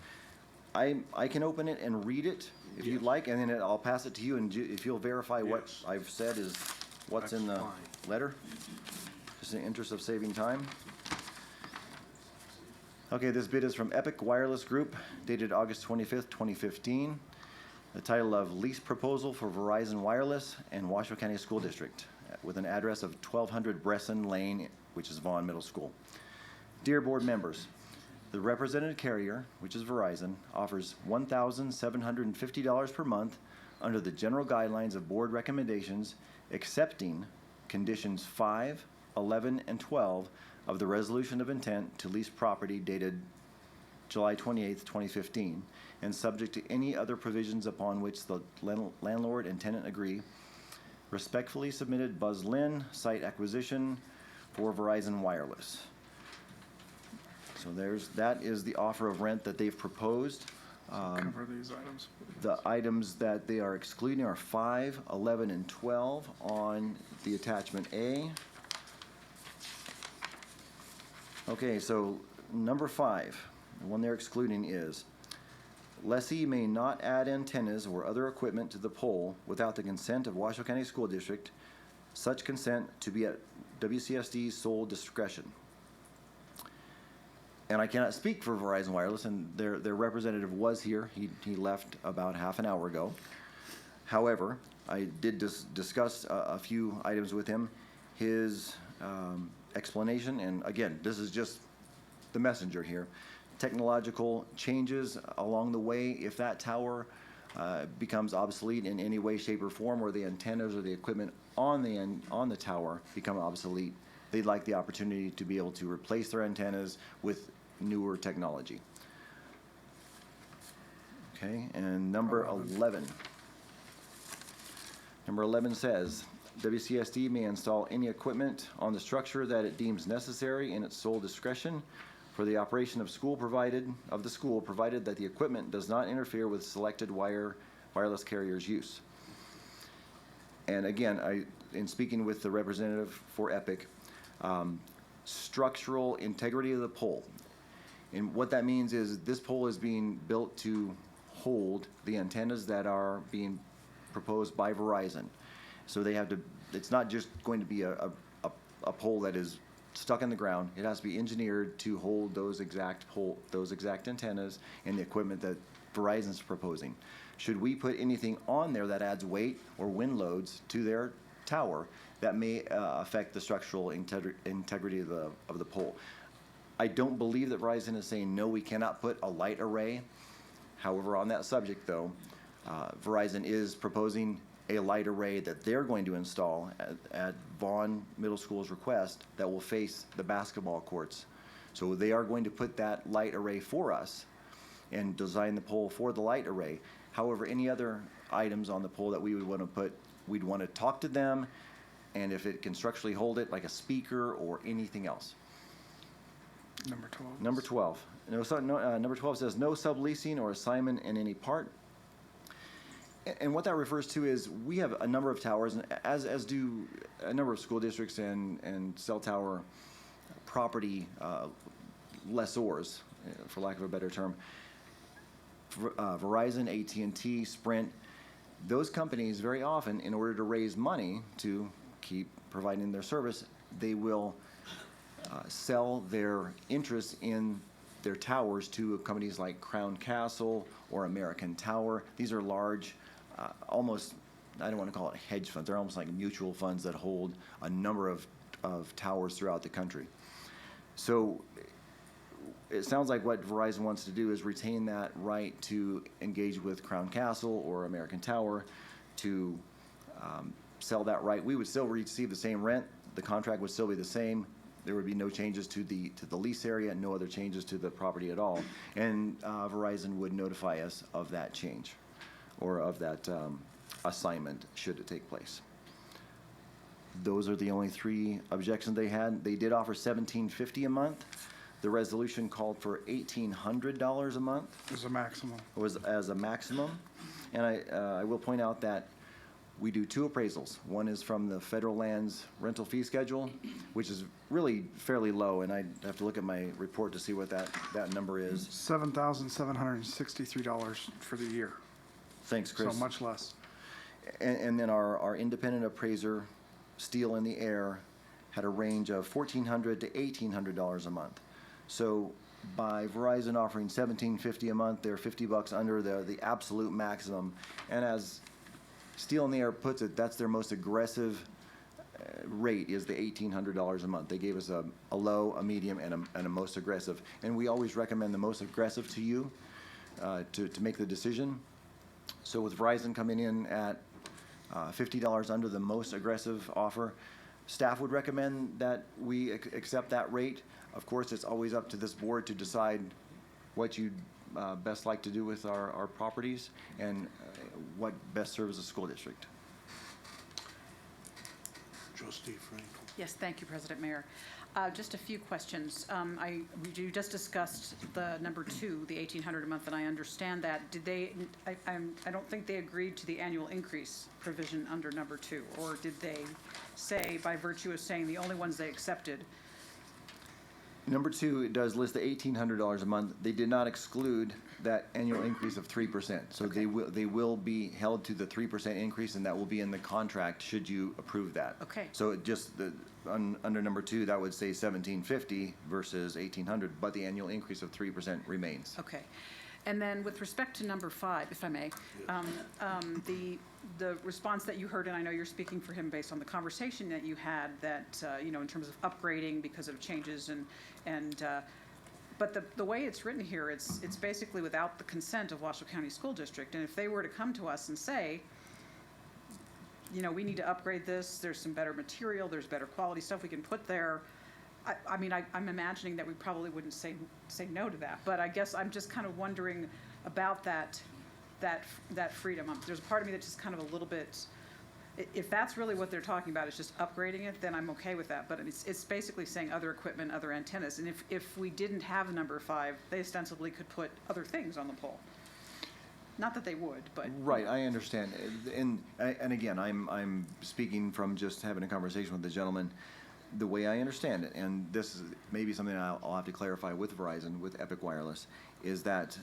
I can open it and read it if you'd like, and then I'll pass it to you, and if you'll verify what I've said is what's in the letter, just in the interest of saving time. Okay, this bid is from Epic Wireless Group, dated August 25th, 2015. The title of Lease Proposal for Verizon Wireless and Washoe County School District, with an address of 1200 Bresson Lane, which is Vaughn Middle School. Dear board members, the represented carrier, which is Verizon, offers $1,750 per month under the general guidelines of board recommendations, accepting conditions 5, 11, and 12 of the resolution of intent to lease property dated July 28th, 2015, and subject to any other provisions upon which the landlord and tenant agree. Respectfully submitted, Buzz Lynn, site acquisition for Verizon Wireless. So that is the offer of rent that they've proposed. Cover these items. The items that they are excluding are 5, 11, and 12 on the attachment A. Okay, so number 5, the one they're excluding is, lessee may not add antennas or other equipment to the pole without the consent of Washoe County School District, such consent to be at WCSD's sole discretion. And I cannot speak for Verizon Wireless, and their representative was here. He left about half an hour ago. However, I did discuss a few items with him. His explanation, and again, this is just the messenger here. Technological changes along the way. If that tower becomes obsolete in any way, shape, or form, or the antennas or the equipment on the tower become obsolete, they'd like the opportunity to be able to replace their antennas with newer technology. Okay, and number 11. Number 11 says, WCSD may install any equipment on the structure that it deems necessary in its sole discretion for the operation of the school, provided that the equipment does not interfere with selected wireless carriers' use. And again, in speaking with the representative for EPIC, structural integrity of the pole. And what that means is this pole is being built to hold the antennas that are being proposed by Verizon. So they have to, it's not just going to be a pole that is stuck in the ground. It has to be engineered to hold those exact antennas and the equipment that Verizon's proposing. Should we put anything on there that adds weight or wind loads to their tower, that may affect the structural integrity of the pole. I don't believe that Verizon is saying, no, we cannot put a light array. However, on that subject, though, Verizon is proposing a light array that they're going to install at Vaughn Middle School's request that will face the basketball courts. So they are going to put that light array for us and design the pole for the light array. However, any other items on the pole that we would want to put, we'd want to talk to them, and if it can structurally hold it, like a speaker or anything else. Number 12. Number 12. Number 12 says no subleasing or assignment in any part. And what that refers to is we have a number of towers, and as do a number of school districts and cell tower property lessors, for lack of a better term. Verizon, AT&T, Sprint, those companies very often, in order to raise money to keep providing their service, they will sell their interest in their towers to companies like Crown Castle or American Tower. These are large, almost, I don't want to call it hedge funds, they're almost like mutual funds that hold a number of towers throughout the country. So it sounds like what Verizon wants to do is retain that right to engage with Crown Castle or American Tower to sell that right. We would still receive the same rent. The contract would still be the same. There would be no changes to the lease area, no other changes to the property at all. And Verizon would notify us of that change or of that assignment should it take place. Those are the only three objections they had. They did offer $1,750 a month. The resolution called for $1,800 a month. As a maximum. Was as a maximum. And I will point out that we do two appraisals. One is from the federal lands rental fee schedule, which is really fairly low, and I'd have to look at my report to see what that number is. $7,763 for the year. Thanks, Chris. So much less. And then our independent appraiser, Steel in the Air, had a range of $1,400 to $1,800 a month. So by Verizon offering $1,750 a month, they're $50 under the absolute maximum. And as Steel in the Air puts it, that's their most aggressive rate, is the $1,800 a month. They gave us a low, a medium, and a most aggressive. And we always recommend the most aggressive to you to make the decision. So with Verizon coming in at $50 under the most aggressive offer, staff would recommend that we accept that rate. Of course, it's always up to this board to decide what you'd best like to do with our properties and what best serves the school district. Trustee Frankel. Yes, thank you, President Mayor. Just a few questions. You just discussed the number 2, the $1,800 a month, and I understand that. Did they? I don't think they agreed to the annual increase provision under number 2, or did they say, by virtue of saying the only ones they accepted? Number 2, it does list the $1,800 a month. They did not exclude that annual increase of 3%. So okay. They will be held to the 3% increase, and that will be in the contract should you approve that. Okay. So it just under number 2, that would say $1,750 versus $1,800, but the annual increase of 3% remains. Okay. And then with respect to number 5, if I may, the response that you heard, and I know you're speaking for him based on the conversation that you had, that in terms of upgrading because of changes and But the way it's written here, it's basically without the consent of Washoe County School District. And if they were to come to us and say, you know, we need to upgrade this, there's some better material, there's better quality stuff we can put there, I mean, I'm imagining that we probably wouldn't say no to that. But I guess I'm just kind of wondering about that freedom. There's a part of me that's just kind of a little bit, if that's really what they're talking about, is just upgrading it, then I'm okay with that. But it's basically saying other equipment, other antennas. And if we didn't have number 5, they ostensibly could put other things on the pole. Not that they would, but. Right, I understand. And again, I'm speaking from just having a conversation with the gentleman. The way I understand it, and this is maybe something I'll have to clarify with Verizon, with Epic Wireless, is that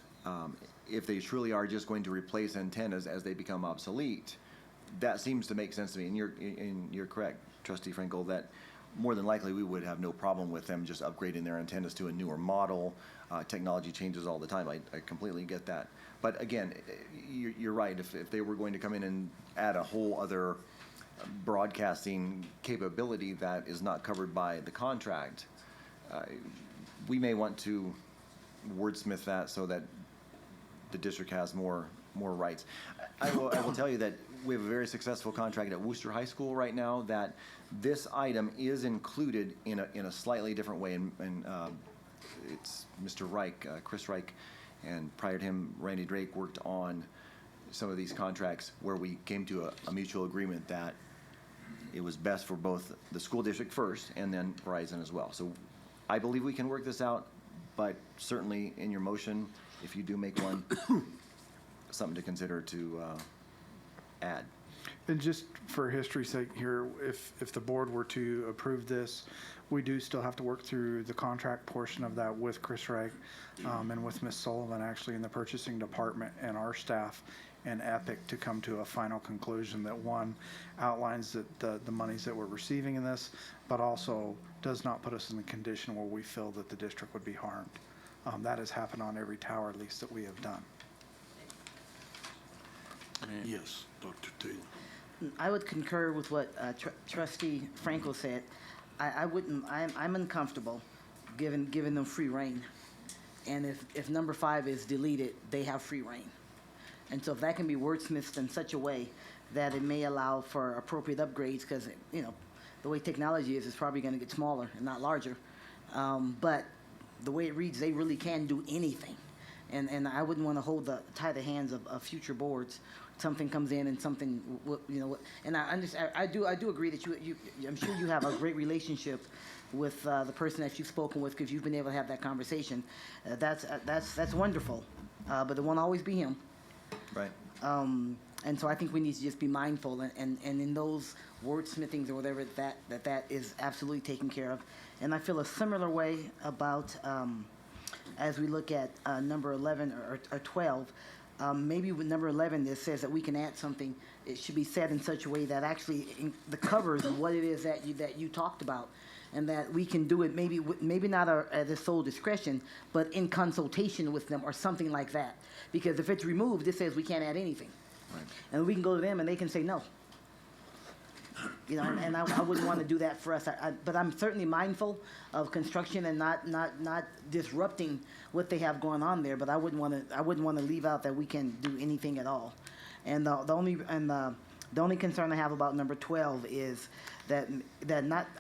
if they truly are just going to replace antennas as they become obsolete, that seems to make sense to me. And you're correct, Trustee Frankel, that more than likely we would have no problem with them just upgrading their antennas to a newer model. Technology changes all the time. I completely get that. But again, you're right. If they were going to come in and add a whole other broadcasting capability that is not covered by the contract, we may want to wordsmith that so that the district has more rights. I will tell you that we have a very successful contract at Worcester High School right now that this item is included in a slightly different way, and it's Mr. Reich, Chris Reich, and prior to him, Randy Drake worked on some of these contracts where we came to a mutual agreement that it was best for both the school district first and then Verizon as well. So I believe we can work this out, but certainly in your motion, if you do make one, something to consider to add. And just for history's sake here, if the board were to approve this, we do still have to work through the contract portion of that with Chris Wright and with Ms. Sullivan actually in the purchasing department and our staff and Epic to come to a final conclusion that one outlines that the monies that we're receiving in this, but also does not put us in a condition where we feel that the district would be harmed. That has happened on every tower lease that we have done. Yes, Dr. Taylor. I would concur with what Trustee Frankel said. I wouldn't. I'm uncomfortable giving them free reign, and if number 5 is deleted, they have free reign, and so if that can be wordsmithed in such a way that it may allow for appropriate upgrades, because you know the way technology is, it's probably going to get smaller and not larger, but the way it reads, they really can do anything, and I wouldn't want to tie the hands of future boards. Something comes in and something, you know, and I understand. I do agree that you I'm sure you have a great relationship with the person that you've spoken with because you've been able to have that conversation. That's wonderful, but it won't always be him. Right. And so I think we need to just be mindful and in those wordsmithings or whatever that is absolutely taken care of. And I feel a similar way about as we look at number 11 or 12. Maybe with number 11, it says that we can add something. It should be said in such a way that actually covers what it is that you talked about, and that we can do it maybe not at the sole discretion, but in consultation with them or something like that. Because if it's removed, it says we can't add anything, right. And we can go to them and they can say no. You know, and I wouldn't want to do that for us. But I'm certainly mindful of construction and not disrupting what they have going on there. But I wouldn't want to leave out that we can do anything at all. And the only concern I have about number 12 is that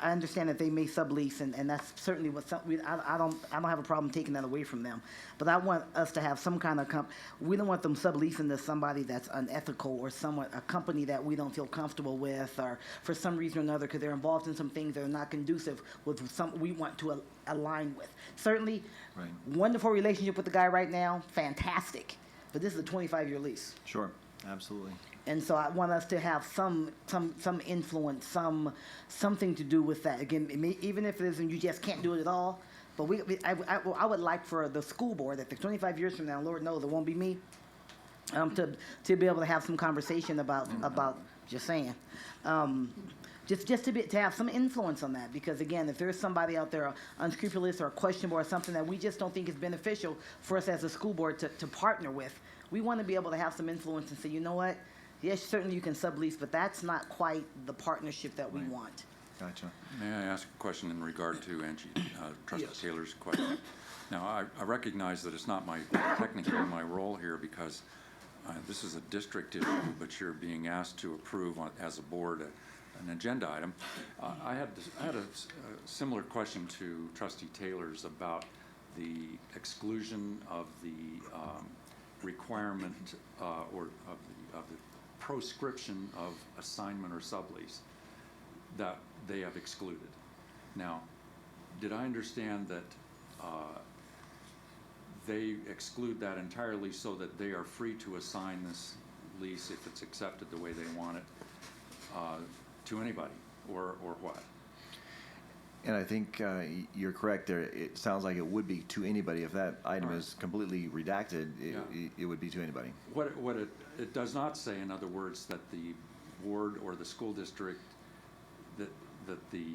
I understand that they may sublease, and that's certainly what I don't have a problem taking that away from them. But I want us to have some kind of we don't want them subleasing to somebody that's unethical or a company that we don't feel comfortable with, or for some reason or another because they're involved in some things that are not conducive with some we want to align with. Certainly, right. Wonderful relationship with the guy right now, fantastic. But this is a 25-year lease. Sure, absolutely. And so I want us to have some influence, something to do with that. Again, even if it isn't, you just can't do it at all. But I would like for the school board, that 25 years from now, Lord knows it won't be me, to be able to have some conversation about just saying, just to have some influence on that. Because again, if there's somebody out there unscrupulous or questionable or something that we just don't think is beneficial for us as a school board to partner with, we want to be able to have some influence and say, you know what? Yes, certainly you can sublease, but that's not quite the partnership that we want. Gotcha. May I ask a question in regard to Angie, Trustee Yes. Taylor's question? Now, I recognize that it's not technically my role here because this is a district issue, but you're being asked to approve as a board an agenda item. I had a similar question to Trustee Taylor's about the exclusion of the requirement or of the proscription of assignment or sublease that they have excluded. Now, did I understand that they exclude that entirely so that they are free to assign this lease if it's accepted the way they want it to anybody, or what? And I think you're correct there. It sounds like it would be to anybody. If that item is completely redacted, it would be to anybody. What it does not say, in other words, that the board or the school district, that the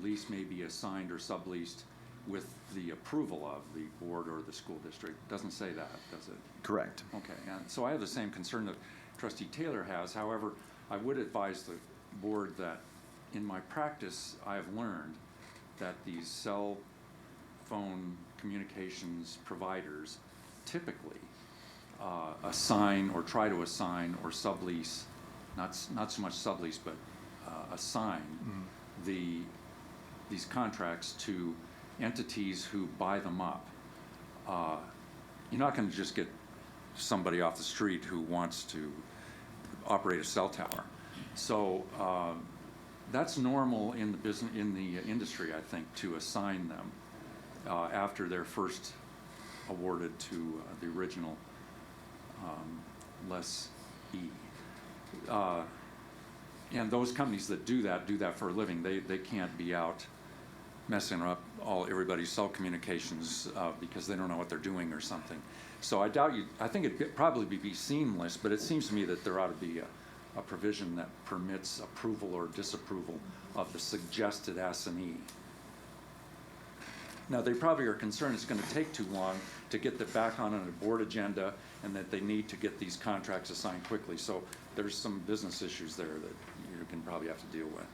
lease may be assigned or subleased with the approval of the board or the school district. Doesn't say that, does it? Correct. Okay, and so I have the same concern that Trustee Taylor has. However, I would advise the board that in my practice, I have learned that these cell phone communications providers typically assign or try to assign or sublease, not so much sublease, but assign these contracts to entities who buy them up. You're not going to just get somebody off the street who wants to operate a cell tower. So that's normal in the business, in the industry, I think, to assign them after they're first awarded to the original lessee. And those companies that do that for a living. They can't be out messing up everybody's cell communications because they don't know what they're doing or something. So I doubt I think it'd probably be seamless, but it seems to me that there ought to be a provision that permits approval or disapproval of the suggested assignee. Now, they probably are concerned it's going to take too long to get that back on a board agenda and that they need to get these contracts assigned quickly. So there's some business issues there that you can probably have to deal with.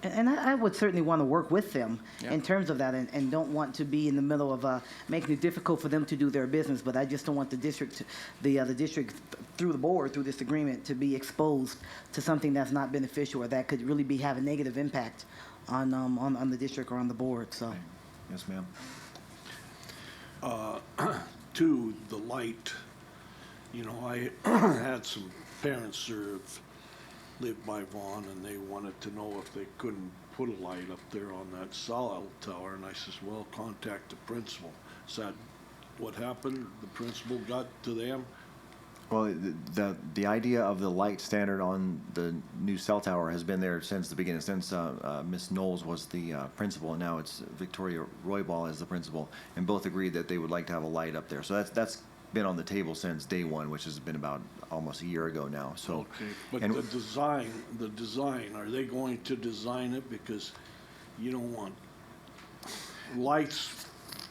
And I would certainly want to work with them in terms of that, and don't want to be in the middle of making it difficult for them to do their business. But I just don't want the district, the district through the board, through this agreement, to be exposed to something that's not beneficial or that could really have a negative impact on the district or on the board. So, yes, ma'am. To the light, I had some parents that lived by Vaughn, and they wanted to know if they couldn't put a light up there on that cell tower, and I says, well, contact the principal. Is that what happened? The principal got to them? Well, the idea of the light standard on the new cell tower has been there since the beginning, since Ms. Knowles was the principal, and now it's Victoria Roybal as the principal, and both agreed that they would like to have a light up there. So that's been on the table since day one, which has been about almost a year ago now. So, okay, but the design, are they going to design it? Because you don't want lights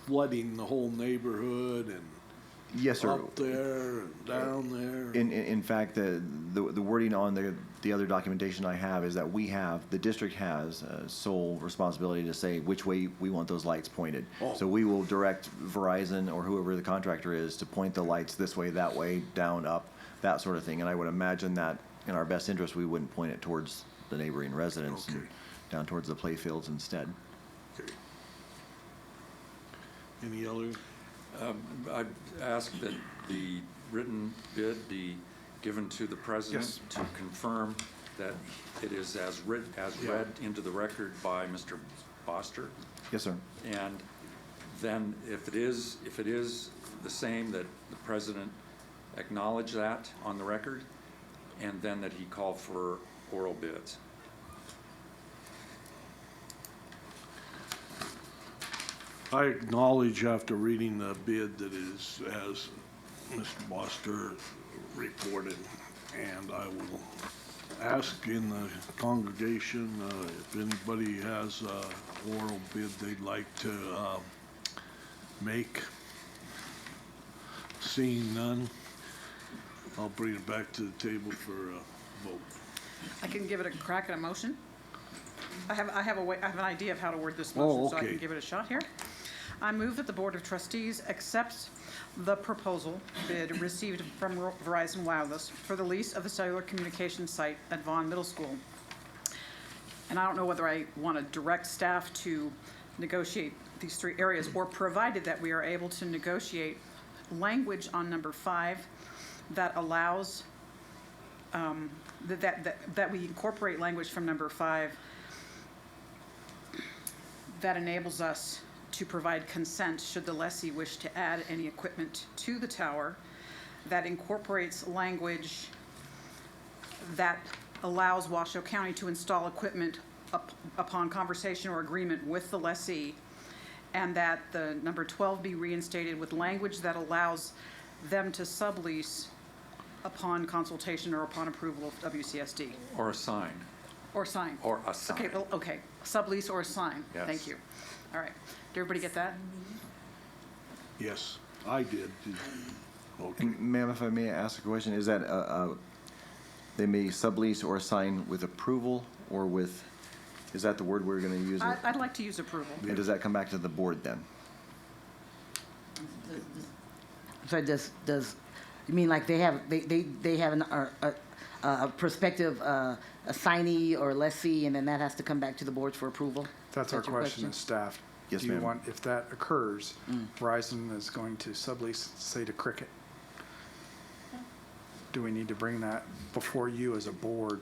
flooding the whole neighborhood and yes, sir. Up there and down there. In fact, the wording on the other documentation I have is that the district has sole responsibility to say which way we want those lights pointed. Oh. So we will direct Verizon or whoever the contractor is to point the lights this way, that way, down, up, that sort of thing. And I would imagine that in our best interest, we wouldn't point it towards the neighboring residents and down towards the play fields instead. Okay. Any other? I'd ask that the written bid be given to the president to confirm that it is as read into the record by Mr. Foster. Yes, sir. And then if it is the same, that the president acknowledge that on the record, and then that he call for oral bids. I acknowledge after reading the bid that it is as Mr. Boster reported, and I will ask in the congregation if anybody has an oral bid they'd like to make. Seeing none, I'll bring it back to the table for a vote. I can give it a crack at a motion. I have an idea of how to word this motion, so I can give it a shot here. I move that the Board of Trustees accepts the proposal bid received from Verizon Wireless for the lease of the cellular communications site at Vaughan Middle School. And I don't know whether I want to direct staff to negotiate these three areas, or provided that we are able to negotiate language on number 5 that allows, that we incorporate language from number 5 that enables us to provide consent should the lessee wish to add any equipment to the tower, that incorporates language that allows Washoe County to install equipment upon conversation or agreement with the lessee, and that the number 12 be reinstated with language that allows them to sublease upon consultation or upon approval of WCSD. Or assign. Or sign. Or assign. Okay, okay, sublease or assign. Yes. Thank you. All right, did everybody get that? Yes, I did. Okay. And ma'am, if I may ask a question, is that they may sublease or assign with approval or with, is that the word we're going to use? I'd like to use approval. And does that come back to the board then? So does, you mean like they have a prospective assignee or lessee, and then that has to come back to the board for approval? That's our question to staff. Yes, Do you ma'am. want, if that occurs, Verizon is going to sublease, say, to Cricket. Do we need to bring that before you as a board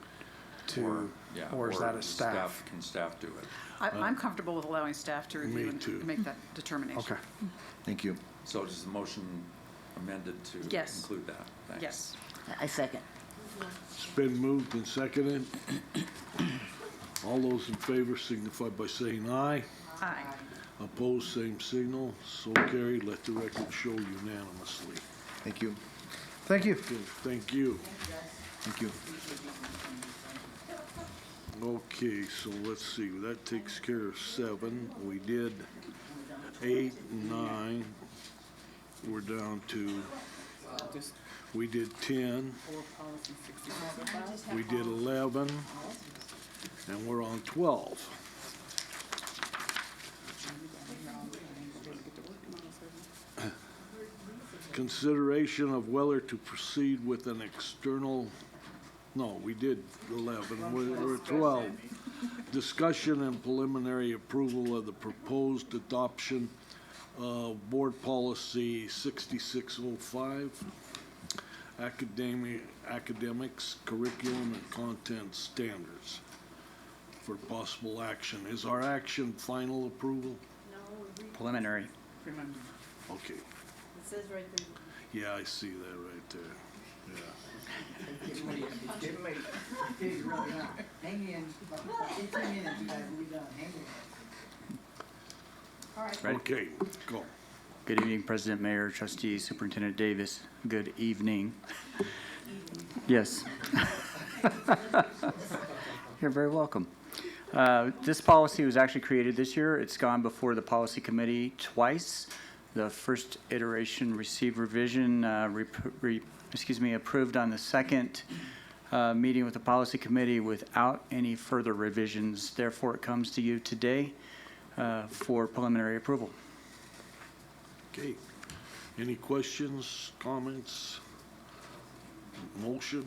to, or is that a staff? Can staff do it? I'm comfortable with allowing staff to review and too. make that determination. Okay. Thank you. So is the motion amended to Yes. include that? Thanks. Yes. I second. It's been moved and seconded. All those in favor signify by saying aye. Aye. Opposed, same signal. So carried. Let the record show unanimously. Thank you. Thank you. Okay, thank you. Thank you. Okay, so let's see, that takes care of 7. We did 8, 9. We're down to, we did 10. We did 11. And we're on 12. Consideration of whether to proceed with an external, no, we did 11, we're at 12. Discussion and preliminary approval of the proposed adoption of Board Policy 6605, academics, curriculum, and content standards for possible action. Is our action final approval? Preliminary. Okay. It says right there. Yeah, I see that right there. Yeah. Hang in. 15 minutes, you guys will be done. Hang in. Ready? Okay, go. Good evening, President, Mayor, Trustees, Superintendent Davis. Good evening. Yes. You're very welcome. This policy was actually created this year. It's gone before the policy committee twice. The first iteration received revision, approved on the second meeting with the policy committee without any further revisions. Therefore, it comes to you today for preliminary approval. Okay. Any questions, comments, motion?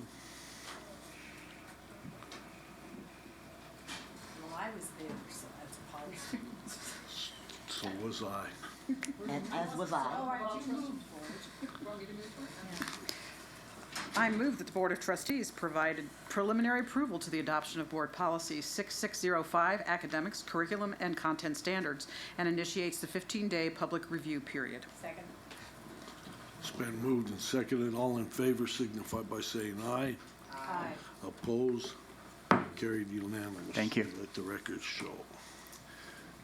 Well, I was there, so that's a policy. So was I. And as was I. I move that the Board of Trustees provided preliminary approval to the adoption of Board Policy 6605, Academics, Curriculum, and Content Standards, and initiates the 15-day public review period. Second. It's been moved and seconded. All in favor signify by saying aye. Aye. Opposed? Carried unanimously. Thank you. Let the record show.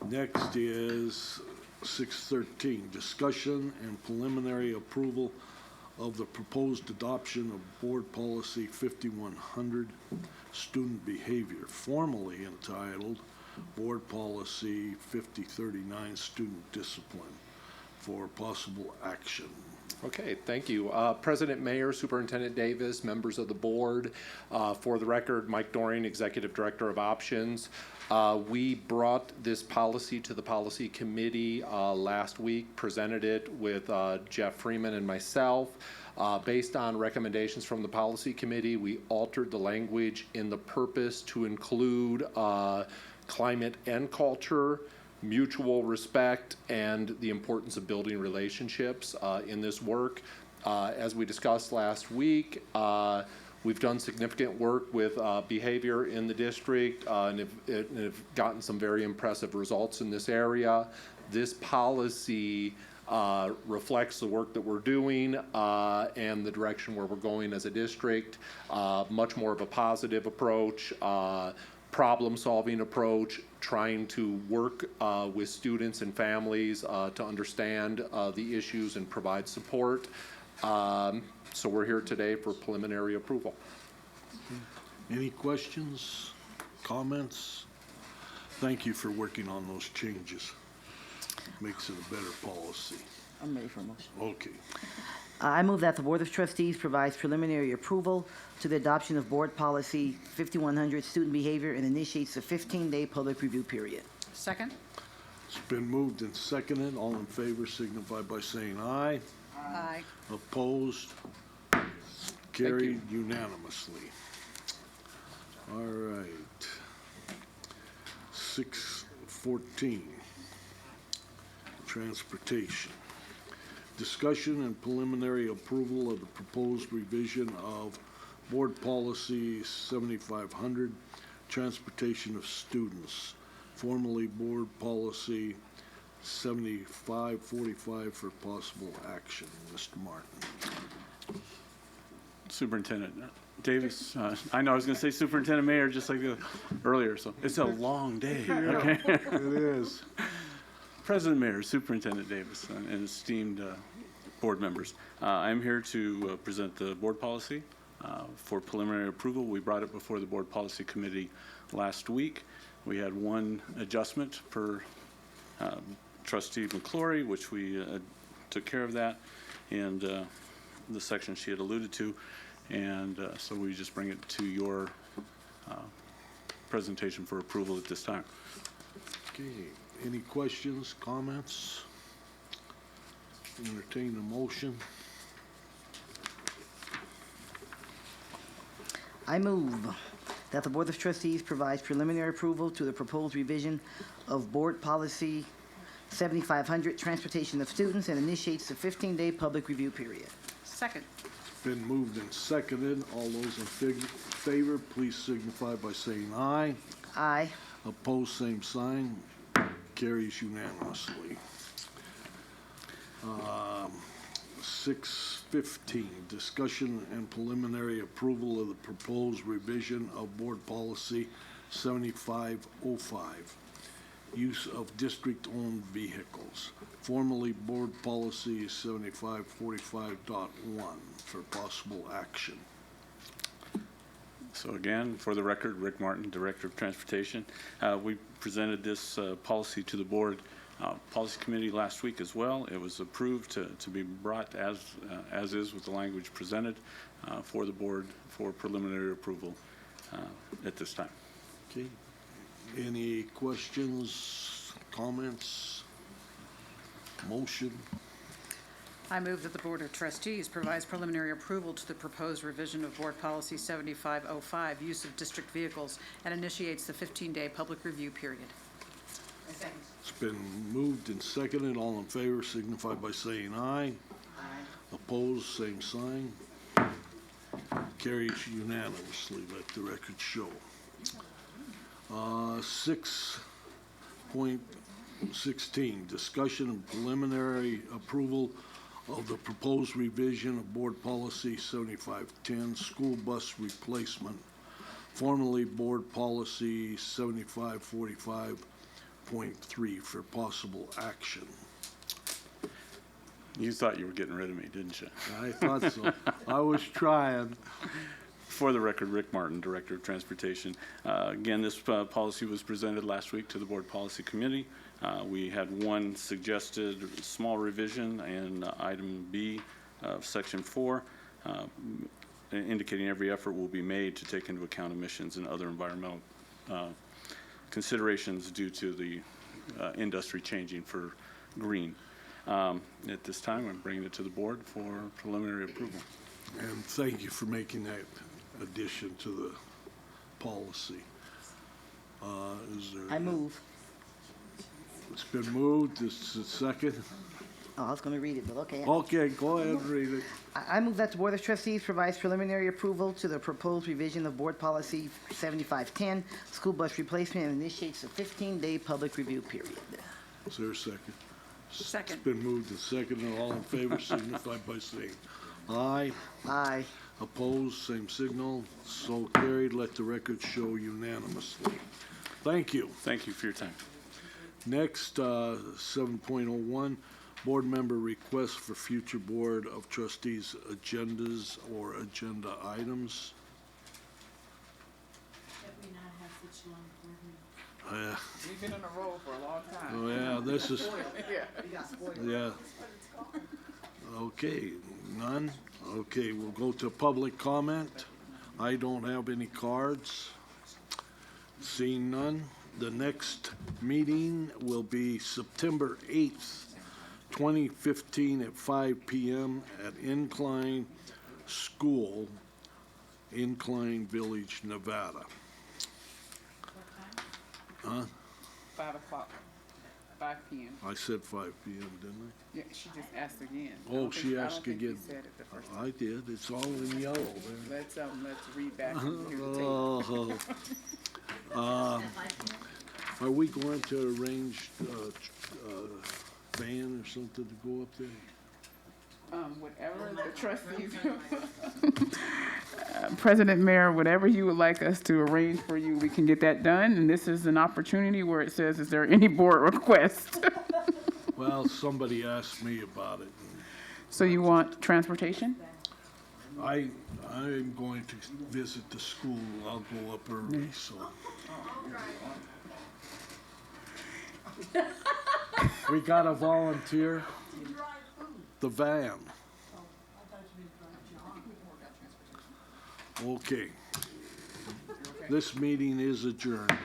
Next is 613, discussion and preliminary approval of the proposed adoption of Board Policy 5100, student behavior, formally entitled Board Policy 5039, student discipline, for possible action. Okay, thank you. President Mayer, Superintendent Davis, members of the board. For the record, Mike Dorian, Executive Director of Options. We brought this policy to the policy committee last week, presented it with Jeff Freeman and myself. Based on recommendations from the policy committee, we altered the language in the purpose to include climate and culture, mutual respect, and the importance of building relationships in this work. As we discussed last week, we've done significant work with behavior in the district and have gotten some very impressive results in this area. This policy reflects the work that we're doing and the direction where we're going as a district. Much more of a positive approach, problem-solving approach, trying to work with students and families to understand the issues and provide support. So we're here today for preliminary approval. Any questions, comments? Thank you for working on those changes. Makes it a better policy. I'm ready for a motion. Okay. I move that the Board of Trustees provides preliminary approval to the adoption of Board Policy 5100, Student Behavior, and initiates a 15-day public review period. Second? It's been moved and seconded. All in favor signify by saying aye. Aye. Opposed? Carried unanimously. All right. 6:14, transportation. Discussion and preliminary approval of the proposed revision of Board Policy 7500, transportation of students, formerly Board Policy 7545 for possible action. Mr. Martin. Superintendent Davis, I know I was going to say Superintendent Mayer just like earlier, so it's a long day. Okay. It is. President Mayer, Superintendent Davis, and esteemed board members, I'm here to present the board policy for preliminary approval. We brought it before the board policy committee last week. We had one adjustment per Trustee McClory, which we took care of that, and the section she had alluded to. And so we just bring it to your presentation for approval at this time. Okay, any questions, comments? Entertain a motion. I move that the Board of Trustees provides preliminary approval to the proposed revision of Board Policy 7500, Transportation of Students, and initiates a 15-day public review period. Second. Been moved and seconded. All those in favor, please signify by saying aye. Aye. Opposed, same sign. Carries unanimously. 6:15, discussion and preliminary approval of the proposed revision of Board Policy 7505, use of district-owned vehicles, formerly Board Policy 7545.1 for possible action. So again, for the record, Rick Martin, Director of Transportation. We presented this policy to the board policy committee last week as well. It was approved to be brought as is with the language presented for the board for preliminary approval at this time. Okay. Any questions, comments, motion? I move that the Board of Trustees provides preliminary approval to the proposed revision of Board Policy 7505, use of district vehicles, and initiates the 15-day public review period. It's been moved and seconded. All in favor signify by saying aye. Aye. Opposed, same sign. Carries unanimously, let the record show. 6.16, discussion and preliminary approval of the proposed revision of Board Policy 7510, school bus replacement, formerly Board Policy 7545.3 for possible action. You thought you were getting rid of me, didn't you? I thought so. I was trying. For the record, Rick Martin, Director of Transportation. Again, this policy was presented last week to the Board Policy Committee. We had one suggested small revision in item B of Section 4, indicating every effort will be made to take into account emissions and other environmental considerations due to the industry changing for green. At this time, I'm bringing it to the board for preliminary approval. And thank you for making that addition to the policy. Is there? I move. It's been moved. This is second. Oh, I was going to read it, but okay. Okay, go ahead and read it. I move that the Board of Trustees provides preliminary approval to the proposed revision of Board Policy 7510, school bus replacement, and initiates a 15-day public review period. Is there a second? Second. It's been moved and seconded, and all in favor signify by saying aye. Aye. Opposed, same signal. So carried. Let the record show unanimously. Thank you. Thank you for your time. Next, 7.01, board member requests for future Board of Trustees agendas or agenda items. We've been on a roll for a long time. Oh, yeah, this is, yeah. Okay, none? Okay, we'll go to public comment. I don't have any cards. Seeing none, the next meeting will be September 8th, 2015 at 5 p.m. at Incline School, Incline Village, Nevada. Huh? 5 o'clock, 5 p.m. I said 5 p.m., didn't Yeah, she just asked again. I I? don't Oh, think- she I asked don't think you again. said it the first time. I did. It's all in yellow there. Let's read back and hear the tape. Oh. Are we going to arrange van or something to go up there? Whatever the trustees, President Mayor, whatever you would like us to arrange for you, we can get that done. And this is an opportunity where it says, is there any board request? Well, somebody asked me about it. So you want transportation? I'm going to visit the school. I'll go up early, so. We got a volunteer. The van. Okay. This meeting is adjourned.